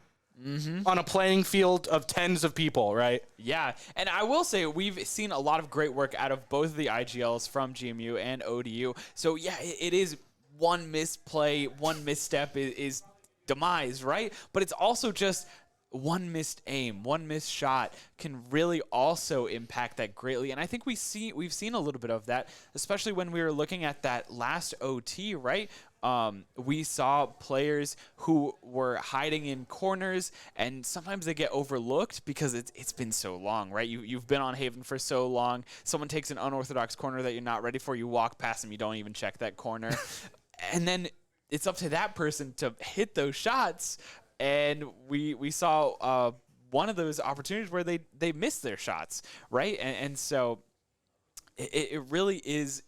on a playing field of tens of people, right? Yeah, and I will say we've seen a lot of great work out of both of the IGLs from GMU and ODU. So, yeah, it is one misplay, one misstep is demise, right? But it's also just one missed aim, one missed shot can really also impact that greatly. And I think we've seen a little bit of that, especially when we were looking at that last OT, right? We saw players who were hiding in corners, and sometimes they get overlooked because it's been so long, right? You've been on Haven for so long. Someone takes an unorthodox corner that you're not ready for. You walk past them. You don't even check that corner. And then it's up to that person to hit those shots. And we saw one of those opportunities where they missed their shots, right? And so it really is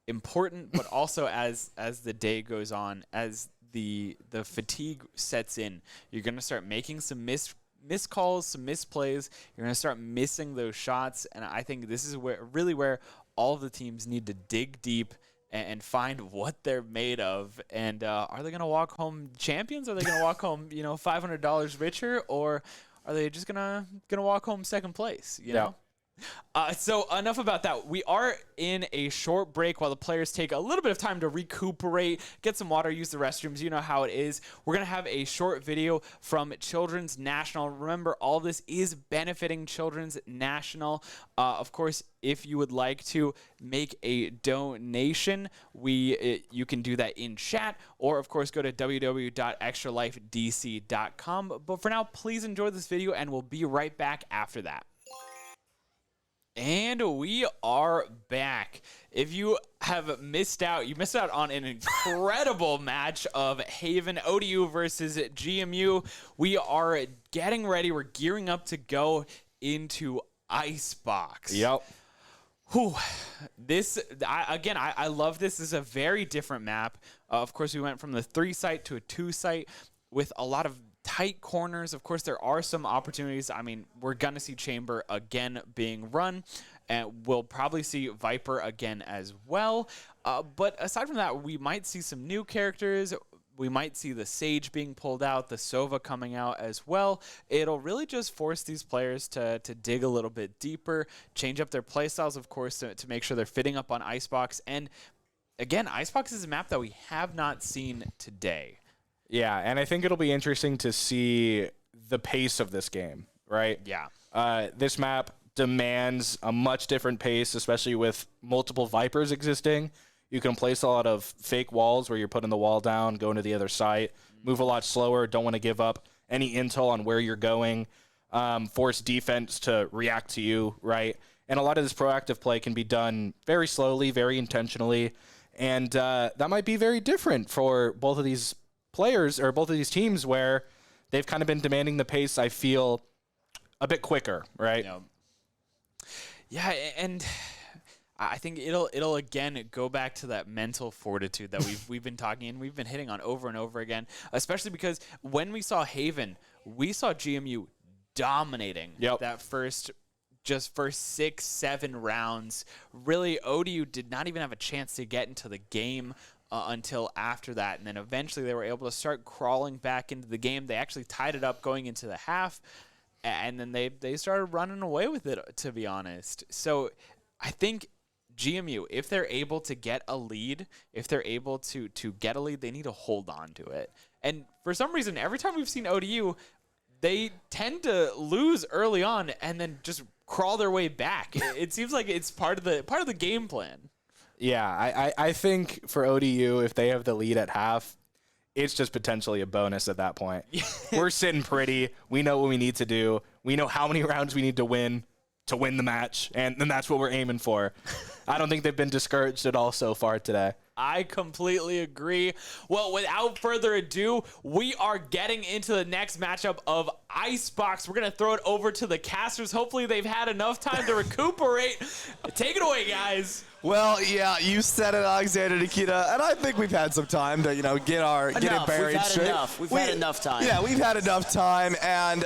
important, but also as the day goes on, as the fatigue sets in, you're going to start making some missed calls, some misplays. You're going to start missing those shots, and I think this is where all of the teams need to dig deep and find what they're made of. And are they going to walk home champions? Are they going to walk home, $500 richer? Or are they just gonna walk home second place, you know? So enough about that. We are in a short break while the players take a little bit of time to recuperate, get some water, use the restrooms. You know how it is. We're going to have a short video from Children's National. Remember, all this is benefiting Children's National. Of course, if you would like to make a donation, you can do that in chat, or of course go to www.extralifedc.com. But for now, please enjoy this video, and we'll be right back after that. And we are back. If you have missed out, you missed out on an incredible match of Haven ODU versus GMU. We are getting ready. We're gearing up to go into Icebox. Yep. Whew. I love this. This is a very different map. Of course, we went from the 3-site to a 2-site with a lot of tight corners. Of course, there are some opportunities. I mean, we're going to see Chamber again being run, and we'll probably see Viper again as well. But aside from that, we might see some new characters. We might see the Sage being pulled out, the Sova coming out as well. It'll really just force these players to dig a little bit deeper, change up their playstyles, of course, to make sure they're fitting up on Icebox. And again, Icebox is a map that we have not seen today. Yeah, and I think it'll be interesting to see the pace of this game, right? Yeah. This map demands a much different pace, especially with multiple Vipers existing. You can place a lot of fake walls where you're putting the wall down, going to the other site, move a lot slower, don't want to give up any intel on where you're going, force defense to react to you, right? And a lot of this proactive play can be done very slowly, very intentionally, and that might be very different for both of these players or both of these teams, where they've kind of been demanding the pace, I feel, a bit quicker, right? Yeah, and I think it'll again go back to that mental fortitude that we've been talking and we've been hitting on over and over again, especially because when we saw Haven, we saw GMU dominating that first 6-7 rounds. Really, ODU did not even have a chance to get into the game until after that, and then eventually they were able to start crawling back into the game. They actually tied it up going into the half, and then they started running away with it, to be honest. So I think GMU, if they're able to get a lead, if they're able to get a lead, they need to hold on to it. And for some reason, every time we've seen ODU, they tend to lose early on and then just crawl their way back. It seems like it's part of the game plan. Yeah, I think for ODU, if they have the lead at half, it's just potentially a bonus at that point. We're sitting pretty. We know what we need to do. We know how many rounds we need to win the match, and then that's what we're aiming for. I don't think they've been discouraged at all so far today. I completely agree. Well, without further ado, we are getting into the next matchup of Icebox. We're going to throw it over to the casters. Hopefully they've had enough time to recuperate. Take it away, guys. Well, yeah, you said it, Alexander, Nikita, and I think we've had some time to, get it buried straight. We've had enough time. Yeah, we've had enough time, and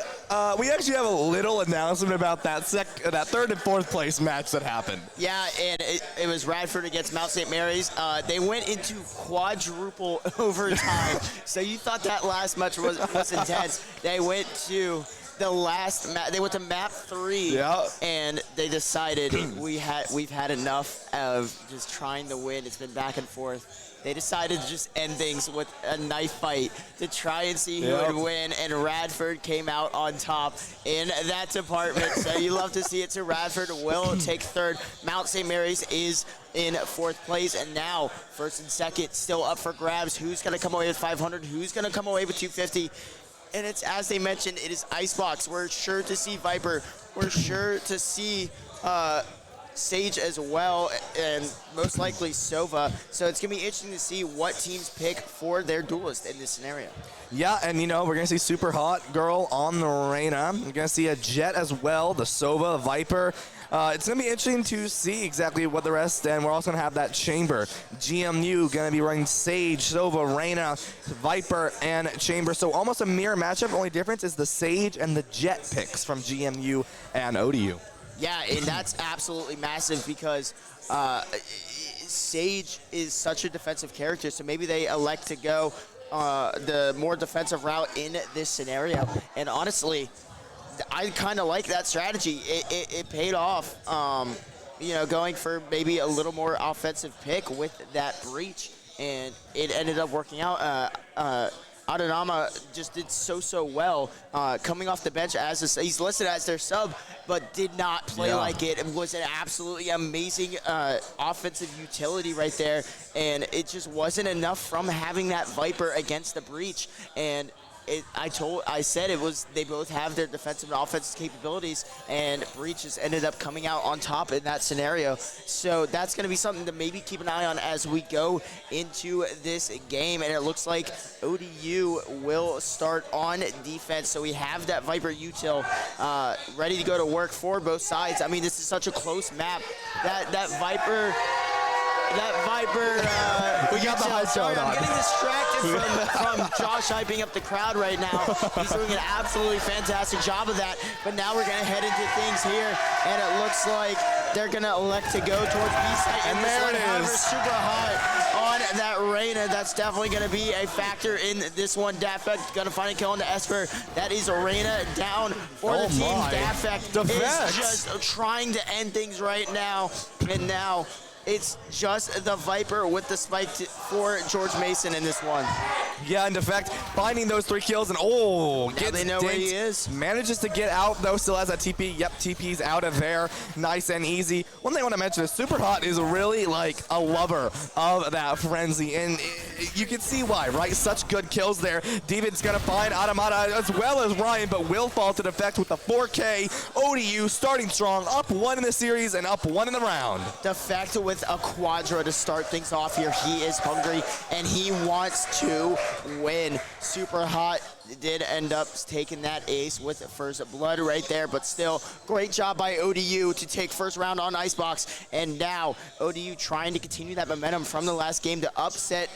we actually have a little announcement about that third and fourth place match that happened. Yeah, and it was Radford against Mount St. Mary's. They went into quadruple overtime. So you thought that last match was intense. They went to the last map. They went to map 3, and they decided we've had enough of just trying to win. It's been back and forth. They decided to just end things with a knife fight to try and see who would win, and Radford came out on top in that department. So you love to see it. So Radford will take third. Mount St. Mary's is in fourth place, and now first and second still up for grabs. Who's going to come away with 500? Who's going to come away with 250? And it's, as they mentioned, it is Icebox. We're sure to see Viper. We're sure to see Sage as well, and most likely Sova. So it's going to be interesting to see what teams pick for their duelist in this scenario. Yeah, and we're going to see Super Hot Girl on the Reyna. We're going to see a Jet as well, the Sova, Viper. It's going to be interesting to see exactly what the rest, and we're also going to have that Chamber. GMU going to be running Sage, Sova, Reyna, Viper, and Chamber. So almost a mirror matchup. The only difference is the Sage and the Jet picks from GMU and ODU. Yeah, and that's absolutely massive because Sage is such a defensive character, so maybe they elect to go the more defensive route in this scenario. And honestly, I kind of like that strategy. It paid off, you know, going for maybe a little more offensive pick with that breach, and it ended up working out. Adanama just did so well coming off the bench as he's listed as their sub, but did not play like it. It was an absolutely amazing offensive utility right there, and it just wasn't enough from having that Viper against the breach. And I said it was, they both have their defensive and offensive capabilities, and Breach just ended up coming out on top in that scenario. So that's going to be something to maybe keep an eye on as we go into this game. And it looks like ODU will start on defense. So we have that Viper util ready to go to work for both sides. I mean, this is such a close map. That Viper. We got the hype going on. I'm getting distracted from Josh hyping up the crowd right now. He's doing an absolutely fantastic job of that. But now we're going to head into things here, and it looks like they're going to elect to go towards B-site. And there it is. Super hot on that Reyna. That's definitely going to be a factor in this one. Dafek going to find a kill on the Esper. That is Reyna down for the team. Dafek is just trying to end things right now, and now it's just the Viper with the spike for George Mason in this one. Yeah, and in fact, finding those 3 kills, and they know where he is. Manages to get out, though, still has that TP. Yep, TP's out of there. Nice and easy. One thing I want to mention is Superhot is really like a lover of that frenzy, and you can see why, right? Such good kills there. David's going to find Automata as well as Ryan, but will fall to defect with the 4K. ODU starting strong, up 1 in the series and up 1 in the round. Defect with a Quadra to start things off here. He is hungry, and he wants to win. Super Hot did end up taking that ace with first blood right there, but still, great job by ODU to take first round on Icebox. And now, ODU trying to continue that momentum from the last game to upset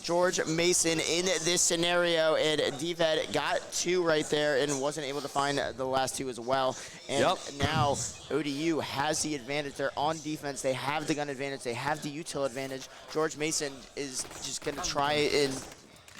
George Mason in this scenario, and DVED got 2 right there and wasn't able to find the last 2 as well. And now ODU has the advantage. They're on defense. They have the gun advantage. They have the util advantage. George Mason is just going to try and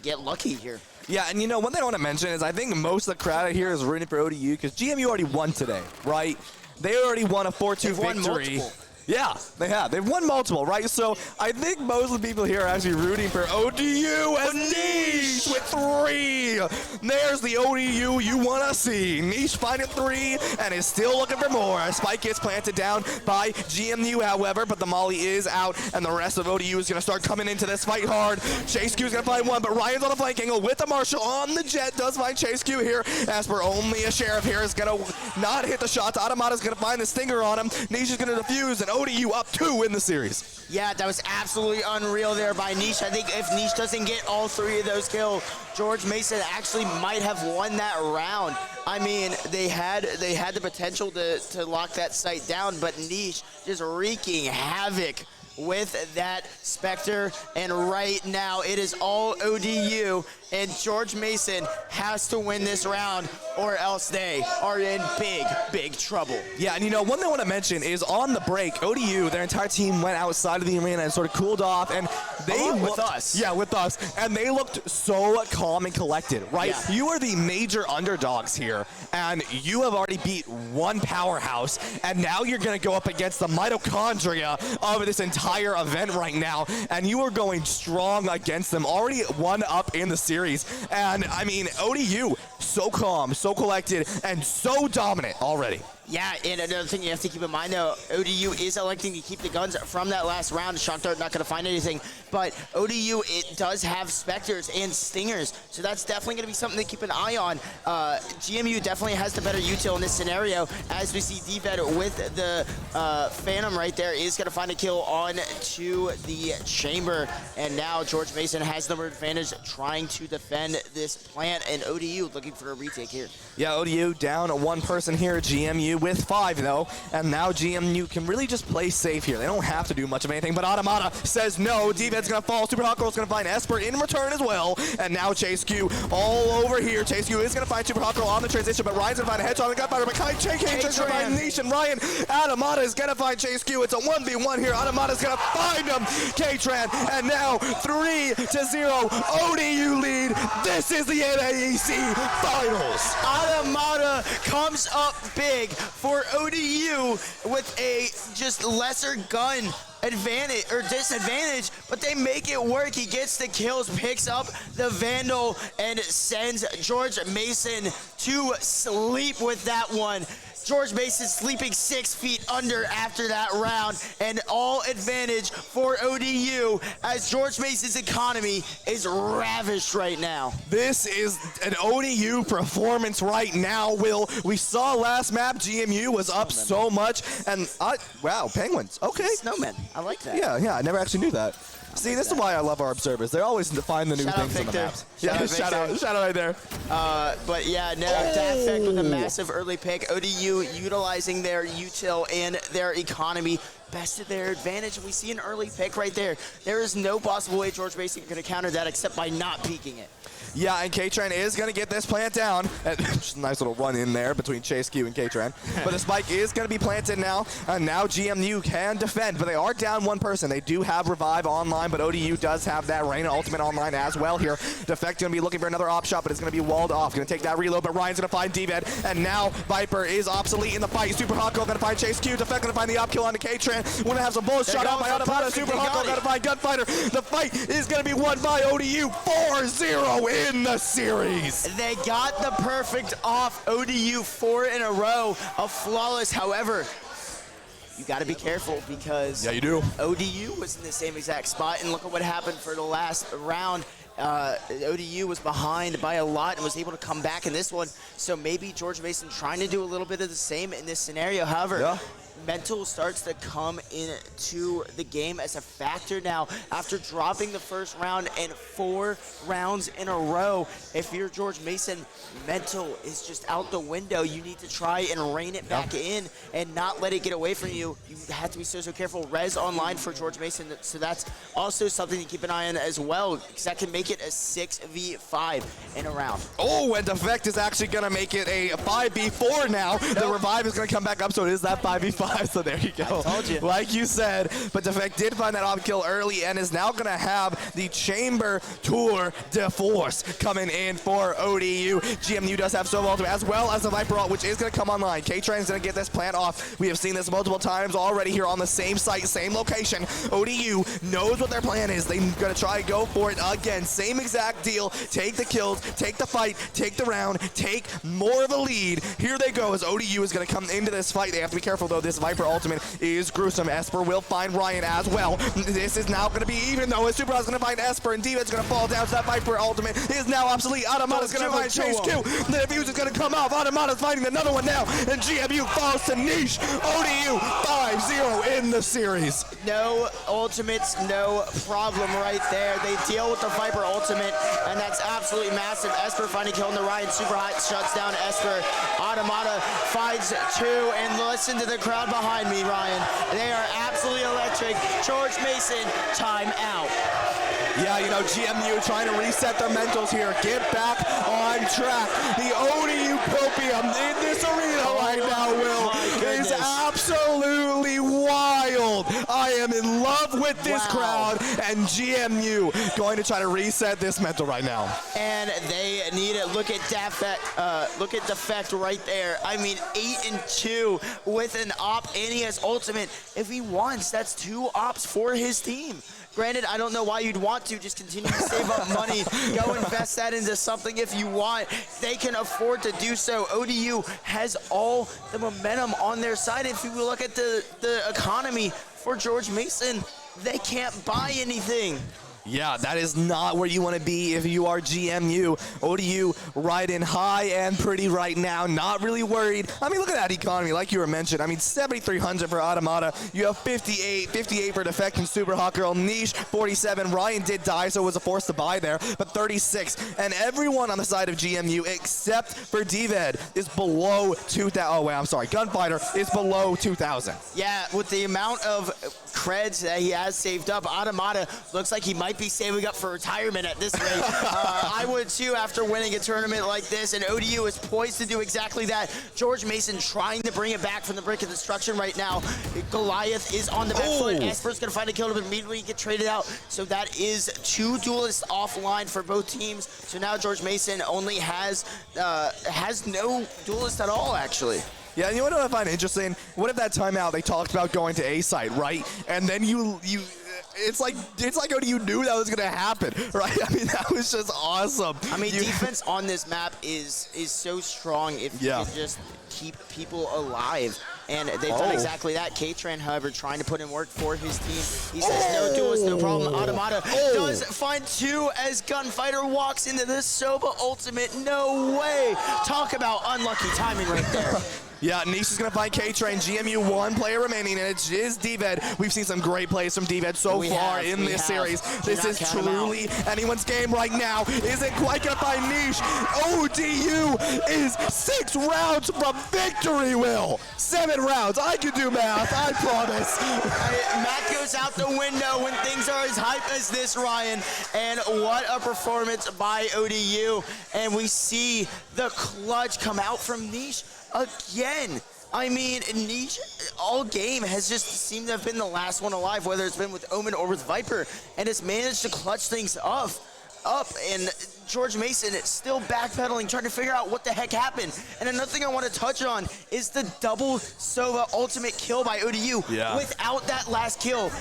get lucky here. Yeah, and you know, one thing I want to mention is I think most of the crowd out here is rooting for ODU because GMU already won today, right? They already won a 4-2 victory. Yeah, they have. They've won multiple, right? So I think most of the people here are actually rooting for ODU as Niche with 3. There's the ODU you want to see. Niche finding 3 and is still looking for more. A spike gets planted down by GMU, however, but the Molly is out, and the rest of ODU is going to start coming into this fight hard. Chase Q is going to find 1, but Ryan's on the flank angle with the Marshall on the jet. Does find Chase Q here. Asper only a Sheriff here is going to not hit the shots. Automata's going to find the stinger on him. Niche is going to defuse, and ODU up 2 in the series. Yeah, that was absolutely unreal there by Niche. I think if Niche doesn't get all 3 of those kills, George Mason actually might have won that round. I mean, they had the potential to lock that site down, but Niche just wreaking havoc with that Spectre, and right now it is all ODU, and George Mason has to win this round or else they are in big trouble. Yeah, and you know, one thing I want to mention is on the break, ODU, their entire team went outside of the arena and sort of cooled off, and they with us. Yeah, with us, and they looked so calm and collected, right? Yeah. You are the major underdogs here, and you have already beat one powerhouse, and now you're going to go up against the mitochondria of this entire event right now, and you are going strong against them, already 1 up in the series. And I mean, ODU, so calm, so collected, and so dominant already. Yeah, and another thing you have to keep in mind, though, ODU is electing to keep the guns from that last round. Shock Dart not going to find anything, but ODU, it does have Spectres and Stingers, so that's definitely going to be something to keep an eye on. GMU definitely has the better util in this scenario, as we see DVED with the Phantom right there is going to find a kill on to the Chamber, and now George Mason has number advantage trying to defend this plant, and ODU looking for a retake here. Yeah, ODU down 1 person here. GMU with 5 though, and now GMU can really just play safe here. They don't have to do much of anything, but Automata says no. D-Ved's gonna fall. Super Hot Girl's gonna find Esper in return as well, and now Chase Q all over here. Chase Q is gonna find Super Hot Girl on the transition, but Ryan's gonna find a headshot on the Gunfighter, but K-Train's gonna find Niche and Ryan. Automata is gonna find Chase Q. It's a 1v1 here. Automata's gonna find him. K-Tran, and now 3-0. ODU lead. This is the MAEC Finals. Automata comes up big for ODU with a just lesser gun advantage or disadvantage, but they make it work. He gets the kills, picks up the Vandal, and sends George Mason to sleep with that one. George Mason sleeping 6 feet under after that round, and all advantage for ODU as George Mason's economy is ravished right now. This is an ODU performance right now, Will. We saw last map, GMU was up so much, and wow, Penguins, okay. Snowmen, I like that. Yeah, I never actually knew that. See, this is why I love our observers. They always find the new things on the maps. Shout out right there. But yeah, no, Dafect with a massive early pick. ODU utilizing their util and their economy best to their advantage. And we see an early pick right there. There is no possible way George Mason can counter that except by not peeking it. Yeah, and K-Tran is going to get this plant down. Just a nice little run in there between Chase Q and K-Tran. But the spike is going to be planted now, and now GMU can defend, but they are down one person. They do have Revive online, but ODU does have that Reyna ultimate online as well here. Defect going to be looking for another op shot, but it's going to be walled off. Going to take that reload, but Ryan's going to find D-Ved, and now Viper is obsolete in the fight. Super Hot Girl going to find Chase Q. Defect going to find the op kill onto K-Tran. Going to have some bullets shot out by Automata. Super Hot Girl going to find Gunfighter. The fight is going to be won by ODU 4-0 in the series. They got the perfect off. ODU 4 in a row of flawless. However, you got to be careful because yeah, you do. ODU was in the same exact spot, and look at what happened for the last round. ODU was behind by a lot and was able to come back in this one. So maybe George Mason trying to do a little bit of the same in this scenario. However, mental starts to come into the game as a factor now after dropping the first round and 4 rounds in a row. If you're George Mason, mental is just out the window. You need to try and rein it back in and not let it get away from you. You have to be so careful. Res online for George Mason, so that's also something to keep an eye on as well, because that can make it a 6v5 in a round. Oh, and Defect is actually going to make it a 5v4 now. The Revive is going to come back up, so it is that 5v5. So there you go. I told you. Like you said, but Defect did find that op kill early and is now going to have the Chamber Tour de Force coming in for ODU. GMU does have Sova ultimate as well as the Viper ult, which is going to come online. K-Train is going to get this plant off. We have seen this multiple times already here on the same site, same location. ODU knows what their plan is. They're going to try and go for it again. Same exact deal. Take the kills, take the fight, take the round, take more of a lead. Here they go as ODU is going to come into this fight. They have to be careful though. This Viper ultimate is gruesome. Esper will find Ryan as well. This is now going to be even though. Super is going to find Esper and D-Ved's going to fall down. So that Viper ultimate is now obsolete. Automata's going to find Chase Q. The defuse is going to come off. Automata's finding another one now. And GMU falls to Niche. ODU 5-0 in the series. No ultimates, no problem right there. They deal with the Viper ultimate, and that's absolutely massive. Esper finding kill on the Ryan. Super Hot shuts down Esper. Automata finds 2, and listen to the crowd behind me, Ryan. They are absolutely electric. George Mason, time out. Yeah, you know, GMU trying to reset their mentals here. Get back on track. The ODU copium in this arena right now, Will, is absolutely wild. I am in love with this crowd, and GMU going to try to reset this mental right now. And they need it. Look at Defect right there. I mean, 8-2 with an op, and he has ultimate. If he wants, that's 2 ops for his team. Granted, I don't know why you'd want to just continue to save up money, go invest that into something if you want. They can afford to do so. ODU has all the momentum on their side. If you look at the economy for George Mason, they can't buy anything. Yeah, that is not where you want to be if you are GMU. ODU riding high and pretty right now, not really worried. I mean, look at that economy, like you were mentioned. I mean, 7,300 for Automata. You have 58 for Defect and Super Hot Girl. Niche, 47. Ryan did die, so it was a force to buy there, but 36. And everyone on the side of GMU, except for DVED, is below 2,000. Oh, wait, I'm sorry. Gunfighter is below 2,000. Yeah, with the amount of creds that he has saved up, Automata looks like he might be saving up for retirement at this rate. I would too after winning a tournament like this, and ODU is poised to do exactly that. George Mason trying to bring it back from the brink of destruction right now. Goliath is on the back foot. Esper's going to find a kill, but immediately get traded out. So that is 2 duelists offline for both teams. So now George Mason only has no duelist at all, actually. Yeah, and you know what I find interesting? What if that timeout they talked about going to A site, right? And then it's like ODU knew that was gonna happen, right? I mean, that was just awesome. I mean, defense on this map is so strong if you can just keep people alive. And they've done exactly that. K-Tran, however, trying to put in work for his team. He says no duelist, no problem. Automata does find 2 as Gunfighter walks into the Soba ultimate. No way. Talk about unlucky timing right there. Yeah, Niche is going to find K-Train. GMU 1 player remaining, and it is DVED. We've seen some great plays from DVED so far in this series. This is truly anyone's game right now. Isn't quite going to find Niche. ODU is 6 rounds from victory, Will. 7 rounds. I can do math, I promise. Math goes out the window when things are as hype as this, Ryan. And what a performance by ODU. And we see the clutch come out from Niche again. I mean, Niche all game has just seemed to have been the last one alive, whether it's been with Omen or with Viper, and has managed to clutch things up. And George Mason is still backpedaling, trying to figure out what the heck happened. And another thing I want to touch on is the double Sova ultimate kill by ODU. Yeah. Without that last kill,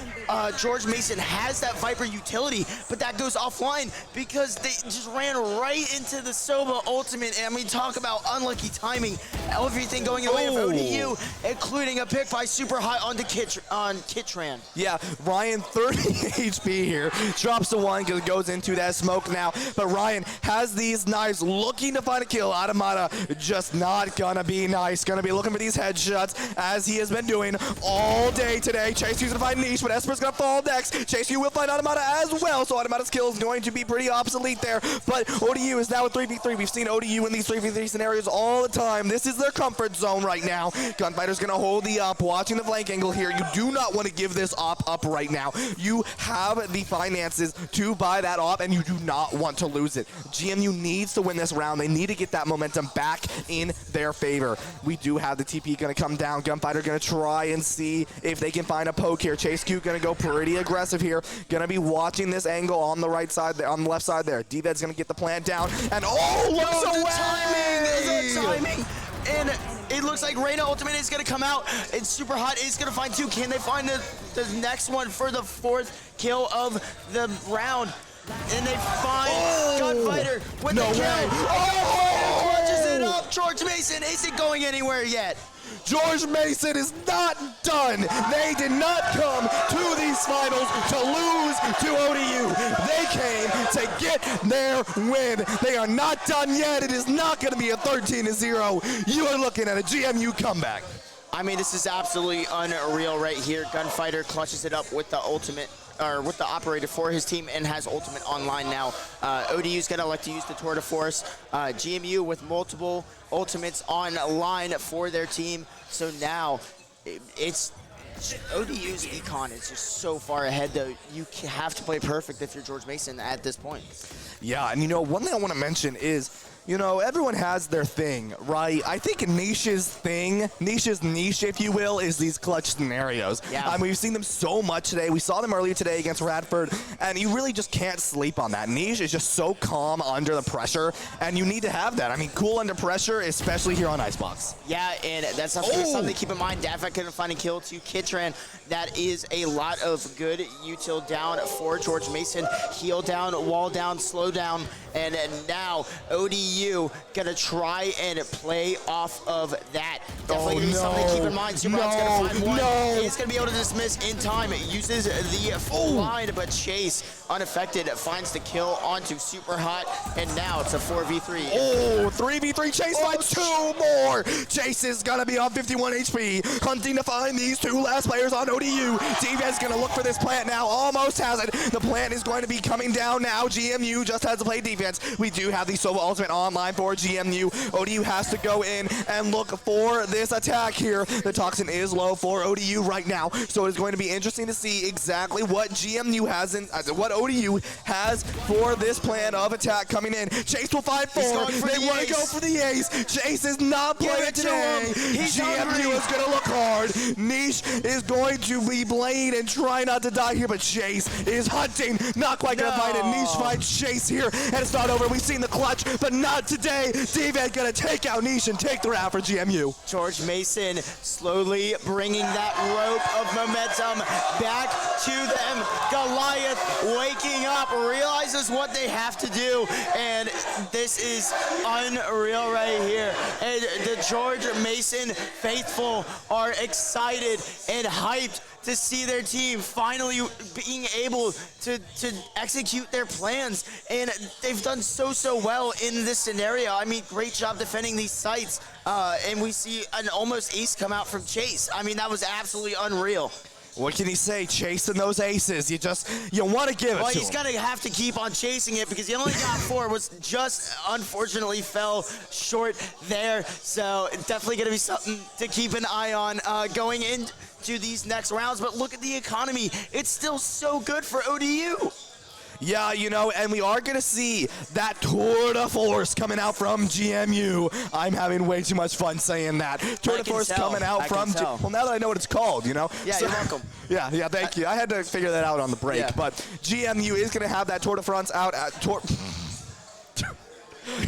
George Mason has that Viper utility, but that goes offline because they just ran right into the Sova ultimate. And I mean, talk about unlucky timing. Everything going in the way of ODU, including a pick by Super Hot onto Kitran. Yeah, Ryan 30 HP here. Drops the 1 because it goes into that smoke now. But Ryan has these knives looking to find a kill. Automata just not gonna be nice. Gonna be looking for these headshots as he has been doing all day today. Chase U's gonna find Niche, but Esper's gonna fall next. Chase U will find Automata as well, so Automata's kill is going to be pretty obsolete there. But ODU is now a 3v3. We've seen ODU in these 3v3 scenarios all the time. This is their comfort zone right now. Gunfighter's gonna hold the up, watching the flank angle here. You do not want to give this up right now. You have the finances to buy that op, and you do not want to lose it. GMU needs to win this round. They need to get that momentum back in their favor. We do have the TP going to come down. Gunfighter going to try and see if they can find a poke here. Chase Q going to go pretty aggressive here. Going to be watching this angle on the right side there, on the left side there. DVED's going to get the plant down, and looks away! The timing! And it looks like Reyna ultimate is going to come out, and Super Hot is going to find 2. Can they find the next one for the 4th kill of the round? And they find Gunfighter with the kill. Clutches it up. George Mason isn't going anywhere yet. George Mason is not done. They did not come to these finals to lose to ODU. They came to get their win. They are not done yet. It is not going to be a 13-0. You are looking at a GMU comeback. I mean, this is absolutely unreal right here. Gunfighter clutches it up with the ultimate, or with the operator for his team, and has ultimate online now. ODU's gonna like to use the tour de force. GMU with multiple ultimates online for their team. So now it's ODU's econ is just so far ahead, though. You have to play perfect if you're George Mason at this point. Yeah, and one thing I want to mention is, everyone has their thing, right? I think Niche's thing, Niche's niche, if you will, is these clutch scenarios. Yeah. I mean, we've seen them so much today. We saw them earlier today against Radford, and you really just can't sleep on that. Niche is just so calm under the pressure, and you need to have that. I mean, cool under pressure, especially here on Icebox. Yeah, and that's something to keep in mind. Dafa couldn't find a kill to Kitran. That is a lot of good util down for George Mason. Heal down, wall down, slow down, and now ODU ODU gonna try and play off of that. Definitely gonna be something to keep in mind. Superhot's gonna find one. It's gonna be able to dismiss in time. It uses the full line, but Chase, unaffected, finds the kill onto Superhot, and now it's a 4v3. Oh, 3v3 Chase finds 2 more. Chase is gonna be on 51 HP, hunting to find these 2 last players on ODU. Defense gonna look for this plant now, almost has it. The plant is going to be coming down now. GMU just has to play defense. We do have the Sova ultimate online for GMU. ODU has to go in and look for this attack here. The toxin is low for ODU right now, so it's going to be interesting to see exactly what GMU has in, what ODU has for this plan of attack coming in. Chase will find 4. They want to go for the ace. Chase is not playing today. GMU is going to look hard. Niche is going to be blade and try not to die here, but Chase is hunting. Not quite going to find it. Niche finds Chase here, and it's not over. We've seen the clutch, but not today. D-Vet going to take out Niche and take the round for GMU. George Mason slowly bringing that rope of momentum back to them. Goliath waking up, realizes what they have to do, and this is unreal right here. And the George Mason faithful are excited and hyped to see their team finally being able to execute their plans. And they've done so well in this scenario. I mean, great job defending these sites. And we see an almost ace come out from Chase. I mean, that was absolutely unreal. What can he say? Chasing those aces. You want to give it to him. Well, he's going to have to keep on chasing it because he only got 4, was just unfortunately fell short there. So definitely going to be something to keep an eye on going into these next rounds. But look at the economy. It's still so good for ODU. Yeah, and we are going to see that tour de force coming out from GMU. I'm having way too much fun saying that. Tour de force coming out from... Well, now that I know what it's called, Yeah, you're welcome. Yeah, thank you. I had to figure that out on the break. Yeah. But GMU is going to have that Tour de France out at Tour...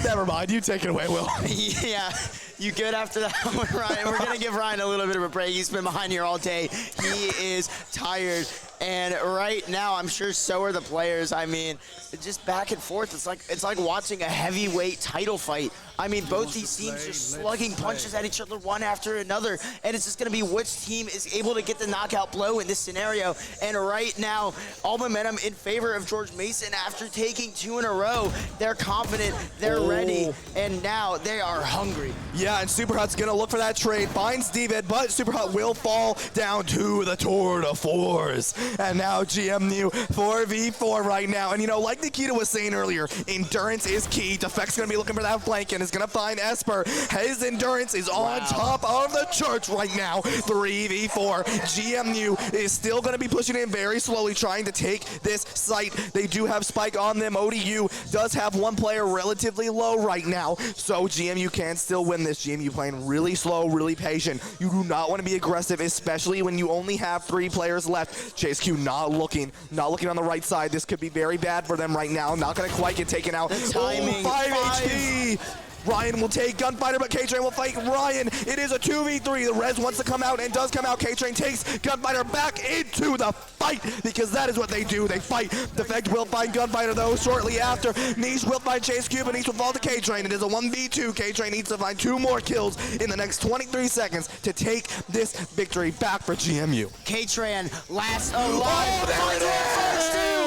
Never mind. You take it away, Will. Yeah. You good after that one, Ryan? We're going to give Ryan a little bit of a break. He's been behind here all day. He is tired. And right now, I'm sure so are the players. I mean, just back and forth. It's like watching a heavyweight title fight. I mean, both these teams just slugging punches at each other one after another. And it's just going to be which team is able to get the knockout blow in this scenario. And right now, all momentum in favor of George Mason after taking 2 in a row. They're confident. They're ready. And now they are hungry. Yeah, and Superhot's going to look for that trade. Finds David, but Superhot will fall down to the Tour de Force. And now GMU 4v4 right now. And, like Nikita was saying earlier, endurance is key. Defect's going to be looking for that flank and is going to find Esper. His endurance is on top of the church right now. 3v4. GMU is still going to be pushing in very slowly, trying to take this site. They do have Spike on them. ODU does have one player relatively low right now, so GMU can still win this. GMU playing really slow, really patient. You do not want to be aggressive, especially when you only have 3 players left. Chase Q not looking on the right side. This could be very bad for them right now. Not going to quite get taken out. The timing. 5 HP. Ryan will take Gunfighter, but K-Train will fight Ryan. It is a 2v3. The Rez wants to come out and does come out. K-Train takes Gunfighter back into the fight because that is what they do. They fight. Defect will find Gunfighter, though, shortly after. Niche will find Chase Cube, and Niche will fall to K-Train. It is a 1v2. K-Train needs to find 2 more kills in the next 23 seconds to take this victory back for GMU. K-Train last alive.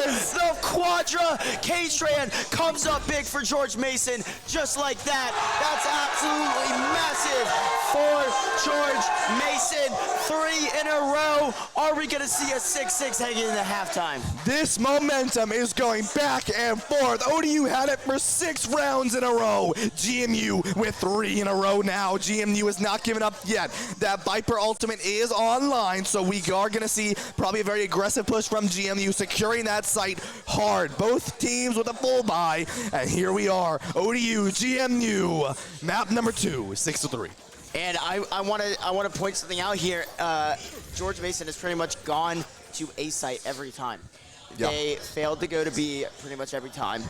The Quadra. K-Train comes up big for George Mason, just like that. That's absolutely massive for George Mason. 3 in a row. Are we going to see a 6-6 heading into halftime? This momentum is going back and forth. ODU had it for 6 rounds in a row. GMU with 3 in a row now. GMU is not giving up yet. That Viper ultimate is online, so we are going to see probably a very aggressive push from GMU, securing that site hard. Both teams with a full buy, and here we are. ODU, GMU, map number 2, 6-3. And I want to point something out here. George Mason has pretty much gone to A site every time. Yep. They failed to go to B pretty much every time.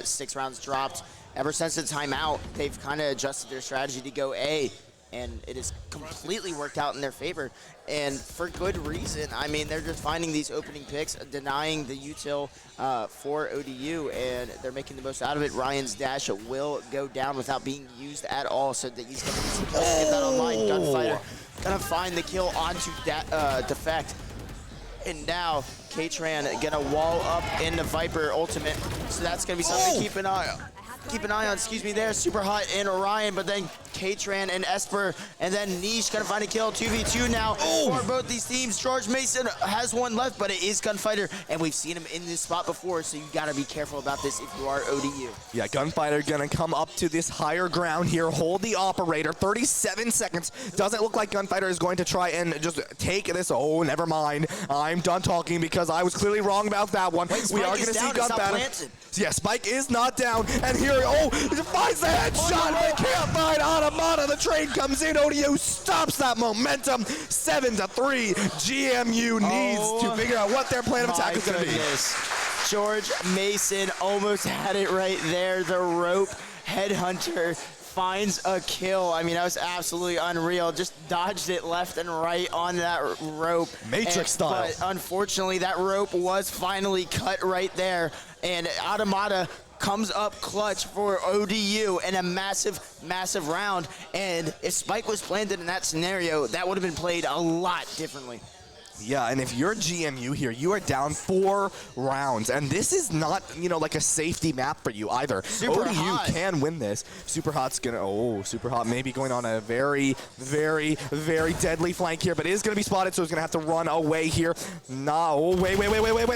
6 rounds dropped. Ever since the timeout, they've kind of adjusted their strategy to go A. and it has completely worked out in their favor, and for good reason. I mean, they're just finding these opening picks, denying the util for ODU, and they're making the most out of it. Ryan's dash will go down without being used at all, so that he's going to get some kills to get that online. Gunfighter gonna find the kill onto Defect. And now K-Tran gonna wall up in the Viper ultimate, so that's gonna be something to keep an eye on. Excuse me, there. Super hot in Orion, but then K-Tran and Esper, and then Niche gonna find a kill. 2v2 now for both these teams. George Mason has one left, but it is Gunfighter, and we've seen him in this spot before, so you gotta be careful about this if you are ODU. Yeah, Gunfighter gonna come up to this higher ground here, hold the operator. 37 seconds. Doesn't look like Gunfighter is going to try and just take this. Oh, never mind. I'm done talking because I was clearly wrong about that one. Wait, we are gonna see Gunfighter. Yeah, Spike is not down, and here, he finds the headshot, but can't find Automata. The trade comes in, ODU stops that momentum. 7-3, GMU needs to figure out what their plan of attack is going to be. George Mason almost had it right there. The rope headhunter finds a kill. I mean, that was absolutely unreal. Just dodged it left and right on that rope. Matrix style. But unfortunately, that rope was finally cut right there. And Automata comes up clutch for ODU in a massive, massive round. And if Spike was planted in that scenario, that would have been played a lot differently. Yeah, and if you're GMU here, you are down 4 rounds, and this is not, like a safety map for you either. Super ODU hot. can win this. Super Hot's gonna, Super Hot maybe going on a very, very, very deadly flank here, but it is gonna be spotted, so he's gonna have to run away here. No, wait.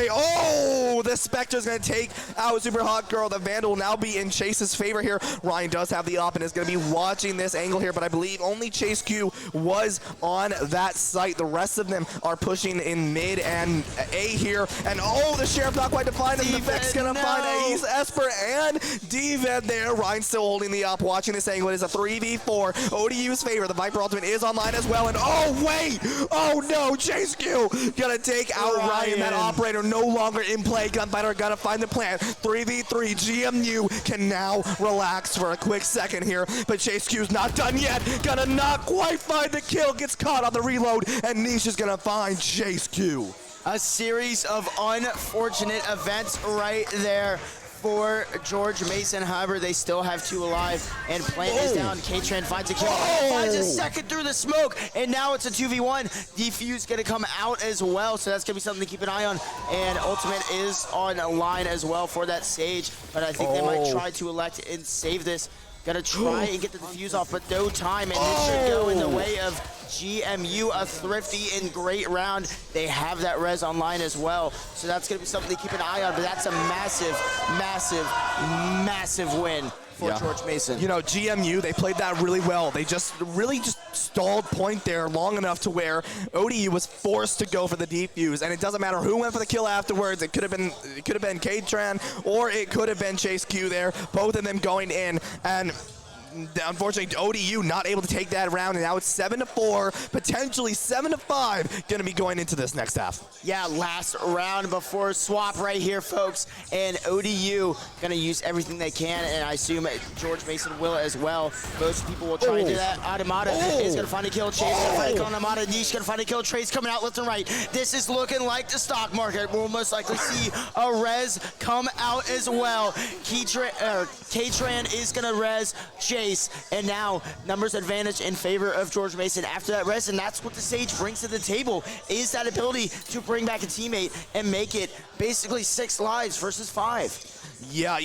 Oh, the Spectre's gonna take out Super Hot Girl. The Vandal will now be in Chase's favor here. Ryan does have the op and is gonna be watching this angle here, but I believe only Chase Q was on that site. The rest of them are pushing in mid and A here, and the Sheriff not quite to find him. The Vec's gonna find Ace, Esper, and D-Ved there. Ryan still holding the up, watching this angle. It is a 3v4, ODU's favor. The Viper ultimate is online as well, and no, Chase Q gonna take out Ryan. That operator no longer in play. Gunfighter gonna find the plant. 3v3, GMU can now relax for a quick second here, but Chase Q's not done yet. Gonna not quite find the kill, gets caught on the reload, and Niche is gonna find Chase Q. A series of unfortunate events right there for George Mason. However, they still have 2 alive, and Plant is down. K-Tran finds a kill, finds a second through the smoke, and now it's a 2v1. Defuse gonna come out as well, so that's gonna be something to keep an eye on. And Ultimate is on a line as well for that Sage, but I think they might try to elect and save this. Gotta try and get the defuse off, but no time, and this should go in the way of GMU. A thrifty and great round. They have that res online as well, so that's gonna be something to keep an eye on, but that's a massive, massive, massive win for George Mason. GMU, they played that really well. They really stalled point there long enough to where ODU was forced to go for the defuse, and it doesn't matter who went for the kill afterwards. It could have been K-Tran, or it could have been Chase Q there. Both of them going in, and unfortunately, ODU not able to take that round, and now it's 7-4, potentially 7-5, going to be going into this next half. Yeah, last round before swap right here, folks, and ODU going to use everything they can, and I assume George Mason will as well. Most people will try and do that. Automata is going to find a kill. Chase going to find a kill on Automata. Niche going to find a kill. Trace coming out left and right. This is looking like the stock market. We'll most likely see a res come out as well. K-Tran is going to res Chase. And now numbers advantage in favor of George Mason after that res, and that's what the Sage brings to the table, is that ability to bring back a teammate and make it basically 6 lives versus 5. Yeah,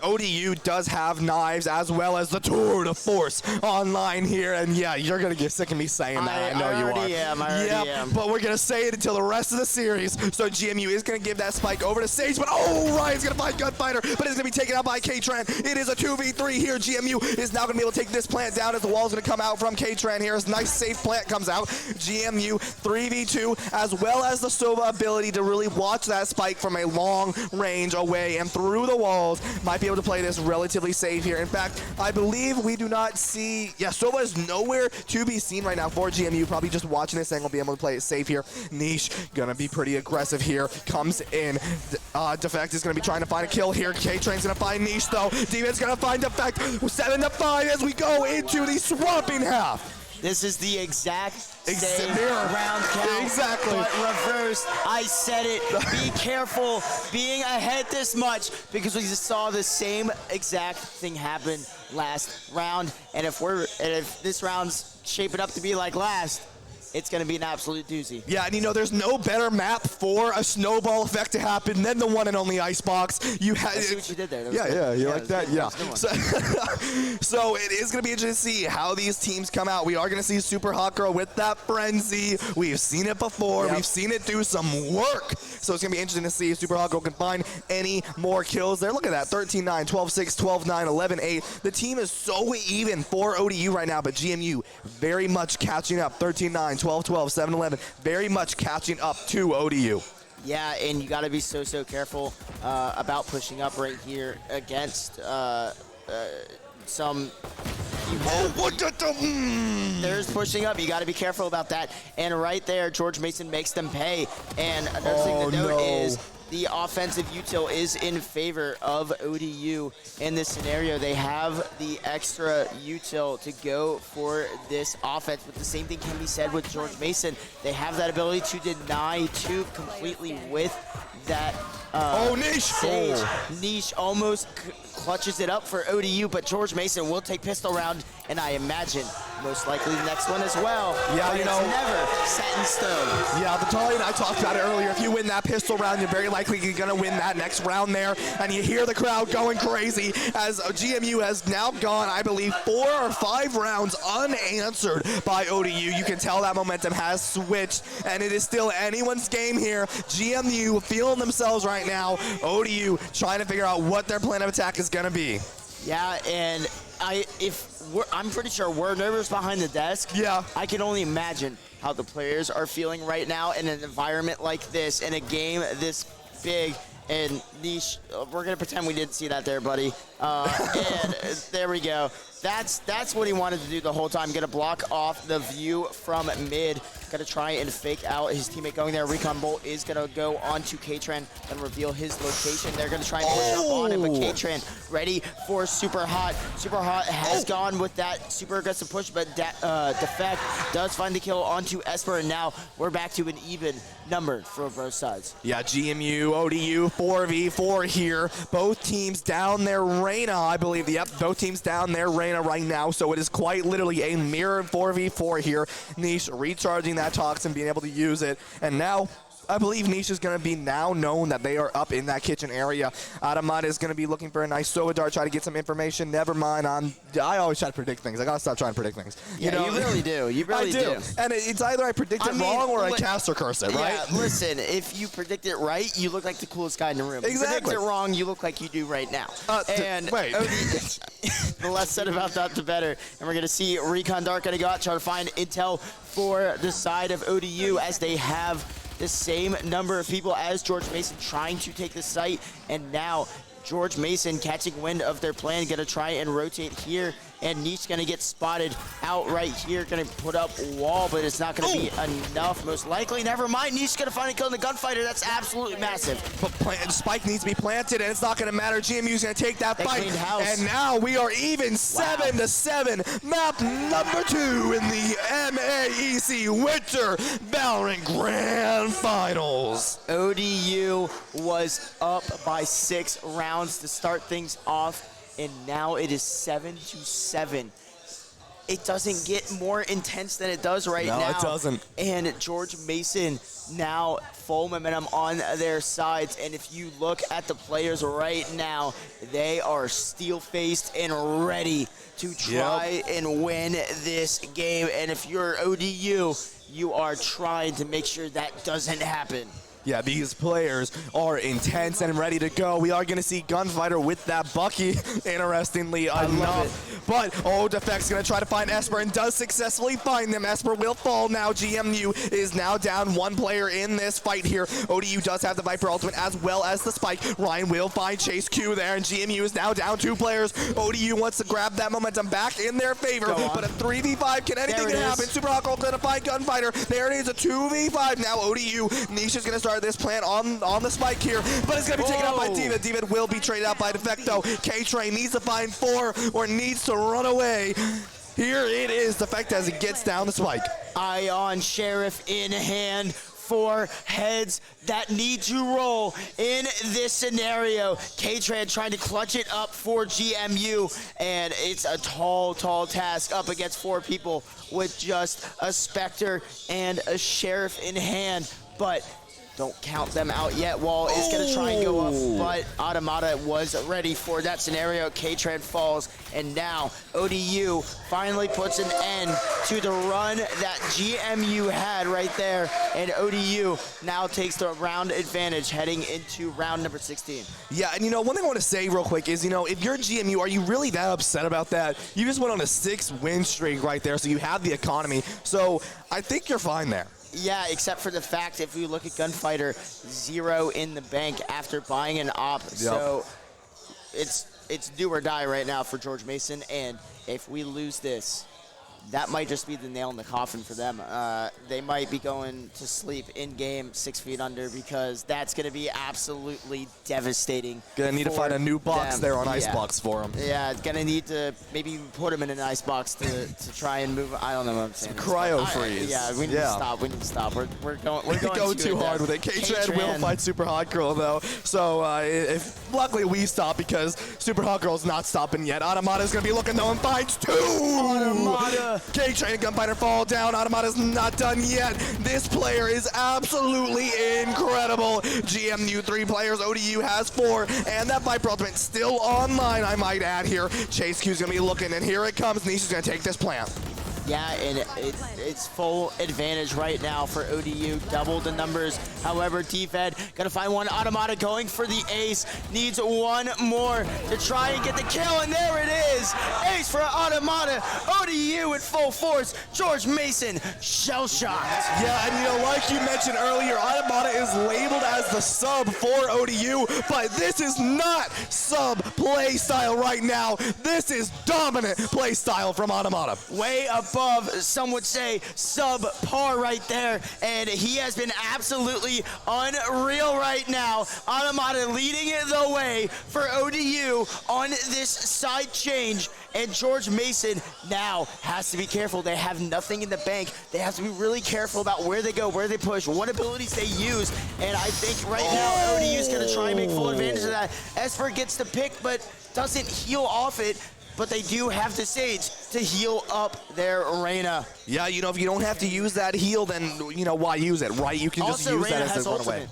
ODU does have knives as well as the tour de force online here, and you're gonna get sick of me saying that. I know you are. I already am. But we're gonna say it until the rest of the series. So GMU is gonna give that spike over to Sage, but Ryan's gonna find Gunfighter, but it's gonna be taken out by K-Tran. It is a 2v3 here. GMU is now gonna be able to take this plant down as the wall's gonna come out from K-Tran here. As nice safe plant comes out. GMU 3v2, as well as the Sova ability to really watch that spike from a long range away and through the walls. Might be able able to play this relatively safe here. In fact, I believe we do not see, yeah, Sova is nowhere to be seen right now for GMU. Probably just watching this angle, be able to play it safe here. Niche gonna be pretty aggressive here. Comes in. Defect is gonna be trying to find a kill here. K-Train's gonna find Niche though. Demon's gonna find Defect. 7-5 as we go into the swapping half. This is the exact same mirror. round count, Exactly. but reversed. I said it. Be careful being ahead this much because we just saw the same exact thing happen last round. And if this round's shaping up to be like last, it's going to be an absolute doozy. Yeah, and you know, there's no better map for a snowball effect to happen than the one and only Icebox. You I see what you did there. You like that? Yeah. So, So it is going to be interesting to see how these teams come out. We are going to see Super Hot Girl with that frenzy. We've seen it before. Yep. We've seen it do some work. So it's going to be interesting to see if Super Hot Girl can find any more kills there. Look at that, 13-9, 12-6, 12-9, 11-8. The team is so even for ODU right now, but GMU very much catching up, 13-9, 12-12, 7-11, very much catching up to ODU. yeah, and you got to be so careful about pushing up right here against some. There's pushing up. You got to be careful about that. And right there, George Mason makes them pay. And another thing to note is the offensive util is in favor of ODU in this scenario. They have the extra util to go for this offense, but the same thing can be said with George Mason. They have that ability to deny two completely with that Niche! Sage. Niche almost clutches it up for ODU, but George Mason will take pistol round, and I imagine most likely the next one as well. Yeah, but you it's know, never set in stone. Yeah, Vitaly and I talked about it earlier. If you win that pistol round, you're very likely going to win that next round there. And you hear the crowd going crazy as GMU has now gone, I believe, 4 or 5 rounds unanswered by ODU. You can tell that momentum has switched, and it is still anyone's game here. GMU feeling themselves right now. ODU trying to figure out what their plan of attack is going to be. Yeah, and I'm pretty sure we're nervous behind the desk. Yeah. I can only imagine how the players are feeling right now in an environment like this, in a game this big. And Niche, we're going to pretend we didn't see that there, buddy. And there we go. That's what he wanted to do the whole time. Going to block off the view from mid. Going to try and fake out his teammate going there. Recon Bolt is going to go on to K-Tran and reveal his location. They're going to try and push up on him, but K-Tran ready for Super Hot. Super Hot has gone with that super aggressive push, but Defect does find the kill onto Esper, and now we're back to an even number for both sides. Yeah, GMU, ODU, 4v4 here. Both teams down their Reyna, I believe. Yep, both teams down their Reyna right now, so it is quite literally a mirror 4v4 here. Niche recharging that toxin, being able to use it, and now I believe Niche is going to be now known that they are up in that kitchen area. Adamada is going to be looking for a nice Sova Dart, try to get some information. Never mind. I always try to predict things. I got to stop trying to predict things. Yeah, you really do. You really do. And it's either I predict it wrong or I cast or curse it, right? Yeah, listen, if you predict it right, you look like the coolest guy in the room. If you predict it wrong, you look like you do right now. Wait. The less said about that, the better. And we're going to see Recon Dark going to go out, try to find intel for the side of ODU as they have the same number of people as George Mason trying to take the site, and now George Mason catching wind of their plan, gonna try and rotate here, and Niche gonna get spotted out right here, gonna put up wall, but it's not gonna be enough, most likely. Never mind, Niche gonna find a kill in the gunfighter. That's absolutely massive. But Spike needs to be planted, and it's not gonna matter. GMU's gonna take that fight, cleaned house. and now we are even 7-7. Map number 2 in the MAEC Winter Valorant Grand Finals. ODU was up by 6 rounds to start things off, and now it is 7-7. It doesn't get more intense than it does right now. No, it doesn't. And George Mason now full momentum on their sides. And if you look at the players right now, they are steel-faced and ready to try and win this game. And if you're ODU, you are trying to make sure that doesn't happen. Yeah, these players are intense and ready to go. We are going to see Gunfighter with that Bucky, interestingly enough. But, Defect's going to try to find Esper and does successfully find them. Esper will fall now. GMU is now down one player in this fight here. ODU does have the Viper ultimate as well as the Spike. Ryan will find Chase Q there, and GMU is now down 2 players. ODU wants to grab that momentum back in their favor, but a 3v5, anything can happen. Super Hawk going to find Gunfighter. There it is, a 2v5. Now ODU, Niche is going to start this plant on the Spike here, but it's going to be taken out by Diva. Diva will be traded out by Defecto. K-Train needs to find 4 or needs to run away. Here it is, Defect as he gets down the Spike. Ion Sheriff in hand. 4 heads that need to roll in this scenario. K-Tran trying to clutch it up for GMU, and it's a tall task up against 4 people with just a Spectre and a Sheriff in hand, but don't count them out yet. Wall is going to try and go up, but Automata was ready for that scenario. K-Tran falls, and now ODU finally puts an end to the run that GMU had right there, and ODU now takes the round advantage heading into round number 16. Yeah, and one thing I want to say real quick is, if you're GMU, are you really that upset about that? You just went on a 6-win streak right there, so you have the economy. So I think you're fine there. Yeah, except for the fact if we look at Gunfighter, 0 in the bank after buying an op. Yep. So it's do or die right now for George Mason, and if we lose this, that might just be the nail in the coffin for them. They might be going to sleep in-game 6 feet under, because that's going to be absolutely devastating. Gonna need to find a new box there on Icebox for him. Yeah, gonna need to maybe put him in an icebox to try and move. I don't know what I'm saying. Cryo freeze. Yeah, we need to stop. We need to stop. We're going too hard with it. K-Tran will fight Super Hot Girl though. So luckily we stop, because Super Hot Girl's not stopping yet. Automata's gonna be looking though and finds 2. Automata. K-Train and Gunfighter fall down. Automata's not done yet. This player is absolutely incredible. GMU 3 players, ODU has 4, and that Viper ultimate still online, I might add here. Chase Q's gonna be looking, and here it comes. Niche is gonna take this plant. Yeah, and it's full advantage right now for ODU. Double the numbers. However, T-Fed gonna find one. Automata going for the ace. Needs one more to try and get the kill, and there it is. Ace for Automata. ODU in full force. George Mason, shell shocked. Yeah, and like you mentioned earlier, Automata is labeled as the sub for ODU, but this is not sub play style right now. This is dominant play style from Automata. Way above, some would say subpar right there, and he has been absolutely unreal right now. Automata leading the way for ODU on this side change, and George Mason now has to be careful. They have nothing in the bank. They have to be really careful about where they go, where they push, what abilities they use, and I think right now ODU is going to try and make full advantage of that. Esper gets the pick, but doesn't heal off it. But they do have the Sage to heal up their Reyna. Yeah, if you don't have to use that heal, then, why use it, right? You can just use that as a runaway.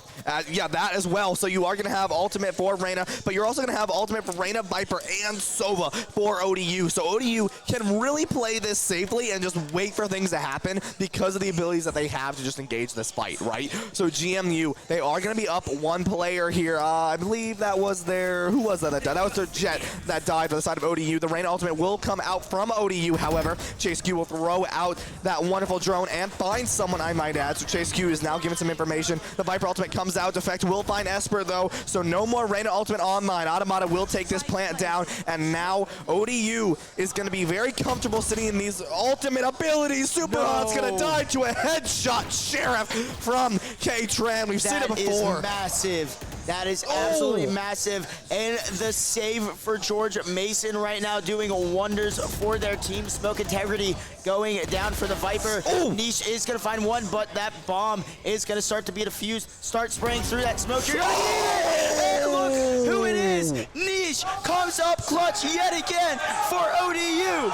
Yeah, that as well. So you are going to have ultimate for Reyna, but you're also going to have ultimate for Reyna, Viper, and Sova for ODU. So ODU can really play this safely and just wait for things to happen because of the abilities that they have to just engage this fight, right? So GMU, they are going to be up 1 player here. I believe that was their, who was that that died? That was their Jet that died to the side of ODU. The Reyna ultimate will come out from ODU, however. Chase Q will throw out that wonderful drone and find someone, I might add. So Chase Q is now given some information. The Viper ultimate comes out. Defect will find Esper though, so no more Reyna ultimate online. Automata will take this plant down, and now ODU is going to be very comfortable sitting in these ultimate abilities. Super Hot's going to die to a headshot Sheriff from K-Tran. We've seen it before. That is massive. That is absolutely massive. And the save for George Mason right now doing wonders for their team. Smoke Integrity going down for the Viper. Niche is going to find one, but that bomb is going to start to be defused. Start spraying through that smoke. You're going to need it. And look who it is. Niche comes up clutch yet again for ODU.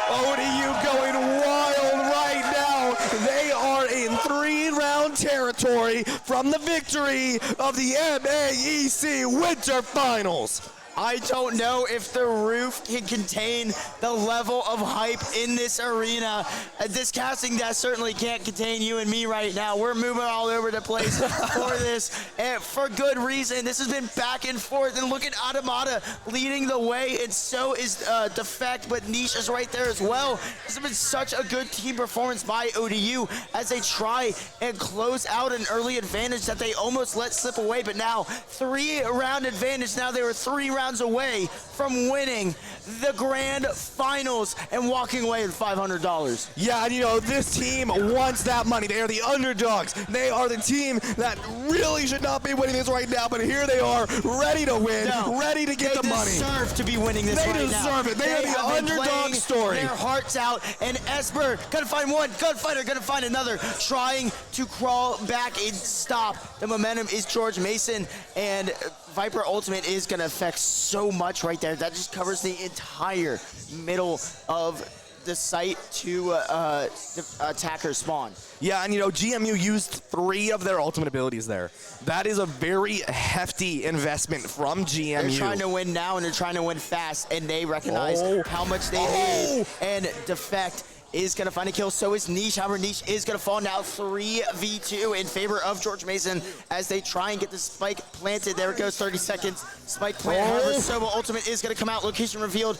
ODU going wild right now. They are in 3-round territory from the victory of the MAEC Winter Finals. I don't know if the roof can contain the level of hype in this arena. This casting desk certainly can't contain you and me right now. We're moving all over the place for this, and for good reason. This has been back and forth, and look at Adamada leading the way, and so is Defect, but Niche is right there as well. This has been such a good team performance by ODU as they try and close out an early advantage that they almost let slip away, but now 3-round advantage. Now they were 3 rounds away from winning the grand finals and walking away with $500. Yeah, and you know, this team wants that money. They are the underdogs. They are the team that really should not be winning this right now, but here they are, ready to win, ready to get the money. They deserve to be winning this right now. They deserve it. They are the underdog story. Their hearts out, and Esper gonna find one, Gunfighter gonna find another, trying to crawl back and stop. The momentum is George Mason, and Viper Ultimate is gonna affect so much right there. That just covers the entire middle of the site to the attacker spawn. Yeah, and you know, GMU used 3 of their ultimate abilities there. That is a very hefty investment from GMU. They're trying to win now, and they're trying to win fast, and they recognize how much they need. And Defect is going to find a kill. So is Niche. However, Niche is going to fall now 3v2 in favor of George Mason as they try and get the spike planted. There it goes, 30 seconds. Spike planted. However, Sobo Ultimate is going to come out. Location revealed.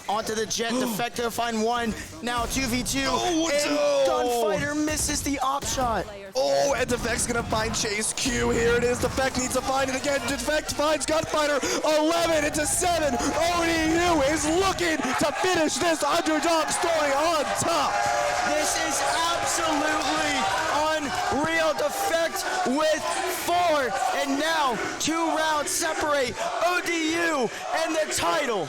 Onto the jet. Defect to find one. Now 2v2. And Gunfighter misses the op shot. Oh, and Defect's gonna find Chase Q. Here it is. Defect needs to find it again. Defect finds Gunfighter. 11 into 7. ODU is looking to finish this underdog story on top. This is absolutely unreal. Defect with 4. And now 2 rounds separate ODU and the title.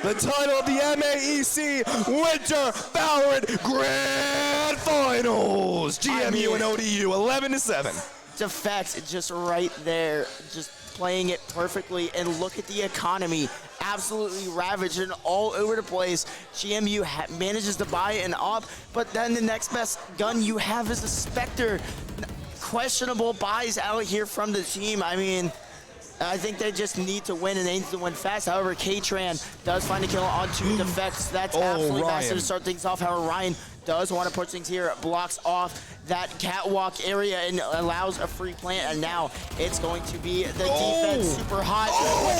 The title of the MAEC Winter Valorant Grand Finals. GMU and ODU 11-7. Defect just right there, just playing it perfectly. And look at the economy, absolutely ravaged and all over the place. GMU manages to buy an op, but then the next best gun you have is a Spectre. Questionable buys out here from the team. I mean, I think they just need to win, and they need to win fast. However, K-Tran does find a kill on 2 Defects. That's absolutely massive to start things off. However, Ryan does want to put things here, blocks off that catwalk area and allows a free plant, and now it's going to be the defense super hot.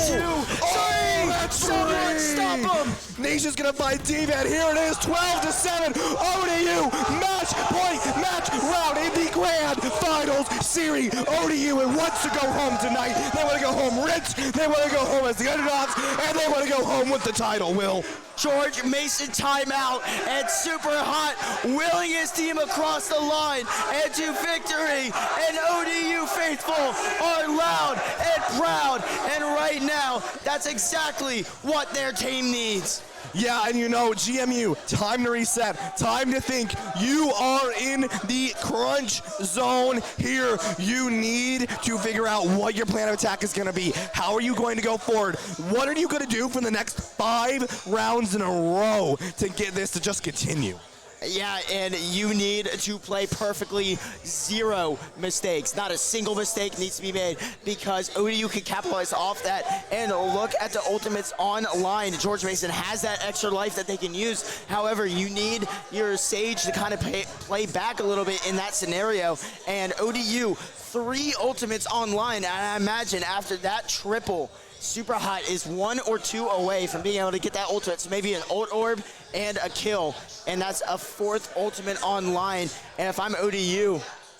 2, 3, someone stop him! Nation's gonna fight D-Van. Here it is, 12-7. ODU match point, match round in the grand finals series. ODU wants to go home tonight. They want to go home rich. They want to go home as the underdogs, and they want to go home with the title, Will. George Mason timeout, and super hot, willing his team across the line and to victory. And ODU faithful are loud and proud, and right now, that's exactly what their team needs. Yeah, and you know, GMU, time to reset, time to think. You are in the crunch zone here. You need to figure out what your plan of attack is going to be. How are you going to go forward? What are you going to do for the next 5 rounds in a row to get this to just continue? Yeah, and you need to play perfectly, 0 mistakes. Not a single mistake needs to be made, because ODU can capitalize off that. And look at the ultimates online. George Mason has that extra life that they can use. However, you need your Sage to kind of play back a little bit in that scenario. And ODU, 3 ultimates online. And I imagine after that triple, Super Hot is 1 or 2 away from being able to get that ultimate. So maybe an ult orb and a kill, and that's a 4th ultimate online. And if I'm ODU,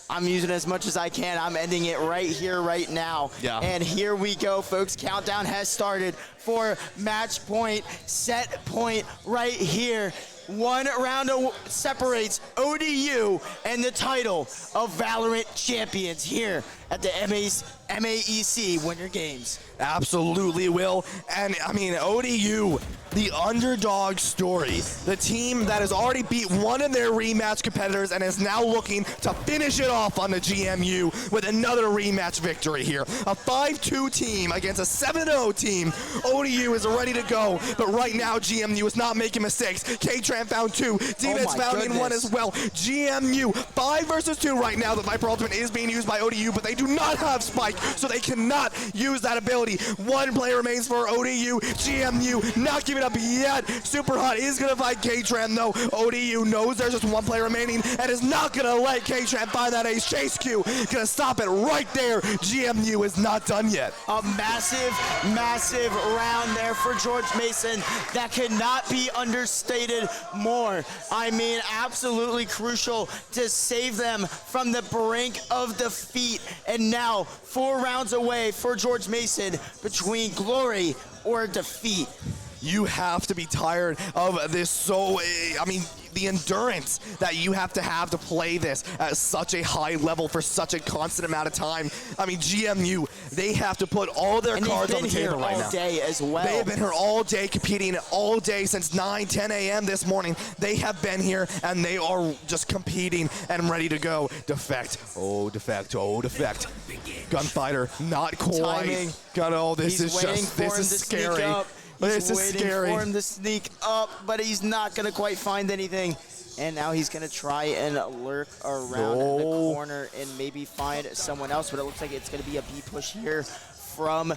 I'm using it as much as I can. I'm ending it right here, right now. Yeah. And here we go, folks. Countdown has started for match point, set point right here. 1 round separates ODU and the title of Valorant champions here at the MAEC Winter Games. Absolutely, Will. And I mean, ODU, the underdog story. The team that has already beat one of their rematch competitors and is now looking to finish it off on the GMU with another rematch victory here. A 5-2 team against a 7-0 team. ODU is ready to go, but right now GMU is not making mistakes. K-Tran found 2, Demons found in 1 as well. GMU 5 versus 2 right now. The Viper Ultimate is being used by ODU, but they do not have Spike, so they cannot use that ability. 1 player remains for ODU. GMU not giving up yet. Super Hot is going to fight K-Tran though. ODU knows there's just 1 player remaining and is not going to let K-Tran find that ace. Chase Q going to stop it right there. GMU is not done yet. A massive, massive round there for George Mason that cannot be understated more. I mean, absolutely crucial to save them from the brink of defeat. And now 4 rounds away for George Mason between glory or defeat. You have to be tired of this. So, I mean, the endurance that you have to play this at such a high level for such a constant amount of time. I mean, GMU, they have to put all their cards on the table right now. And they've been here all day as well. They have been here all day, competing all day since 9, 10 a.m. this morning. They have been here, and they are just competing and ready to go. Defect. Oh, defect. Oh, defect. Gunfighter, not quite. Timing. This is scary. This is scary. For him to sneak up, but he's not going to quite find anything. And now he's going to try and lurk around the corner and maybe find someone else. But it looks like it's going to be a B push here from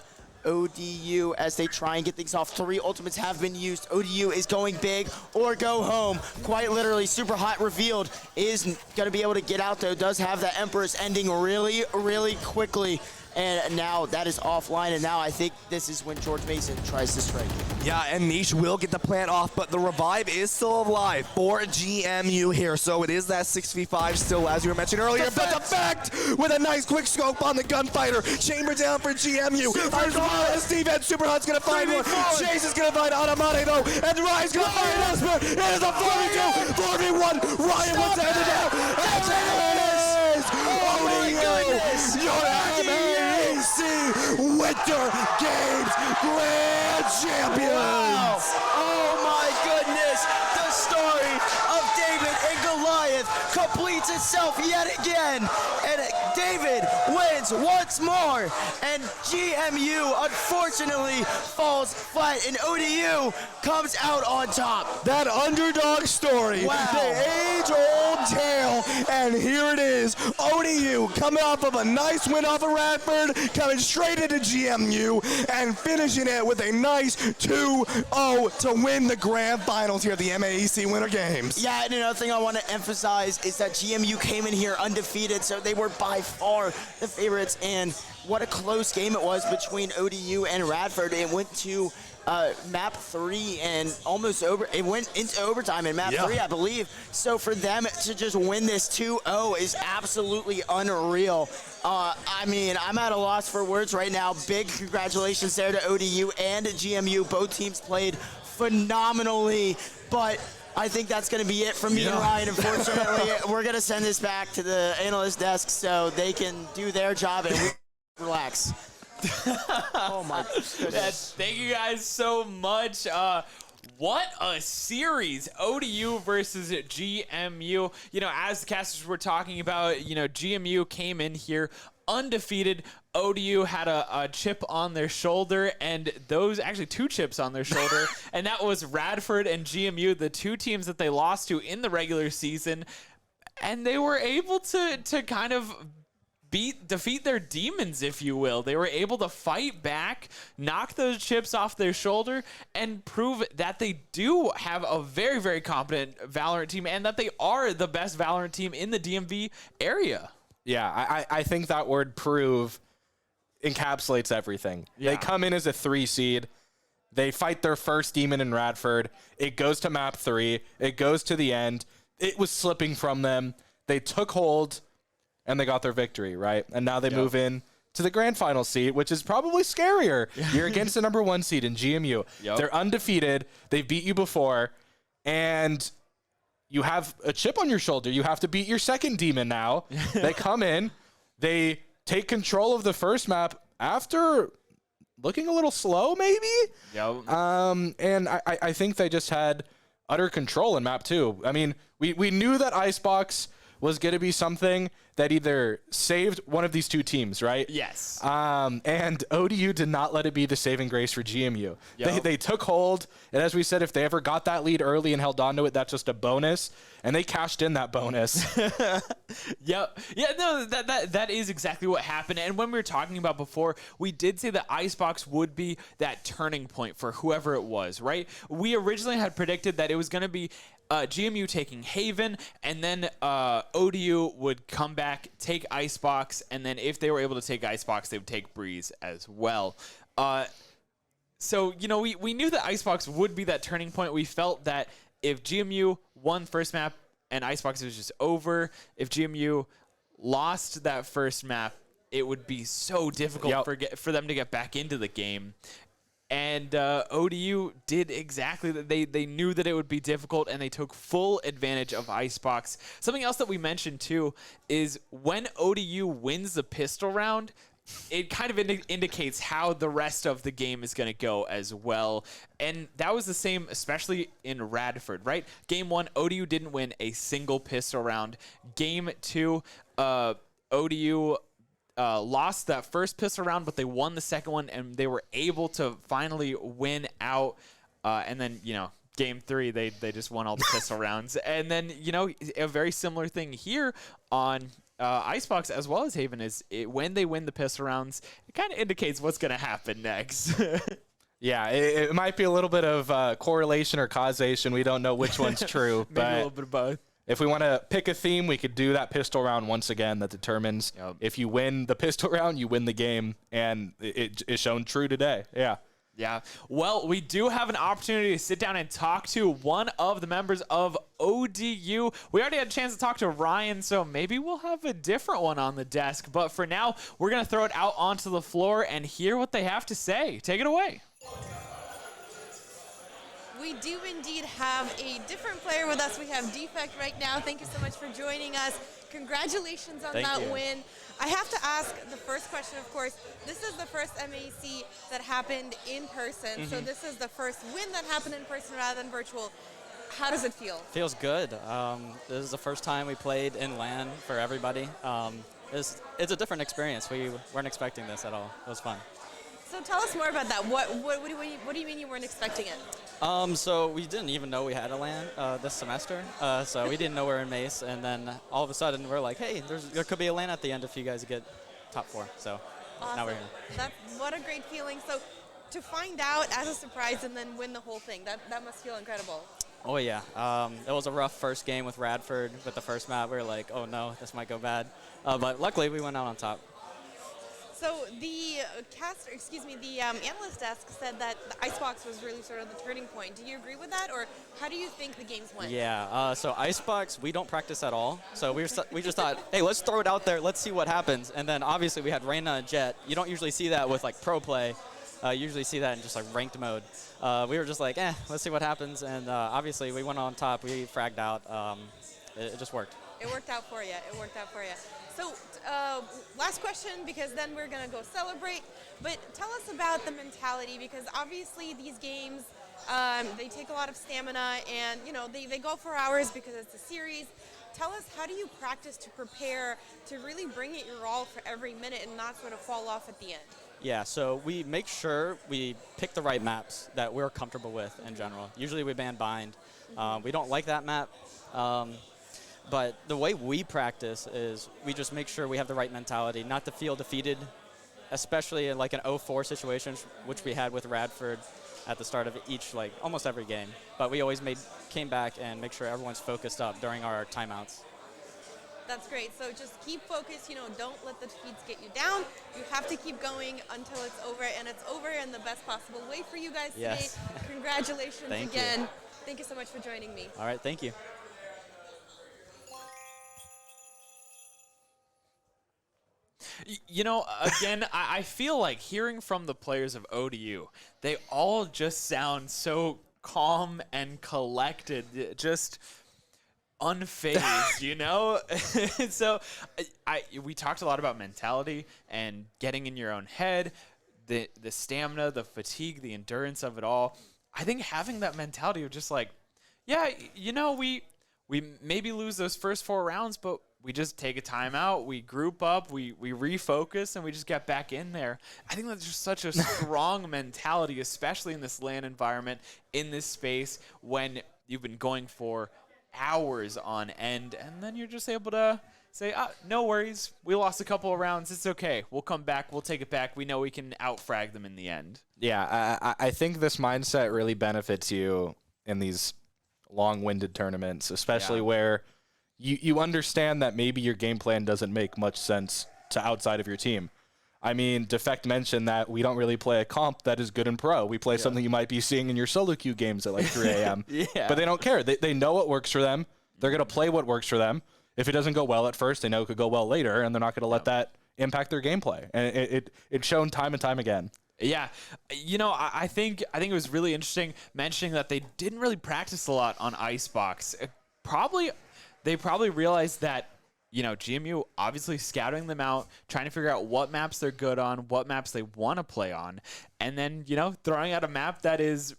ODU as they try and get things off. 3 ultimates have been used. ODU is going big or go home. Quite literally, Super Hot revealed is going to be able to get out though. Does have that Empress ending really, really quickly. And now that is offline, and now I think this is when George Mason tries to strike. Yeah, and Niche will get the plant off, but the revive is still alive for GMU here. So it is that 6v5 still, as you were mentioning earlier. But Defect with a nice quick scope on the Gunfighter. Chamber down for GMU. As well as defense, Super Hot's going to find one. Chase is going to find Automate though, and Ryan's going to find Esper. It is a 4v2, 4v1. Ryan wants to end it down. And it is! Oh my goodness! MAEC Winter Games Grand Champions! Wow. Oh my goodness! The story of David and Goliath completes itself yet again, and David wins once more, and GMU unfortunately falls flat, and ODU comes out on top. That underdog story, the age-old tale, and here it is. ODU coming off of a nice win off of Radford, coming straight into GMU, and finishing it with a nice 2-0 to win the grand finals here at the MAEC Winter Games. Yeah, and another thing I want to emphasize is that GMU came in here undefeated, so they were by far the favorites, and what a close game it was between ODU and Radford. It went to map 3 and almost over. It went into overtime in map 3, I believe. So for them to just win this 2-0 is absolutely unreal. I mean, I'm at a loss for words right now. Big congratulations there to ODU and GMU. Both teams played phenomenally, but I think that's going to be it from me and Ryan. Unfortunately, we're going to send this back to the analyst desk so they can do their job and relax. Oh my goodness. Thank you guys so much. What a series, ODU versus GMU. You know, as the casters were talking about, you know, GMU came in here undefeated. ODU had a chip on their shoulder, and those actually 2 chips on their shoulder, and that was Radford and GMU, the 2 teams that they lost to in the regular season, and they were able to kind of defeat their demons, if you will. They were able to fight back, knock those chips off their shoulder, and prove that they do have a very, very competent Valorant team, and that they are the best Valorant team in the DMV area. Yeah, I think that word prove encapsulates everything. Yeah. They come in as a 3 seed. They fight their first demon in Radford. It goes to map 3. It goes to the end. It was slipping from them. They took hold, and they got their victory, right? And now they move in to the grand final seed, which is probably scarier. You're against the number 1 seed in GMU. They're undefeated. They've beat you before, and you have a chip on your shoulder. You have to beat your second demon now. They come in. They take control of the first map after looking a little slow, maybe. Yep. And I think they just had utter control in map 2. I mean, we knew that Icebox was going to be something that either saved one of these two teams, right? Yes. And ODU did not let it be the saving grace for GMU. Yep. They took hold, and as we said, if they ever got that lead early and held on to it, that's just a bonus, and they cashed in that bonus. Yep. Yeah, no, that is exactly what happened. And when we were talking about before, we did say that Icebox would be that turning point for whoever it was, right? We originally had predicted that it was going to be GMU taking Haven, and then ODU would come back, take Icebox, and then if they were able to take Icebox, they would take Breeze as well. So, you know, we knew that Icebox would be that turning point. We felt that if GMU won first map and Icebox was just over, if GMU lost that first map, it would be so difficult for them to get back into the game. And ODU did exactly that. They knew that it would be difficult, and they took full advantage of Icebox. Something else that we mentioned, too, is when ODU wins the pistol round, it kind of indicates how the rest of the game is going to go as well. And that was the same, especially in Radford, right? Game 1, ODU didn't win a single pistol round. Game 2, ODU lost that first pistol round, but they won the second one, and they were able to finally win out. And then, you know, game 3, they just won all the pistol rounds. And then, you know, a very similar thing here on Icebox as well as Haven is when they win the pistol rounds, it kind of indicates what's going to happen next. Yeah, it might be a little bit of correlation or causation. We don't know which one's true. Maybe but a little bit of both. If we want to pick a theme, we could do that pistol round once again. That determines if you win the pistol round, you win the game. And it is shown true today. Yeah. Yeah. Well, we do have an opportunity to sit down and talk to one of the members of ODU. We already had a chance to talk to Ryan, so maybe we'll have a different one on the desk. But for now, we're going to throw it out onto the floor and hear what they have to say. Take it away. We do indeed have a different player with us. We have Defect right now. Thank you so much for joining us. Congratulations on that win. I have to ask the first question, of course. This is the first MAEC that happened in person. So this is the first win that happened in person rather than virtual. How does it feel? Feels good. This is the first time we played in LAN for everybody. It's a different experience. We weren't expecting this at all. It was fun. So tell us more about that. What do you mean you weren't expecting it? So we didn't even know we had a LAN this semester. So we didn't know we were in MAEC, and then all of a sudden we're like, hey, there could be a LAN at the end if you guys get top 4. So awesome. Now we're here. What a great feeling. So to find out as a surprise and then win the whole thing, that must feel incredible. Oh yeah, it was a rough first game with Radford. With the first map, we were like, oh no, this might go bad. But luckily we went out on top. So the analyst desk said that the Icebox was really sort of the turning point. Do you agree with that, or how do you think the games went? Yeah, so Icebox, we don't practice at all. So we just thought, hey, let's throw it out there. Let's see what happens. And then obviously we had Reyna and Jet. You don't usually see that with like pro play. You usually see that in just like ranked mode. We were just like, let's see what happens. And obviously we went on top. We fragged out. It just worked. It worked out for you. So last question, because then we're going to go celebrate. But tell us about the mentality, because obviously these games, they take a lot of stamina, and you know they go for hours because it's a series. Tell us, how do you practice to prepare to really bring it your all for every minute and not sort of fall off at the end? Yeah, so we make sure we pick the right maps that we're comfortable with in general. Usually we ban Bind. We don't like that map. But the way we practice is we just make sure we have the right mentality, not to feel defeated, especially in like an 0-4 situation, which we had with Radford at the start of almost every game. But we always came back and make sure everyone's focused up during our timeouts. That's great. So just keep focused, don't let the defeats get you down. You have to keep going until it's over, and it's over in the best possible way for you guys today. Congratulations again. Thank you so much for joining me. All right, thank you. Again, I feel like hearing from the players of ODU, they all just sound so calm and collected, just unfazed, So we talked a lot about mentality and getting in your own head. the stamina, the fatigue, the endurance of it all. I think having that mentality of just like, yeah, you know, we maybe lose those first 4 rounds, but we just take a timeout, we group up, we refocus, and we just get back in there. I think that's just such a strong mentality, especially in this LAN environment, in this space, when you've been going for hours on end, and then you're just able to say, no worries, we lost a couple of rounds, it's okay, we'll come back, we'll take it back, we know we can out-frag them in the end. Yeah, I think this mindset really benefits you in these long-winded tournaments, especially where you understand that maybe your game plan doesn't make much sense to outside of your team. I mean, Defect mentioned that we don't really play a comp that is good in pro. We play something you might be seeing in your solo queue games at like 3 a.m. But they don't care. They know what works for them. They're going to play what works for them. If it doesn't go well at first, they know it could go well later, and they're not going to let that impact their gameplay. And it's shown time and time again. Yeah, you know, I think it was really interesting mentioning that they didn't really practice a lot on Icebox. They probably realized that, you know, GMU obviously scouting them out, trying to figure out what maps they're good on, what maps they want to play on, and then, you know, throwing out a map that is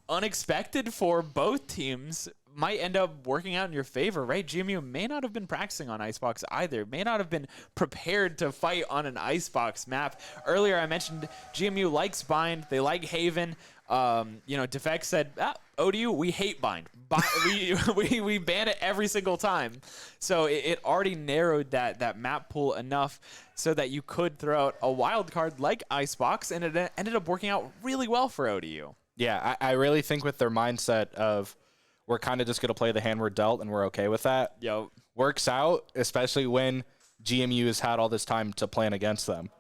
unexpected for both teams might end up working out in your favor, right? GMU may not have been practicing on Icebox either, may not have been prepared to fight on an Icebox map. Earlier I mentioned GMU likes Bind, they like Haven. You know, Defect said, ODU, we hate Bind. We ban it every single time. So it already narrowed that map pool enough so that you could throw out a wild card like Icebox, and it ended up working out really well for ODU. Yeah, I really think with their mindset of we're kind of just going to play the hand we're dealt and we're okay with that. Yo, works out, especially when GMU has had all this time to plan against them.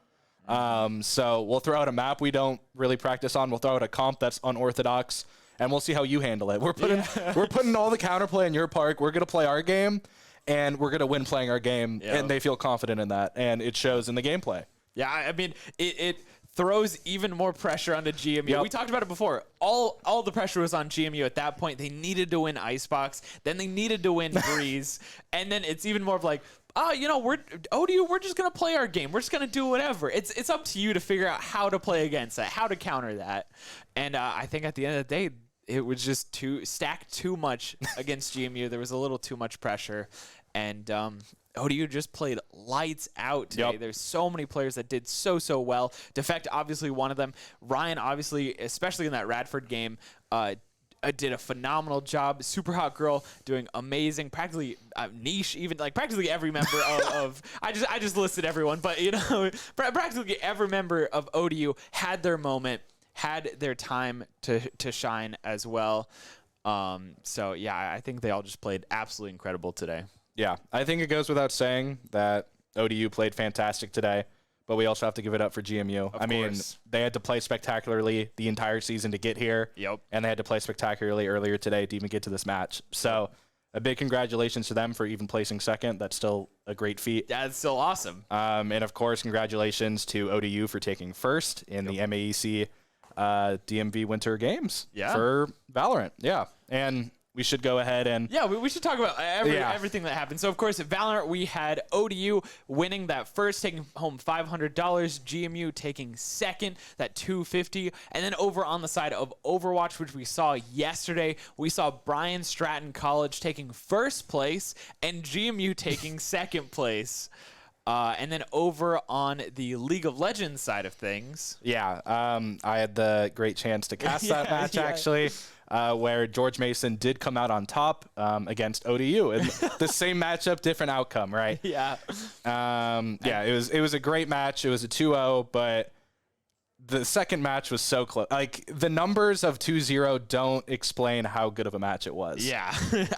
So we'll throw out a map we don't really practice on. We'll throw out a comp that's unorthodox, and we'll see how you handle it. We're putting all the counterplay in your park. We're going to play our game, and we're going to win playing our game, and they feel confident in that, and it shows in the gameplay. Yeah, I mean, it throws even more pressure onto GMU. Yep. We talked about it before. All the pressure was on GMU at that point. They needed to win Icebox. Then they needed to win Breeze. And then it's even more of like, you know, ODU, we're just going to play our game. We're just going to do whatever. It's up to you to figure out how to play against that, how to counter that. And I think at the end of the day, it was just stacked too much against GMU. There was a little too much pressure. And ODU just played lights out today. Yep. There's so many players that did so well. Defect, obviously one of them. Ryan, obviously, especially in that Radford game, did a phenomenal job. Super Hot Girl doing amazing. Practically Niche, even like practically every member of I just listed everyone, but you know, practically every member of ODU had their moment, had their time to shine as well. So yeah, I think they all just played absolutely incredible today. Yeah, I think it goes without saying that ODU played fantastic today, but we also have to give it up for GMU. I mean, they had to play spectacularly the entire season to get here, and they had to play spectacularly earlier today to even get to this match. So a big congratulations to them for even placing second. That's still a great feat. Yeah, it's still awesome. And, of course, congratulations to ODU for taking first in the MAEC DMV Winter Games for Valorant. Yeah, and we should go ahead and... Yeah, we should talk about everything that happened. So, of course, at Valorant, we had ODU winning that first, taking home $500. GMU taking second, that $250. And then over on the side of Overwatch, which we saw yesterday, we saw Bryan Stratton College taking first place and GMU taking second place. And then over on the League of Legends side of things. Yeah, I had the great chance to cast that match, actually. Where George Mason did come out on top against ODU. And the same matchup, different outcome, right? Yeah. It was a great match. It was a 2-0, but the second match was so close. Like, the numbers of 2-0 don't explain how good of a match it was. Yeah,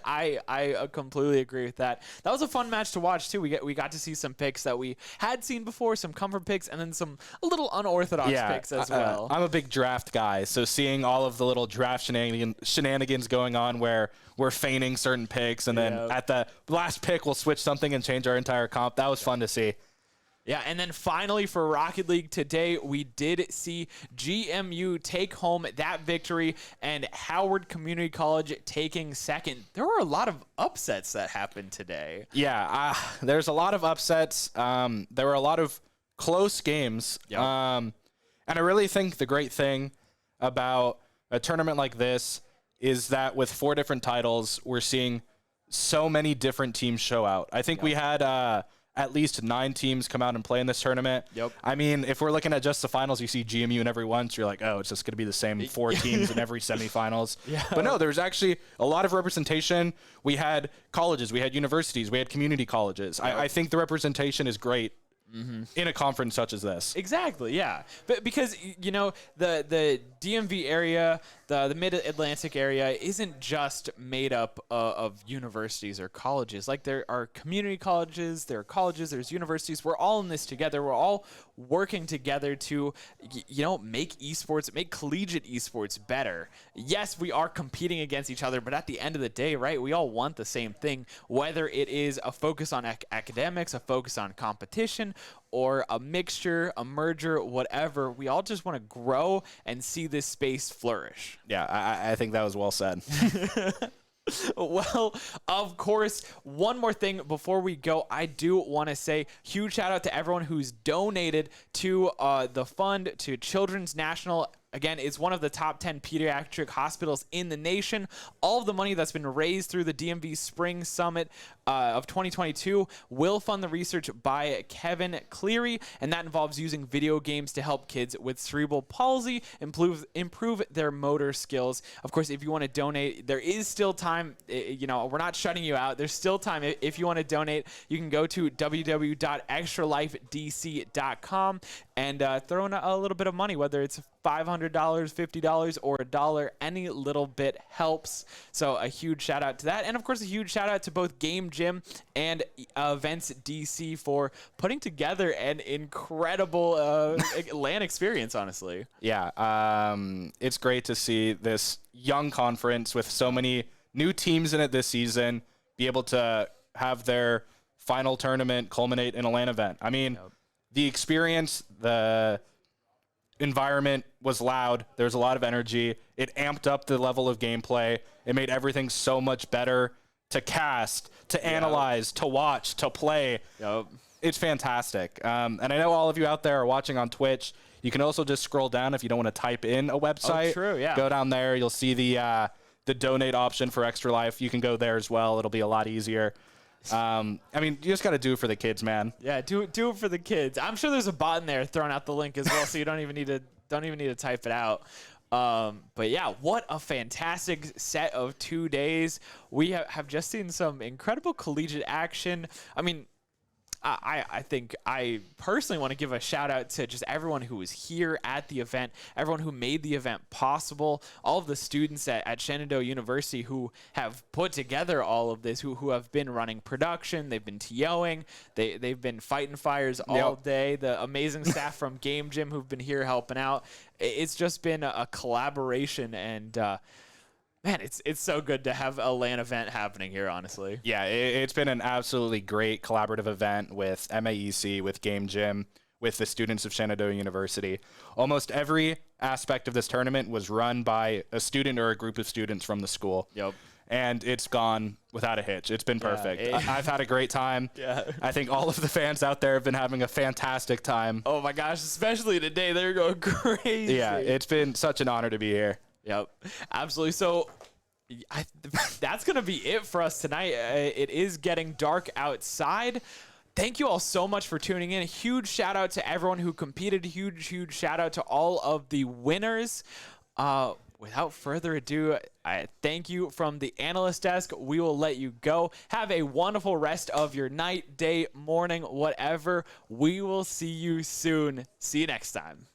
I completely agree with that. That was a fun match to watch, too. We got to see some picks that we had seen before, some comfort picks, and then some a little unorthodox picks as well. I'm a big draft guy, so seeing all of the little draft shenanigans going on where we're feigning certain picks, and then at the last pick, we'll switch something and change our entire comp. That was fun to see. Yeah, and then finally for Rocket League today, we did see GMU take home that victory and Howard Community College taking second. There were a lot of upsets that happened today. Yeah, there's a lot of upsets. There were a lot of close games. Yep. And I really think the great thing about a tournament like this is that with 4 different titles, we're seeing so many different teams show out. I think we had at least 9 teams come out and play in this tournament. Yep. I mean, if we're looking at just the finals, you see GMU in every one, so you're like, oh, it's just going to be the same 4 teams in every semifinals. Yeah. But no, there's actually a lot of representation. We had colleges, we had universities, we had community colleges. Yep. I think the representation is great. In a conference such as this. Exactly, yeah. But because, you know, the DMV area, the Mid-Atlantic area isn't just made up of universities or colleges. Like, there are community colleges, there are colleges, there's universities. We're all in this together. We're all working together to, you know, make esports, make collegiate esports better. Yes, we are competing against each other, but at the end of the day, right, we all want the same thing, whether it is a focus on academics, a focus on competition, or a mixture, a merger, whatever. We all just want to grow and see this space flourish. Yeah, I think that was well said. Well, of course, one more thing before we go, I do want to say huge shout out to everyone who's donated to the fund, to Children's National. Again, it's one of the top 10 pediatric hospitals in the nation. All of the money that's been raised through the DMV Spring Summit of 2022 will fund the research by Kevin Cleary, and that involves using video games to help kids with cerebral palsy improve their motor skills. Of course, if you want to donate, there is still time. You know, we're not shutting you out. There's still time. If you want to donate, you can go to www.extralifedc.com and throw in a little bit of money, whether it's $500, $50, or $1. Any little bit helps. So a huge shout out to that. And of course, a huge shout out to both Game Gym and Events DC for putting together an incredible LAN experience, honestly. Yeah, it's great to see this young conference with so many new teams in it this season be able to have their final tournament culminate in a LAN event. I mean, the experience, the environment was loud. There was a lot of energy. It amped up the level of gameplay. It made everything so much better to cast, to analyze, to watch, to play. It's fantastic. And I know all of you out there are watching on Twitch. You can also just scroll down if you don't want to type in a website. Oh, true, yeah. Go down there. You'll see the donate option for Extra Life. You can go there as well. It'll be a lot easier. I mean, you just got to do it for the kids, man. Yeah, do it for the kids. I'm sure there's a bot in there throwing out the link as well, so you don't even need to type it out. But yeah, what a fantastic set of 2 days. We have just seen some incredible collegiate action. I mean, I think I personally want to give a shout out to just everyone who was here at the event, everyone who made the event possible, all of the students at Shenandoah University who have put together all of this, who have been running production, they've been TOing, they've been fighting fires all day, the amazing staff from Game Gym who've been here helping out. It's just been a collaboration, and man, it's so good to have a LAN event happening here, honestly. Yeah, it's been an absolutely great collaborative event with MAEC, with Game Gym, with the students of Shenandoah University. Almost every aspect of this tournament was run by a student or a group of students from the school. Yep. And it's gone without a hitch. It's been perfect. I've had a great time. Yeah. I think all of the fans out there have been having a fantastic time. Oh my gosh, especially today. They're going crazy. Yeah, it's been such an honor to be here. Yep, absolutely. So that's going to be it for us tonight. It is getting dark outside. Thank you all so much for tuning in. A huge shout out to everyone who competed. Huge shout out to all of the winners. Without further ado, I thank you from the analyst desk. We will let you go. Have a wonderful rest of your night, day, morning, whatever. We will see you soon. See you next time.